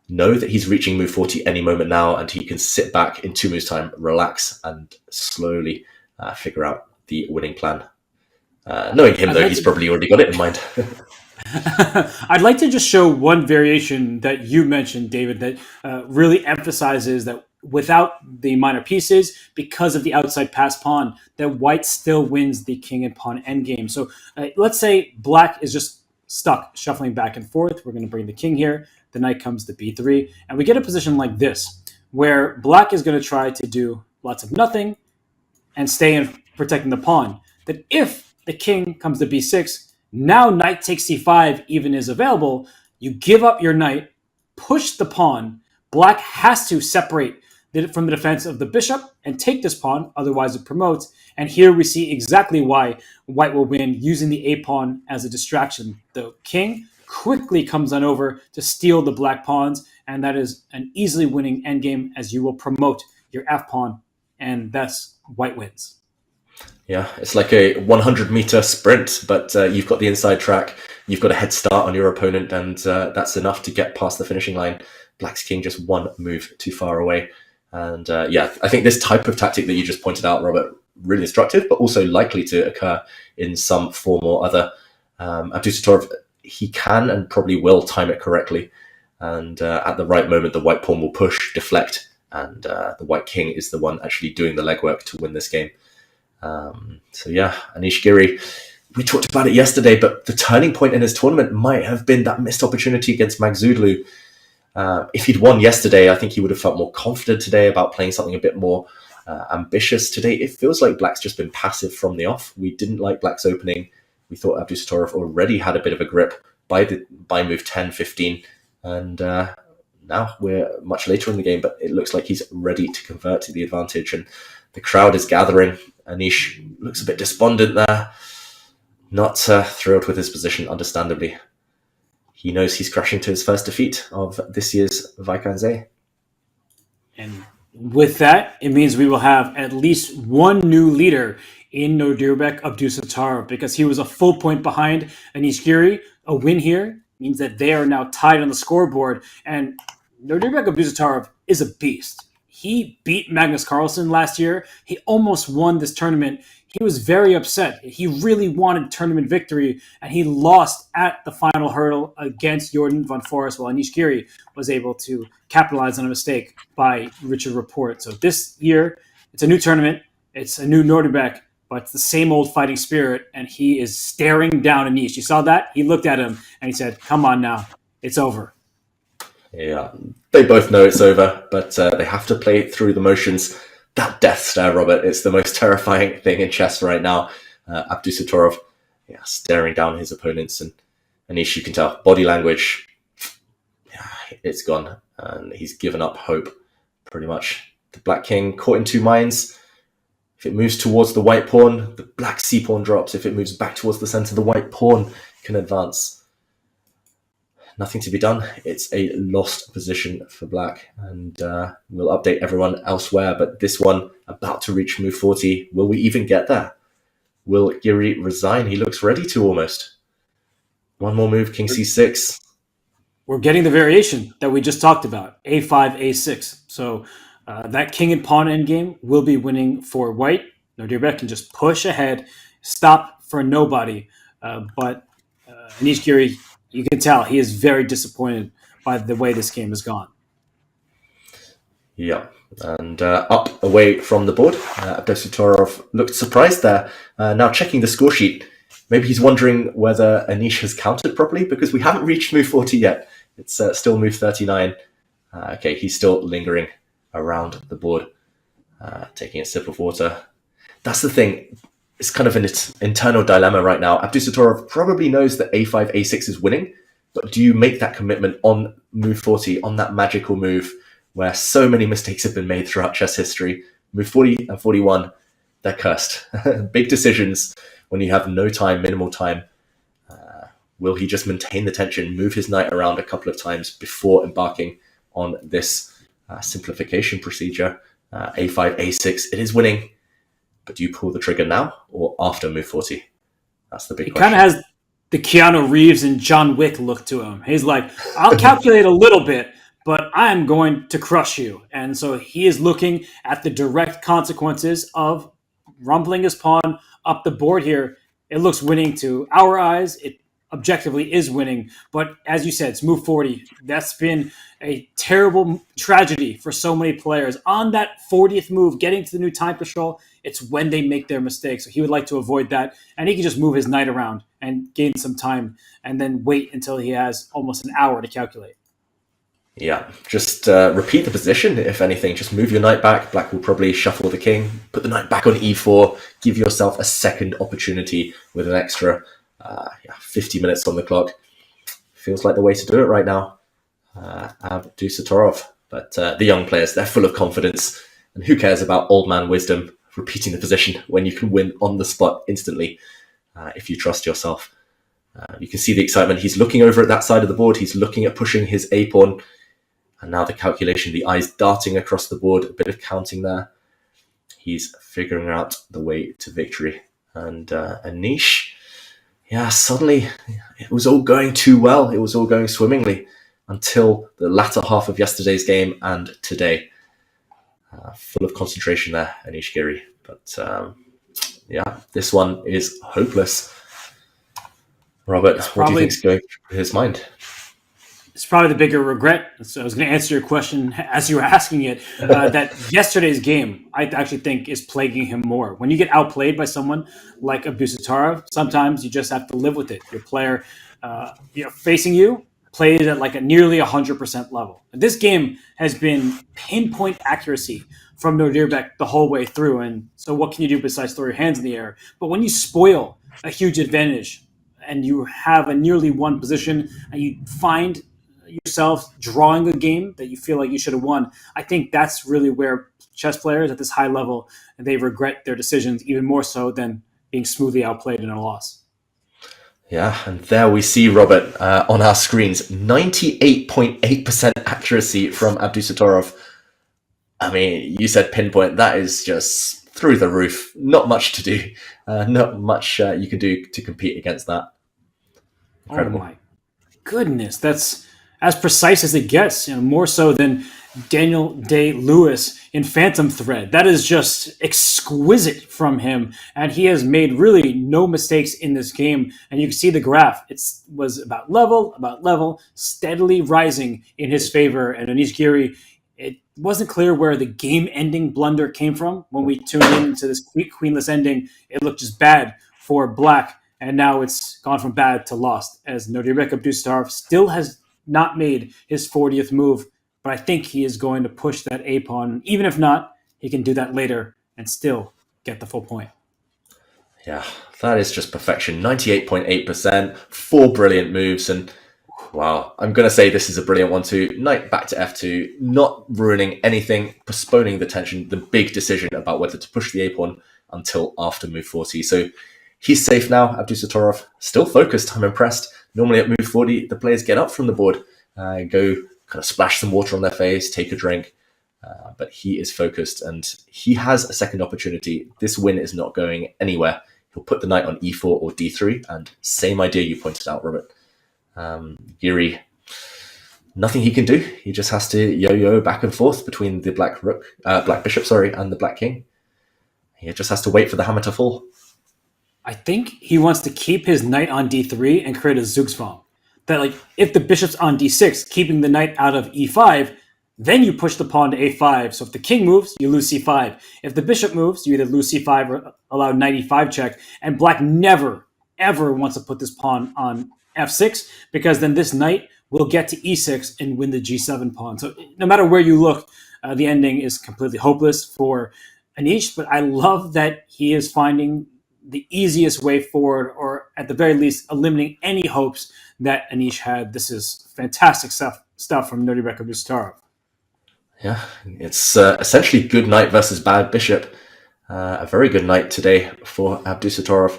Speaker 4: know that he's reaching move 40 any moment now, and he can sit back in 2 moves time, relax, and slowly figure out the winning plan. Knowing him, though, he's probably already got it in mind.
Speaker 2: I'd like to just show one variation that you mentioned, David, that really emphasizes that without the minor pieces, because of the outside pass pawn, that white still wins the king and pawn endgame. So let's say black is just stuck shuffling back and forth. We're going to bring the king here. The knight comes to b3. And we get a position like this, where black is going to try to do lots of nothing and stay in protecting the pawn. That if the king comes to b6, now knight takes c5 even is available. You give up your knight, push the pawn. Black has to separate from the defense of the bishop and take this pawn, otherwise it promotes. And here we see exactly why white will win, using the a pawn as a distraction. The king quickly comes on over to steal the black pawns, and that is an easily winning endgame as you will promote your f pawn, and thus white wins.
Speaker 4: Yeah, it's like a 100-meter sprint, but you've got the inside track, you've got a head start on your opponent, and that's enough to get past the finishing line. Black's king just one move too far away. And yeah, I think this type of tactic that you just pointed out, Robert, really instructive, but also likely to occur in some form or other. Abdusattorov, he can and probably will time it correctly. And at the right moment, the white pawn will push, deflect, and the white king is the one actually doing the legwork to win this game. So yeah, Anish Giri, we talked about it yesterday, but the turning point in his tournament might have been that missed opportunity against Magzudlu. If he'd won yesterday, I think he would have felt more confident today about playing something a bit more ambitious today. It feels like Black's just been passive from the off. We didn't like Black's opening. We thought Abdusattorov already had a bit of a grip by move 10, 15, and now we're much later in the game, but it looks like he's ready to convert to the advantage, and the crowd is gathering. Anish looks a bit despondent there, not thrilled with his position, understandably. He knows he's crashing to his first defeat of this year's Vaikanze.
Speaker 2: And with that, it means we will have at least one new leader in Nodirbek Abdusattorov, because he was a full point behind Anish Giri. A win here means that they are now tied on the scoreboard, and Nodirbek Abdusattorov is a beast. He beat Magnus Carlsen last year. He almost won this tournament. He was very upset. He really wanted tournament victory, and he lost at the final hurdle against Jordan van Forest, while Anish Giri was able to capitalize on a mistake by Richard Rapport. So this year, it's a new tournament. It's a new Nodirbek, but it's the same old fighting spirit, and he is staring down Anish. You saw that? He looked at him, and he said, "Come on now. It's over."
Speaker 4: Yeah, they both know it's over, but they have to play through the motions. That death stare, Robert, it's the most terrifying thing in chess right now. Abdusattorov, staring down his opponents, and Anish, you can tell, body language, it's gone, and he's given up hope, pretty much. The black king caught in two minds. If it moves towards the white pawn, the black c-pawn drops. If it moves back towards the center, the white pawn can advance. Nothing to be done. It's a lost position for black, and we'll update everyone elsewhere. But this one, about to reach move 40. Will we even get there? Will Giri resign? He looks ready to almost. One more move, king c6.
Speaker 2: We're getting the variation that we just talked about, a5, a6. So that king and pawn endgame will be winning for white. Nodirbek can just push ahead, stop for nobody. But Anish Giri, you can tell he is very disappointed by the way this game has gone.
Speaker 4: Yeah, and up away from the board, Abdusattorov looked surprised there. Now checking the score sheet, maybe he's wondering whether Anish has counted properly, because we haven't reached move 40 yet. It's still move 39. Okay, he's still lingering around the board, taking a sip of water. That's the thing. It's kind of an internal dilemma right now. Abdusattorov probably knows that a5, a6 is winning, but do you make that commitment on move 40, on that magical move where so many mistakes have been made throughout chess history? Move 40 and 41, they're cursed. Big decisions when you have no time, minimal time. Will he just maintain the tension, move his knight around a couple of times before embarking on this simplification procedure? A5, a6, it is winning. But do you pull the trigger now or after move 40? That's the big question.
Speaker 2: He kind of has the Keanu Reeves and John Wick look to him. He's like, I'll calculate a little bit, but I'm going to crush you. And so he is looking at the direct consequences of rumbling his pawn up the board here. It looks winning to our eyes. It objectively is winning. But as you said, it's move 40. That's been a terrible tragedy for so many players. On that 40th move, getting to the new time control, it's when they make their mistakes. So he would like to avoid that. And he can just move his knight around and gain some time and then wait until he has almost an hour to calculate.
Speaker 4: Yeah, just repeat the position, if anything. Just move your knight back. Black will probably shuffle the king, put the knight back on e4, give yourself a second opportunity with an extra 50 minutes on the clock. Feels like the way to do it right now. Abdusattorov. But the young players, they're full of confidence. And who cares about old man wisdom, repeating the position when you can win on the spot instantly if you trust yourself. You can see the excitement. He's looking over at that side of the board. He's looking at pushing his a-pawn. And now the calculation, the eyes darting across the board, a bit of counting there. He's figuring out the way to victory. And Anish, suddenly it was all going too well. It was all going swimmingly until the latter half of yesterday's game and today. Full of concentration there, Anish Giri. But this one is hopeless. Robert, what do you think is going through his mind?
Speaker 2: It's probably the bigger regret. So I was going to answer your question as you were asking it. That yesterday's game, I actually think, is plaguing him more. When you get outplayed by someone like Abdusattorov, sometimes you just have to live with it. Your player, facing you, plays at like a nearly 100% level. This game has been pinpoint accuracy from Nodirbek the whole way through. And so, what can you do besides throw your hands in the air? But when you spoil a huge advantage and you have a nearly won position, and you find yourself drawing a game that you feel like you should have won, I think that's really where chess players at this high level, they regret their decisions even more so than being smoothly outplayed in a loss.
Speaker 4: Yeah, and there we see, Robert, on our screens, 98.8% accuracy from Abdusattorov. I mean, you said pinpoint. That is just through the roof. Not much to do. Not much you can do to compete against that. Incredible.
Speaker 2: Oh my goodness, that's as precise as it gets, more so than Daniel Day-Lewis in Phantom Thread. That is just exquisite from him, and he has made really no mistakes in this game. And you can see the graph; it was about level, steadily rising in his favor. And Anish Giri, it wasn't clear where the game-ending blunder came from. When we tuned into this queenless ending, it looked just bad for Black, and now it's gone from bad to lost, as Nodirbek Abdusattorov still has not made his 40th move, but I think he is going to push that A-pawn. Even if not, he can do that later and still get the full point.
Speaker 4: Yeah, that is just perfection. 98.8%, 4 brilliant moves, and wow, I'm going to say this is a brilliant one too. Knight back to F2, not ruining anything, postponing the tension, the big decision about whether to push the A-pawn until after move 40. So he's safe now. Abdusattorov still focused. I'm impressed. Normally at move 40, the players get up from the board, go kind of splash some water on their face, take a drink. But he is focused and he has a second opportunity. This win is not going anywhere. He'll put the knight on E4 or D3. And same idea you pointed out, Robert. Giri, nothing he can do. He just has to yo-yo back and forth between the black bishop, and the black king. He just has to wait for the hammer to fall.
Speaker 2: I think he wants to keep his knight on D3 and create a Zugzwang. That, like, if the bishop's on D6, keeping the knight out of E5, then you push the pawn to A5. So if the king moves, you lose C5. If the bishop moves, you either lose C5 or allow knight E5 check. And Black never, ever wants to put this pawn on F6, because then this knight will get to E6 and win the G7 pawn. So no matter where you look, the ending is completely hopeless for Anish. But I love that he is finding the easiest way forward, or at the very least, eliminating any hopes that Anish had. This is fantastic stuff from Nodirbek Abdusattorov.
Speaker 4: Yeah, it's essentially good knight versus bad bishop. A very good night today for Abdusattorov.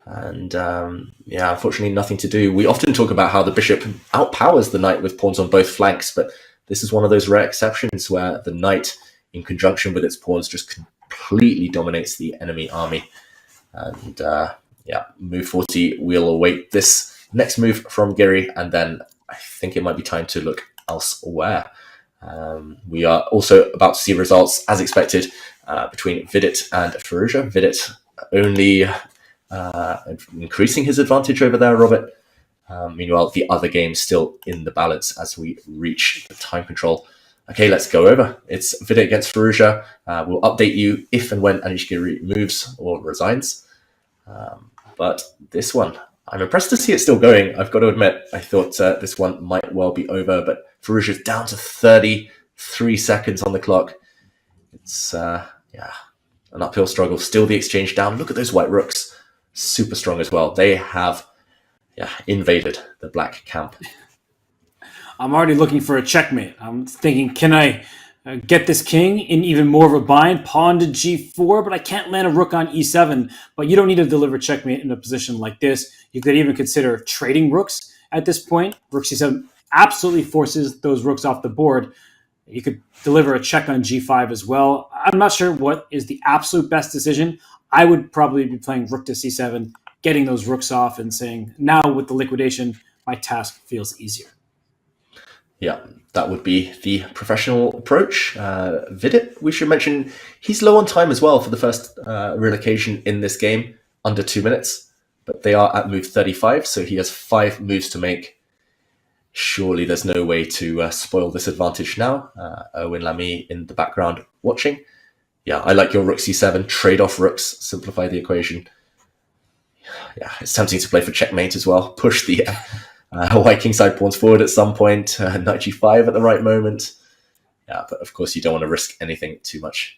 Speaker 4: And unfortunately, nothing to do. We often talk about how the bishop outpowers the knight with pawns on both flanks, but this is one of those rare exceptions where the knight, in conjunction with its pawns, just completely dominates the enemy army. And move 40, we'll await this next move from Giri, and then I think it might be time to look elsewhere. We are also about to see results, as expected, between Vidit and Firouzja. Vidit only increasing his advantage over there, Robert. Meanwhile, the other game still in the balance as we reach the time control. Okay, let's go over. It's Vidit against Firouzja. We'll update you if and when Anish Giri moves or resigns. But this one, I'm impressed to see it still going. I've got to admit, I thought this one might well be over, but Firouzja's down to 33 seconds on the clock. It's, an uphill struggle. Still the exchange down. Look at those white rooks. Super strong as well. They have, invaded the black camp.
Speaker 2: I'm already looking for a checkmate. I'm thinking, can I get this king in even more of a bind? Pawn to G4, but I can't land a rook on E7. But you don't need to deliver checkmate in a position like this. You could even consider trading rooks at this point. Rook C7 absolutely forces those rooks off the board. You could deliver a check on G5 as well. I'm not sure what is the absolute best decision. I would probably be playing rook to C7, getting those rooks off and saying, now with the liquidation, my task feels easier.
Speaker 4: Yeah, that would be the professional approach. Vidit, we should mention, he's low on time as well for the first real occasion in this game, under 2 minutes. but they are at move 35, so he has 5 moves to make. Surely there's no way to spoil this advantage now. Owen Lamy in the background watching. Yeah, I like your rook c7, trade off rooks, simplify the equation. Yeah, it's tempting to play for checkmate as well. Push the white kingside pawns forward at some point, knight g5 at the right moment. Yeah, but of course you don't want to risk anything too much.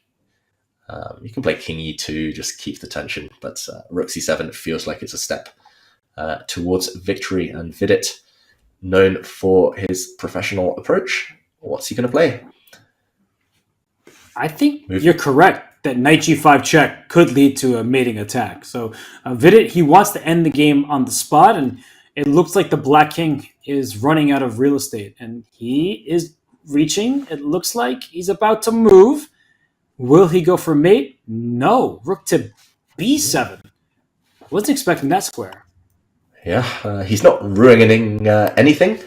Speaker 4: You can play king e2, just keep the tension, but rook c7 feels like it's a step towards victory. And Vidit, known for his professional approach, what's he going to play?
Speaker 2: I think you're correct that knight g5 check could lead to a mating attack. So Vidit, he wants to end the game on the spot, and it looks like the black king is running out of real estate, and he is reaching. It looks like he's about to move. Will he go for mate? No. Rook to b7. Wasn't expecting that square.
Speaker 4: Yeah, he's not ruining anything.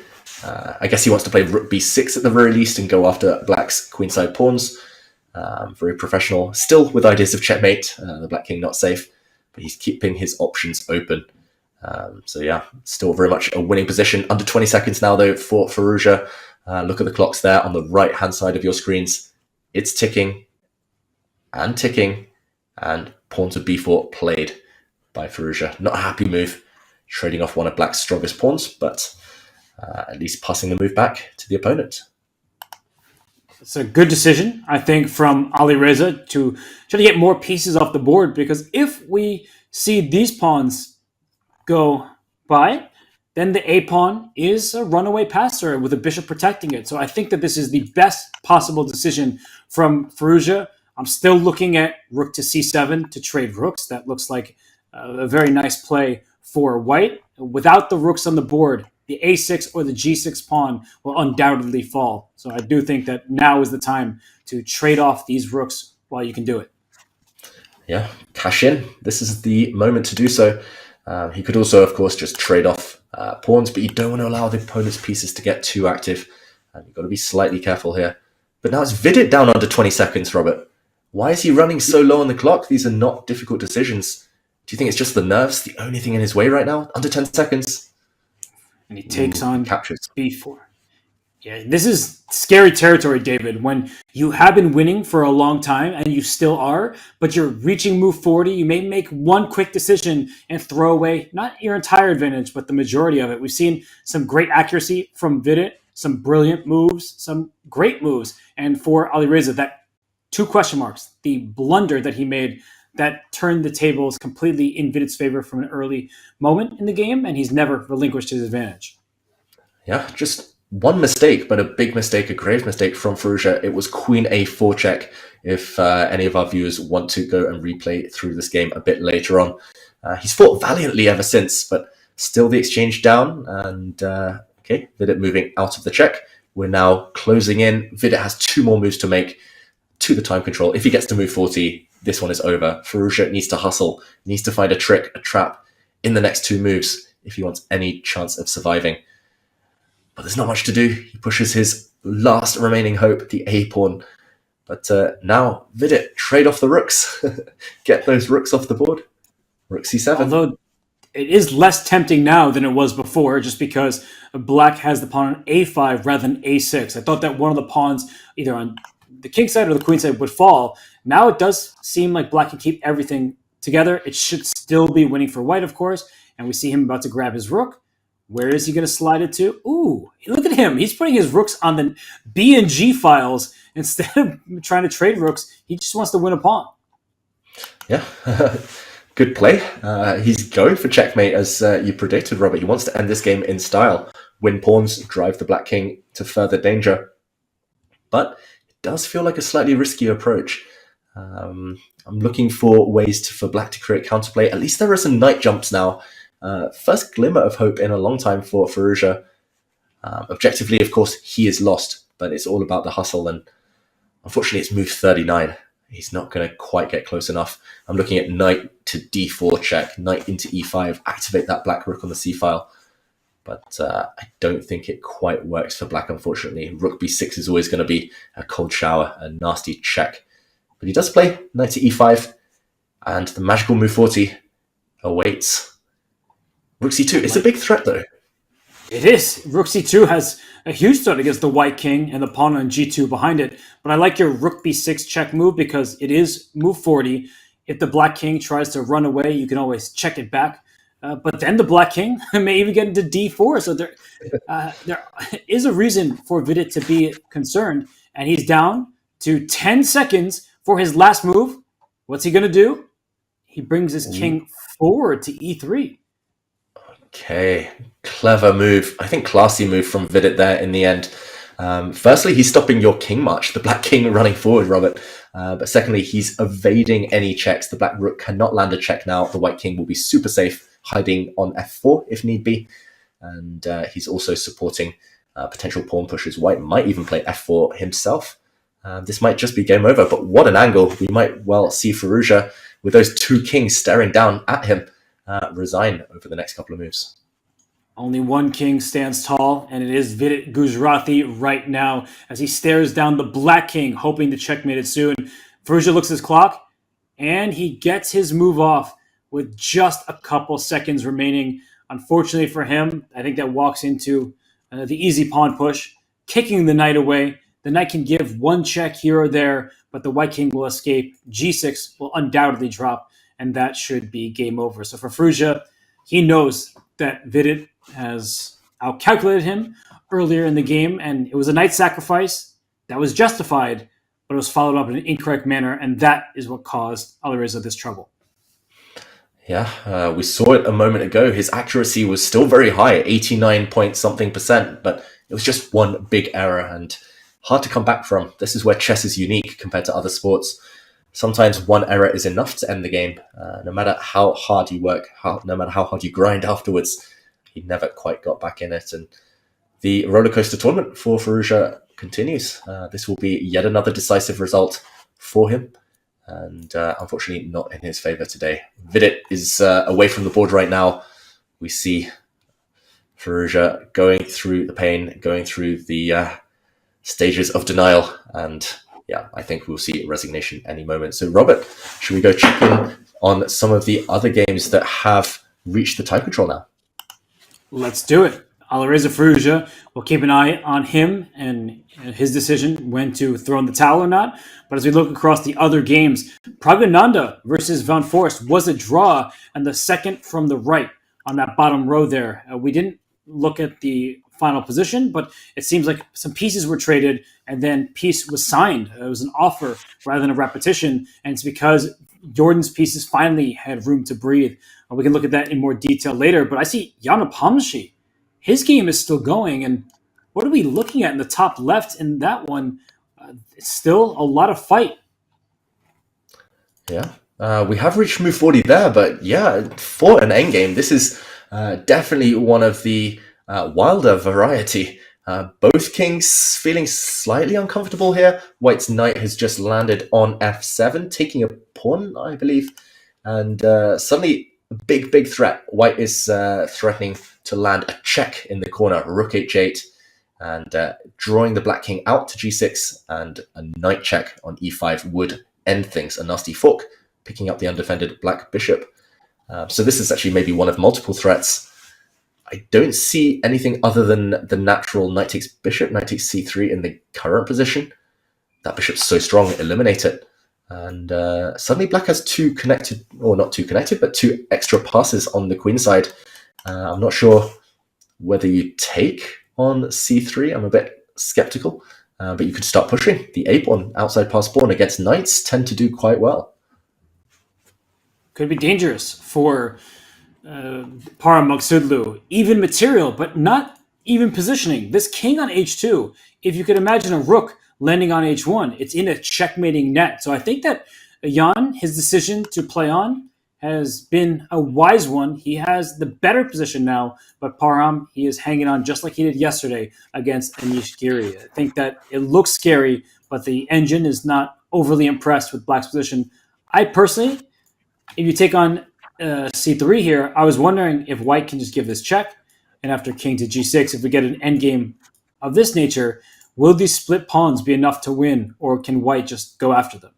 Speaker 4: I guess he wants to play rook b6 at the very least and go after black's queenside pawns. Very professional. Still with ideas of checkmate. The black king not safe, but he's keeping his options open. So yeah, still very much a winning position. Under 20 seconds now though for Firouzja. Look at the clocks there on the right hand side of your screens. It's ticking and ticking, and pawn to b4 played by Firouzja. Not a happy move, trading off one of black's strongest pawns, but at least passing the move back to the opponent.
Speaker 2: It's a good decision, I think, from Alireza to try to get more pieces off the board, because if we see these pawns go by, then the A pawn is a runaway passer with a bishop protecting it. So I think that this is the best possible decision from Firouzja. I'm still looking at rook to c7 to trade rooks. That looks like a very nice play for white. Without the rooks on the board, the a6 or the g6 pawn will undoubtedly fall. So I do think that now is the time to trade off these rooks while you can do it.
Speaker 4: Yeah, cash in. This is the moment to do so. He could also, of course, just trade off pawns, but you don't want to allow the opponent's pieces to get too active. You've got to be slightly careful here. But now it's Vidit down under 20 seconds, Robert. Why is he running so low on the clock? These are not difficult decisions. Do you think it's just the nerves, the only thing in his way right now? Under 10 seconds.
Speaker 2: And he takes on
Speaker 4: captures
Speaker 2: b4. Yeah, this is scary territory, David, when you have been winning for a long time and you still are, but you're reaching move 40. You may make one quick decision and throw away not your entire advantage, but the majority of it. We've seen some great accuracy from Vidit, some brilliant moves, some great moves. And for Alireza, that 2 question marks, the blunder that he made that turned the tables completely in Vidit's favor from an early moment in the game, and he's never relinquished his advantage.
Speaker 4: Yeah, just one mistake, but a big mistake, a grave mistake from Firouzja. It was queen a4 check, if any of our viewers want to go and replay through this game a bit later on. He's fought valiantly ever since, but still the exchange down, and okay, Vidit moving out of the check. We're now closing in. Vidit has 2 more moves to make to the time control. If he gets to move 40, this one is over. Firouzja needs to hustle, needs to find a trick, a trap in the next 2 moves if he wants any chance of surviving. But there's not much to do. He pushes his last remaining hope, the A-pawn. But now, Vidit, trade off the rooks. Get those rooks off the board. Rook c7.
Speaker 2: Although it is less tempting now than it was before, just because black has the pawn on a5 rather than a6. I thought that one of the pawns, either on the king side or the queen side, would fall. Now it does seem like black can keep everything together. It should still be winning for white, of course. And we see him about to grab his rook. Where is he going to slide it to? Ooh, look at him. He's putting his rooks on the B and G files instead of trying to trade rooks. He just wants to win a pawn.
Speaker 4: Yeah, good play. He's going for checkmate, as you predicted, Robert. He wants to end this game in style. Win pawns, drive the black king to further danger. But it does feel like a slightly riskier approach. I'm looking for ways for black to create counterplay. At least there are some knight jumps now. First glimmer of hope in a long time for Firouzja. Objectively, of course, he is lost, but it's all about the hustle, and unfortunately it's move 39. He's not going to quite get close enough. I'm looking at knight to d4 check, knight into e5, activate that black rook on the c-file, but I don't think it quite works for black, unfortunately. Rook b6 is always going to be a cold shower, a nasty check. But he does play knight to e5, and the magical move 40 awaits. Rook c2. It's a big threat, though.
Speaker 2: It is. Rook c2 has a huge threat against the white king and the pawn on g2 behind it. But I like your rook b6 check move because it is move 40. If the black king tries to run away, you can always check it back. But then the black king may even get into d4. So there is a reason for Vidit to be concerned. And he's down to 10 seconds for his last move. What's he going to do? He brings his king forward to e3.
Speaker 4: Okay, clever move. I think classy move from Vidit there in the end. Firstly, he's stopping your king march, the black king running forward, Robert. But secondly, he's evading any checks. The black rook cannot land a check now. The white king will be super safe, hiding on f4 if need be. And he's also supporting potential pawn pushes. White might even play f4 himself. This might just be game over, but what an angle. We might well see Firouzja with those two kings staring down at him resign over the next couple of moves.
Speaker 2: Only one king stands tall, and it is Vidit Gujarati right now as he stares down the black king, hoping to checkmate it soon. Firouzja looks at his clock, and he gets his move off with just a couple seconds remaining. Unfortunately for him, I think that walks into the easy pawn push, kicking the knight away. The knight can give one check here or there, but the white king will escape. G6 will undoubtedly drop, and that should be game over. So for Firouzja, he knows that Vidit has outcalculated him earlier in the game, and it was a knight sacrifice that was justified, but it was followed up in an incorrect manner, and that is what caused Alireza this trouble.
Speaker 4: Yeah, we saw it a moment ago. His accuracy was still very high, 89 point something %, but it was just one big error and hard to come back from. This is where chess is unique compared to other sports. Sometimes one error is enough to end the game. No matter how hard you work, no matter how hard you grind afterwards, he never quite got back in it. And the rollercoaster tournament for Firouzja continues. This will be yet another decisive result for him. And unfortunately not in his favor today. Vidit is away from the board right now. We see Firouzja going through the pain, going through the stages of denial, and yeah, I think we'll see resignation any moment. So Robert, should we go check in on some of the other games that have reached the tie control now?
Speaker 2: Let's do it. Alireza Firouzja, we'll keep an eye on him and his decision when to throw in the towel or not. But as we look across the other games, Praggnanandhaa versus Van Forest was a draw, and the second from the right on that bottom row there. We didn't look at the final position, but it seems like some pieces were traded and then piece was signed. It was an offer rather than a repetition, and it's because Jordan's pieces finally had room to breathe. We can look at that in more detail later, but I see Jan Nepomniachtchi. His game is still going, and what are we looking at in the top left in that one? It's still a lot of fight.
Speaker 4: Yeah, we have reached move 40 there, but yeah, for an endgame, this is definitely one of the wilder variety. Both kings feeling slightly uncomfortable here. White's knight has just landed on f7, taking a pawn, I believe. And suddenly, a big threat. White is threatening to land a check in the corner, rook h8, and drawing the black king out to g6, and a knight check on e5 would end things. A nasty fork, picking up the undefended black bishop. So this is actually maybe one of multiple threats. I don't see anything other than the natural knight takes bishop, knight takes c3 in the current position. That bishop's so strong, eliminate it. And suddenly black has two connected, or not two connected, but two extra passes on the queen side. I'm not sure whether you take on c3. I'm a bit skeptical, but you could start pushing. The a pawn, outside pass pawn against knights tend to do quite well.
Speaker 2: Could be dangerous for Parham Maghsoodloo. Even material, but not even positioning. This king on h2, if you could imagine a rook landing on h1, it's in a checkmating net. So I think that Jan, his decision to play on has been a wise one. He has the better position now, but Parham, he is hanging on just like he did yesterday against Anish Giri. I think that it looks scary, but the engine is not overly impressed with black's position. I personally, if you take on c3 here, I was wondering if white can just give this check, and after king to g6, if we get an endgame of this nature, will these split pawns be enough to win, or can white just go after them?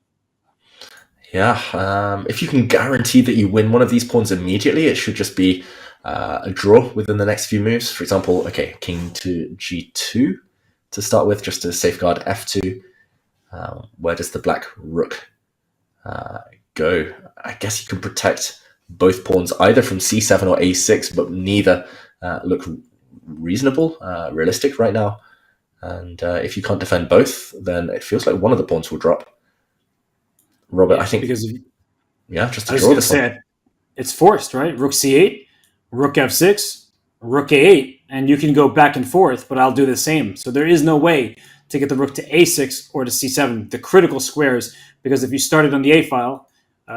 Speaker 4: Yeah, if you can guarantee that you win one of these pawns immediately, it should just be a draw within the next few moves. For example, okay, king to g2 to start with, just to safeguard f2. Where does the black rook go? I guess you can protect both pawns either from c7 or a6, but neither look reasonable, realistic right now. And if you can't defend both, then it feels like one of the pawns will drop. Robert,
Speaker 2: Yeah,
Speaker 4: I think...
Speaker 2: because
Speaker 4: just to
Speaker 2: I was
Speaker 4: draw
Speaker 2: going to
Speaker 4: this one.
Speaker 2: say, it's forced, right? Rook c8, rook f6, rook a8, and you can go back and forth, but I'll do the same. So there is no way to get the rook to a6 or to c7, the critical squares, because if you started on the a file,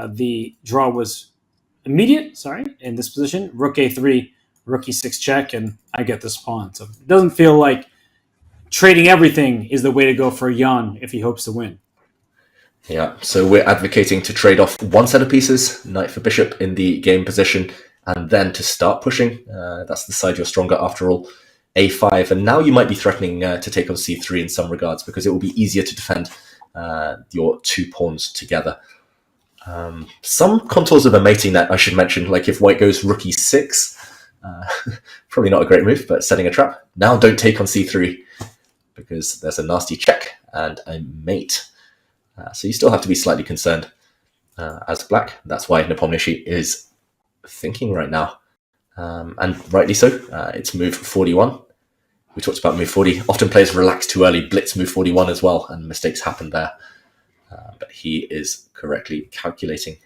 Speaker 2: the draw was immediate, in this position. Rook a3, rook e6 check, and I get this pawn. So it doesn't feel like trading everything is the way to go for Jan if he hopes to win.
Speaker 4: Yeah, so we're advocating to trade off one set of pieces, knight for bishop in the game position, and then to start pushing. That's the side you're stronger after all. a5, and now you might be threatening to take on c3 in some regards, because it will be easier to defend your two pawns together. Some contours of a mating net I should mention, like if white goes rook e6, probably not a great move, but setting a trap. Now don't take on c3, because there's a nasty check and a mate. So you still have to be slightly concerned as black. That's why Nepomniachtchi is thinking right now. And rightly so. It's move 41. We talked about move 40. Often players relax too early, blitz move 41 as well, and mistakes happen there. But he is correctly calculating.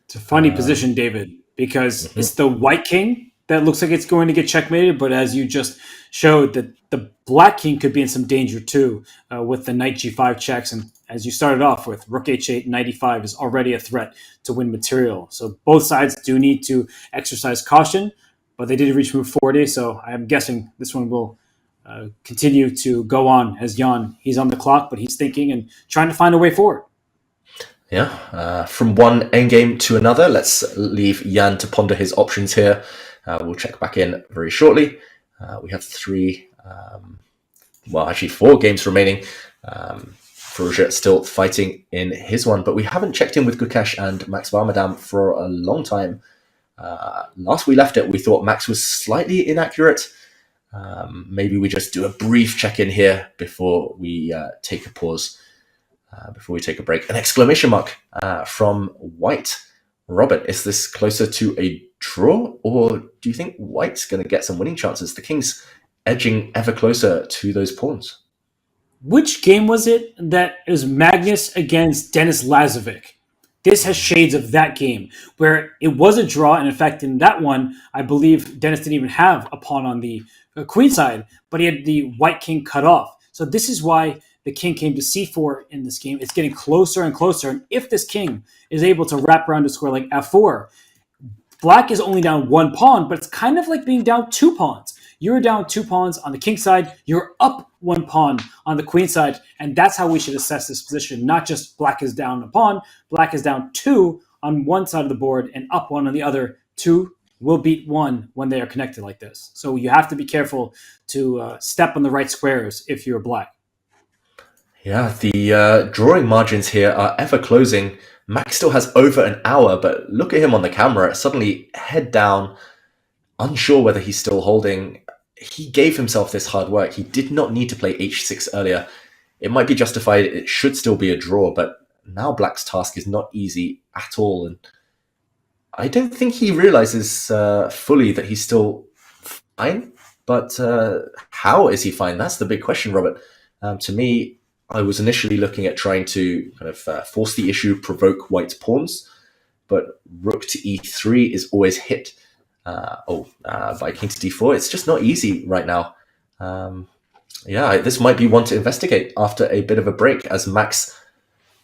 Speaker 2: It's a funny position, David, because it's the white king that looks like it's going to get checkmated, but as you just showed, that the black king could be in some danger too with the knight g5 checks. And as you started off with, rook h8, knight e5 is already a threat to win material. So both sides do need to exercise caution, but they did reach move 40, so I'm guessing this one will continue to go on as Jan. He's on the clock, but he's thinking and trying to find a way forward.
Speaker 4: Yeah, from one endgame to another, let's leave Jan to ponder his options here. We'll check back in very shortly. We have four games remaining. Firouzja still fighting in his one, but we haven't checked in with Gukesh and Max Varmadam for a long time. Last we left it, we thought Max was slightly inaccurate. Maybe we just do a brief check-in here before we take a pause, before we take a break. An exclamation mark from White. Robert, is this closer to a draw, or do you think White's going to get some winning chances? The king's edging ever closer to those pawns.
Speaker 2: Which game was it that it was Magnus against Denis Lazovic? This has shades of that game, where it was a draw, and in fact, in that one, I believe Denis didn't even have a pawn on the queen side, but he had the white king cut off. So this is why the king came to c4 in this game. It's getting closer and closer, and if this king is able to wrap around a square like f4, black is only down one pawn, but it's kind of like being down two pawns. You're down two pawns on the king side, you're up one pawn on the queen side, and that's how we should assess this position. Not just black is down a pawn, black is down two on one side of the board and up one on the other. Two will beat one when they are connected like this. So you have to be careful to step on the right squares if you're black.
Speaker 4: Yeah, the drawing margins here are ever closing. Max still has over an hour, but look at him on the camera, suddenly head down, unsure whether he's still holding. He gave himself this hard work. He did not need to play h6 earlier. It might be justified. It should still be a draw, but now black's task is not easy at all. And I don't think he realizes fully that he's still fine. But how is he fine? That's the big question, Robert. To me, I was initially looking at trying to kind of force the issue, provoke white's pawns, but rook to e3 is always hit. By king to d4. It's just not easy right now. This might be one to investigate after a bit of a break, as Max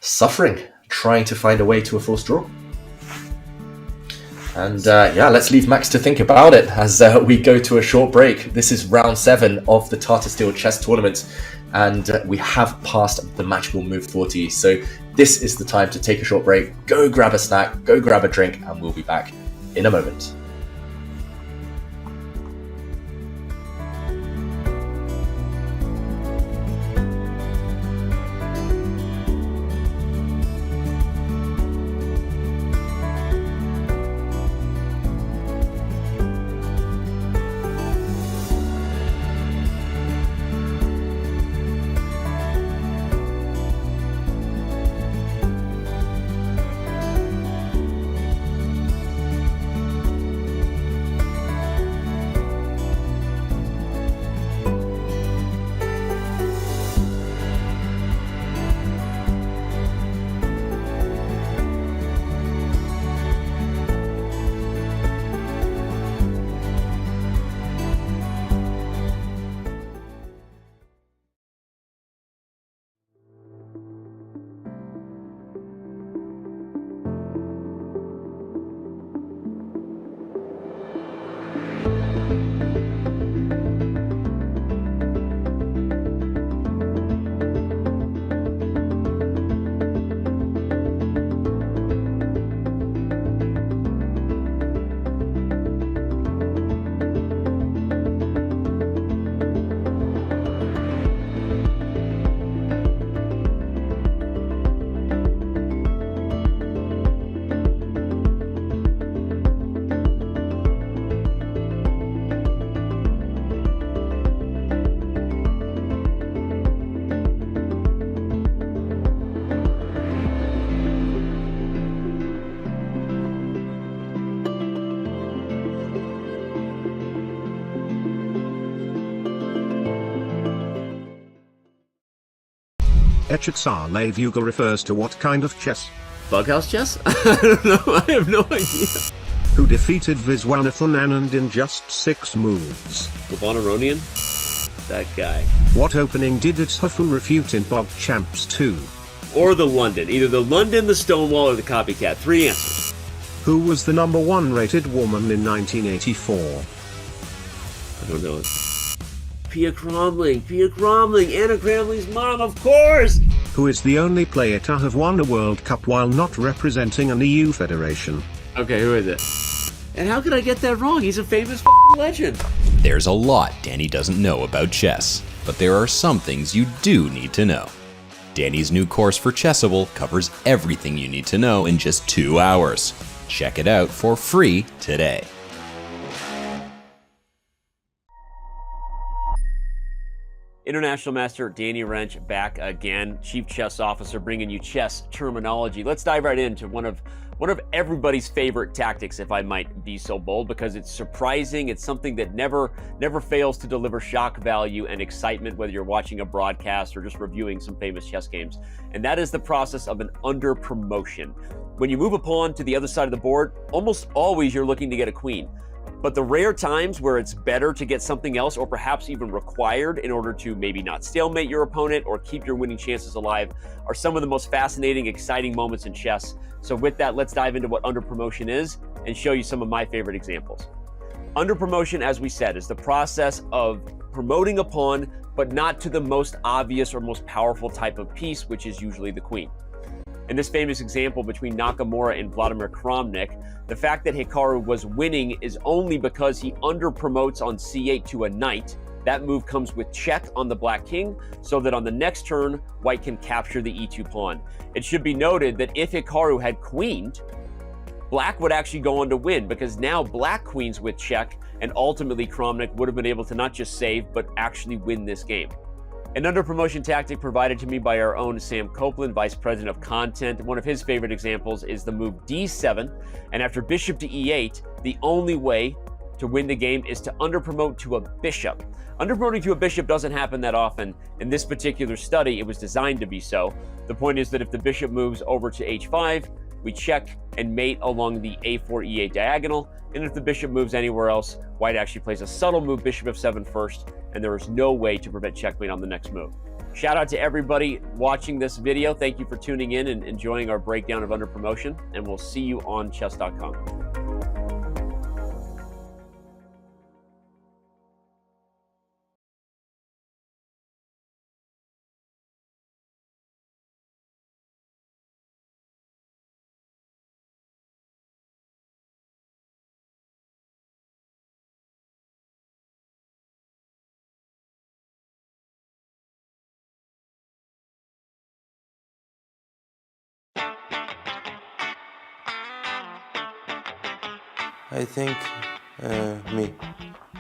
Speaker 4: suffering, trying to find a way to a forced draw. And let's leave Max to think about it as we go to a short break. This is round 7 of the Tata Steel Chess Tournament, and we have passed the matchable move 40. So this is the time to take a short break, go grab a snack, go grab a drink, and we'll be back in a moment.
Speaker 12: Echetsale Vuga refers to what kind of chess?
Speaker 13: Bughouse chess? I don't know. I have no idea.
Speaker 12: Who defeated Viswanathan Anand in just 6 moves?
Speaker 13: Levanaronian? That guy.
Speaker 12: What opening did Itshufu refute in Bog Champs 2?
Speaker 13: Or the London. Either the London, the Stonewall, or the Copycat. 3 answers.
Speaker 12: Who was the number 1 rated woman in 1984?
Speaker 13: I don't know. Pia Cromling. Anna Gramling's mom, of course!
Speaker 12: Who is the only player to have won a World Cup while not representing an EU federation?
Speaker 13: Okay, who is it? And how could I get that wrong? He's a famous legend.
Speaker 1: There's a lot Danny doesn't know about chess, but there are some things you do need to know. Danny's new course for Chessable covers everything you need to know in just 2 hours. Check it out for free today.
Speaker 13: International Master Danny Wrench back again, Chief Chess Officer, bringing you chess terminology. Let's dive right into one of everybody's favorite tactics, if I might be so bold, because it's surprising. It's something that never fails to deliver shock value and excitement, whether you're watching a broadcast or just reviewing some famous chess games. And that is the process of an under promotion. When you move a pawn to the other side of the board, almost always you're looking to get a queen. But the rare times where it's better to get something else, or perhaps even required in order to maybe not stalemate your opponent or keep your winning chances alive, are some of the most fascinating, exciting moments in chess. So with that, let's dive into what under promotion is and show you some of my favorite examples. Under promotion, as we said, is the process of promoting a pawn, but not to the most obvious or most powerful type of piece, which is usually the queen. In this famous example between Nakamura and Vladimir Kramnik, the fact that Hikaru was winning is only because he under promotes on c8 to a knight. That move comes with check on the black king, so that on the next turn, white can capture the e2 pawn. It should be noted that if Hikaru had queened, black would actually go on to win, because now black queens with check, and ultimately Kramnik would have been able to not just save, but actually win this game. An under promotion tactic provided to me by our own Sam Copeland, Vice President of Content. One of his favorite examples is the move d7, and after bishop to e8, the only way to win the game is to under promote to a bishop. Under promoting to a bishop doesn't happen that often. In this particular study, it was designed to be so. The point is that if the bishop moves over to h5, we check and mate along the a4 e8 diagonal, and if the bishop moves anywhere else, white actually plays a subtle move, bishop f7 first, and there is no way to prevent checkmate on the next move. Shout out to everybody watching this video. Thank you for tuning in and enjoying our breakdown of under promotion, and we'll see you on chess.com.
Speaker 14: I think me.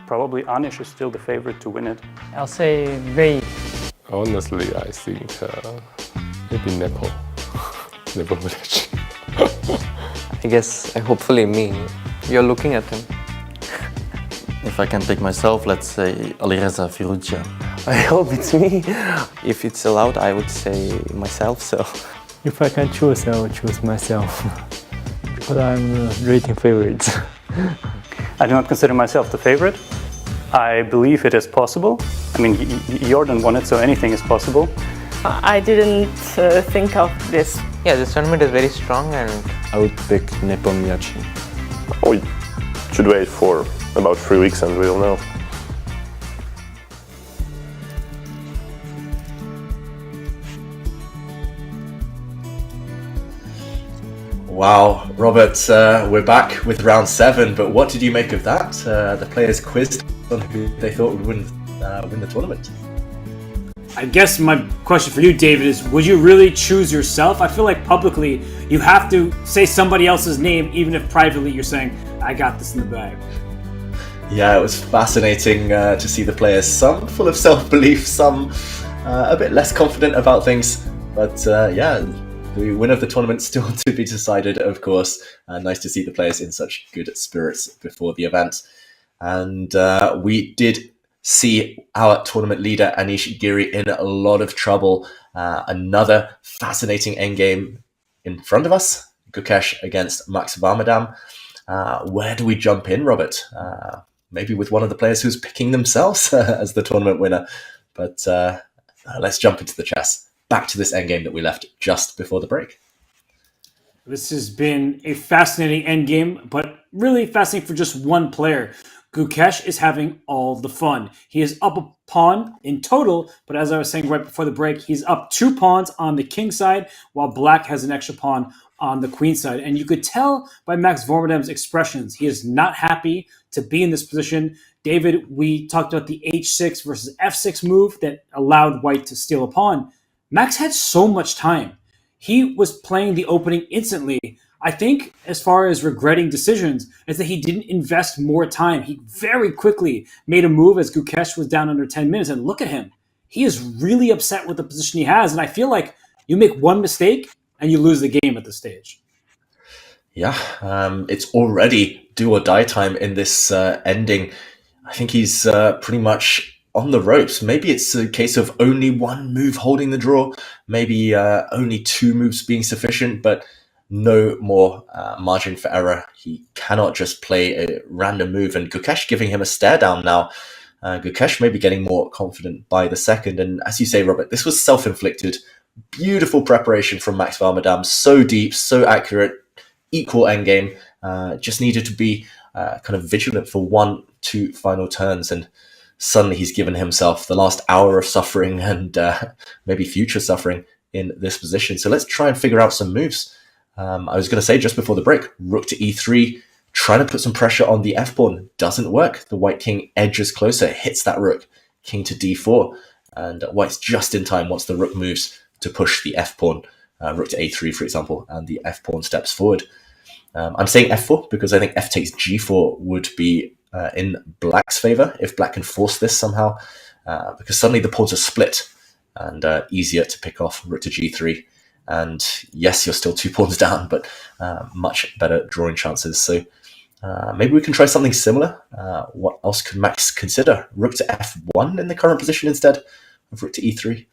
Speaker 15: Probably Anish is still the favorite to win it.
Speaker 16: I'll say Vei.
Speaker 17: Honestly, I think maybe Nepo. Nepo Village.
Speaker 18: I guess, hopefully me. You're looking at him.
Speaker 14: If I can pick myself, let's say Alireza, Firouzja.
Speaker 18: I hope it's me. If it's allowed, I would say myself, so.
Speaker 16: If I can choose, I would choose myself. But I'm rating favorites.
Speaker 15: I do not consider myself the favorite. I believe it is possible. I mean, Jordan won it, so anything is possible.
Speaker 19: I didn't think of this.
Speaker 18: Yeah, this tournament is very strong, and
Speaker 17: I would pick Nepo Miyachi.
Speaker 20: We should wait for about 3 weeks and we'll know.
Speaker 4: Wow, Robert, we're back with round 7, but what did you make of that? The players quizzed on who they thought would win the tournament.
Speaker 2: I guess my question for you, David, is would you really choose yourself? I feel like publicly you have to say somebody else's name, even if privately you're saying, I got this in the bag.
Speaker 4: Yeah, it was fascinating to see the players, some full of self-belief, some a bit less confident about things, but yeah, the winner of the tournament still to be decided, of course. Nice to see the players in such good spirits before the event. And we did see our tournament leader, Anish Giri, in a lot of trouble. Another fascinating endgame in front of us. Gukesh against Max Varmadam. Where do we jump in, Robert? Maybe with one of the players who's picking themselves as the tournament winner. But let's jump into the chess. Back to this endgame that we left just before the break.
Speaker 2: This has been a fascinating endgame, but really fascinating for just one player. Gukesh is having all the fun. He is up a pawn in total, but as I was saying right before the break, he's up 2 pawns on the king side, while black has an extra pawn on the queen side. And you could tell by Max Vormadam's expressions, he is not happy to be in this position. David, we talked about the h6 versus f6 move that allowed white to steal a pawn. Max had so much time. He was playing the opening instantly. I think as far as regretting decisions is that he didn't invest more time. He very quickly made a move as Gukesh was down under 10 minutes. And look at him. He is really upset with the position he has. And I feel like you make one mistake and you lose the game at this stage.
Speaker 4: Yeah, it's already do or die time in this ending. I think he's pretty much on the ropes. Maybe it's a case of only one move holding the draw, maybe only 2 moves being sufficient, but no more margin for error. He cannot just play a random move, and Gukesh giving him a stare down now. Gukesh may be getting more confident by the second, and as you say, Robert, this was self-inflicted. Beautiful preparation from Max Varmadam, so deep, so accurate, equal endgame. Just needed to be kind of vigilant for 1-2 final turns, and suddenly he's given himself the last hour of suffering and maybe future suffering in this position. So let's try and figure out some moves. I was going to say just before the break, rook to e3, trying to put some pressure on the f-pawn. Doesn't work. The white king edges closer, hits that rook. King to d4. And white's just in time once the rook moves to push the f-pawn. Rook to a3, for example, and the f-pawn steps forward. I'm saying f4 because I think f takes g4 would be in black's favor if black can force this somehow, because suddenly the pawns are split and easier to pick off. Rook to g3. And yes, you're still 2 pawns down, but much better drawing chances. So maybe we can try something similar. What else could Max consider? Rook to f1 in the current position instead of rook to e3?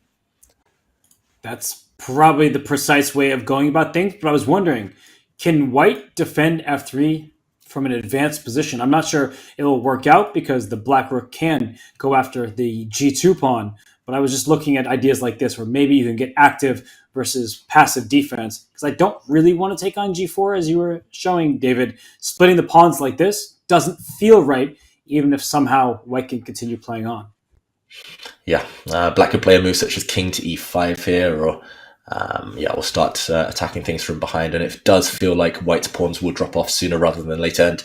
Speaker 2: That's probably the precise way of going about things, but I was wondering, can white defend f3 from an advanced position? I'm not sure it will work out because the black rook can go after the g2 pawn, but I was just looking at ideas like this where maybe you can get active versus passive defense, because I don't really want to take on g4 as you were showing, David. Splitting the pawns like this doesn't feel right, even if somehow white can continue playing on.
Speaker 4: Yeah, black could play a move such as king to e5 here, or we'll start attacking things from behind, and it does feel like white's pawns will drop off sooner rather than later. And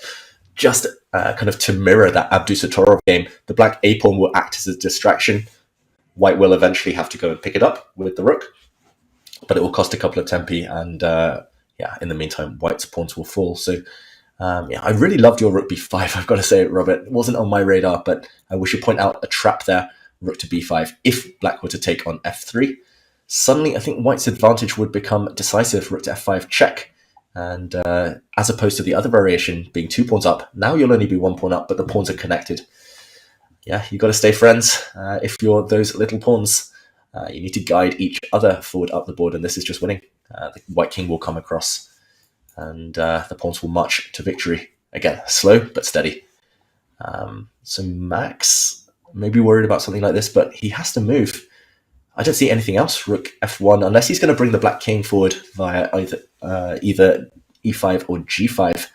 Speaker 4: just kind of to mirror that Abdusattorov game, the black a pawn will act as a distraction. White will eventually have to go and pick it up with the rook, but it will cost a couple of tempi, and in the meantime, white's pawns will fall. So I really loved your rook b5, I've got to say it, Robert. It wasn't on my radar, but we should point out a trap there, rook to b5. If black were to take on f3, suddenly I think white's advantage would become decisive. Rook to f5 check, and as opposed to the other variation being 2 pawns up, now you'll only be 1 pawn up, but the pawns are connected. Yeah, you got to stay friends if you're those little pawns. You need to guide each other forward up the board, and this is just winning. The white king will come across, and the pawns will march to victory. Again, slow but steady. So Max may be worried about something like this, but he has to move. I don't see anything else. Rook f1, unless he's going to bring the black king forward via either e5 or g5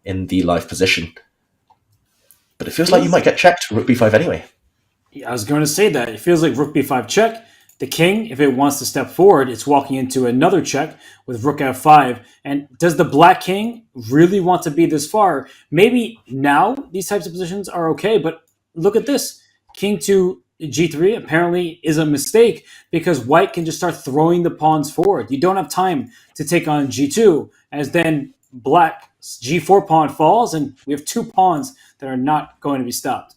Speaker 4: in the live position. But it feels like you might get checked rook b5 anyway.
Speaker 2: Yeah, I was going to say that. It feels like rook b5 check. The king, if it wants to step forward, it's walking into another check with rook f5. And does the black king really want to be this far? Maybe now these types of positions are okay, but look at this. King to g3 apparently is a mistake because white can just start throwing the pawns forward. You don't have time to take on g2, as then black's g4 pawn falls, and we have 2 pawns that are not going to be stopped.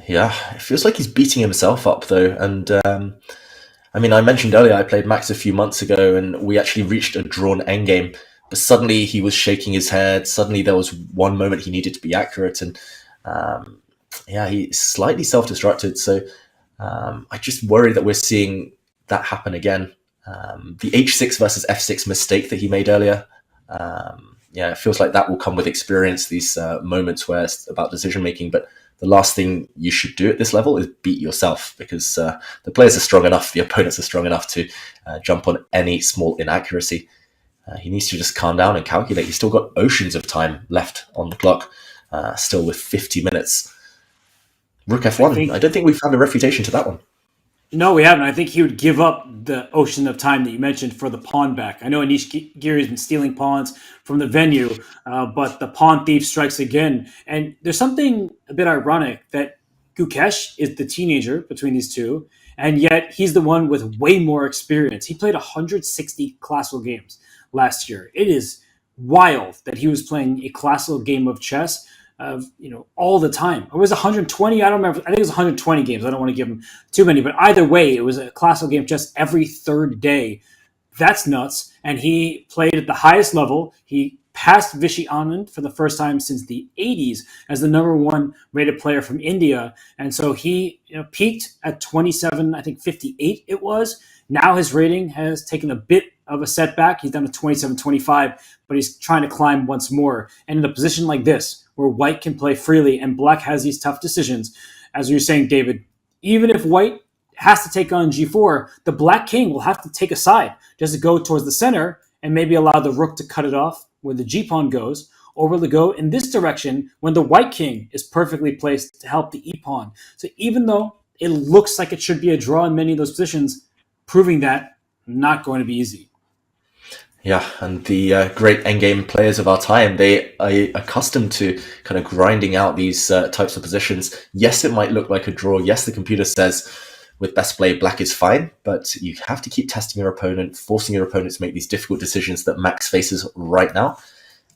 Speaker 4: Yeah, it feels like he's beating himself up, though. And I mentioned earlier I played Max a few months ago, and we actually reached a drawn endgame. But suddenly he was shaking his head. Suddenly there was one moment he needed to be accurate, and yeah, he slightly self-destructed. So I just worry that we're seeing that happen again. The h6 versus f6 mistake that he made earlier, it feels like that will come with experience, these moments where it's about decision making. But the last thing you should do at this level is beat yourself, because the players are strong enough, the opponents are strong enough to jump on any small inaccuracy. He needs to just calm down and calculate. He's still got oceans of time left on the clock, still with 50 minutes. Rook f1. I don't think we found a refutation to that one.
Speaker 2: No, we haven't. I think he would give up the ocean of time that you mentioned for the pawn back. I know Anish Giri has been stealing pawns from the venue, but the pawn thief strikes again. And there's something a bit ironic that Gukesh is the teenager between these two, and yet he's the one with way more experience. He played 160 classical games last year. It is wild that he was playing a classical game of chess all the time. It was 120. I don't remember. I think it was 120 games. I don't want to give him too many, but either way, it was a classical game just every third day. That's nuts. And he played at the highest level. He passed Vishy Anand for the first time since the 80s as the number one rated player from India. And so he peaked at 27, I think 58 it was. Now his rating has taken a bit of a setback. He's down to 27-25, but he's trying to climb once more. And in a position like this, where white can play freely and black has these tough decisions, as you were saying, David, even if white has to take on g4, the black king will have to take a side just to go towards the center and maybe allow the rook to cut it off where the g-pawn goes, or will it go in this direction when the white king is perfectly placed to help the e-pawn. So even though it looks like it should be a draw in many of those positions, proving that not going to be easy.
Speaker 4: Yeah, and the great endgame players of our time, they are accustomed to kind of grinding out these types of positions. Yes, it might look like a draw. Yes, the computer says with best play, black is fine, but you have to keep testing your opponent, forcing your opponent to make these difficult decisions that Max faces right now.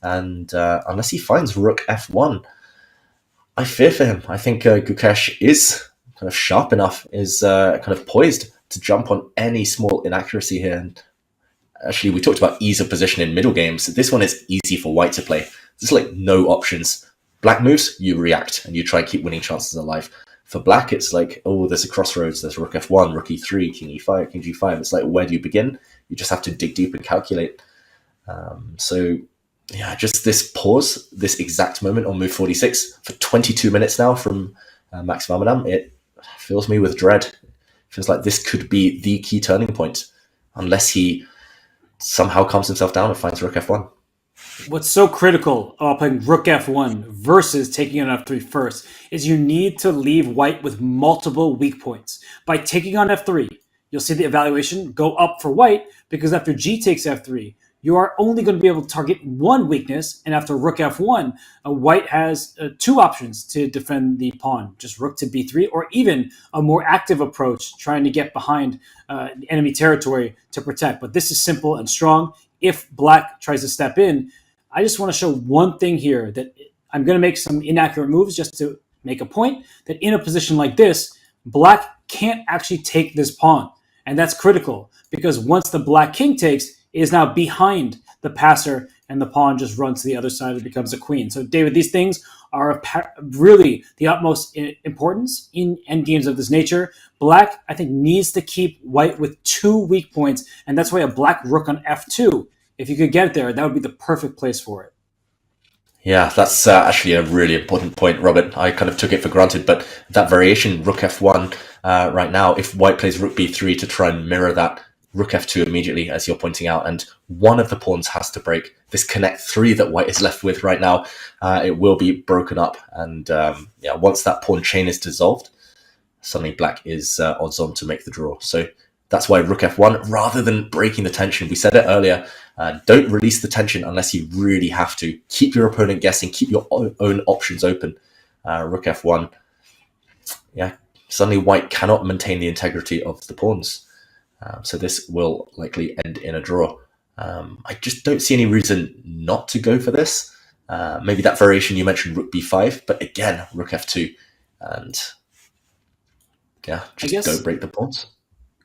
Speaker 4: And unless he finds rook f1, I fear for him. I think Gukesh is kind of sharp enough, is kind of poised to jump on any small inaccuracy here. And actually, we talked about ease of position in middle games. This one is easy for white to play. There's like no options. Black moves, you react and you try to keep winning chances alive. For black, it's like, oh, there's a crossroads. There's rook f1, rook e3, king e5, king g5. It's like, where do you begin? You just have to dig deep and calculate. So, yeah, just this pause, this exact moment on move 46 for 22 minutes now from Max Varmadam, it fills me with dread. It feels like this could be the key turning point, unless he somehow calms himself down and finds rook f1.
Speaker 2: What's so critical about playing rook f1 versus taking on f3 first is you need to leave white with multiple weak points. By taking on f3, you'll see the evaluation go up for white, because after g takes f3, you are only going to be able to target one weakness, and after rook f1, white has two options to defend the pawn, just rook to b3, or even a more active approach, trying to get behind enemy territory to protect. But this is simple and strong. If black tries to step in, I just want to show one thing here, that I'm going to make some inaccurate moves just to make a point, that in a position like this, black can't actually take this pawn. And that's critical, because once the black king takes, it is now behind the passer, and the pawn just runs to the other side and becomes a queen. So, David, these things are really the utmost importance in endgames of this nature. Black, I think, needs to keep white with two weak points, and that's why a black rook on f2, if you could get there, that would be the perfect place for it.
Speaker 4: Yeah, that's actually a really important point, Robert. I kind of took it for granted, but that variation, rook f1, right now, if white plays rook b3 to try and mirror that, rook f2 immediately, as you're pointing out, and one of the pawns has to break. This connect 3 that white is left with right now, it will be broken up, and once that pawn chain is dissolved, suddenly black is odds on to make the draw. So that's why rook f1, rather than breaking the tension, we said it earlier, don't release the tension unless you really have to. Keep your opponent guessing, keep your own options open. Rook f1, suddenly white cannot maintain the integrity of the pawns. So this will likely end in a draw. I just don't see any reason not to go for this. Maybe that variation you mentioned, rook b5, but again, rook f2, and just go break the pawns.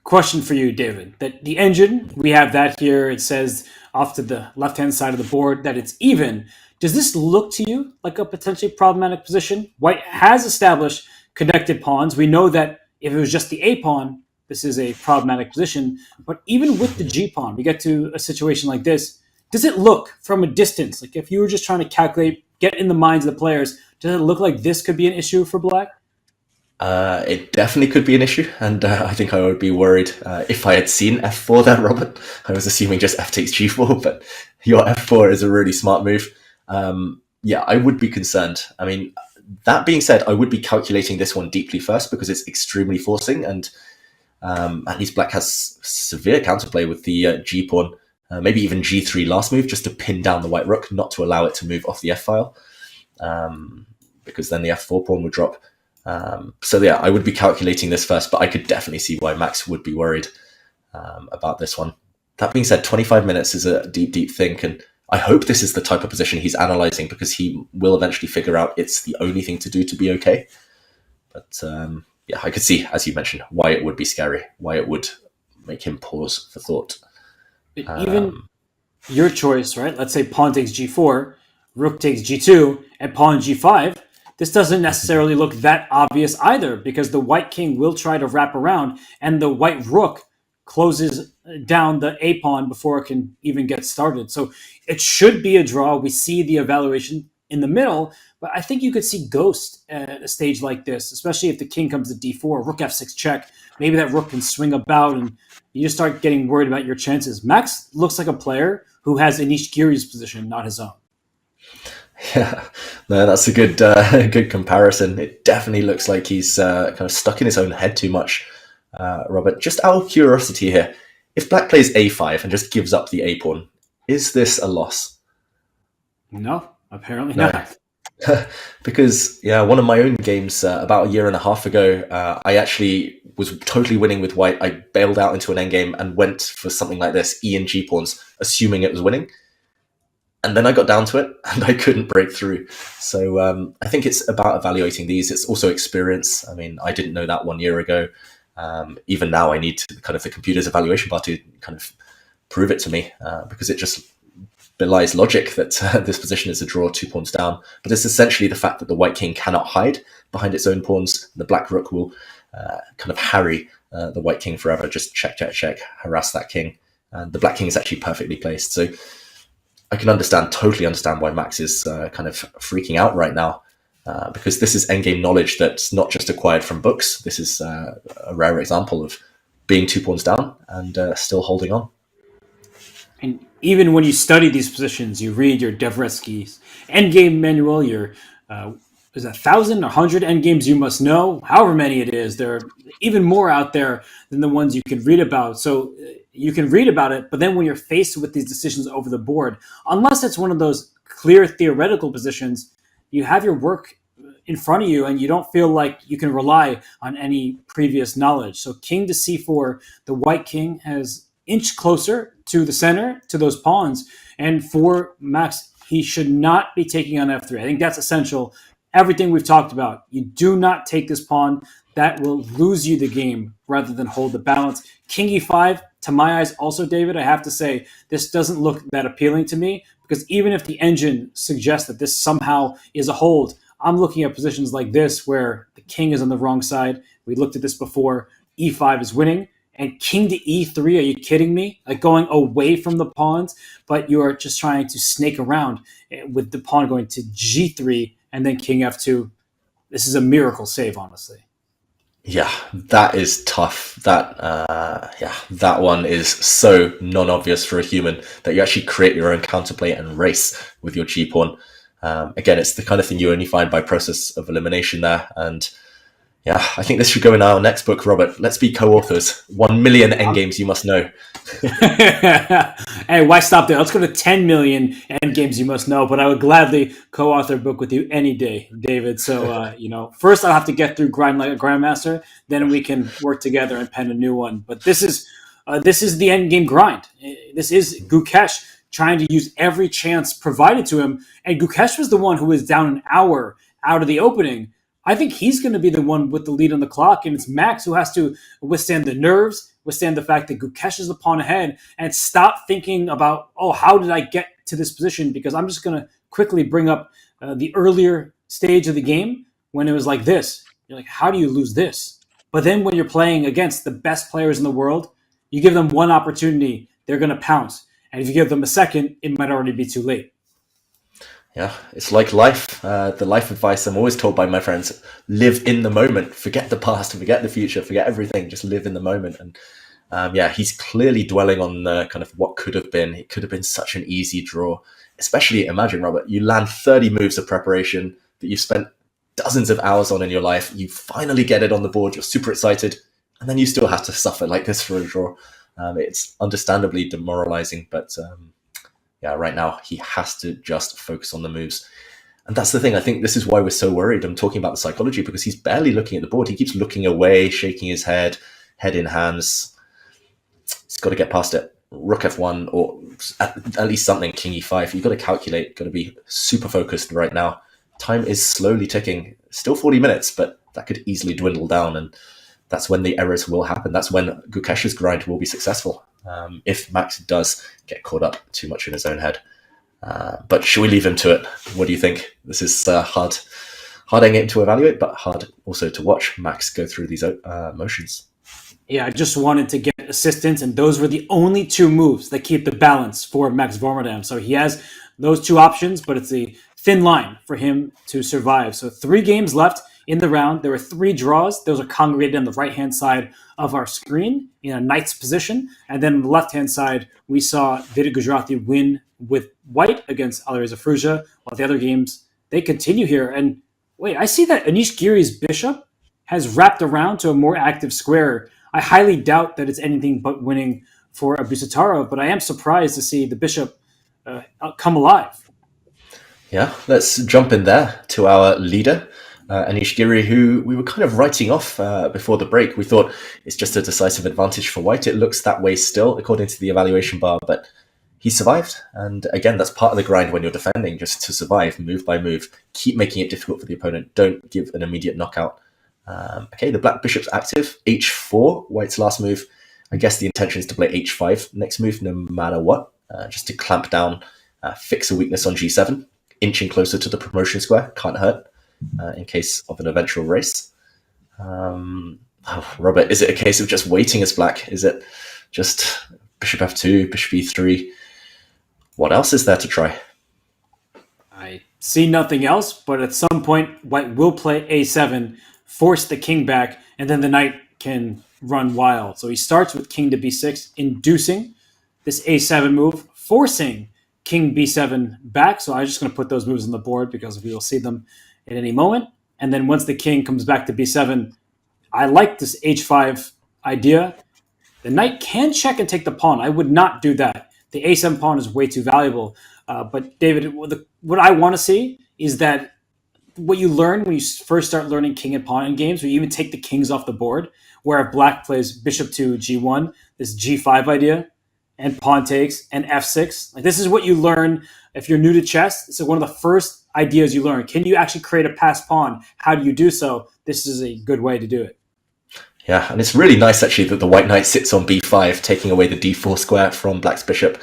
Speaker 2: Question for you, David. That the engine, we have that here. It says off to the left-hand side of the board that it's even. Does this look to you like a potentially problematic position? White has established connected pawns. We know that if it was just the A pawn, this is a problematic position. But even with the G pawn, we get to a situation like this. Does it look from a distance, like if you were just trying to calculate, get in the minds of the players, does it look like this could be an issue for Black?
Speaker 4: It definitely could be an issue, and I think I would be worried if I had seen f4 there, Robert. I was assuming just f takes g4, but your f4 is a really smart move. Yeah, I would be concerned. I mean, that being said, I would be calculating this one deeply first because it's extremely forcing, and at least Black has severe counterplay with the g pawn, maybe even g3 last move, just to pin down the white rook, not to allow it to move off the f file, because then the f4 pawn would drop. So yeah, I would be calculating this first, but I could definitely see why Max would be worried about this one. That being said, 25 minutes is a deep think, and I hope this is the type of position he's analyzing because he will eventually figure out it's the only thing to do to be okay. But yeah, I could see, as you mentioned, why it would be scary, why it would make him pause for thought.
Speaker 2: Even your choice, right? Let's say pawn takes g4, rook takes g2, and pawn g5. This doesn't necessarily look that obvious either because the white king will try to wrap around and the white rook closes down the A pawn before it can even get started. So it should be a draw. We see the evaluation in the middle, but I think you could see ghost at a stage like this, especially if the king comes to d4, rook f6 check. Maybe that rook can swing about and you just start getting worried about your chances. Max looks like a player who has Anish Giri's position, not his own.
Speaker 4: Yeah, no, that's a good comparison. It definitely looks like he's kind of stuck in his own head too much, Robert. Just out of curiosity here, if Black plays a5 and just gives up the a pawn, is this a loss?
Speaker 2: No, apparently not.
Speaker 4: Because yeah, one of my own games about a year and a half ago, I actually was totally winning with white. I bailed out into an endgame and went for something like this, E and G pawns, assuming it was winning. And then I got down to it and I couldn't break through. So I think it's about evaluating these. It's also experience. I mean, I didn't know that 1 year ago. Even now I need kind of the computer's evaluation bar to kind of prove it to me because it just belies logic that this position is a draw 2 pawns down. But it's essentially the fact that the white king cannot hide behind its own pawns. The black rook will kind of harry the white king forever, just check, harass that king. And the black king is actually perfectly placed. So I can totally understand why Max is kind of freaking out right now because this is endgame knowledge that's not just acquired from books. This is a rare example of being 2 pawns down and still holding on.
Speaker 2: And even when you study these positions, you read your Dvoretsky's endgame manual, your is 1,000 or 100 endgames you must know, however many it is. There are even more out there than the ones you can read about. So you can read about it, but then when you're faced with these decisions over the board, unless it's one of those clear theoretical positions, you have your work in front of you and you don't feel like you can rely on any previous knowledge. So king to c4, the white king has inched closer to the center, to those pawns. And for Max, he should not be taking on f3. I think that's essential. Everything we've talked about, you do not take this pawn. That will lose you the game rather than hold the balance. King e5, to my eyes also, David, I have to say, this doesn't look that appealing to me because even if the engine suggests that this somehow is a hold, I'm looking at positions like this where the king is on the wrong side. We looked at this before. e5 is winning. And king to e3, are you kidding me? Like going away from the pawns, but you are just trying to snake around with the pawn going to g3 and then king f2. This is a miracle save, honestly.
Speaker 4: Yeah, that is tough. That one is so non-obvious for a human that you actually create your own counterplay and race with your g pawn. Again, it's the kind of thing you only find by process of elimination there. And yeah, I think this should go in our next book, Robert. Let's be co-authors. 1 million endgames you must know.
Speaker 2: Hey, why stop there? Let's go to 10 million endgames you must know. But I would gladly co-author a book with you any day, David. So, first I'll have to get through Grind Like a Grandmaster. Then we can work together and pen a new one. But this is the endgame grind. This is Gukesh trying to use every chance provided to him. And Gukesh was the one who was down an hour out of the opening. I think he's going to be the one with the lead on the clock, and it's Max who has to withstand the nerves, withstand the fact that Gukesh is the pawn ahead, and stop thinking about, oh, how did I get to this position? Because I'm just going to quickly bring up the earlier stage of the game when it was like this. You're like, how do you lose this? But then when you're playing against the best players in the world, you give them one opportunity, they're going to pounce. And if you give them a second, it might already be too late.
Speaker 4: Yeah, it's like life. The life advice I'm always told by my friends: live in the moment, forget the past, forget the future, forget everything, just live in the moment. And he's clearly dwelling on the kind of what could have been. It could have been such an easy draw. Especially imagine, Robert, you land 30 moves of preparation that you've spent dozens of hours on in your life. You finally get it on the board, you're super excited, and then you still have to suffer like this for a draw. It's understandably demoralizing, but right now he has to just focus on the moves. And that's the thing. I think this is why we're so worried. I'm talking about the psychology because he's barely looking at the board. He keeps looking away, shaking his head in hands. He's got to get past it. Rook F1 or at least something, King E5. You've got to calculate, got to be super focused right now. Time is slowly ticking. Still 40 minutes, but that could easily dwindle down. And that's when the errors will happen. That's when Gukesh's grind will be successful. If Max does get caught up too much in his own head. But should we leave him to it? What do you think? This is hard game to evaluate, but hard also to watch Max go through these motions.
Speaker 2: Yeah, I just wanted to get assistance, and those were the only two moves that keep the balance for Max Vormadam. So he has those two options, but it's a thin line for him to survive. So 3 games left in the round. There were 3 draws. Those are congregated on the right-hand side of our screen in a knight's position. And then on the left-hand side, we saw Vidit Gujarati win with white against Alireza Firouzja, while the other games, they continue here. And wait, I see that Anish Giri's bishop has wrapped around to a more active square. I highly doubt that it's anything but winning for Abdusattorov, but I am surprised to see the bishop come alive.
Speaker 4: Yeah, let's jump in there to our leader, Anish Giri, who we were kind of writing off before the break. We thought it's just a decisive advantage for white. It looks that way still, according to the evaluation bar, but he survived. And again, that's part of the grind when you're defending, just to survive move by move. Keep making it difficult for the opponent. Don't give an immediate knockout. The black bishop's active. H4, white's last move. I guess the intention is to play H5 next move, no matter what, just to clamp down, fix a weakness on G7, inching closer to the promotion square. Can't hurt in case of an eventual race. Robert, is it a case of just waiting as black? Is it just bishop F2, bishop E3? What else is there to try?
Speaker 2: I see nothing else, but at some point, white will play A7, force the king back, and then the knight can run wild. So he starts with king to B6, inducing this A7 move, forcing king B7 back. So I'm just going to put those moves on the board because we will see them at any moment. And then once the king comes back to B7, I like this H5 idea. The knight can check and take the pawn. I would not do that. The A7 pawn is way too valuable. But David, what I want to see is that what you learn when you first start learning king and pawn in games, where you even take the kings off the board, where if black plays bishop to G1, this G5 idea, and pawn takes, and F6. Like, this is what you learn if you're new to chess. So one of the first ideas you learn. Can you actually create a passed pawn? How do you do so? This is a good way to do it.
Speaker 4: Yeah, and it's really nice actually that the white knight sits on B5, taking away the D4 square from black's bishop,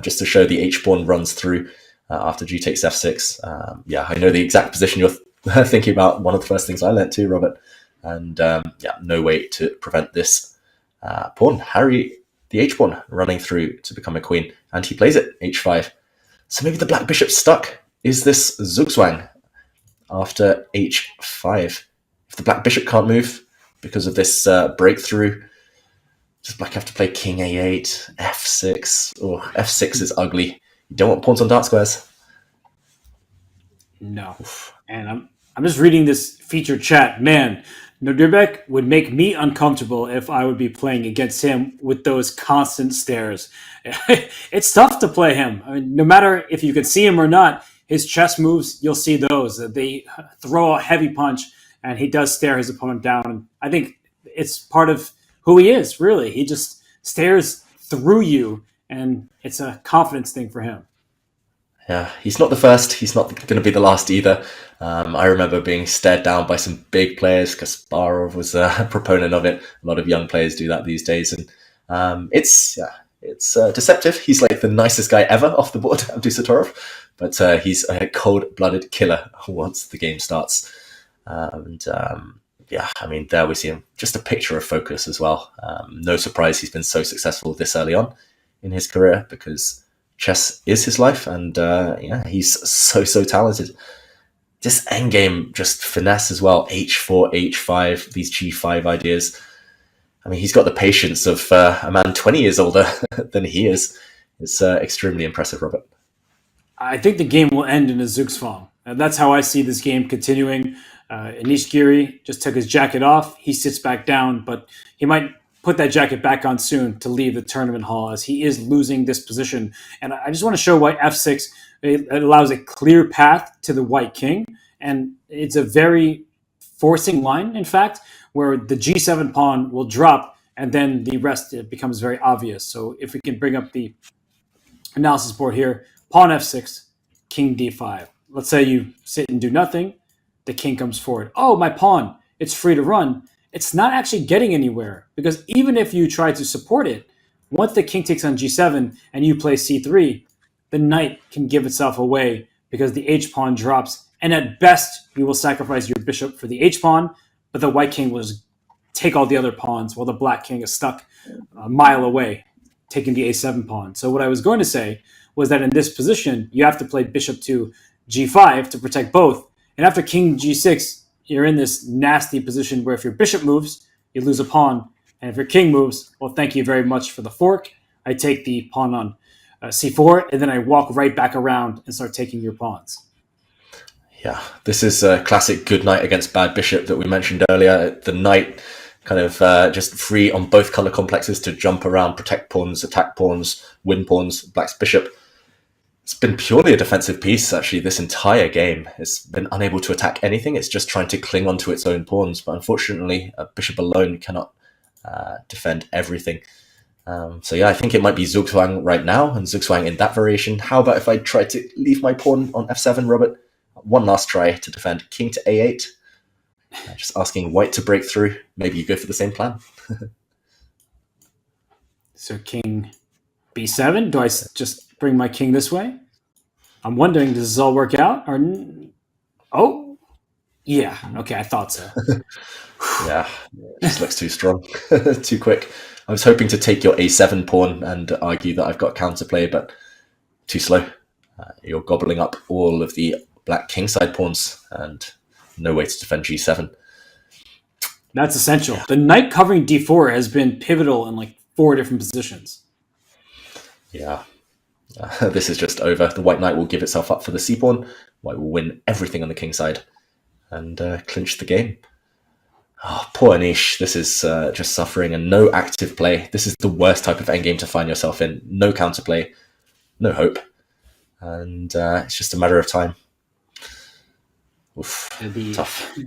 Speaker 4: just to show the H-pawn runs through after G takes F6. I know the exact position you're thinking about. One of the first things I learned too, Robert. And no way to prevent this pawn. Harry, the H-pawn, running through to become a queen. And he plays it, H5. So maybe the black bishop's stuck. Is this Zugzwang after H5? If the black bishop can't move because of this breakthrough, does black have to play king A8, F6? Oh, F6 is ugly. You don't want pawns on dark squares.
Speaker 2: No. And I'm just reading this featured chat. Man, Nodirbek would make me uncomfortable if I would be playing against him with those constant stares. It's tough to play him. I mean, no matter if you can see him or not, his chess moves, you'll see those. They throw a heavy punch, and he does stare his opponent down. And I think it's part of who he is, really. He just stares through you, and it's a confidence thing for him.
Speaker 4: Yeah, he's not the first. He's not going to be the last either. I remember being stared down by some big players. Kasparov was a proponent of it. A lot of young players do that these days, and it's deceptive. He's like the nicest guy ever off the board, Abdusattorov, but he's a cold-blooded killer once the game starts. Yeah, I mean, there we see him. Just a picture of focus as well. No surprise he's been so successful this early on in his career, because chess is his life, and yeah, he's so talented. This endgame, just finesse as well. H4, H5, these G5 ideas. I mean, he's got the patience of a man 20 years older than he is. It's extremely impressive, Robert.
Speaker 2: I think the game will end in a Zugzwang. That's how I see this game continuing. Anish Giri just took his jacket off. He sits back down, but he might put that jacket back on soon to leave the tournament hall, as he is losing this position. And I just want to show why f6 it allows a clear path to the white king. And it's a very forcing line, in fact, where the g7 pawn will drop, and then the rest it becomes very obvious. So if we can bring up the analysis board here, pawn f6, king d5. Let's say you sit and do nothing. The king comes forward. Oh, my pawn, it's free to run. It's not actually getting anywhere, because even if you try to support it, once the king takes on g7 and you play c3, the knight can give itself away because the h-pawn drops. And at best, you will sacrifice your bishop for the h-pawn, but the white king will just take all the other pawns while the black king is stuck a mile away, taking the a7 pawn. So what I was going to say was that in this position, you have to play bishop to g5 to protect both. And after king g6, you're in this nasty position where if your bishop moves, you lose a pawn. And if your king moves, well, thank you very much for the fork. I take the pawn on c4, and then I walk right back around and start taking your pawns.
Speaker 4: Yeah, this is a classic good knight against bad bishop that we mentioned earlier. The knight kind of just free on both color complexes to jump around, protect pawns, attack pawns, win pawns, black's bishop. It's been purely a defensive piece, actually, this entire game. It's been unable to attack anything. It's just trying to cling onto its own pawns. But unfortunately, a bishop alone cannot defend everything. So yeah, I think it might be Zugzwang right now, and Zugzwang in that variation. How about if I try to leave my pawn on f7, Robert? One last try to defend king to a8. Just asking white to break through. Maybe you go for the same plan.
Speaker 2: So king b7. Do I just bring my king this way? I'm wondering, does this all work out? Or oh, yeah. Okay, I thought so.
Speaker 4: Yeah, this looks too strong, too quick. I was hoping to take your a7 pawn and argue that I've got counterplay, but too slow. You're gobbling up all of the black kingside pawns, and no way to defend g7.
Speaker 2: That's essential. The knight covering d4 has been pivotal in like 4 different positions.
Speaker 4: Yeah. This is just over. The white knight will give itself up for the c-pawn. White will win everything on the king side and clinch the game. Oh, poor Anish. This is just suffering and no active play. This is the worst type of endgame to find yourself in. No counterplay, no hope. And it's just a matter of time. Oof, tough.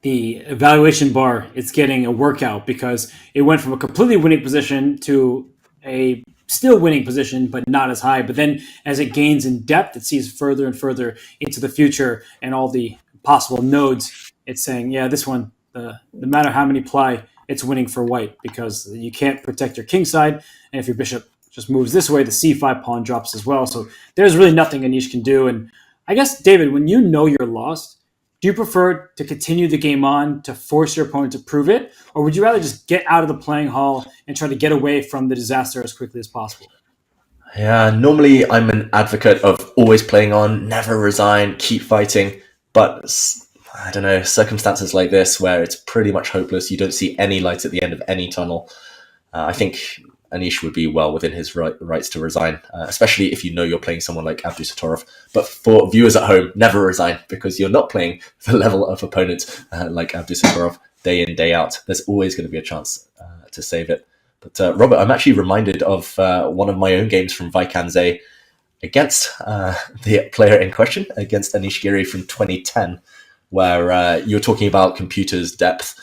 Speaker 2: The evaluation bar, it's getting a workout because it went from a completely winning position to a still winning position, but not as high. But then as it gains in depth, it sees further and further into the future and all the possible nodes. It's saying, yeah, this one, no matter how many ply, it's winning for white because you can't protect your king side. And if your bishop just moves this way, the c5 pawn drops as well. So there's really nothing Anish can do. And I guess, David, when you know you're lost, do you prefer to continue the game on to force your opponent to prove it? Or would you rather just get out of the playing hall and try to get away from the disaster as quickly as possible?
Speaker 4: Yeah, normally I'm an advocate of always playing on, never resign, keep fighting. But I don't know, circumstances like this where it's pretty much hopeless, you don't see any light at the end of any tunnel. I think Anish would be well within his rights to resign, especially if you know you're playing someone like Abdusattorov. But for viewers at home, never resign because you're not playing the level of opponent like Abdusattorov day in, day out. There's always going to be a chance to save it. But Robert, I'm actually reminded of one of my own games from Vaikanze against the player in question, against Anish Giri from 2010, where you're talking about computers' depth.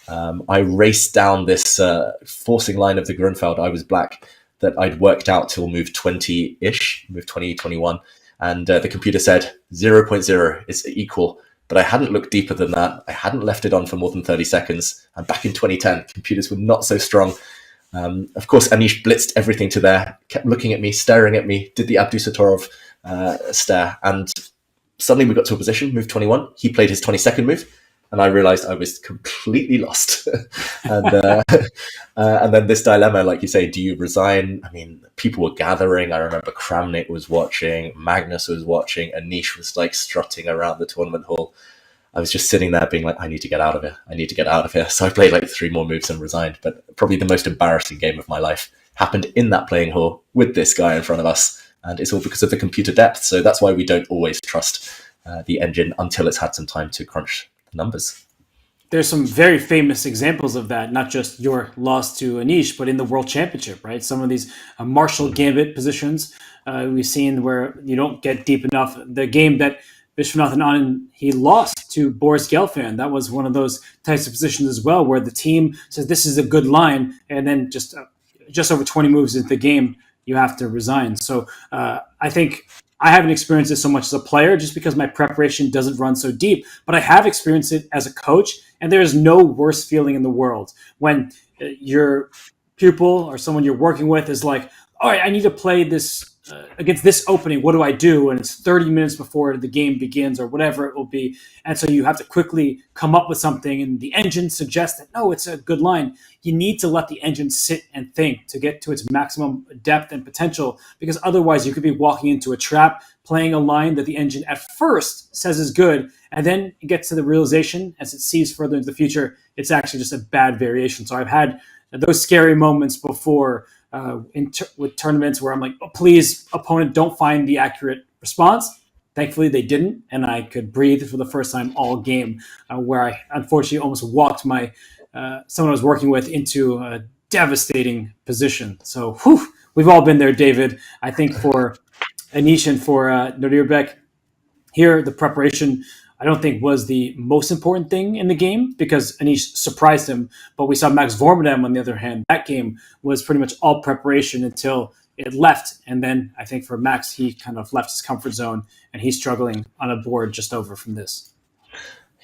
Speaker 4: I raced down this forcing line of the Grunfeld. I was black that I'd worked out till move 20-ish, move 20, 21. and the computer said 0.0 is equal. But I hadn't looked deeper than that. I hadn't left it on for more than 30 seconds. And back in 2010, computers were not so strong. Of course, Anish blitzed everything to there, kept looking at me, staring at me, did the Abdusattorov stare. And suddenly we got to a position, move 21. He played his 22nd move. And I realized I was completely lost. And then this dilemma, like you say, do you resign? I mean, people were gathering. I remember Kramnik was watching, Magnus was watching, Anish was like strutting around the tournament hall. I was just sitting there being like, I need to get out of here. I need to get out of here. So I played like 3 more moves and resigned. But probably the most embarrassing game of my life happened in that playing hall with this guy in front of us. And it's all because of the computer depth. So that's why we don't always trust the engine until it's had some time to crunch numbers.
Speaker 2: There's some very famous examples of that, not just your loss to Anish, but in the World Championship, right? Some of these Marshall Gambit positions we've seen where you don't get deep enough. The game that Vishwanathan Anand, he lost to Boris Gelfand. That was one of those types of positions as well, where the team says this is a good line, and then just over 20 moves into the game, you have to resign. So I think I haven't experienced this so much as a player just because my preparation doesn't run so deep, but I have experienced it as a coach, and there is no worse feeling in the world when your pupil or someone you're working with is like, all right, I need to play this against this opening. What do I do? And it's 30 minutes before the game begins or whatever it will be. And so you have to quickly come up with something, and the engine suggests that, no, it's a good line. You need to let the engine sit and think to get to its maximum depth and potential, because otherwise you could be walking into a trap, playing a line that the engine at first says is good, and then it gets to the realization as it sees further into the future, it's actually just a bad variation. So I've had those scary moments before with tournaments where I'm like, oh, please, opponent, don't find the accurate response. Thankfully, they didn't, and I could breathe for the first time all game, where I unfortunately almost walked my someone I was working with into a devastating position. So we've all been there, David. I think for Anish and for Nodirbek, here the preparation I don't think was the most important thing in the game because Anish surprised him. But we saw Max Vormedem, on the other hand, that game was pretty much all preparation until it left. And then I think for Max, he kind of left his comfort zone and he's struggling on a board just over from this.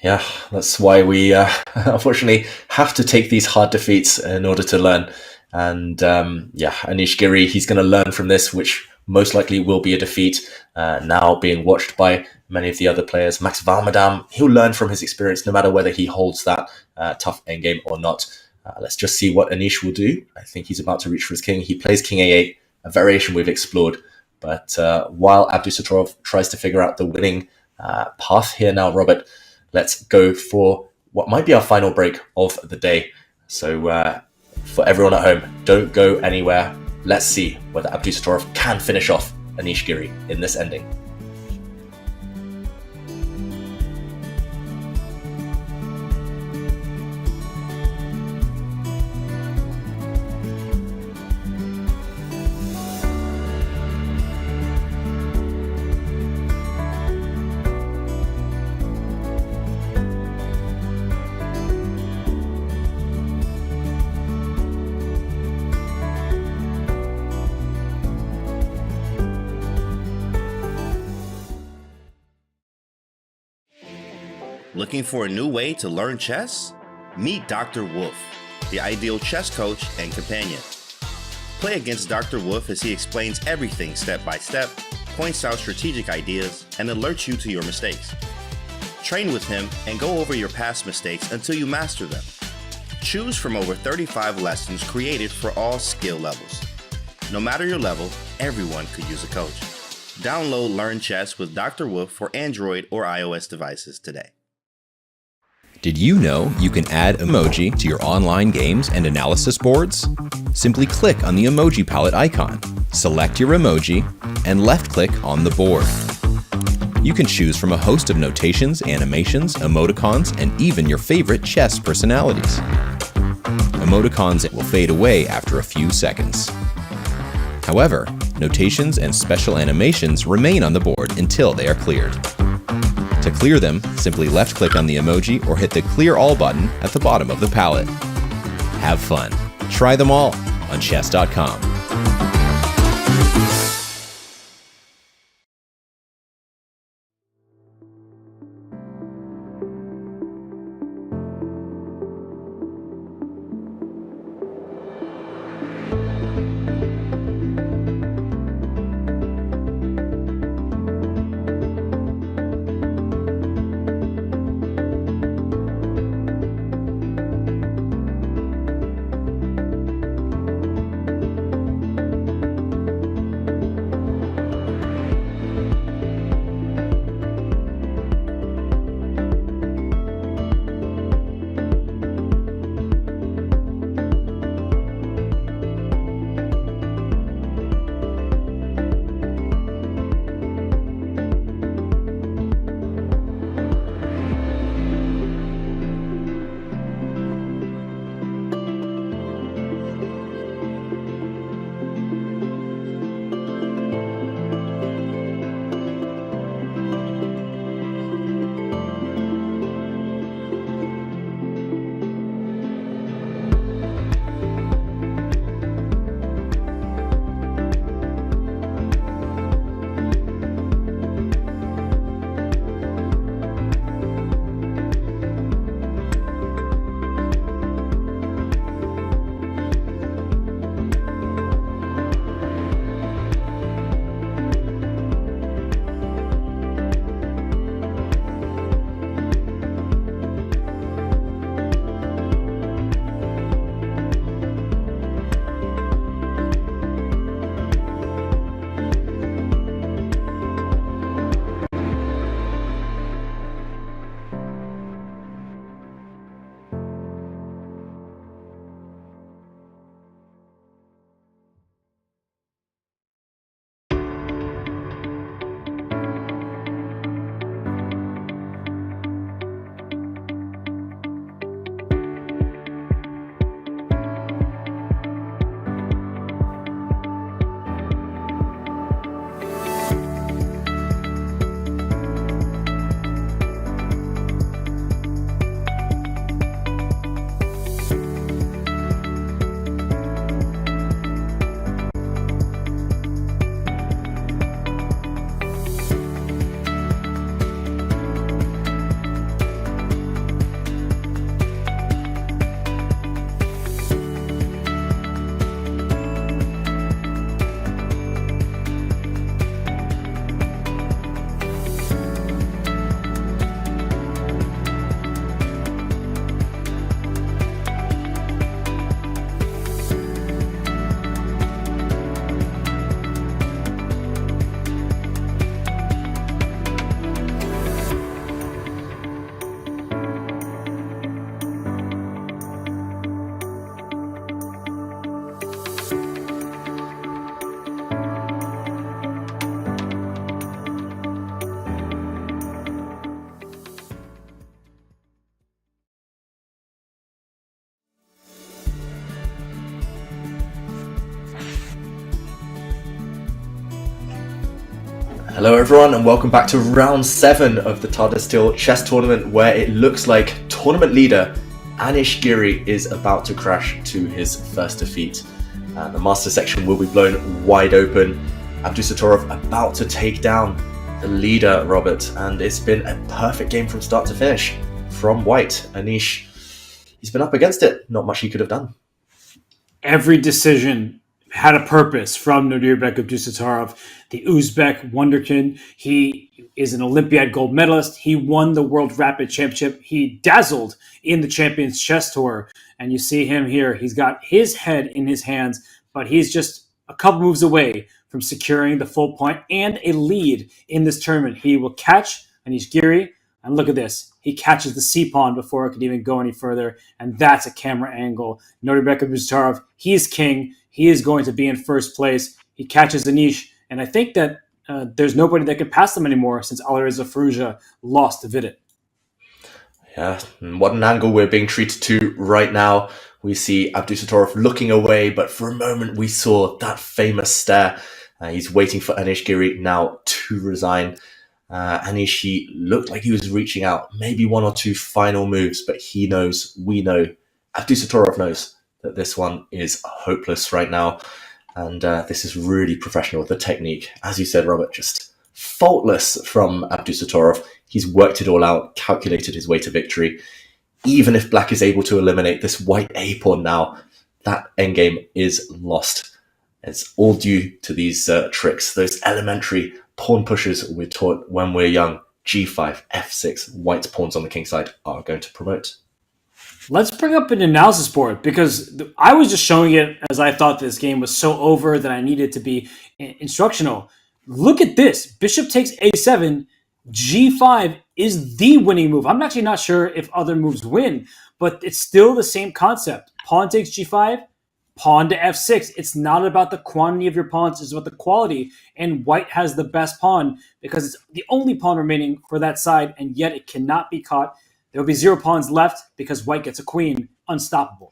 Speaker 4: Yeah, that's why we unfortunately have to take these hard defeats in order to learn. And Anish Giri, he's going to learn from this, which most likely will be a defeat, now being watched by many of the other players. Max Vormedem, he'll learn from his experience no matter whether he holds that tough endgame or not. Let's just see what Anish will do. I think he's about to reach for his king. He plays King A8, a variation we've explored. But while Abdusattorov tries to figure out the winning path here now, Robert, let's go for what might be our final break of the day. So for everyone at home, don't go anywhere. Let's see whether Abdusattorov can finish off Anish Giri in this ending.
Speaker 11: Looking for a new way to learn chess? Meet Dr. Wolf, the ideal chess coach and companion. Play against Dr. Wolf as he explains everything step by step, points out strategic ideas, and alerts you to your mistakes. Train with him and go over your past mistakes until you master them. Choose from over 35 lessons created for all skill levels. No matter your level, everyone could use a coach. Download Learn Chess with Dr. Wolf for Android or iOS devices today.
Speaker 1: Did you know you can add emoji to your online games and analysis boards? Simply click on the emoji palette icon, select your emoji, and left-click on the board. You can choose from a host of notations, animations, emoticons, and even your favorite chess personalities. Emoticons will fade away after a few seconds. However, notations and special animations remain on the board until they are cleared. To clear them, simply left-click on the emoji or hit the Clear All button at the bottom of the palette. Have fun. Try them all on chess.com.
Speaker 4: Hello everyone and welcome back to round 7 of the Tata Steel chess tournament, where it looks like tournament leader Anish Giri is about to crash to his first defeat. The master section will be blown wide open. Abdusattorov about to take down the leader, Robert, and it's been a perfect game from start to finish from White. Anish, he's been up against it. Not much he could have done.
Speaker 2: Every decision had a purpose from Nodirbek Abdusattorov, the Uzbek wonderkin. He is an Olympiad gold medalist. He won the World Rapid Championship. He dazzled in the Champions Chess Tour. And you see him here. He's got his head in his hands, but he's just a couple moves away from securing the full point and a lead in this tournament. He will catch Anish Giri. And look at this. He catches the C-pawn before it could even go any further. And that's a camera angle. Nodirbek Abdusattorov, he's king. He is going to be in first place. He catches Anish. And I think that there's nobody that can pass them anymore since Alireza Firouzja lost to Vidit.
Speaker 4: Yeah, and what an angle we're being treated to right now. We see Abdusattorov looking away, but for a moment we saw that famous stare. He's waiting for Anish Giri now to resign. Anish, he looked like he was reaching out, maybe one or two final moves, but he knows, we know, Abdusattorov knows that this one is hopeless right now. And this is really professional, the technique. As you said, Robert, just faultless from Abdusattorov. He's worked it all out, calculated his way to victory. Even if black is able to eliminate this white A-pawn now, that endgame is lost. It's all due to these tricks, those elementary pawn pushes we're taught when we're young. G5, F6, white's pawns on the king side are going to promote.
Speaker 2: Let's bring up an analysis board, because I was just showing it as I thought this game was so over that I needed to be instructional. Look at this. Bishop takes A7. G5 is the winning move. I'm actually not sure if other moves win, but it's still the same concept. Pawn takes G5, pawn to F6. It's not about the quantity of your pawns, it's about the quality. And white has the best pawn because it's the only pawn remaining for that side, and yet it cannot be caught. There will be 0 pawns left because white gets a queen. Unstoppable.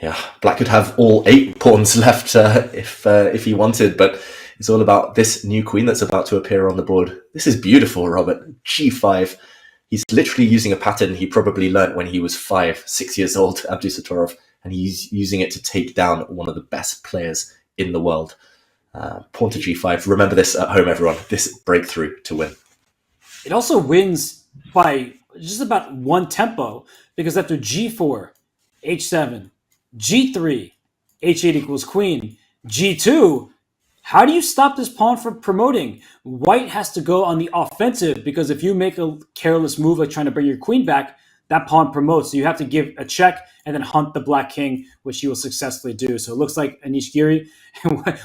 Speaker 4: Yeah, black could have all 8 pawns left if he wanted, but it's all about this new queen that's about to appear on the board. This is beautiful, Robert. G5. He's literally using a pattern he probably learnt when he was 5, 6 years old, Abdusattorov, and he's using it to take down one of the best players in the world. Pawn to G5. Remember this at home, everyone. This breakthrough to win.
Speaker 2: It also wins by just about one tempo, because after G4, H7, G3, H8 equals queen, G2, how do you stop this pawn from promoting? White has to go on the offensive, because if you make a careless move like trying to bring your queen back, that pawn promotes. So you have to give a check and then hunt the black king, which he will successfully do. So it looks like Anish Giri.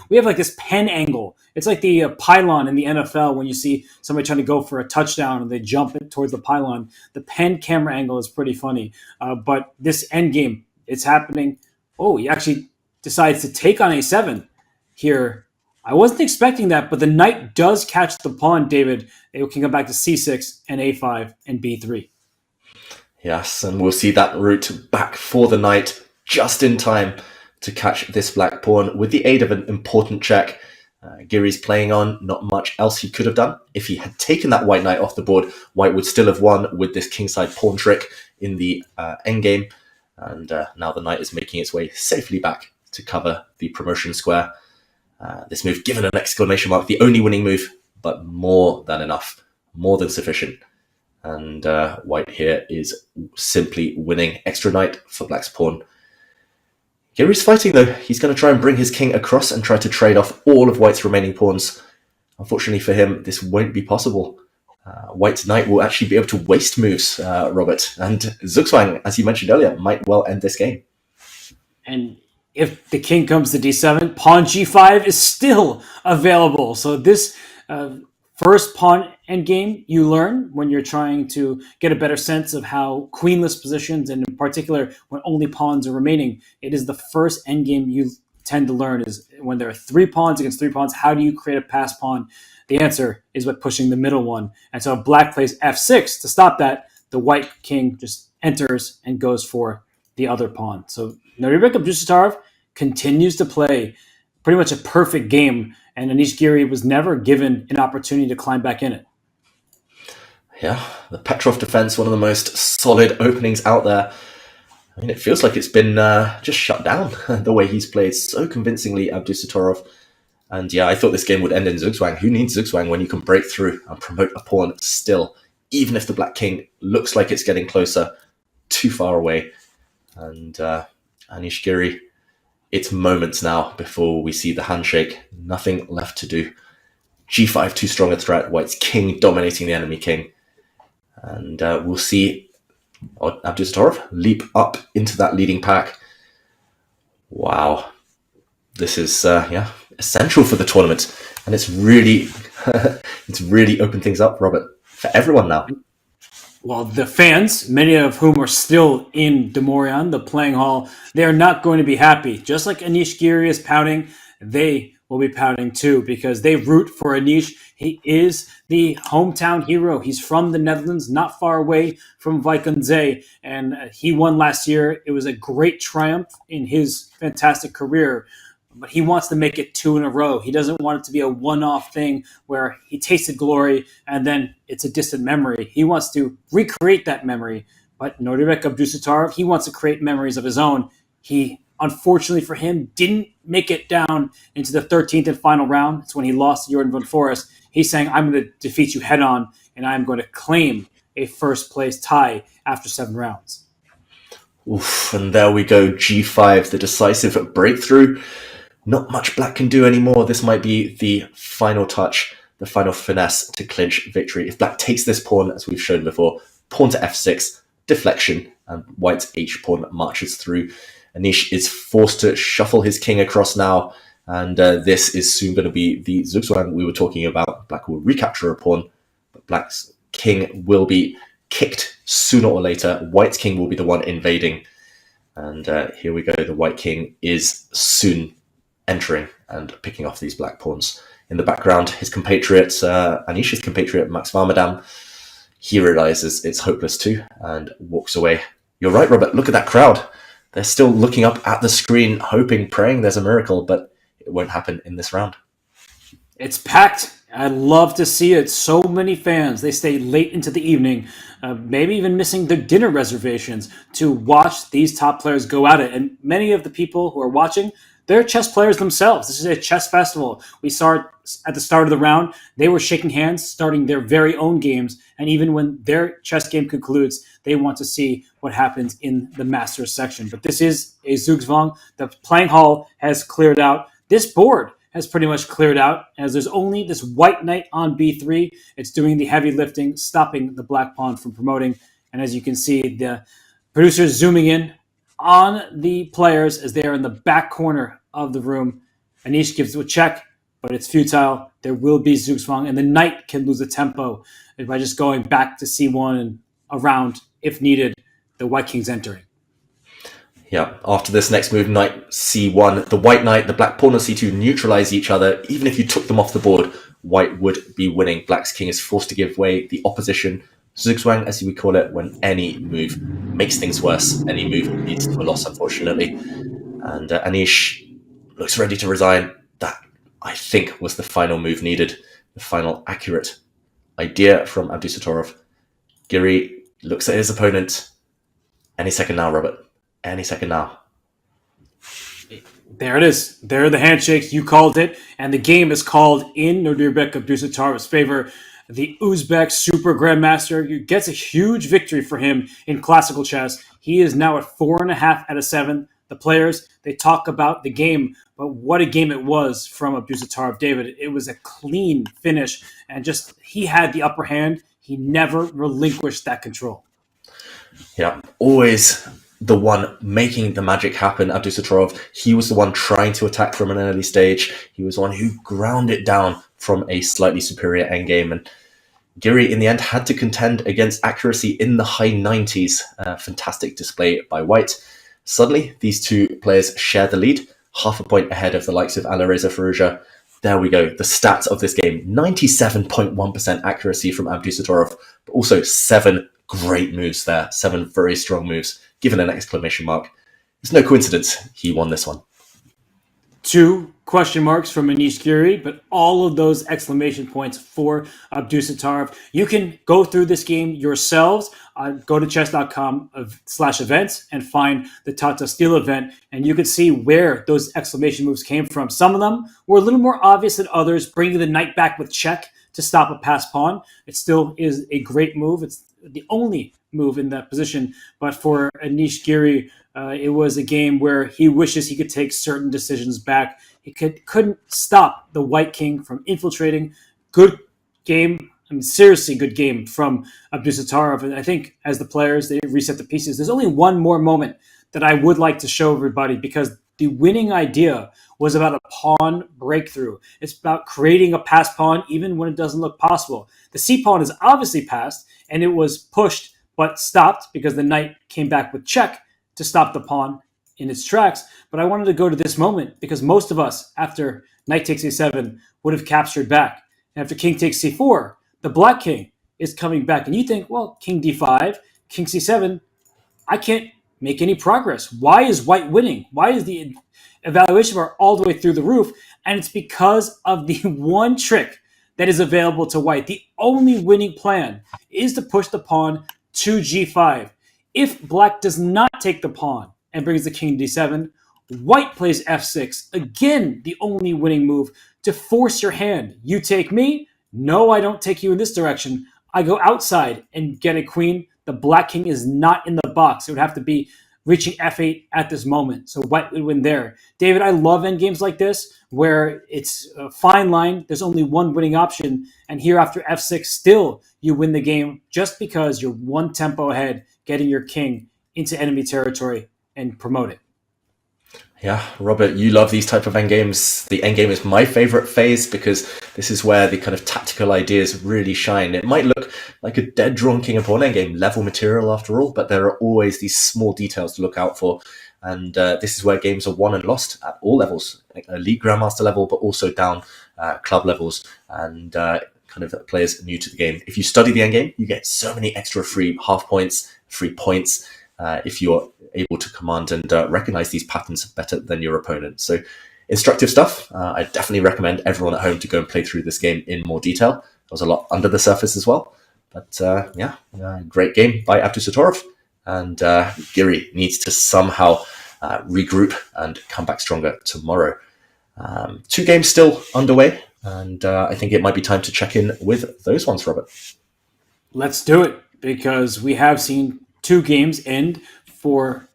Speaker 2: We have like this pen angle. It's like the pylon in the NFL when you see somebody trying to go for a touchdown and they jump towards the pylon. The pen camera angle is pretty funny. But this endgame, it's happening. Oh, he actually decides to take on A7 here. I wasn't expecting that, but the knight does catch the pawn, David. They can come back to C6 and A5 and B3.
Speaker 4: Yes, and we'll see that route back for the knight just in time to catch this black pawn with the aid of an important check. Giri's playing on, not much else he could have done. If he had taken that white knight off the board, white would still have won with this kingside pawn trick in the endgame. And now the knight is making its way safely back to cover the promotion square. This move, given an exclamation mark, the only winning move, but more than enough, more than sufficient. And white here is simply winning. Extra knight for black's pawn. Giri's fighting though. He's going to try and bring his king across and try to trade off all of white's remaining pawns. Unfortunately for him, this won't be possible. White's knight will actually be able to waste moves, Robert. And Zugzwang, as you mentioned earlier, might well end this game.
Speaker 2: And if the king comes to D7, pawn G5 is still available. So this first pawn endgame you learn when you're trying to get a better sense of how queenless positions, and in particular when only pawns are remaining, it is the first endgame you tend to learn is when there are 3 pawns against 3 pawns, how do you create a pass pawn? The answer is by pushing the middle one. And so if black plays F6 to stop that, the white king just enters and goes for the other pawn. So Nodirbek Abdusattorov continues to play pretty much a perfect game, and Anish Giri was never given an opportunity to climb back in it.
Speaker 4: Yeah, the Petrov defense, one of the most solid openings out there. I mean, it feels like it's been just shut down the way he's played so convincingly, Abdusattorov. And yeah, I thought this game would end in Zugzwang. Who needs Zugzwang when you can break through and promote a pawn still, even if the Black King looks like it's getting closer, too far away. And Anish Giri, it's moments now before we see the handshake. Nothing left to do. G5 too strong a threat. White's king dominating the enemy king. And we'll see Abdusattorov leap up into that leading pack. Wow. This is essential for the tournament. And it's really opened things up, Robert, for everyone now.
Speaker 2: Well, the fans, many of whom are still in Demorian, the playing hall, they are not going to be happy. Just like Anish Giri is pouting, they will be pouting too, because they root for Anish. He is the hometown hero. He's from the Netherlands, not far away from Vaikunze, and he won last year. It was a great triumph in his fantastic career, but he wants to make it 2 in a row. He doesn't want it to be a one-off thing where he tasted glory and then it's a distant memory. He wants to recreate that memory. But Nodirbek Abdusattorov, he wants to create memories of his own. He, unfortunately for him, didn't make it down into the 13th and final round. It's when he lost to Jordan van Forest. He's saying, I'm going to defeat you head-on, and I'm going to claim a first-place tie after 7 rounds.
Speaker 4: Oof, and there we go, G5, the decisive breakthrough. Not much Black can do anymore. This might be the final touch, the final finesse to clinch victory. If Black takes this pawn, as we've shown before, pawn to f6, deflection, and White's h-pawn marches through. Anish is forced to shuffle his king across now, and this is soon going to be the Zugzwang we were talking about. Black will recapture a pawn, but Black's king will be kicked sooner or later. White's king will be the one invading. And here we go. The White king is soon entering and picking off these Black pawns. In the background, his compatriot, Anish's compatriot, Max Varmadam, he realizes it's hopeless too and walks away. You're right, Robert. Look at that crowd. They're still looking up at the screen, hoping, praying there's a miracle, but it won't happen in this round.
Speaker 2: It's packed. I love to see it. So many fans. They stay late into the evening, maybe even missing their dinner reservations to watch these top players go at it. And many of the people who are watching, they're chess players themselves. This is a chess festival. We saw at the start of the round, they were shaking hands, starting their very own games. And even when their chess game concludes, they want to see what happens in the Masters section. But this is a Zugzwang. The playing hall has cleared out. This board has pretty much cleared out, as there's only this white knight on b3. It's doing the heavy lifting, stopping the black pawn from promoting. And as you can see, the producers zooming in on the players as they are in the back corner of the room. Anish gives it a check, but it's futile. There will be Zugzwang, and the knight can lose the tempo by just going back to c1 and around, if needed, the white king's entering.
Speaker 4: Yeah, after this next move, knight c1, the white knight, the black pawn on c2 neutralize each other. Even if you took them off the board, white would be winning. Black's king is forced to give way. The opposition, Zugzwang, as we call it, when any move makes things worse. Any move leads to a loss, unfortunately. And Anish looks ready to resign. That, I think, was the final move needed. The final accurate idea from Abdusattorov. Giri looks at his opponent. Any second now, Robert. Any second now.
Speaker 2: There it is. There are the handshakes. You called it. And the game is called in Nodirbek Abdusattorov's favor. The Uzbek Super Grandmaster gets a huge victory for him in classical chess. He is now at 4.5 out of 7. The players, they talk about the game, but what a game it was from Abdusattorov. David, it was a clean finish, and just he had the upper hand. He never relinquished that control.
Speaker 4: Yeah, always the one making the magic happen, Abdusattorov. He was the one trying to attack from an early stage. He was the one who ground it down from a slightly superior endgame. And Giri, in the end, had to contend against accuracy in the high 90s. Fantastic display by White. Suddenly, these two players share the lead, half a point ahead of the likes of Alireza, Firouzja. There we go, the stats of this game. 97.1% accuracy from Abdusattorov, but also 7 great moves there. 7 very strong moves, given an exclamation mark. It's no coincidence he won this one.
Speaker 2: 2 question marks from Anish Giri, but all of those exclamation points for Abdusattorov. You can go through this game yourselves. Go to chess.com/events and find the Tata Steel event, and you can see where those exclamation moves came from. Some of them were a little more obvious than others, bringing the knight back with check to stop a pass pawn. It still is a great move. It's the only move in that position, but for Anish Giri, it was a game where he wishes he could take certain decisions back. He couldn't stop the white king from infiltrating. Good game. I mean, seriously good game from Abdusattorov. And I think as the players, they reset the pieces. There's only one more moment that I would like to show everybody, because the winning idea was about a pawn breakthrough. It's about creating a pass pawn even when it doesn't look possible. The c pawn is obviously passed, and it was pushed but stopped because the knight came back with check to stop the pawn in its tracks. But I wanted to go to this moment because most of us, after knight takes a7, would have captured back. And after king takes c4, the black king is coming back. And you think, well, king d5, king c7, I can't make any progress. Why is white winning? Why is the evaluation bar all the way through the roof? And it's because of the one trick that is available to white. The only winning plan is to push the pawn to g5. If black does not take the pawn and brings the king to d7, white plays f6. Again, the only winning move to force your hand. You take me? No, I don't take you in this direction. I go outside and get a queen. The black king is not in the box. It would have to be reaching f8 at this moment. So white would win there. David, I love endgames like this where it's a fine line. There's only one winning option. And here after f6, still you win the game just because you're one tempo ahead, getting your king into enemy territory and promote it.
Speaker 4: Yeah, Robert, you love these type of endgames. The endgame is my favorite phase because this is where the kind of tactical ideas really shine. It might look like a dead drawn king and pawn endgame, level material after all, but there are always these small details to look out for. And this is where games are won and lost at all levels, like elite grandmaster level, but also down club levels and kind of players new to the game. If you study the endgame, you get so many extra free half points, free points, if you're able to command and recognize these patterns better than your opponent. So instructive stuff. I definitely recommend everyone at home to go and play through this game in more detail. There was a lot under the surface as well. But great game by Abdusattorov. And Giri needs to somehow regroup and come back stronger tomorrow. 2 games still underway. And I think it might be time to check in with those ones, Robert.
Speaker 2: Let's do it, because we have seen 2 games end for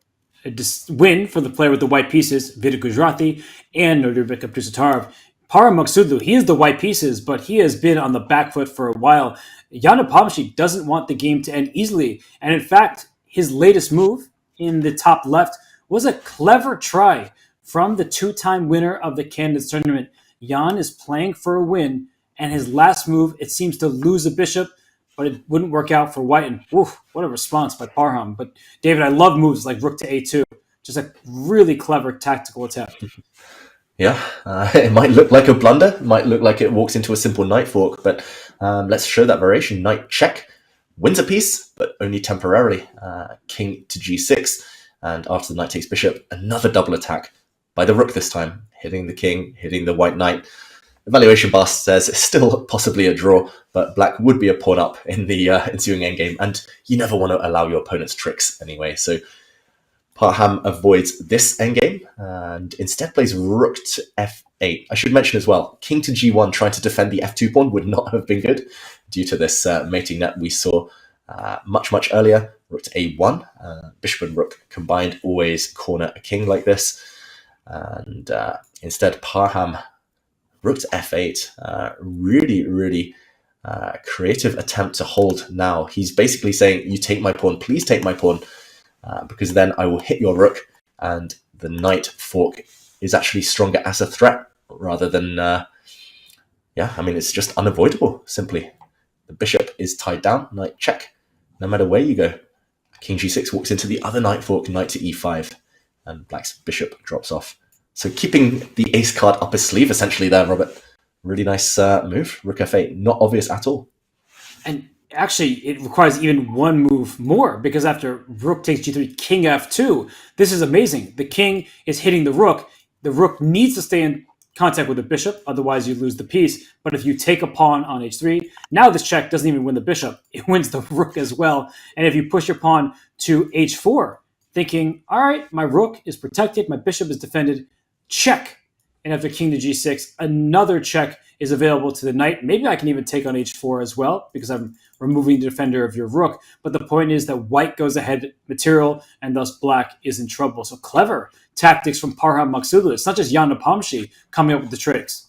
Speaker 2: a win for the player with the white pieces, Vidit Gujarati and Nodirbek Abdusattorov. Para Maksudlu, he is the white pieces, but he has been on the back foot for a while. Jan Nepomniachtchi doesn't want the game to end easily. And in fact, his latest move in the top left was a clever try from the 2-time winner of the Candidates Tournament. Jan is playing for a win, and his last move, it seems to lose a bishop, but it wouldn't work out for white. And woof, what a response by Parham. But David, I love moves like rook to a2. Just a really clever tactical attempt.
Speaker 4: Yeah, it might look like a blunder. It might look like it walks into a simple knight fork, but let's show that variation. Knight check, wins a piece, but only temporarily. King to g6, and after the knight takes bishop, another double attack by the rook this time, hitting the king, hitting the white knight. Evaluation bar says it's still possibly a draw, but black would be a pawn up in the ensuing endgame, and you never want to allow your opponent's tricks anyway. So Parham avoids this endgame and instead plays rook to f8. I should mention as well, king to g1 trying to defend the f2 pawn would not have been good due to this mating net we saw much earlier. Rook to a1, bishop and rook combined always corner a king like this. And instead Parham, rook to f8, really creative attempt to hold now. He's basically saying, you take my pawn, please take my pawn, because then I will hit your rook, and the knight fork is actually stronger as a threat rather than, it's just unavoidable, simply. The bishop is tied down, knight check, no matter where you go. King g6 walks into the other knight fork, knight to e5, and black's bishop drops off. So keeping the ace card up his sleeve, essentially there, Robert. Really nice move, rook f8, not obvious at all.
Speaker 2: And actually, it requires even one move more, because after rook takes g3, king f2, this is amazing. The king is hitting the rook the rook needs to stay in contact with the bishop, otherwise you lose the piece. But if you take a pawn on h3, now this check doesn't even win the bishop, it wins the rook as well. And if you push your pawn to h4, thinking, all right, my rook is protected, my bishop is defended, check. And after king to g6, another check is available to the knight. Maybe I can even take on h4 as well, because I'm removing the defender of your rook. But the point is that white goes ahead material, and thus black is in trouble. So clever tactics from Parham Maksulu. It's not just Jan Nepomsky coming up with the tricks.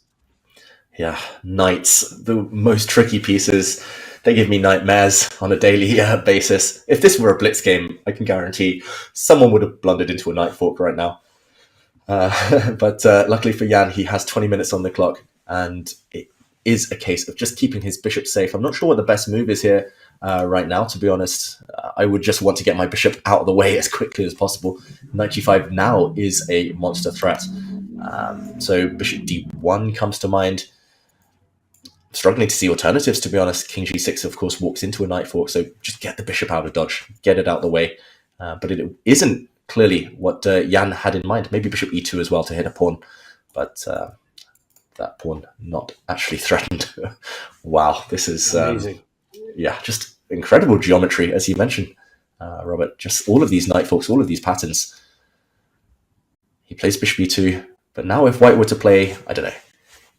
Speaker 4: Yeah, knights, the most tricky pieces. They give me nightmares on a daily basis. If this were a blitz game, I can guarantee someone would have blundered into a knight fork right now. But luckily for Jan, he has 20 minutes on the clock, and it is a case of just keeping his bishop safe. I'm not sure what the best move is here right now, to be honest. I would just want to get my bishop out of the way as quickly as possible. Knight g5 now is a monster threat. So bishop d1 comes to mind. Struggling to see alternatives, to be honest. King g6, of course, walks into a knight fork, so just get the bishop out of dodge, get it out of the way. But it isn't clearly what Jan had in mind. Maybe bishop e2 as well to hit a pawn, but that pawn not actually threatened. Wow, this is
Speaker 2: amazing.
Speaker 4: Yeah, just incredible geometry, as you mentioned, Robert. Just all of these knight forks, all of these patterns. He plays bishop e2, but now if white were to play, I don't know,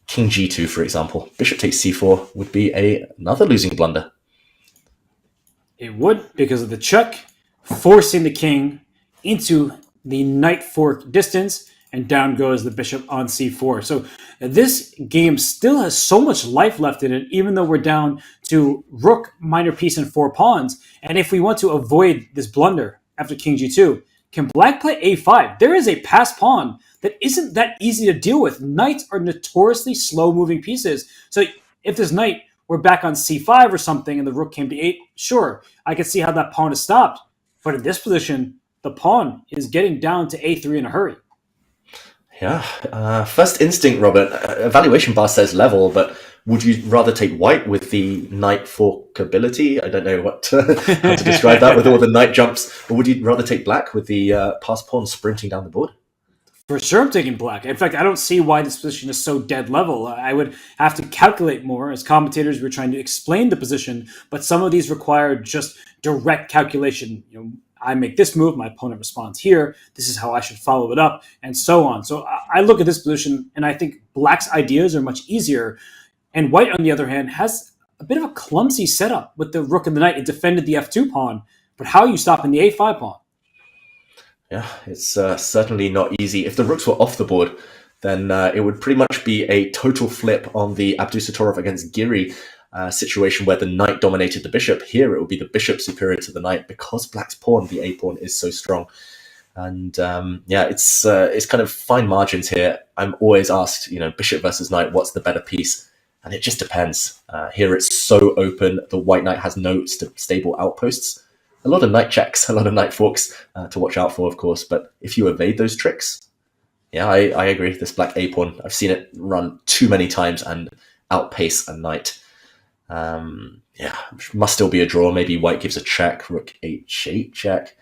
Speaker 4: king g2, for example, bishop takes c4 would be another losing blunder.
Speaker 2: It would, because of the check, forcing the king into the knight fork distance, and down goes the bishop on c4. So this game still has so much life left in it, even though we're down to rook, minor piece, and 4 pawns. And if we want to avoid this blunder after king g2, can black play a5? There is a passed pawn that isn't that easy to deal with. Knights are notoriously slow-moving pieces. So if this knight were back on c5 or something and the rook came to 8, sure, I could see how that pawn is stopped. But in this position, the pawn is getting down to a3 in a hurry.
Speaker 4: Yeah, first instinct, Robert. Evaluation bar says level, but would you rather take white with the knight fork ability? I don't know how to describe that with all the knight jumps. Or would you rather take black with the passed pawn sprinting down the board?
Speaker 2: For sure I'm taking black. In fact, I don't see why this position is so dead level. I would have to calculate more. As commentators, we're trying to explain the position, but some of these require just direct calculation. I make this move, my opponent responds here, this is how I should follow it up, and so on. So I look at this position, and I think black's ideas are much easier. And white, on the other hand, has a bit of a clumsy setup with the rook and the knight. It defended the f2 pawn, but how are you stopping the a5 pawn?
Speaker 4: Yeah, it's certainly not easy. If the rooks were off the board, then it would pretty much be a total flip on the Abdusattorov against Giri situation where the knight dominated the bishop. Here it would be the bishop superior to the knight because black's pawn, the a pawn, is so strong. And yeah, it's kind of fine margins here. I'm always asked, bishop versus knight, what's the better piece? And it just depends. Here it's so open. The white knight has no stable outposts. A lot of knight checks, a lot of knight forks to watch out for, of course. But if you evade those tricks, yeah, I agree. This black a pawn, I've seen it run too many times and outpace a knight. Yeah, must still be a draw. Maybe white gives a check, rook h8 check,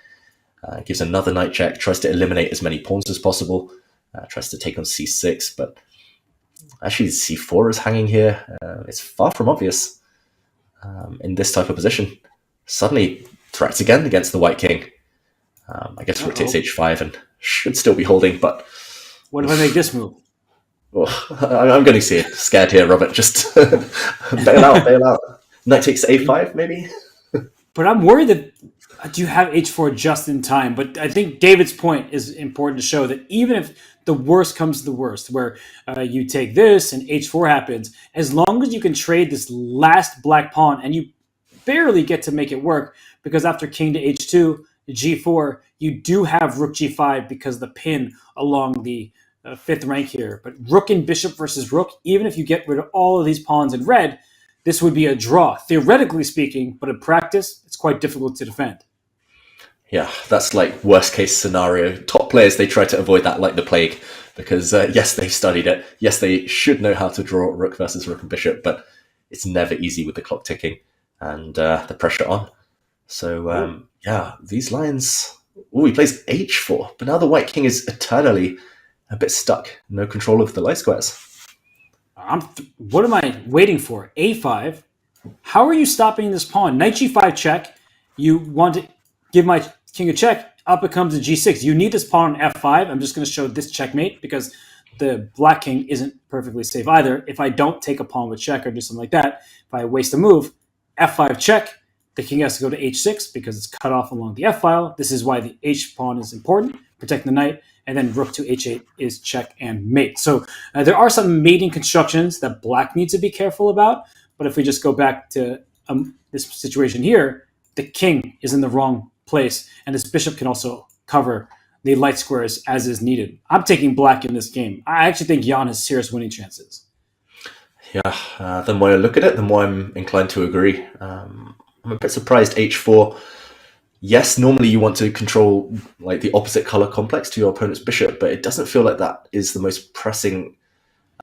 Speaker 4: gives another knight check, tries to eliminate as many pawns as possible, tries to take on c6, but actually c4 is hanging here. It's far from obvious in this type of position. Suddenly threats again against the white king. I guess rook takes h5 and should still be holding, but...
Speaker 2: What if I make this move?
Speaker 4: Oh, I'm going to see it. Scared here, Robert. Just bail out. Knight takes a5, maybe?
Speaker 2: But I'm worried that you have h4 just in time. But I think David's point is important to show that even if the worst comes to the worst, where you take this and h4 happens, as long as you can trade this last black pawn, and you barely get to make it work, because after king to h2, g4, you do have rook g5 because the pin along the fifth rank here. But rook and bishop versus rook, even if you get rid of all of these pawns in red, this would be a draw, theoretically speaking, but in practice, it's quite difficult to defend.
Speaker 4: Yeah, that's like worst case scenario. Top players, they try to avoid that like the plague because yes, they've studied it. Yes, they should know how to draw rook versus rook and bishop, but it's never easy with the clock ticking and the pressure on. So yeah, these lines... Oh, he plays h4, but now the white king is eternally a bit stuck. No control of the light squares.
Speaker 2: What am I waiting for? A5. How are you stopping this pawn? Knight g5 check. You want to give my king a check. Up it comes to g6. You need this pawn on f5. I'm just going to show this checkmate because the black king isn't perfectly safe either. If I don't take a pawn with check or do something like that, if I waste a move, f5 check, the king has to go to h6 because it's cut off along the f file. This is why the h pawn is important, protecting the knight. And then rook to h8 is check and mate. So there are some mating constructions that black needs to be careful about. But if we just go back to this situation here, the king is in the wrong place. And this bishop can also cover the light squares as is needed. I'm taking black in this game. I actually think Jan has serious winning chances.
Speaker 4: Yeah, the more I look at it, the more I'm inclined to agree. I'm a bit surprised h4. Yes, normally you want to control like the opposite color complex to your opponent's bishop, but it doesn't feel like that is the most pressing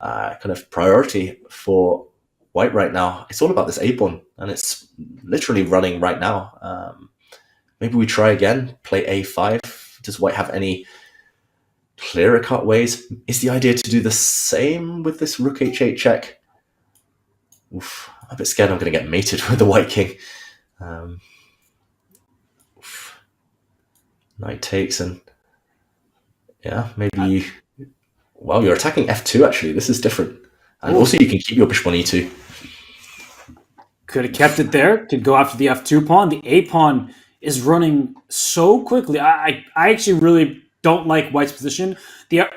Speaker 4: kind of priority for white right now. It's all about this a pawn, and it's literally running right now. Maybe we try again, play a5. Does white have any clearer cut ways? Is the idea to do the same with this rook h8 check? Oof, I'm a bit scared I'm going to get mated with the white king. Knight takes, and yeah, maybe. Wow, you're attacking f2 actually. This is different, and also you can keep your bishop on e2.
Speaker 2: Could have kept it there. Could go after the f2 pawn. The a pawn is running so quickly. I actually really don't like white's position.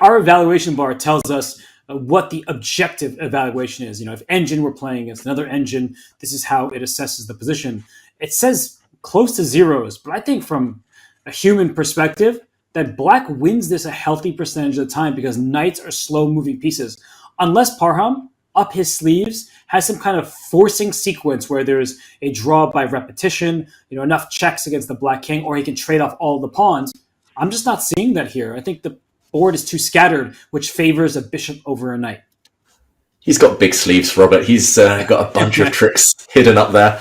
Speaker 2: Our evaluation bar tells us what the objective evaluation is. If engine we're playing against another engine, this is how it assesses the position. It says close to zeros, but I think from a human perspective, that black wins this a healthy percentage of the time because knights are slow-moving pieces. Unless Parham, up his sleeves, has some kind of forcing sequence where there's a draw by repetition, enough checks against the black king, or he can trade off all the pawns. I'm just not seeing that here. I think the board is too scattered, which favors a bishop over a knight.
Speaker 4: He's got big sleeves, Robert. He's got a bunch of tricks hidden up there.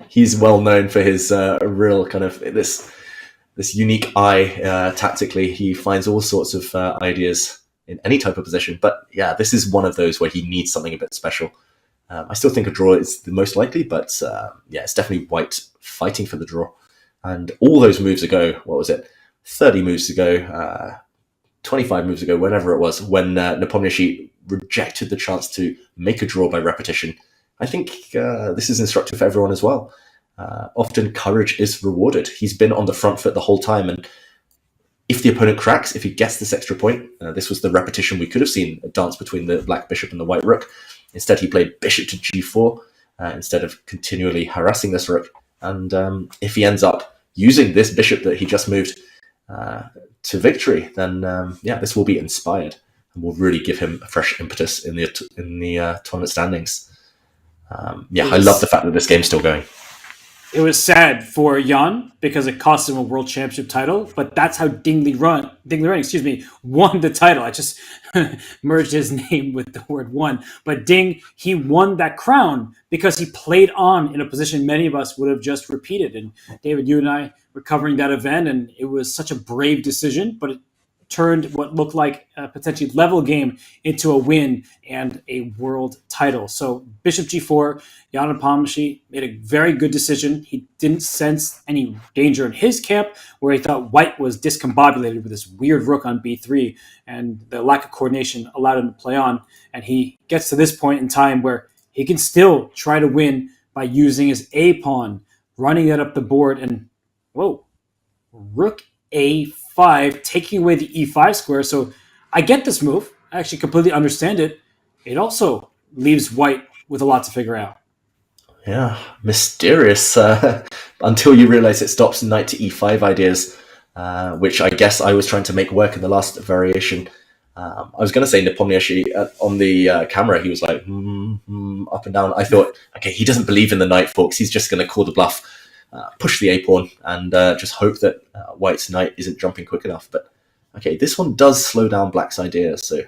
Speaker 4: He's well known for his real kind of this unique eye tactically. He finds all sorts of ideas in any type of position. But yeah, this is one of those where he needs something a bit special. I still think a draw is the most likely, but yeah, it's definitely white fighting for the draw. And all those moves ago, what was it, 30 moves ago, 25 moves ago, whenever it was, when Nepomniachtchi rejected the chance to make a draw by repetition. I think this is instructive for everyone as well. Often courage is rewarded. He's been on the front foot the whole time, and if the opponent cracks, if he gets this extra point, this was the repetition we could have seen, a dance between the black bishop and the white rook. Instead, he played bishop to g4 instead of continually harassing this rook. And if he ends up using this bishop that he just moved to victory, then yeah, this will be inspired and will really give him a fresh impetus in the tournament standings. Yeah, I love the fact that this game's still going.
Speaker 2: It was sad for Jan because it cost him a world championship title, but that's how Dingley Run, won the title. I just merged his name with the word won. But Ding, he won that crown because he played on in a position many of us would have just repeated. And David, you and I were covering that event, and it was such a brave decision, but it turned what looked like a potentially level game into a win and a world title. So bishop g4, Jan Nepomniachtchi made a very good decision. He didn't sense any danger in his camp, where he thought white was discombobulated with this weird rook on b3, and the lack of coordination allowed him to play on. And he gets to this point in time where he can still try to win by using his a pawn, running it up the board, and whoa, rook a5, taking away the e5 square. So I get this move. I actually completely understand it. It also leaves white with a lot to figure out.
Speaker 4: Yeah, mysterious until you realize it stops knight to e5 ideas, which I guess I was trying to make work in the last variation. I was going to say Nepomniachtchi on the camera. He was like, up and down. I thought, okay, he doesn't believe in the knight forks. He's just going to call the bluff, push the a-pawn, and just hope that white's knight isn't jumping quick enough. But okay, this one does slow down black's idea, so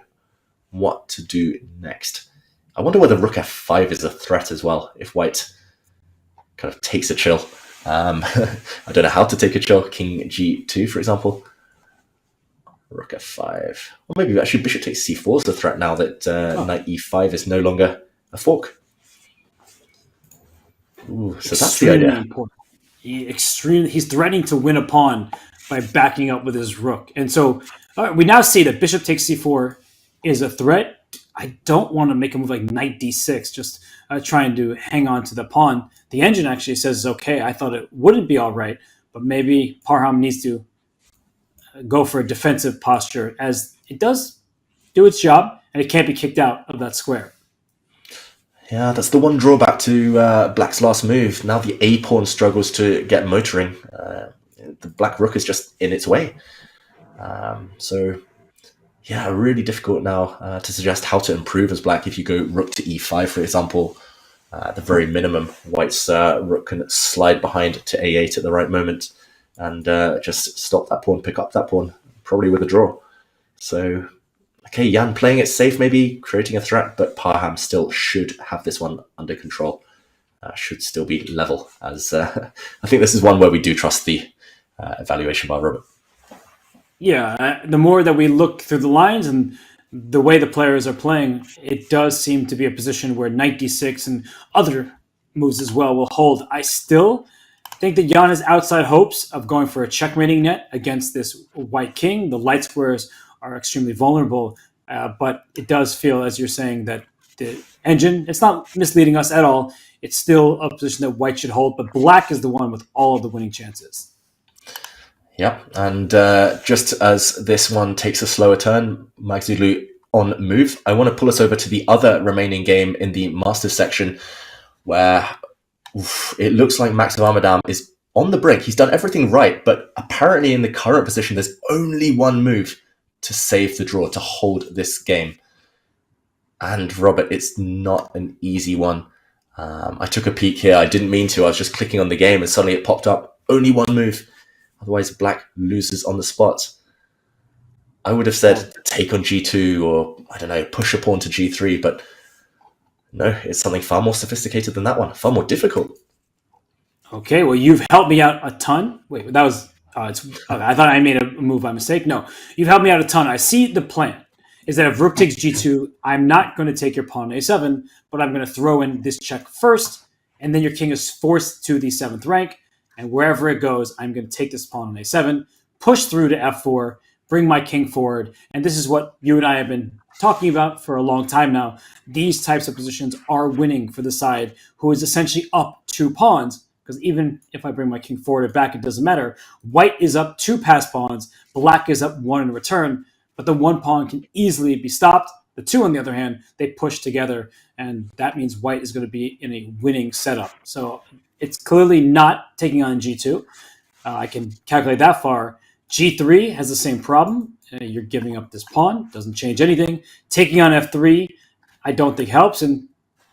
Speaker 4: what to do next? I wonder whether rook f5 is a threat as well, if white kind of takes a chill. I don't know how to take a chill. King g2, for example. Rook f5. Or maybe actually bishop takes c4 is the threat now that knight e5 is no longer a fork. Ooh, so that's the idea.
Speaker 2: Important. He's threatening to win a pawn by backing up with his rook. And so we now see that bishop takes c4 is a threat. I don't want to make a move like knight d6, just trying to hang on to the pawn. The engine actually says, okay, I thought it wouldn't be all right, but maybe Parham needs to go for a defensive posture, as it does do its job, and it can't be kicked out of that square.
Speaker 4: Yeah, that's the one drawback to Black's last move. Now the A pawn struggles to get motoring. The Black rook is just in its way. So, yeah, really difficult now to suggest how to improve as Black. If you go rook to e5, for example, at the very minimum, White's rook can slide behind to a8 at the right moment and just stop that pawn, pick up that pawn, probably with a draw. So, okay, Jan playing it safe, maybe creating a threat, but Parham still should have this one under control. Should still be level, as I think this is one where we do trust the evaluation by Robert.
Speaker 2: Yeah, the more that we look through the lines and the way the players are playing, it does seem to be a position where knight d6 and other moves as well will hold. I still think that Jan has outside hopes of going for a checkmating net against this white king. The light squares are extremely vulnerable, but it does feel, as you're saying, that the engine, it's not misleading us at all. It's still a position that White should hold, but Black is the one with all of the winning chances.
Speaker 4: Yeah, and just as this one takes a slower turn, Magzulu on move, I want to pull us over to the other remaining game in the Masters section, where it looks like Max Varmadam is on the brink. He's done everything right, but apparently in the current position, there's only one move to save the draw, to hold this game. And Robert, it's not an easy one. I took a peek here. I didn't mean to. I was just clicking on the game and suddenly it popped up. Only one move. Otherwise, Black loses on the spot. I would have said take on g2 or, I don't know, push a pawn to g3, but no, it's something far more sophisticated than that one. Far more difficult.
Speaker 2: Okay, well, you've helped me out a ton. Wait, that was... I thought I made a move by mistake. No, you've helped me out a ton. I see the plan is that if rook takes g2, I'm not going to take your pawn a7, but I'm going to throw in this check first, and then your king is forced to the 7th rank, and wherever it goes, I'm going to take this pawn on a7, push through to f4, bring my king forward, and this is what you and I have been talking about for a long time now. These types of positions are winning for the side who is essentially up 2 pawns, because even if I bring my king forward or back, it doesn't matter. White is up 2 passed pawns, Black is up 1 in return, but the 1 pawn can easily be stopped. The 2, on the other hand, they push together, and that means White is going to be in a winning setup. So it's clearly not taking on g2. I can calculate that far. g3 has the same problem. You're giving up this pawn, doesn't change anything. Taking on f3, I don't think helps, and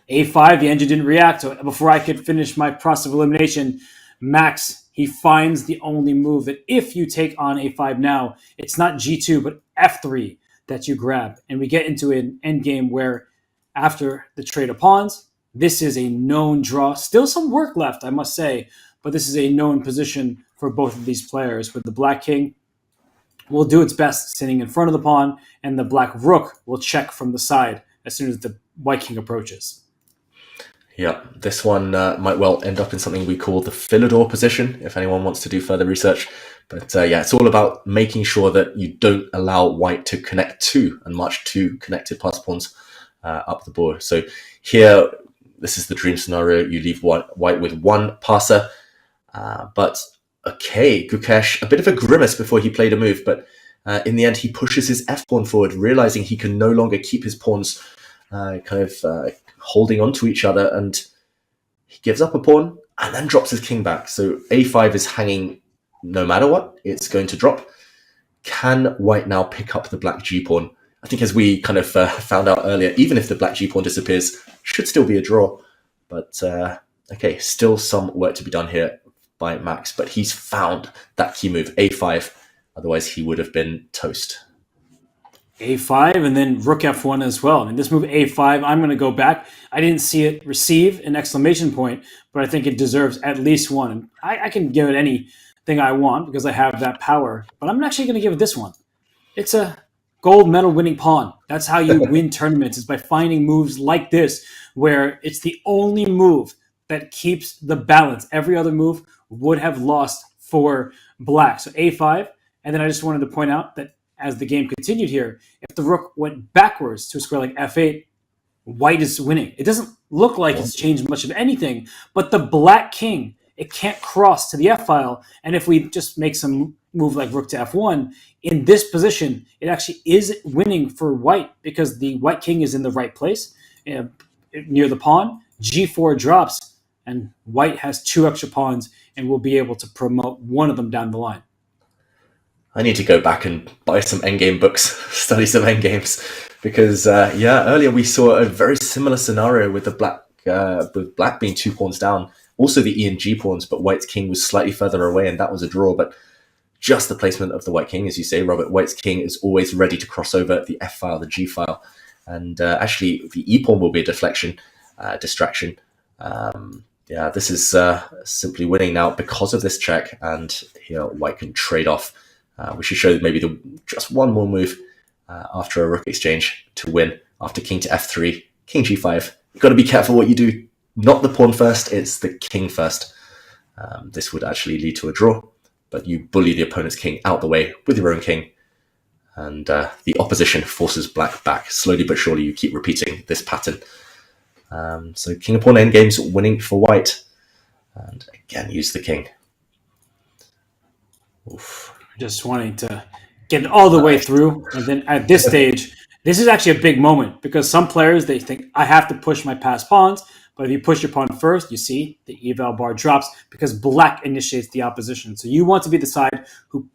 Speaker 2: a5, the engine didn't react. So before I could finish my process of elimination, Max, he finds the only move that if you take on a5 now, it's not g2, but f3 that you grab. And we get into an endgame where after the trade of pawns, this is a known draw. Still some work left, I must say, but this is a known position for both of these players, with the Black king will do its best sitting in front of the pawn, and the Black rook will check from the side as soon as the White king approaches.
Speaker 4: Yeah, this one might well end up in something we call the Philidor position, if anyone wants to do further research. But yeah, it's all about making sure that you don't allow White to connect 2 and march 2 connected pass pawns up the board. So here, this is the dream scenario. You leave White with 1 passer. But okay, Gukesh, a bit of a grimace before he played a move, but in the end, he pushes his f-pawn forward, realizing he can no longer keep his pawns holding on to each other, and he gives up a pawn and then drops his king back. So a5 is hanging no matter what. It's going to drop. Can White now pick up the Black g-pawn? I think, as we kind of found out earlier, even if the Black g-pawn disappears, should still be a draw. But okay, still some work to be done here by Max, but he's found that key move, a5. Otherwise, he would have been toast.
Speaker 2: a5 and then rook f1 as well. I mean, this move a5, I'm going to go back. I didn't see it receive an exclamation point, but I think it deserves at least one. I can give it anything I want because I have that power, but I'm actually going to give it this one. It's a gold medal winning pawn. That's how you win tournaments, is by finding moves like this, where it's the only move that keeps the balance. Every other move would have lost for black. So a5, and then I just wanted to point out that as the game continued here, if the rook went backwards to a square like f8, white is winning. It doesn't look like it's changed much of anything, but the black king, it can't cross to the f file. And if we just make some move like rook to f1, in this position, it actually is winning for white because the white king is in the right place near the pawn. G4 drops, and white has 2 extra pawns and will be able to promote one of them down the line.
Speaker 4: I need to go back and buy some endgame books, study some endgames, because earlier we saw a very similar scenario with the black being 2 pawns down, also the E and G pawns, but white's king was slightly further away, and that was a draw. But just the placement of the white king, as you say, Robert, white's king is always ready to cross over the F file, the G file, and actually the E pawn will be a distraction. This is simply winning now because of this check, and here white can trade off. We should show maybe just one more move after a rook exchange to win. After king to f3, king g5. You've got to be careful what you do. Not the pawn first, it's the king first. This would actually lead to a draw, but you bully the opponent's king out the way with your own king, and the opposition forces black back. Slowly but surely you keep repeating this pattern. So king and pawn endgames winning for white, and again use the king. Oof.
Speaker 2: Just wanting to get it all the way through, and then at this stage, this is actually a big moment because some players, they think, I have to push my passed pawns, but if you push your pawn first, you see the eval bar drops because black initiates the opposition. So you want to be the side who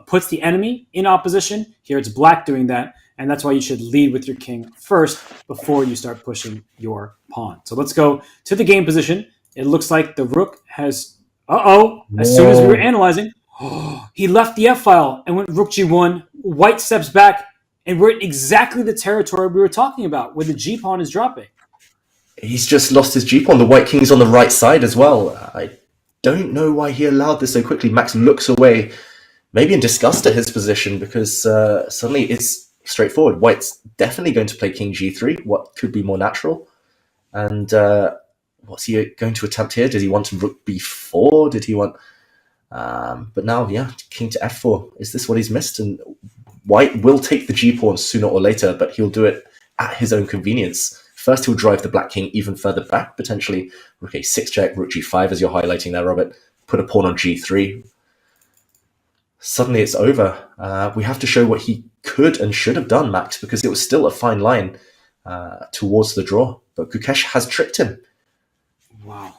Speaker 2: puts the enemy in opposition. Here it's black doing that, and that's why you should lead with your king first before you start pushing your pawn. So let's go to the game position. It looks like the rook has... As soon as we were analyzing, he left the f-file and went rook g1. White steps back, and we're in exactly the territory we were talking about, where the g-pawn is dropping.
Speaker 4: He's just lost his g-pawn. The white king's on the right side as well. I don't know why he allowed this so quickly. Max looks away, maybe in disgust at his position, because suddenly it's straightforward. White's definitely going to play king g3, what could be more natural. And what's he going to attempt here? Did he want to rook b4? Did he want... but now, king to f4. Is this what he's missed? And white will take the g-pawn sooner or later, but he'll do it at his own convenience. First, he'll drive the black king even further back, potentially. Rook a6 check, rook g5, as you're highlighting there, Robert. Put a pawn on g3. Suddenly it's over. We have to show what he could and should have done, Max, because it was still a fine line towards the draw. But Gukesh has tricked him.
Speaker 2: Wow.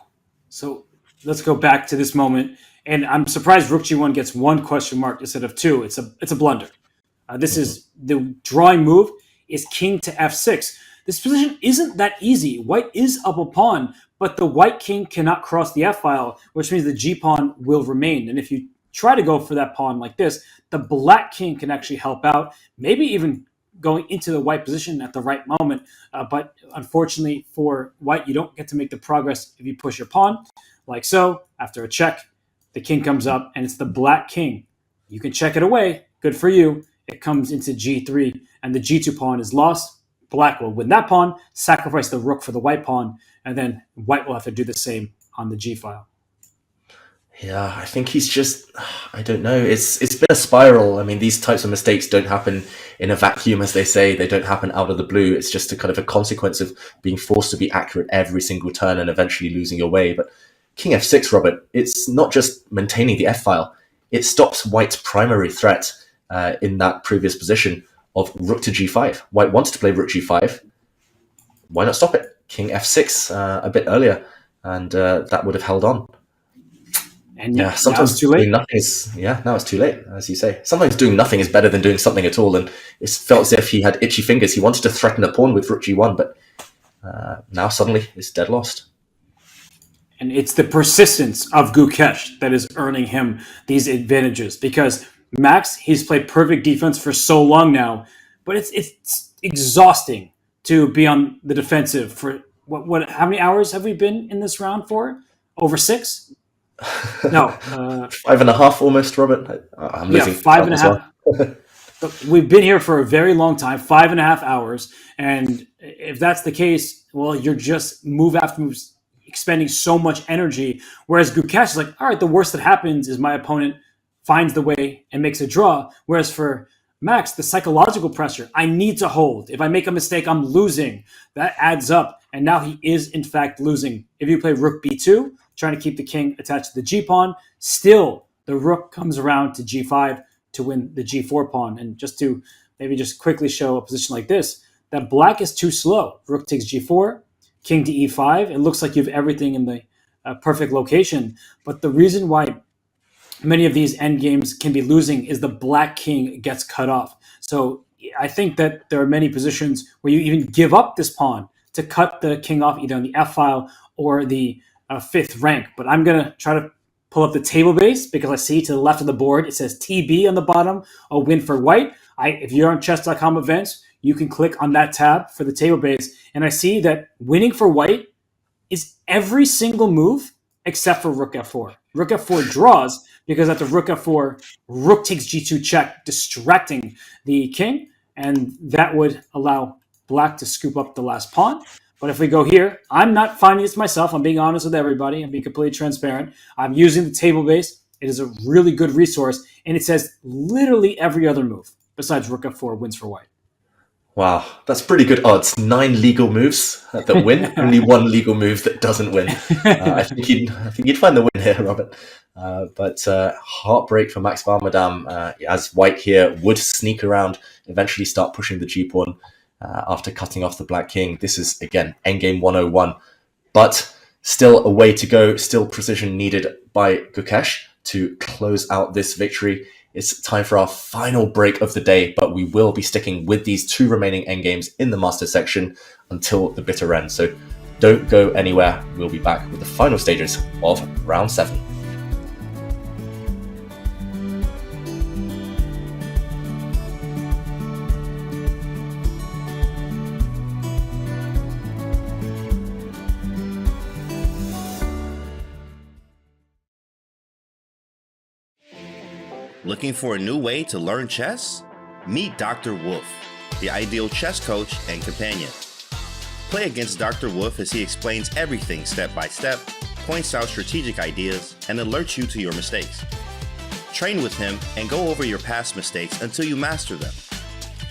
Speaker 2: So let's go back to this moment. And I'm surprised rook g1 gets 1 question mark instead of 2. It's a blunder. This is the drawing move is king to f6. This position isn't that easy. White is up a pawn, but the white king cannot cross the f-file, which means the g-pawn will remain. And if you try to go for that pawn like this, the black king can actually help out, maybe even going into the white position at the right moment. But unfortunately for white, you don't get to make the progress if you push your pawn. Like so, after a check, the king comes up, and it's the black king. You can check it away. Good for you. It comes into g3, and the g2 pawn is lost. Black will win that pawn, sacrifice the rook for the white pawn, and then white will have to do the same on the g-file.
Speaker 4: Yeah, I think he's just... I don't know. It's been a spiral. I mean, these types of mistakes don't happen in a vacuum, as they say. They don't happen out of the blue. It's just a kind of a consequence of being forced to be accurate every single turn and eventually losing your way. But king f6, Robert, it's not just maintaining the f-file. It stops white's primary threat in that previous position of rook to g5. White wants to play rook g5. Why not stop it? King f6 a bit earlier, and that would have held on.
Speaker 2: And
Speaker 4: sometimes
Speaker 2: too late.
Speaker 4: Doing nothing is now it's too late, as you say. Sometimes doing nothing is better than doing something at all, and it felt as if he had itchy fingers. He wanted to threaten a pawn with rook g1, but now suddenly it's dead lost.
Speaker 2: And it's the persistence of Gukesh that is earning him these advantages, because Max, he's played perfect defense for so long now, but it's exhausting to be on the defensive for what? How many hours have we been in this round for? Over 6? No,
Speaker 4: 5.5 almost, Robert. I'm losing
Speaker 2: 5.5. we've been here for a very long time, 5.5 hours. And if that's the case, well, you're just move after move expending so much energy. Whereas Gukesh is like, all right, the worst that happens is my opponent finds the way and makes a draw. Whereas for Max, the psychological pressure, I need to hold. If I make a mistake, I'm losing. That adds up. And now he is, in fact, losing. If you play Rook B2, trying to keep the king attached to the G-pawn, still the Rook comes around to G5 to win the G4 pawn. And just to maybe just quickly show a position like this, that Black is too slow. Rook takes G4, King to E5. It looks like you have everything in the perfect location. But the reason why many of these endgames can be losing is the Black king gets cut off. So I think that there are many positions where you even give up this pawn to cut the king off either on the F file or the 5th rank. But I'm going to try to pull up the table base because I see to the left of the board, it says TB on the bottom, a win for white. If you're on chess.com events, you can click on that tab for the table base. And I see that winning for white is every single move except for Rook F4. Rook F4 draws because after Rook F4, Rook takes G2 check, distracting the king. And that would allow Black to scoop up the last pawn. But if we go here, I'm not finding this myself. I'm being honest with everybody. I'm being completely transparent. I'm using the table base. It is a really good resource. And it says literally every other move besides Rook F4 wins for white.
Speaker 4: Wow, that's pretty good odds. 9 legal moves that win, only 1 legal move that doesn't win. I think you'd find the win here, Robert. But heartbreak for Max Varmadam as white here would sneak around, eventually start pushing the G-pawn after cutting off the Black king. This is, again, endgame 101. But still a way to go, still precision needed by Gukesh to close out this victory. It's time for our final break of the day, but we will be sticking with these 2 remaining endgames in the master section until the bitter end. So don't go anywhere. We'll be back with the final stages of round 7.
Speaker 11: Looking for a new way to learn chess? Meet Dr. Wolf, the ideal chess coach and companion. Play against Dr. Wolf as he explains everything step by step, points out strategic ideas, and alerts you to your mistakes. Train with him and go over your past mistakes until you master them.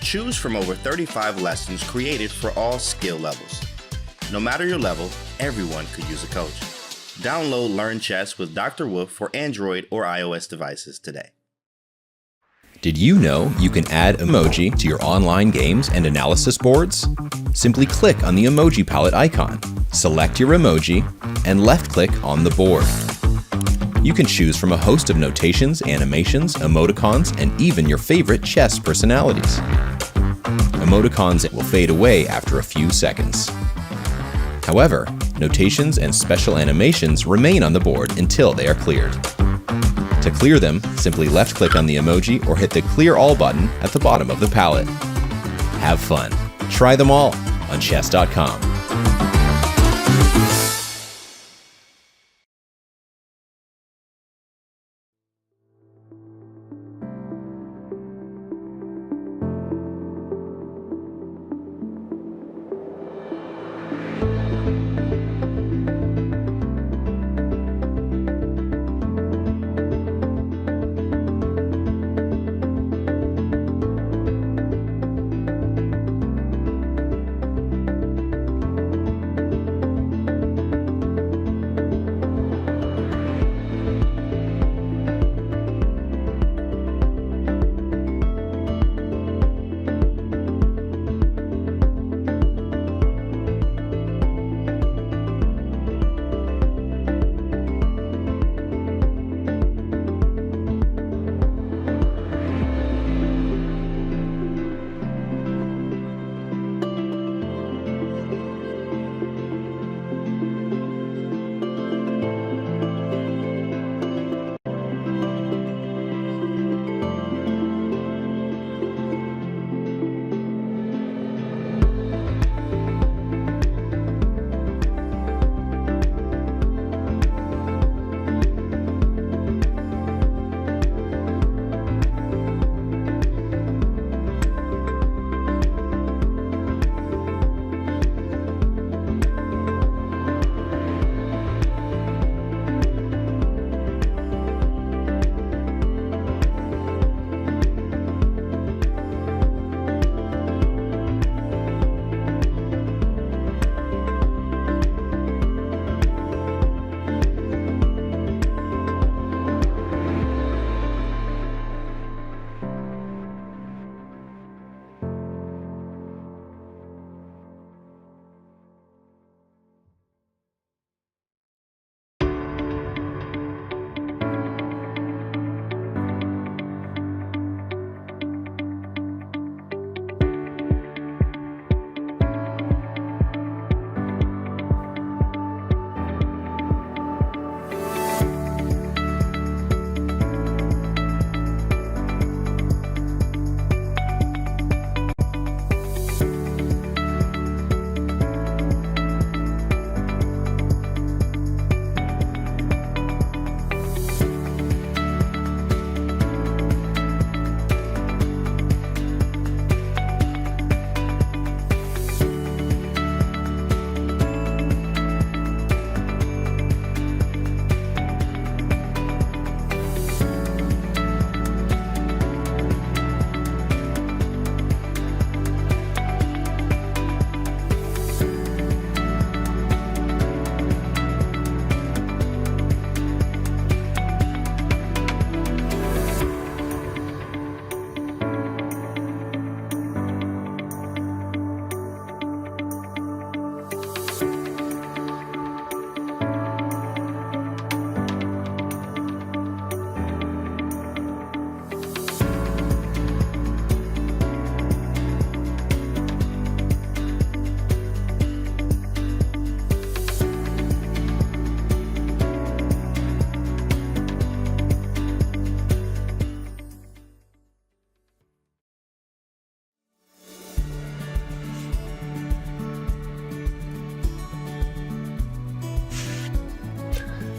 Speaker 11: Choose from over 35 lessons created for all skill levels. No matter your level, everyone could use a coach. Download Learn Chess with Dr. Wolf for Android or iOS devices today.
Speaker 1: Did you know you can add emoji to your online games and analysis boards? Simply click on the emoji palette icon, select your emoji, and left-click on the board. You can choose from a host of notations, animations, emoticons, and even your favorite chess personalities. Emoticons will fade away after a few seconds. However, notations and special animations remain on the board until they are cleared. To clear them, simply left-click on the emoji or hit the Clear All button at the bottom of the palette. Have fun. Try them all on chess.com.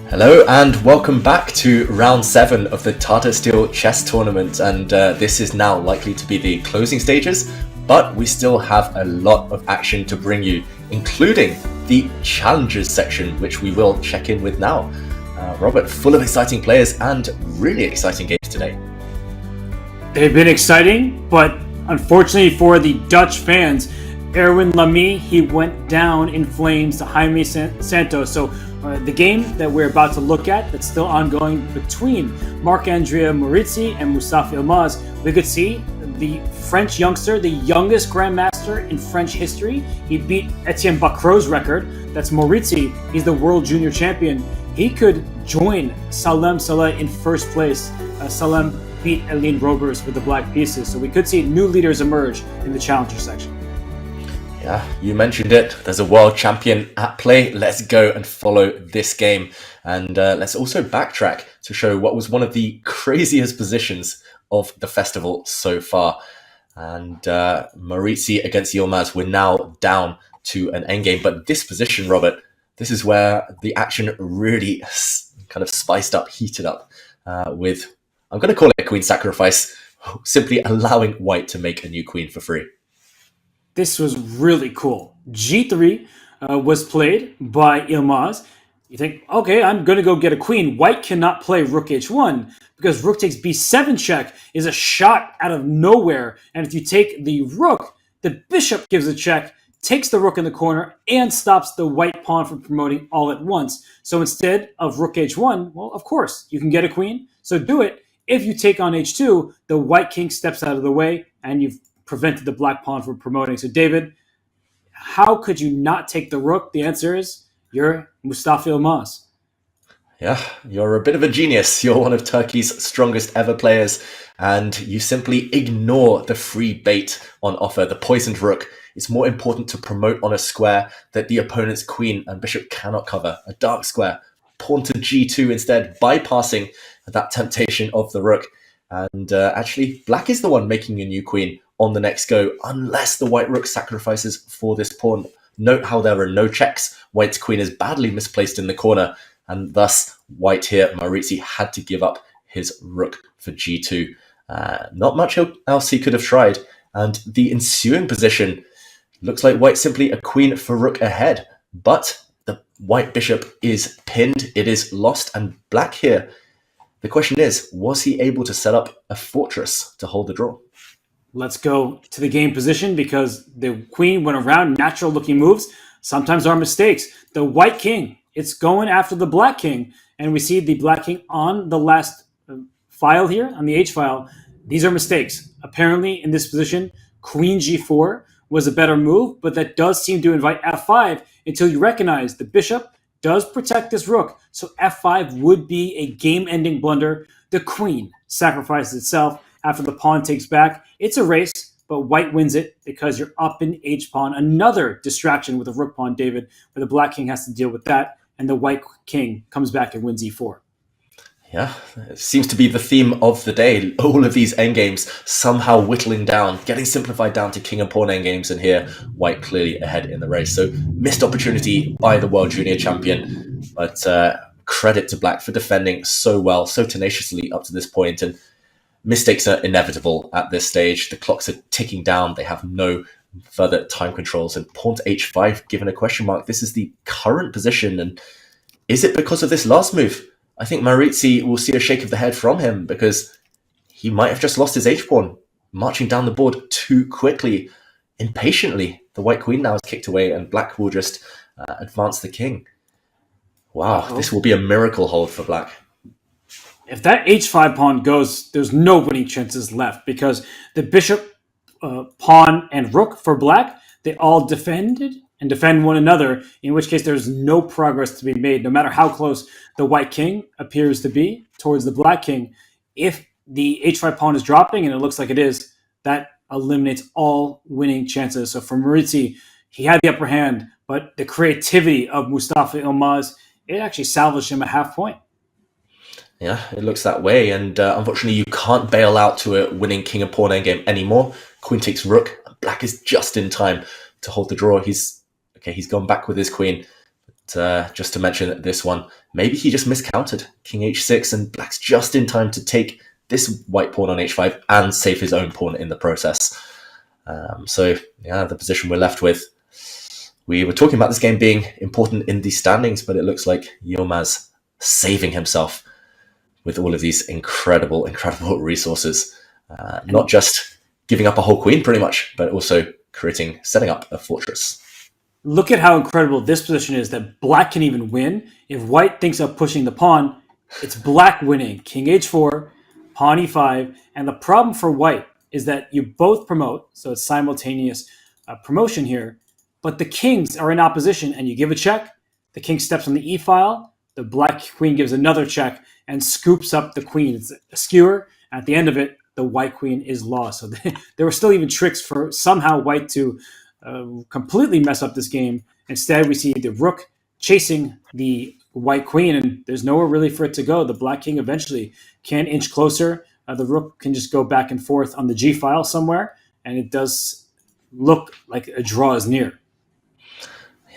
Speaker 4: Hello and welcome back to round 7 of the Tata Steel chess tournament, and this is now likely to be the closing stages, but we still have a lot of action to bring you, including the challenges section, which we will check in with now. Robert, full of exciting players and really exciting games today.
Speaker 2: They've been exciting, but unfortunately for the Dutch fans, Erwin Lamy, he went down in flames to Jaime Santos. So the game that we're about to look at, that's still ongoing between Marc-Andrea Moritzi and Mustafa Yilmaz, we could see the French youngster, the youngest grandmaster in French history. He beat Etienne Bacrot's record. That's Moritzi. He's the world junior champion. He could join Salem Saleh in first place. Salem beat Eline Robers with the black pieces. So we could see new leaders emerge in the challenger section.
Speaker 4: Yeah, you mentioned it. There's a world champion at play. Let's go and follow this game. And let's also backtrack to show what was one of the craziest positions of the festival so far. And Moritzi against Yilmaz, we're now down to an endgame. But this position, Robert, this is where the action really kind of spiced up, heated up with, I'm going to call it a queen sacrifice, simply allowing white to make a new queen for free.
Speaker 2: This was really cool. G3 was played by Yilmaz. You think, okay, I'm going to go get a queen. White cannot play rook h1 because rook takes b7 check is a shot out of nowhere. And if you take the rook, the bishop gives a check, takes the rook in the corner, and stops the white pawn from promoting all at once. So instead of rook h1, well, of course, you can get a queen. So do it. If you take on h2, the white king steps out of the way, and you've prevented the black pawn from promoting. So David, how could you not take the rook? The answer is you're Mustafa Yilmaz.
Speaker 4: Yeah, you're a bit of a genius. You're one of Turkey's strongest ever players, and you simply ignore the free bait on offer, the poisoned rook. It's more important to promote on a square that the opponent's queen and bishop cannot cover, a dark square. Pawn to g2 instead, bypassing that temptation of the rook. And actually, black is the one making a new queen on the next go, unless the white rook sacrifices for this pawn. Note how there are no checks. White's queen is badly misplaced in the corner, and thus white here, Moritzi, had to give up his rook for g2. Not much else he could have tried, and the ensuing position looks like white simply a queen for rook ahead, but the white bishop is pinned, it is lost, and black here, the question is, was he able to set up a fortress to hold the draw?
Speaker 2: Let's go to the game position because the queen went around, natural looking moves, sometimes are mistakes. The white king, it's going after the black king, and we see the black king on the last file here, on the H file. These are mistakes. Apparently in this position, queen g4 was a better move, but that does seem to invite f5 until you recognize the bishop does protect this rook. So f5 would be a game-ending blunder. The queen sacrifices itself after the pawn takes back. It's a race, but white wins it because you're up in h-pawn. Another distraction with the rook pawn, David, where the black king has to deal with that, and the white king comes back and wins e4.
Speaker 4: Yeah, it seems to be the theme of the day. All of these endgames somehow whittling down, getting simplified down to king and pawn endgames, and here white clearly ahead in the race. So missed opportunity by the world junior champion, but credit to black for defending so well, so tenaciously up to this point. And mistakes are inevitable at this stage. The clocks are ticking down. They have no further time controls. And pawn to h5 given a question mark. This is the current position. And is it because of this last move? I think Moritzi will see a shake of the head from him because he might have just lost his h-pawn, marching down the board too quickly, impatiently. The white queen now is kicked away and black will just advance the king. Wow, this will be a miracle hold for black.
Speaker 2: If that h5 pawn goes, there's no winning chances left because the bishop, pawn, and rook for black, they all defended and defend one another, in which case there's no progress to be made, no matter how close the white king appears to be towards the black king. If the h5 pawn is dropping, and it looks like it is, that eliminates all winning chances. So for Moritzi, he had the upper hand, but the creativity of Mustafa Yilmaz, it actually salvaged him a half point.
Speaker 4: Yeah, it looks that way, and unfortunately you can't bail out to a winning king and pawn endgame anymore. Queen takes rook, black is just in time to hold the draw. He's gone back with his queen. just to mention this one, maybe he just miscounted king h6 and black's just in time to take this white pawn on h5 and save his own pawn in the process. So yeah, the position we're left with. We were talking about this game being important in the standings, but it looks like Yilmaz saving himself with all of these incredible resources. Not just giving up a whole queen pretty much, but also setting up a fortress.
Speaker 2: Look at how incredible this position is, that black can even win. If white thinks of pushing the pawn, it's black winning. King h4, pawn e5, and the problem for white is that you both promote, so it's simultaneous promotion here, but the kings are in opposition and you give a check, the king steps on the e-file, the black queen gives another check and scoops up the queen. It's a skewer. At the end of it, the white queen is lost. So there were still even tricks for somehow white to completely mess up this game. Instead, we see the rook chasing the white queen, and there's nowhere really for it to go. The black king eventually can inch closer. The rook can just go back and forth on the g-file somewhere, and it does look like a draw is near.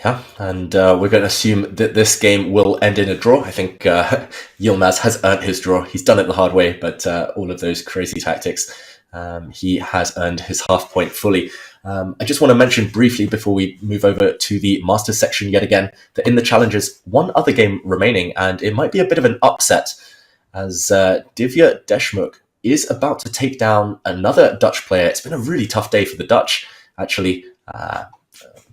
Speaker 4: Yeah, and we're going to assume that this game will end in a draw. I think Yilmaz has earned his draw. He's done it the hard way, but all of those crazy tactics, he has earned his half point fully. I just want to mention briefly before we move over to the Masters section yet again, that in the challenges, one other game remaining, and it might be a bit of an upset, as Divya Deshmukh is about to take down another Dutch player. It's been a really tough day for the Dutch, actually.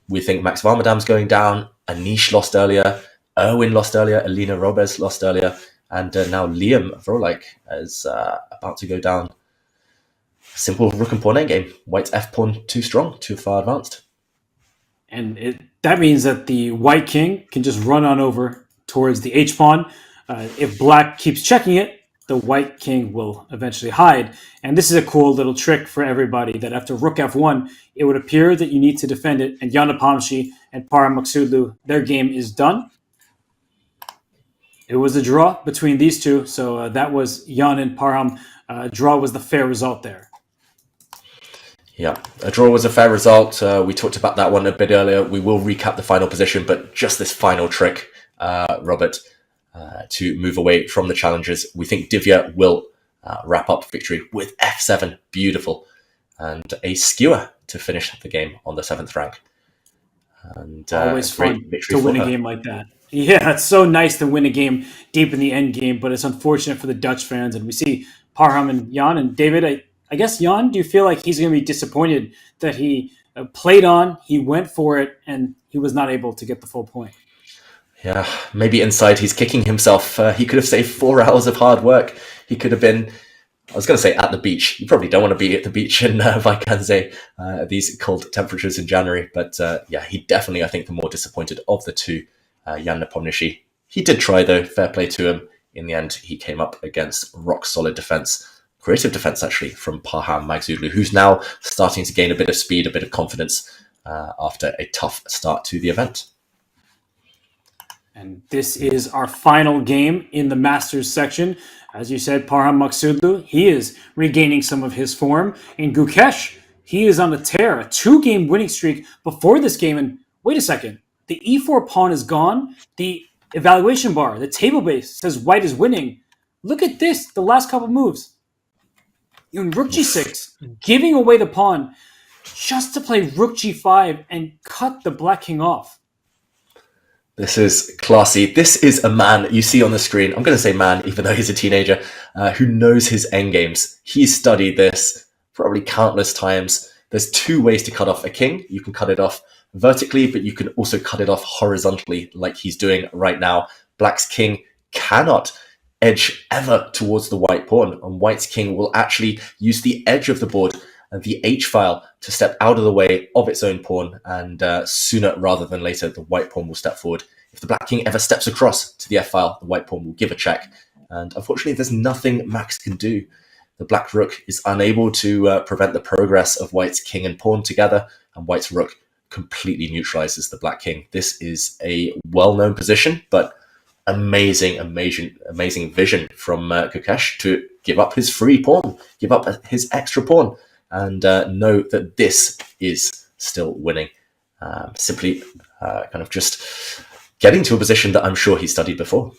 Speaker 4: We think Max Varmadam's going down, Anish lost earlier, Erwin lost earlier, Alina Robes lost earlier, and now Liam Vrolik is about to go down. Simple rook and pawn endgame. White's f-pawn too strong, too far advanced.
Speaker 2: And that means that the white king can just run on over towards the h-pawn. If black keeps checking it, the white king will eventually hide. And this is a cool little trick for everybody, that after rook f1, it would appear that you need to defend it. And Yana Pomshi and Parham Maksudlu, their game is done. It was a draw between these two. So that was Jan and Parham. Draw was the fair result there.
Speaker 4: Yeah, a draw was a fair result. We talked about that one a bit earlier. We will recap the final position, but just this final trick, Robert, to move away from the challenges. We think Divya will wrap up victory with f7. Beautiful. And a skewer to finish the game on the 7th rank. And
Speaker 2: always fun to win a game like that. Yeah, it's so nice to win a game deep in the end game, but it's unfortunate for the Dutch fans. And we see Parham and Jan and David. I guess, Jan, do you feel like he's going to be disappointed that he played on, he went for it, and he was not able to get the full point?
Speaker 4: Yeah, maybe inside he's kicking himself. He could have saved 4 hours of hard work. He could have been, I was going to say at the beach. You probably don't want to be at the beach in Vacanze, these cold temperatures in January. But yeah, he definitely, I think, the more disappointed of the two, Jan Nepomniachtchi. He did try, though. Fair play to him. In the end, he came up against rock-solid defense. Creative defense, actually, from Parham Maksudlu, who's now starting to gain a bit of speed, a bit of confidence after a tough start to the event.
Speaker 2: And this is our final game in the Masters section. As you said, Parham Maksudlu, he is regaining some of his form. In Gukesh, he is on a tear, a 2-game winning streak before this game. And wait a second, the e4 pawn is gone. The evaluation bar, the table base, says white is winning. Look at this, the last couple moves. In rook g6, giving away the pawn just to play rook g5 and cut the black king off.
Speaker 4: This is classy. This is a man you see on the screen. I'm going to say man, even though he's a teenager, who knows his endgames. He's studied this probably countless times. There's 2 ways to cut off a king. You can cut it off vertically, but you can also cut it off horizontally like he's doing right now. Black's king cannot edge ever towards the white pawn, and white's king will actually use the edge of the board and the h-file to step out of the way of its own pawn, and sooner rather than later the white pawn will step forward. If the black king ever steps across to the f-file, the white pawn will give a check, and unfortunately there's nothing Max can do. The black rook is unable to prevent the progress of white's king and pawn together, and white's rook completely neutralizes the black king. This is a well-known position, but amazing vision from Gukesh to give up his free pawn, give up his extra pawn, and know that this is still winning. Simply kind of just getting to a position that I'm sure he studied before.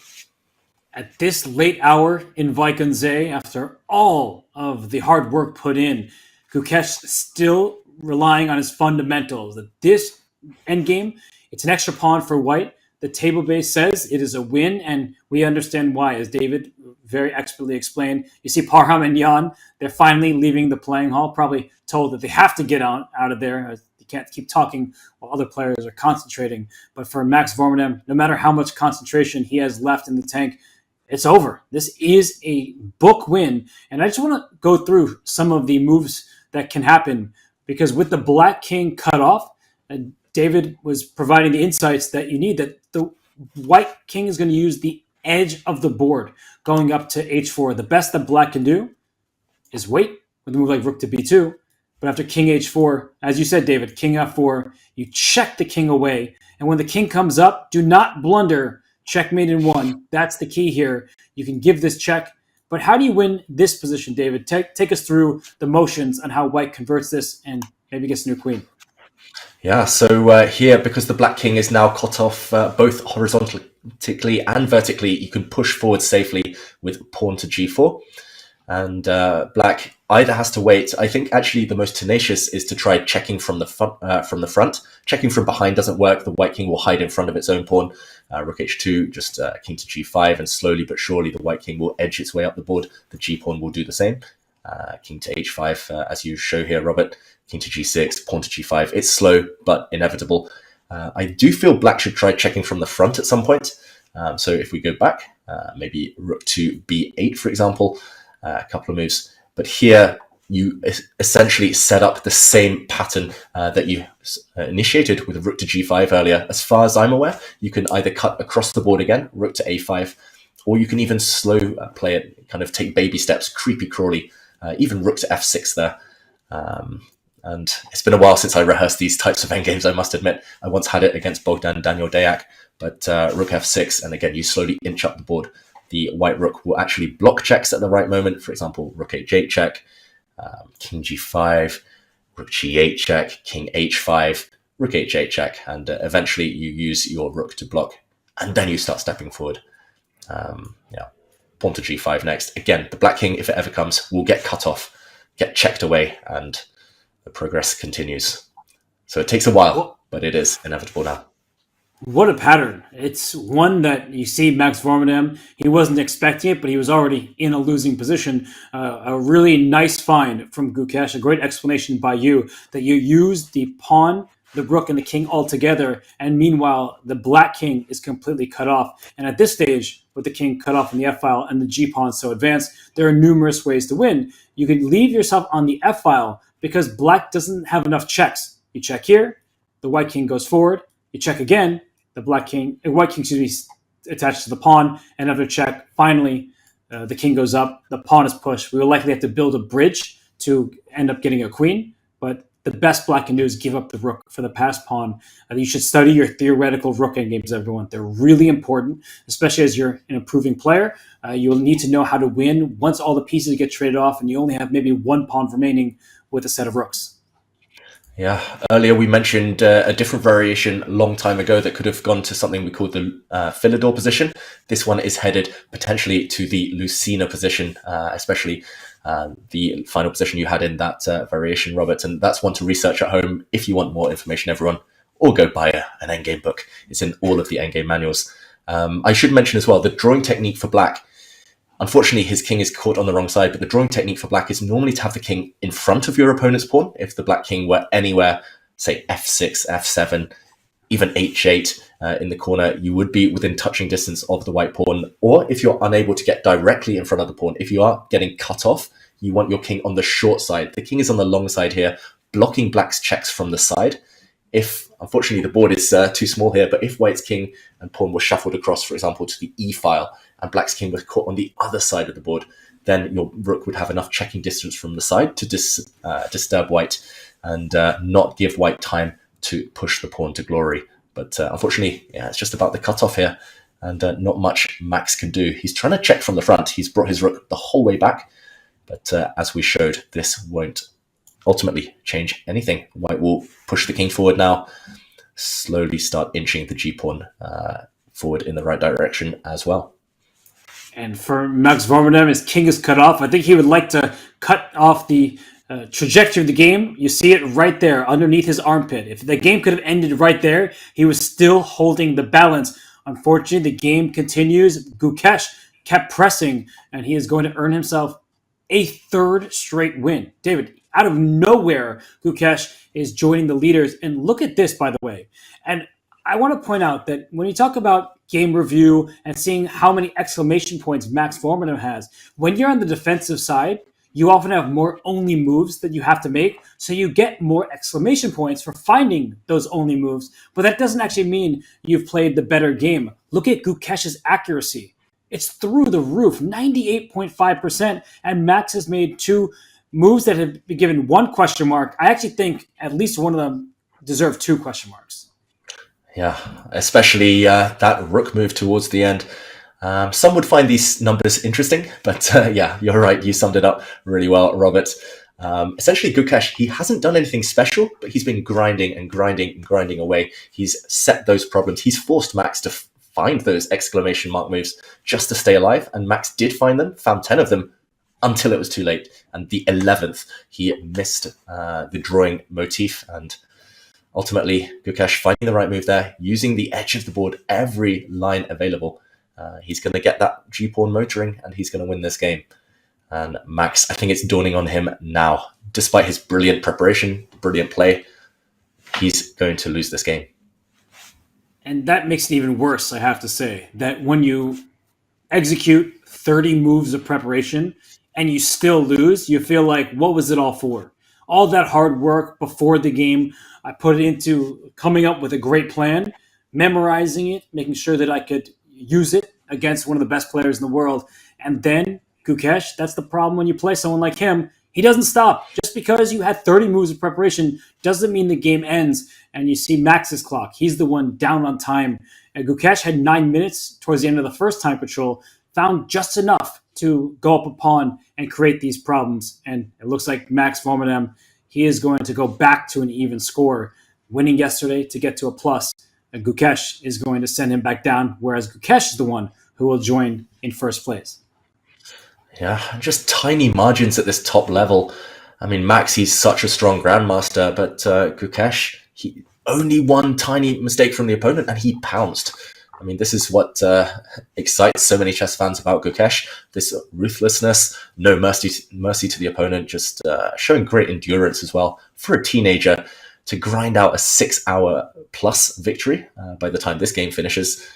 Speaker 2: At this late hour in Vaikunze, after all of the hard work put in, Gukesh still relying on his fundamentals. That this endgame, it's an extra pawn for white. The table base says it is a win, and we understand why, as David very expertly explained. You see Parham and Jan, they're finally leaving the playing hall, probably told that they have to get out of there. You can't keep talking while other players are concentrating. But for Max Vormedem, no matter how much concentration he has left in the tank, it's over. This is a book win. And I just want to go through some of the moves that can happen, because with the Black King cut off, David was providing the insights that you need, that the White King is going to use the edge of the board going up to h4. The best that Black can do is wait with a move like Rook to b2. But after King h4, as you said, David, King f4, you check the king away. And when the king comes up, do not blunder. Checkmate in one. That's the key here. You can give this check. But how do you win this position, David? Take us through the motions on how White converts this and maybe gets a new queen.
Speaker 4: Yeah, so here, because the Black King is now cut off both horizontally and vertically, you can push forward safely with pawn to g4. And Black either has to wait. I think actually the most tenacious is to try checking from the front. Checking from behind doesn't work. The White King will hide in front of its own pawn. Rook h2, just king to g5, and slowly but surely the White King will edge its way up the board. The g pawn will do the same. King to h5, as you show here, Robert. King to g6, pawn to g5. It's slow, but inevitable. I do feel Black should try checking from the front at some point. So if we go back, maybe rook to b8, for example, a couple of moves. But here, you essentially set up the same pattern that you initiated with rook to g5 earlier. As far as I'm aware, you can either cut across the board again, rook to a5, or you can even slow play it, kind of take baby steps, creepy crawly, even rook to f6 there. And it's been a while since I rehearsed these types of endgames, I must admit. I once had it against Bogdan Daniel Deyak, but rook f6, and again, you slowly inch up the board. The white rook will actually block checks at the right moment. For example, rook h8 check, king g5, rook g8 check, king h5, rook h8 check, and eventually you use your rook to block, and then you start stepping forward. Pawn to g5 next. Again, the Black King, if it ever comes, will get cut off, get checked away, and the progress continues. So it takes a while, but it is inevitable now.
Speaker 2: What a pattern. It's one that you see Max Vormedem, he wasn't expecting it, but he was already in a losing position. A really nice find from Gukesh, a great explanation by you, that you use the pawn, the rook, and the king all together, and meanwhile, the Black King is completely cut off. And at this stage, with the king cut off in the f-file and the g-pawn so advanced, there are numerous ways to win. You can leave yourself on the f-file because Black doesn't have enough checks. You check here, the White King goes forward, you check again, the White King attached to the pawn, another check. Finally, the king goes up, the pawn is pushed. We will likely have to build a bridge to end up getting a queen, but the best Black can do is give up the rook for the passed pawn. You should study your theoretical rook endgames, everyone. They're really important, especially as you're an improving player. You will need to know how to win once all the pieces get traded off and you only have maybe one pawn remaining with a set of rooks.
Speaker 4: Yeah, earlier we mentioned a different variation a long time ago that could have gone to something we call the Philidor position. This one is headed potentially to the Lucina position, especially the final position you had in that variation, Robert. And that's one to research at home if you want more information, everyone, or go buy an endgame book. It's in all of the endgame manuals. I should mention as well, the drawing technique for Black. Unfortunately, his king is caught on the wrong side, but the drawing technique for Black is normally to have the king in front of your opponent's pawn. If the Black King were anywhere, say f6, f7, even h8 in the corner, you would be within touching distance of the white pawn. Or if you're unable to get directly in front of the pawn, if you are getting cut off, you want your king on the short side. The king is on the long side here, blocking Black's checks from the side. If, unfortunately, the board is too small here, but if White's king and pawn were shuffled across, for example, to the e-file, and Black's king was caught on the other side of the board, then your rook would have enough checking distance from the side to disturb White and not give White time to push the pawn to glory. But unfortunately, yeah, it's just about the cutoff here, and not much Max can do. He's trying to check from the front. He's brought his rook the whole way back, but as we showed, this won't ultimately change anything. White will push the king forward now, slowly start inching the g-pawn forward in the right direction as well.
Speaker 2: And for Max Vormodem, his king is cut off. I think he would like to cut off the trajectory of the game. You see it right there underneath his armpit. If the game could have ended right there, he was still holding the balance. Unfortunately, the game continues. Gukesh kept pressing, and he is going to earn himself a third straight win. David, out of nowhere, Gukesh is joining the leaders. And look at this, by the way. And I want to point out that when you talk about game review and seeing how many exclamation points Max Vormodem has, when you're on the defensive side, you often have more only moves that you have to make, so you get more exclamation points for finding those only moves, but that doesn't actually mean you've played the better game. Look at Gukesh's accuracy. It's through the roof, 98.5%, and Max has made 2 moves that have been given 1 question mark. I actually think at least one of them deserve 2 question marks.
Speaker 4: Yeah, especially that rook move towards the end. Some would find these numbers interesting, but yeah, you're right. You summed it up really well, Robert. Essentially, Gukesh, he hasn't done anything special, but he's been grinding and grinding and grinding away. He's set those problems. He's forced Max to find those exclamation mark moves just to stay alive, and Max did find them, found 10 of them, until it was too late. And the 11th, he missed the drawing motif, and ultimately, Gukesh finding the right move there, using the edge of the board, every line available. He's going to get that g-pawn motoring, and he's going to win this game. And Max, I think it's dawning on him now. Despite his brilliant preparation, brilliant play, he's going to lose this game.
Speaker 2: And that makes it even worse, I have to say, that when you execute 30 moves of preparation and you still lose, you feel like, what was it all for? All that hard work before the game, I put it into coming up with a great plan, memorizing it, making sure that I could use it against one of the best players in the world. And then Gukesh, that's the problem when you play someone like him. He doesn't stop. Just because you had 30 moves of preparation doesn't mean the game ends. And you see Max's clock. He's the one down on time. And Gukesh had 9 minutes towards the end of the first time patrol, found just enough to go up a pawn and create these problems. And it looks like Max Vormodem, he is going to go back to an even score, winning yesterday to get to a plus. And Gukesh is going to send him back down, whereas Gukesh is the one who will join in first place.
Speaker 4: Yeah, just tiny margins at this top level. I mean, Max, he's such a strong grandmaster, but Gukesh, he only one tiny mistake from the opponent and he pounced. I mean, this is what excites so many chess fans about Gukesh. This ruthlessness, no mercy to the opponent, just showing great endurance as well for a teenager to grind out a 6-hour plus victory by the time this game finishes.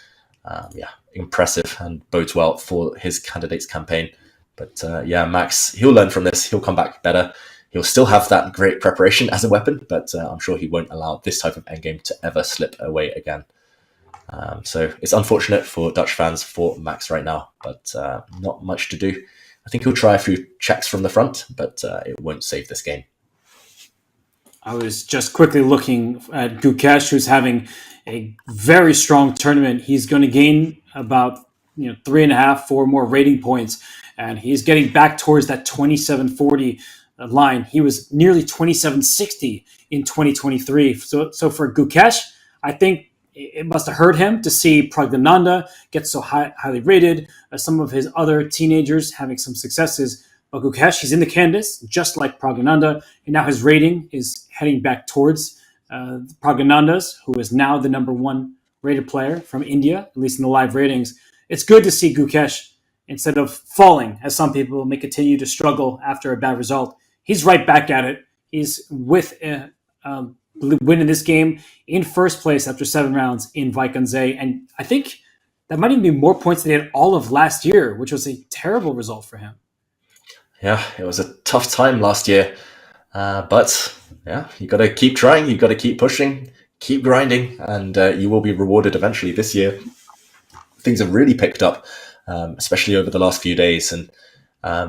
Speaker 4: Yeah, impressive and bodes well for his candidate's campaign. But yeah, Max, he'll learn from this. He'll come back better. He'll still have that great preparation as a weapon, but I'm sure he won't allow this type of endgame to ever slip away again. So it's unfortunate for Dutch fans for Max right now, but not much to do. I think he'll try a few checks from the front, but it won't save this game.
Speaker 2: I was just quickly looking at Gukesh, who's having a very strong tournament. He's going to gain about 3.5, 4 more rating points, and he's getting back towards that 2740 line. He was nearly 2760 in 2023. So for Gukesh, I think it must have hurt him to see Praggnanandhaa get so highly rated, some of his other teenagers having some successes. But Gukesh, he's in the canvas, just like Praggnanandhaa, and now his rating is heading back towards Praggnanandha's, who is now the number 1 rated player from India, at least in the live ratings. It's good to see Gukesh, instead of falling, as some people may continue to struggle after a bad result, he's right back at it. He's with winning this game in first place after 7 rounds in Vaikanze. And I think that might even be more points than he had all of last year, which was a terrible result for him.
Speaker 4: Yeah, it was a tough time last year. But yeah, you got to keep trying. You got to keep pushing, keep grinding, and you will be rewarded eventually. This year, things have really picked up, especially over the last few days. And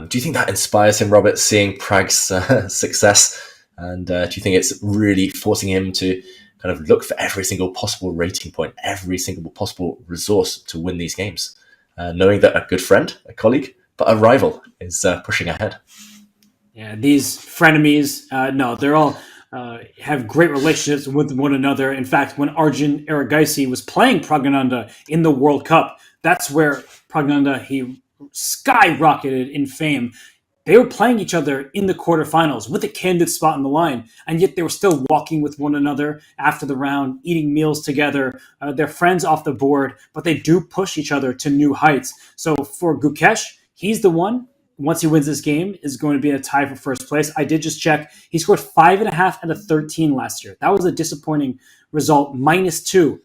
Speaker 4: do you think that inspires him, Robert, seeing Prag's success? And do you think it's really forcing him to kind of look for every single possible rating point, every single possible resource to win these games, knowing that a good friend, a colleague, but a rival is pushing ahead?
Speaker 2: Yeah, these frenemies, no, they're all have great relationships with one another. In fact, when Arjun Erigaisi was playing Praggnanandhaa in the World Cup, that's where Praggnanandhaa, he skyrocketed in fame. They were playing each other in the quarterfinals with a candid spot in the line, and yet they were still walking with one another after the round, eating meals together. They're friends off the board, but they do push each other to new heights. So for Gukesh, he's the one, once he wins this game, is going to be in a tie for first place. I did just check. He scored 5.5 out of 13 last year. That was a disappointing result, -2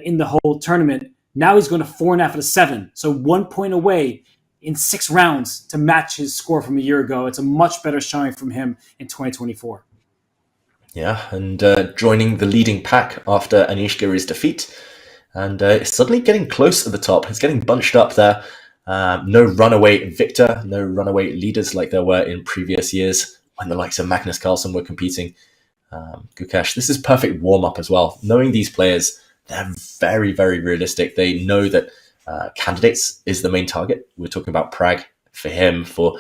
Speaker 2: in the whole tournament. Now he's going to 4.5 out of 7, so 1 point away in 6 rounds to match his score from a year ago. It's a much better showing from him in 2024.
Speaker 4: Yeah, and joining the leading pack after Anish Giri's defeat, and suddenly getting close at the top. It's getting bunched up there. No runaway victor, no runaway leaders like there were in previous years when the likes of Magnus Carlsen were competing. Gukesh, this is perfect warm-up as well. Knowing these players, they're very, very realistic. They know that candidates is the main target. We're talking about Prag for him, for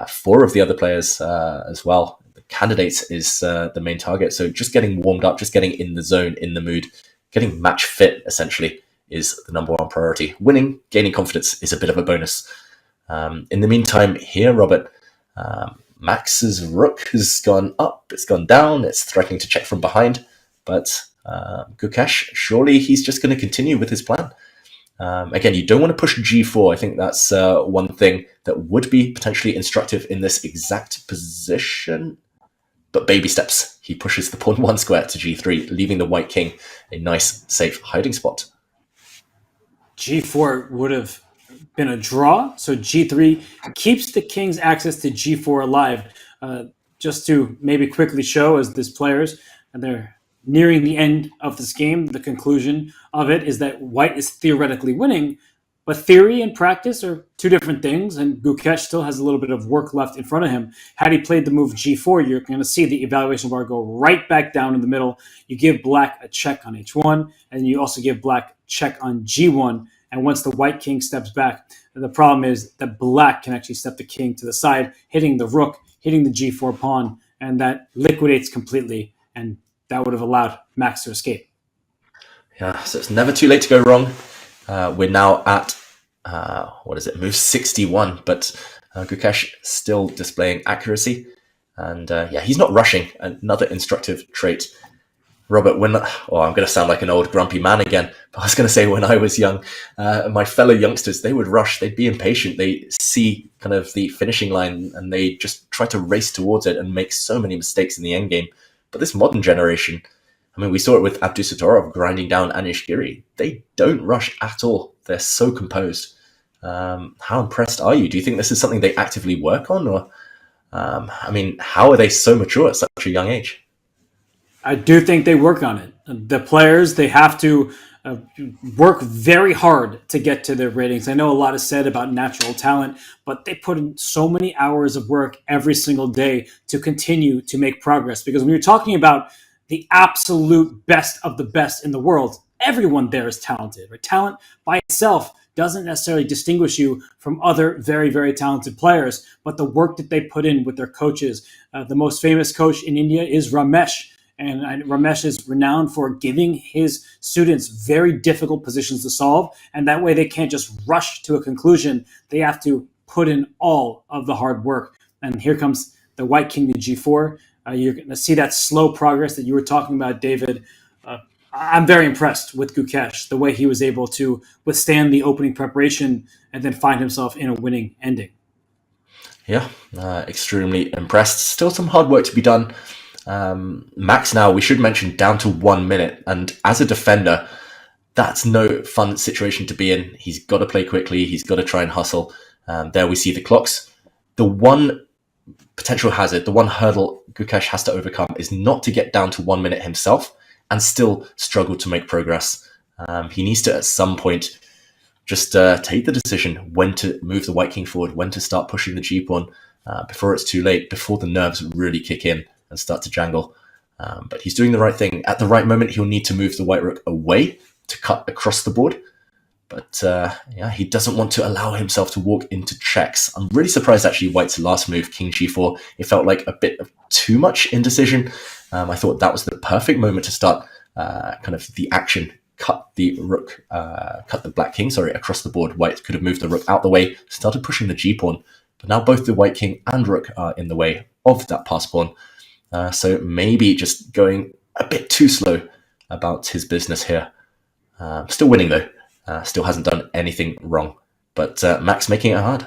Speaker 4: 4 of the other players as well. The candidates is the main target. So just getting warmed up, just getting in the zone, in the mood, getting match fit essentially is the number one priority. Winning, gaining confidence is a bit of a bonus. In the meantime, here, Robert, Max's rook has gone up, it's gone down, it's threatening to check from behind, but Gukesh, surely he's just going to continue with his plan. Again, you don't want to push g4. I think that's one thing that would be potentially instructive in this exact position. But baby steps. He pushes the pawn 1 square to g3, leaving the white king a nice, safe hiding spot.
Speaker 2: G4 would have been a draw, so g3 keeps the king's access to g4 alive. Just to maybe quickly show as these players, and they're nearing the end of this game, the conclusion of it is that white is theoretically winning, but theory and practice are 2 different things, and Gukesh still has a little bit of work left in front of him. Had he played the move g4, you're going to see the evaluation bar go right back down in the middle. You give black a check on h1, and you also give black check on g1, and once the white king steps back, the problem is that black can actually step the king to the side, hitting the rook, hitting the g4 pawn, and that liquidates completely, and that would have allowed Max to escape.
Speaker 4: Yeah, so it's never too late to go wrong. We're now at, move 61, but Gukesh still displaying accuracy. And he's not rushing, another instructive trait. Robert, I'm going to sound like an old grumpy man again, but I was going to say when I was young, my fellow youngsters, they would rush, they'd be impatient, they see kind of the finishing line and they just try to race towards it and make so many mistakes in the endgame. But this modern generation, I mean, we saw it with Abdusattorov grinding down Anish Giri. They don't rush at all. They're so composed. How impressed are you? Do you think this is something they actively work on? Or, how are they so mature at such a young age?
Speaker 2: I do think they work on it. The players, they have to work very hard to get to their ratings. I know a lot is said about natural talent, but they put in so many hours of work every single day to continue to make progress. Because when you're talking about the absolute best of the best in the world, everyone there is talented. Right? Talent by itself doesn't necessarily distinguish you from other very, very talented players, but the work that they put in with their coaches. The most famous coach in India is Ramesh. And Ramesh is renowned for giving his students very difficult positions to solve. And that way they can't just rush to a conclusion. They have to put in all of the hard work. And here comes the white king to g4. You're going to see that slow progress that you were talking about, David. I'm very impressed with Gukesh, the way he was able to withstand the opening preparation and then find himself in a winning ending.
Speaker 4: Yeah, extremely impressed. Still some hard work to be done. Max now, we should mention, down to 1 minute. And as a defender, that's no fun situation to be in. He's got to play quickly. He's got to try and hustle. There we see the clocks. The one potential hazard, the one hurdle Gukesh has to overcome is not to get down to 1 minute himself and still struggle to make progress. He needs to, at some point, just take the decision when to move the white king forward, when to start pushing the g-pawn before it's too late, before the nerves really kick in and start to jangle. But he's doing the right thing. At the right moment, he'll need to move the white rook away to cut across the board. But yeah, he doesn't want to allow himself to walk into checks. I'm really surprised, actually, White's last move, King G4. It felt like a bit of too much indecision. I thought that was the perfect moment to start kind of the action. Cut the black king, across the board. White could have moved the rook out the way, started pushing the g-pawn. But now both the white king and rook are in the way of that pass pawn. So maybe just going a bit too slow about his business here. Still winning, though. Still hasn't done anything wrong. But Max making it hard.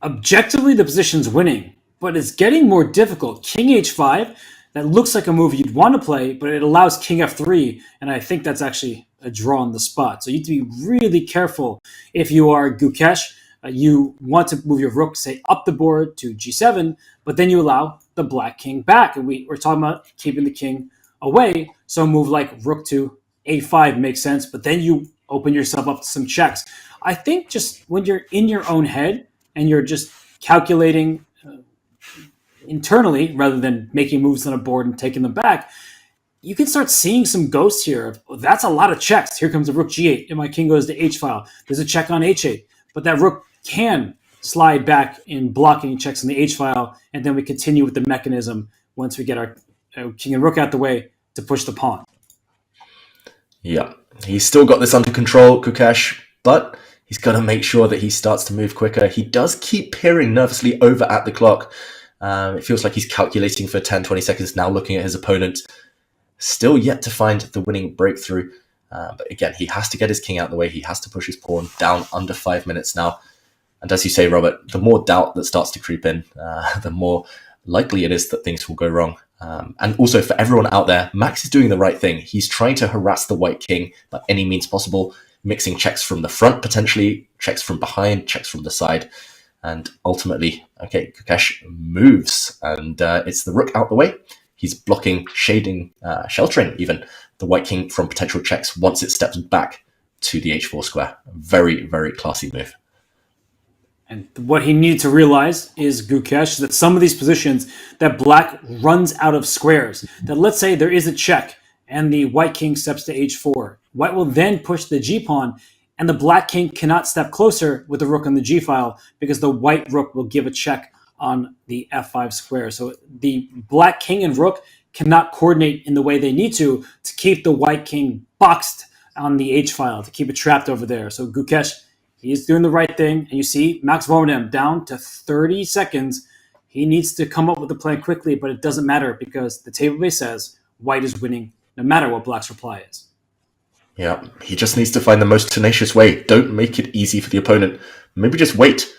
Speaker 2: Objectively, the position's winning, but it's getting more difficult. King h5, that looks like a move you'd want to play, but it allows king f3, and I think that's actually a draw on the spot. So you have to be really careful if you are Gukesh. You want to move your rook, say, up the board to g7, but then you allow the black king back. And we're talking about keeping the king away, so a move like rook to a5 makes sense, but then you open yourself up to some checks. I think just when you're in your own head and you're just calculating internally rather than making moves on a board and taking them back, you can start seeing some ghosts here. That's a lot of checks. Here comes a rook g8, and my king goes to h-file. There's a check on h8, but that rook can slide back in blocking checks on the h-file, and then we continue with the mechanism once we get our king and rook out the way to push the pawn.
Speaker 4: Yeah, he's still got this under control, Gukesh, but he's got to make sure that he starts to move quicker. He does keep peering nervously over at the clock. It feels like he's calculating for 10, 20 seconds now, looking at his opponent. Still yet to find the winning breakthrough. But again, he has to get his king out of the way. He has to push his pawn down under 5 minutes now. And as you say, Robert, the more doubt that starts to creep in, the more likely it is that things will go wrong. And also for everyone out there, Max is doing the right thing. He's trying to harass the white king by any means possible, mixing checks from the front potentially, checks from behind, checks from the side. And ultimately, okay, Gukesh moves, and it's the rook out the way. He's blocking, shading, sheltering even the white king from potential checks once it steps back to the h4 square. Very, very classy move.
Speaker 2: And what he needed to realize is, Gukesh, that some of these positions that black runs out of squares, that let's say there is a check and the white king steps to h4. White will then push the g-pawn, and the black king cannot step closer with the rook on the g-file because the white rook will give a check on the f5 square. So the black king and rook cannot coordinate in the way they need to keep the white king boxed on the h-file, to keep it trapped over there. So Gukesh, he's doing the right thing. And you see Max Vormedem down to 30 seconds. He needs to come up with a plan quickly, but it doesn't matter because the table base says white is winning no matter what black's reply is.
Speaker 4: Yeah, he just needs to find the most tenacious way. Don't make it easy for the opponent. Maybe just wait.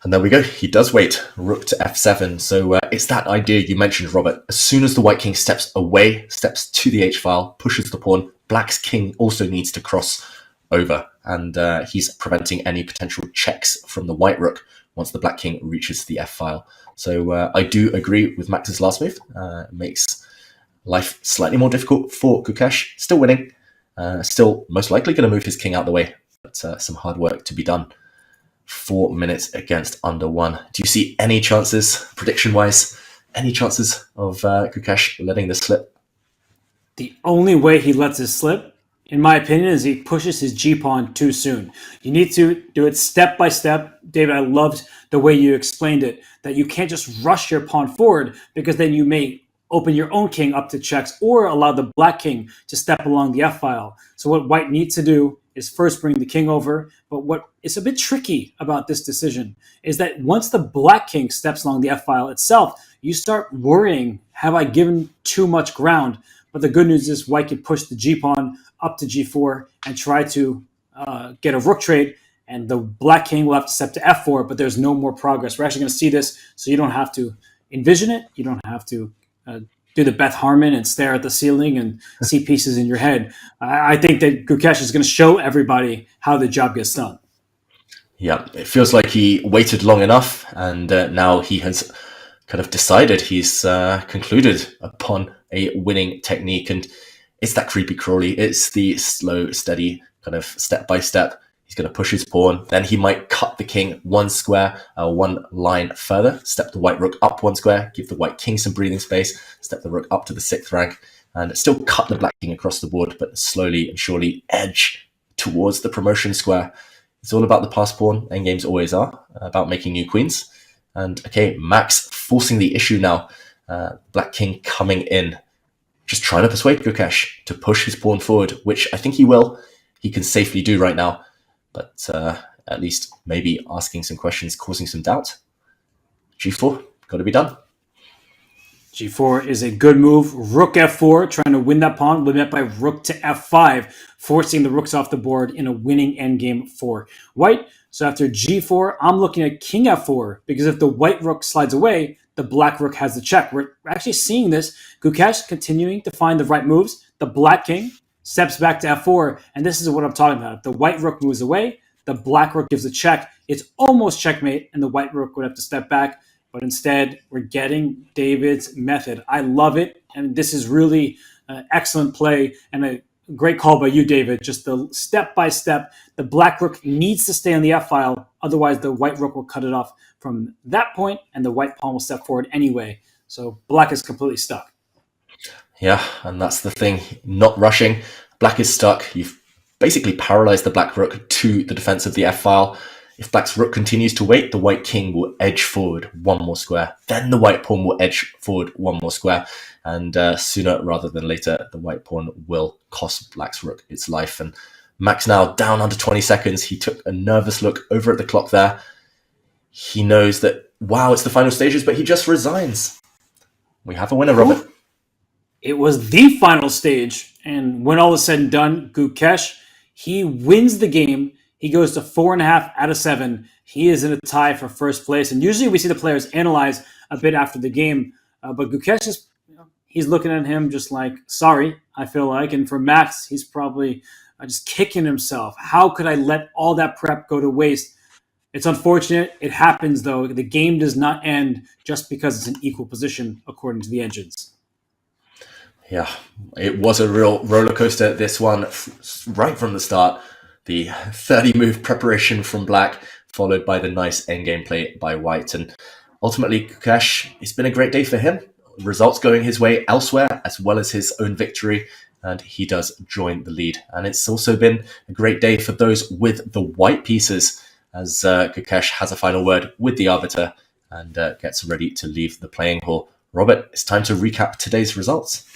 Speaker 4: And there we go. He does wait. Rook to f7. So it's that idea you mentioned, Robert. As soon as the white king steps away, steps to the h-file, pushes the pawn, black's king also needs to cross over. And he's preventing any potential checks from the white rook once the black king reaches the f-file. So I do agree with Max's last move. It makes life slightly more difficult for Gukesh. Still winning. Still most likely going to move his king out the way. But some hard work to be done. 4 minutes against under 1. Do you see any chances, prediction-wise, any chances of Gukesh letting this slip?
Speaker 2: The only way he lets this slip, in my opinion, is he pushes his g-pawn too soon. You need to do it step by step. David, I loved the way you explained it, that you can't just rush your pawn forward because then you may open your own king up to checks or allow the black king to step along the f-file. So what white needs to do is first bring the king over. But what is a bit tricky about this decision is that once the black king steps along the f-file itself, you start worrying, have I given too much ground? But the good news is white can push the g-pawn up to g4 and try to get a rook trade, and the black king will have to step to f4, but there's no more progress. We're actually going to see this, so you don't have to envision it. You don't have to do the Beth Harmon and stare at the ceiling and see pieces in your head. I think that Gukesh is going to show everybody how the job gets done.
Speaker 4: Yeah, it feels like he waited long enough, and now he has kind of decided, he's concluded upon a winning technique, and it's that creepy crawly. It's the slow, steady kind of step by step. He's going to push his pawn. Then he might cut the king one square, one line further, step the white rook up one square, give the white king some breathing space, step the rook up to the 6th rank, and still cut the black king across the board, but slowly and surely edge towards the promotion square. It's all about the pass pawn. Endgames always are, about making new queens. And okay, Max forcing the issue now. Black king coming in, just trying to persuade Gukesh to push his pawn forward, which I think he will. He can safely do right now. But at least maybe asking some questions, causing some doubt. G4, got to be done.
Speaker 2: G4 is a good move. Rook F4, trying to win that pawn, will be met by rook to F5, forcing the rooks off the board in a winning endgame for white. So after G4, I'm looking at King F4, because if the white rook slides away, the black rook has the check. We're actually seeing this. Gukesh continuing to find the right moves. The black king steps back to F4, and this is what I'm talking about. If the white rook moves away, the black rook gives a check. It's almost checkmate, and the white rook would have to step back. But instead, we're getting David's method. I love it. And this is really excellent play and a great call by you, David. Just the step-by-step. The black rook needs to stay on the F-file. Otherwise, the white rook will cut it off from that point, and the white pawn will step forward anyway. So black is completely stuck.
Speaker 4: Yeah, and that's the thing. Not rushing. Black is stuck. You've basically paralyzed the black rook to the defense of the F-file. If black's rook continues to wait, the white king will edge forward one more square. Then the white pawn will edge forward one more square. And sooner rather than later, the white pawn will cost black's rook its life. And Max now down under 20 seconds. He took a nervous look over at the clock there. He knows that, wow, it's the final stages, but he just resigns. We have a winner, Robert.
Speaker 2: It was the final stage. And when all is said and done, Gukesh, he wins the game. He goes to 4.5 out of 7. He is in a tie for first place. And usually we see the players analyze a bit after the game. But Gukesh is, he's looking at him just like, sorry, I feel like. And for Max, he's probably just kicking himself. How could I let all that prep go to waste? It's unfortunate. It happens, though. The game does not end just because it's an equal position, according to the engines.
Speaker 4: Yeah, it was a real roller coaster, this one, right from the start. The 30-move preparation from black, followed by the nice endgame play by white. And ultimately, Gukesh, it's been a great day for him. Results going his way elsewhere, as well as his own victory. And he does join the lead. And it's also been a great day for those with the white pieces, as Gukesh has a final word with the arbiter and gets ready to leave the playing hall. Robert, it's time to recap today's results.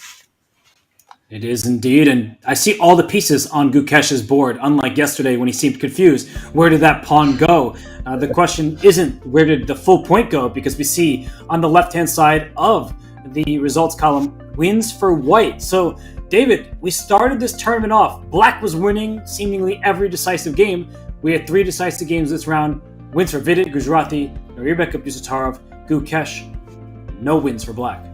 Speaker 2: It is indeed, and I see all the pieces on Gukesh's board, unlike yesterday when he seemed confused. Where did that pawn go? The question isn't where did the full point go, because we see on the left-hand side of the results column, wins for white. So, David, we started this tournament off. Black was winning seemingly every decisive game. We had 3 decisive games this round. Wins for Vidit, Gujarati, Nodirbek, Abdusattorov, Gukesh. No wins for black.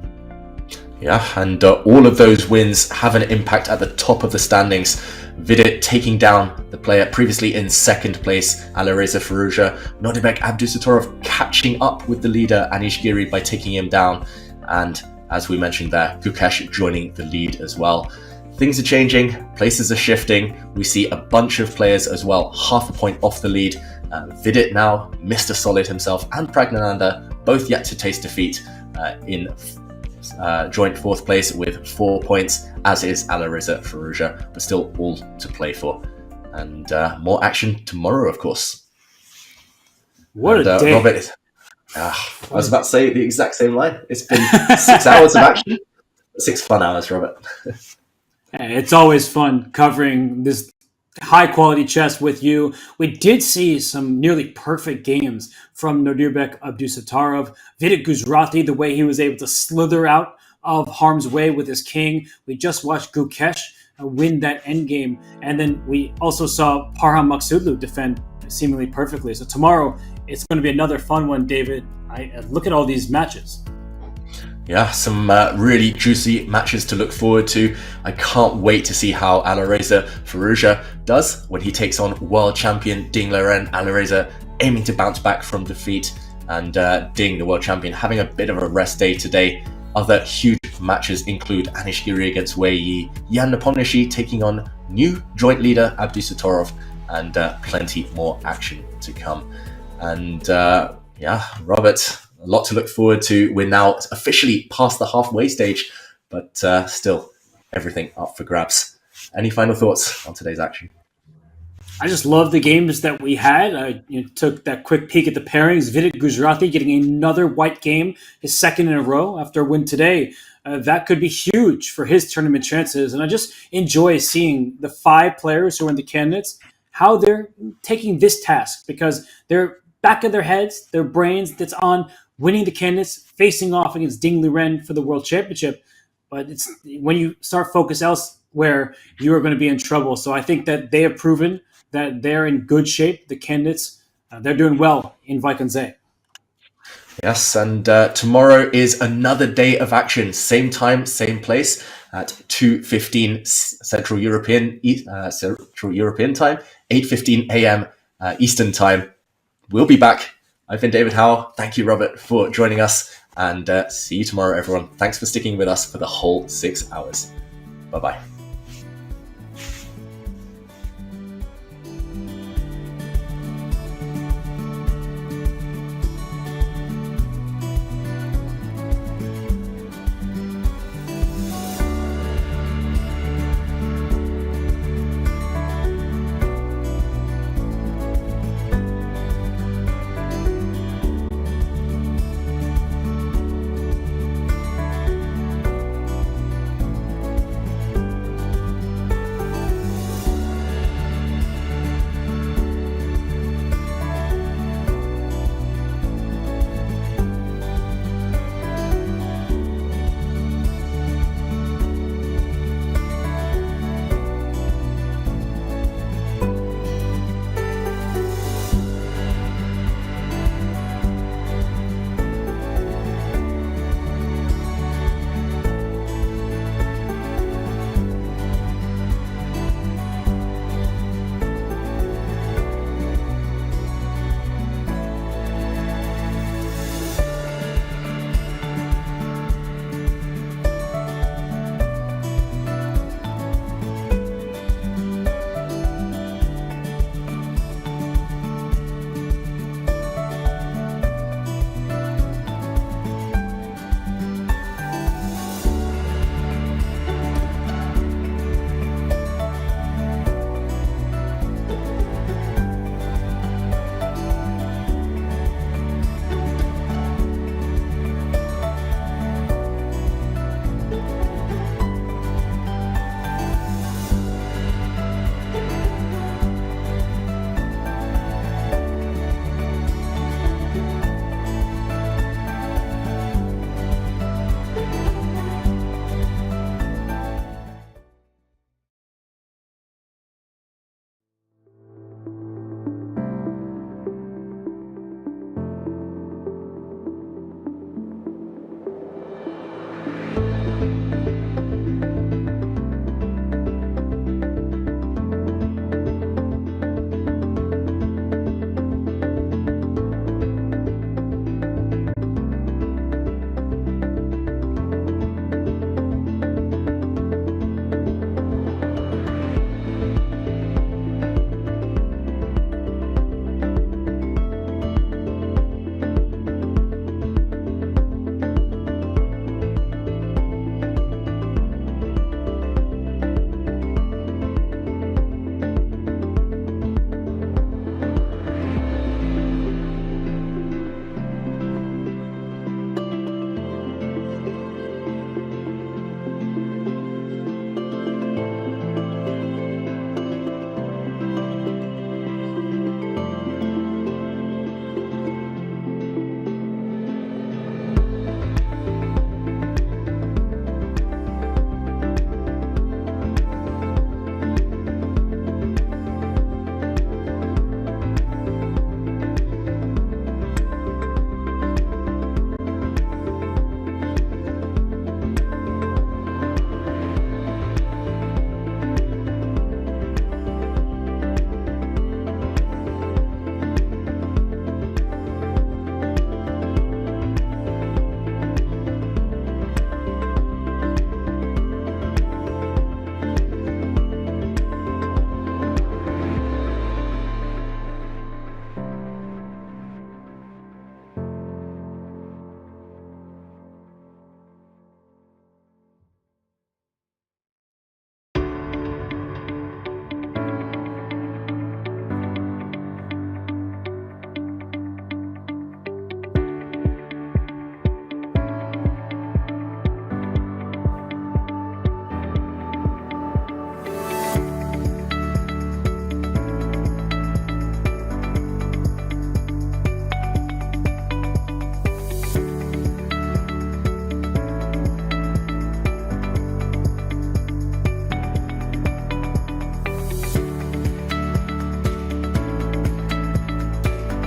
Speaker 4: Yeah, and all of those wins have an impact at the top of the standings. Vidit taking down the player previously in second place, Alireza Firouzja. Nodirbek Abdusattorov catching up with the leader, Anish Giri, by taking him down. And as we mentioned there, Gukesh joining the lead as well. Things are changing, places are shifting. We see a bunch of players as well, half a point off the lead. Vidit now, Mr. Solid himself, and Pragnananda, both yet to taste defeat in joint 4th place with 4 points, as is Alireza Firouzja, but still all to play for. And more action tomorrow, of course.
Speaker 2: What a day.
Speaker 4: Robert, I was about to say the exact same line. It's been 6 hours of action. 6 fun hours, Robert.
Speaker 2: It's always fun covering this high-quality chess with you. We did see some nearly perfect games from Nodirbek Abdusattorov. Vidit Gujarati, the way he was able to slither out of harm's way with his king. We just watched Gukesh win that endgame. And then we also saw Parham Maksudlu defend seemingly perfectly. So tomorrow, it's going to be another fun one, David. I look at all these matches.
Speaker 4: Yeah, some really juicy matches to look forward to. I can't wait to see how Alireza Firouzja does when he takes on world champion Ding Liren. Alireza aiming to bounce back from defeat, and Ding, the world champion, having a bit of a rest day today. Other huge matches include Anish Giri against Wei Yi, Jan Nepomniachtchi taking on new joint leader Abdusattorov, and plenty more action to come. And Robert, a lot to look forward to. We're now officially past the halfway stage, but still everything up for grabs. Any final thoughts on today's action?
Speaker 2: I just love the games that we had. I took that quick peek at the pairings. Vidit Gujarati getting another white game, his second in a row after a win today. That could be huge for his tournament chances. And I just enjoy seeing the 5 players who are in the candidates, how they're taking this task, because they're back of their heads, their brains that's on winning the candidates, facing off against Ding Liren for the World Championship. But it's when you start focus elsewhere, you are going to be in trouble. So I think that they have proven that they're in good shape. The candidates, they're doing well in Vaikonze.
Speaker 4: Yes, and tomorrow is another day of action. Same time, same place at 2:15 Central European time, 8:15 a.m. Eastern time. We'll be back. I've been David Howe. Thank you, Robert, for joining us. And see you tomorrow, everyone. Thanks for sticking with us for the whole 6 hours. Bye-bye.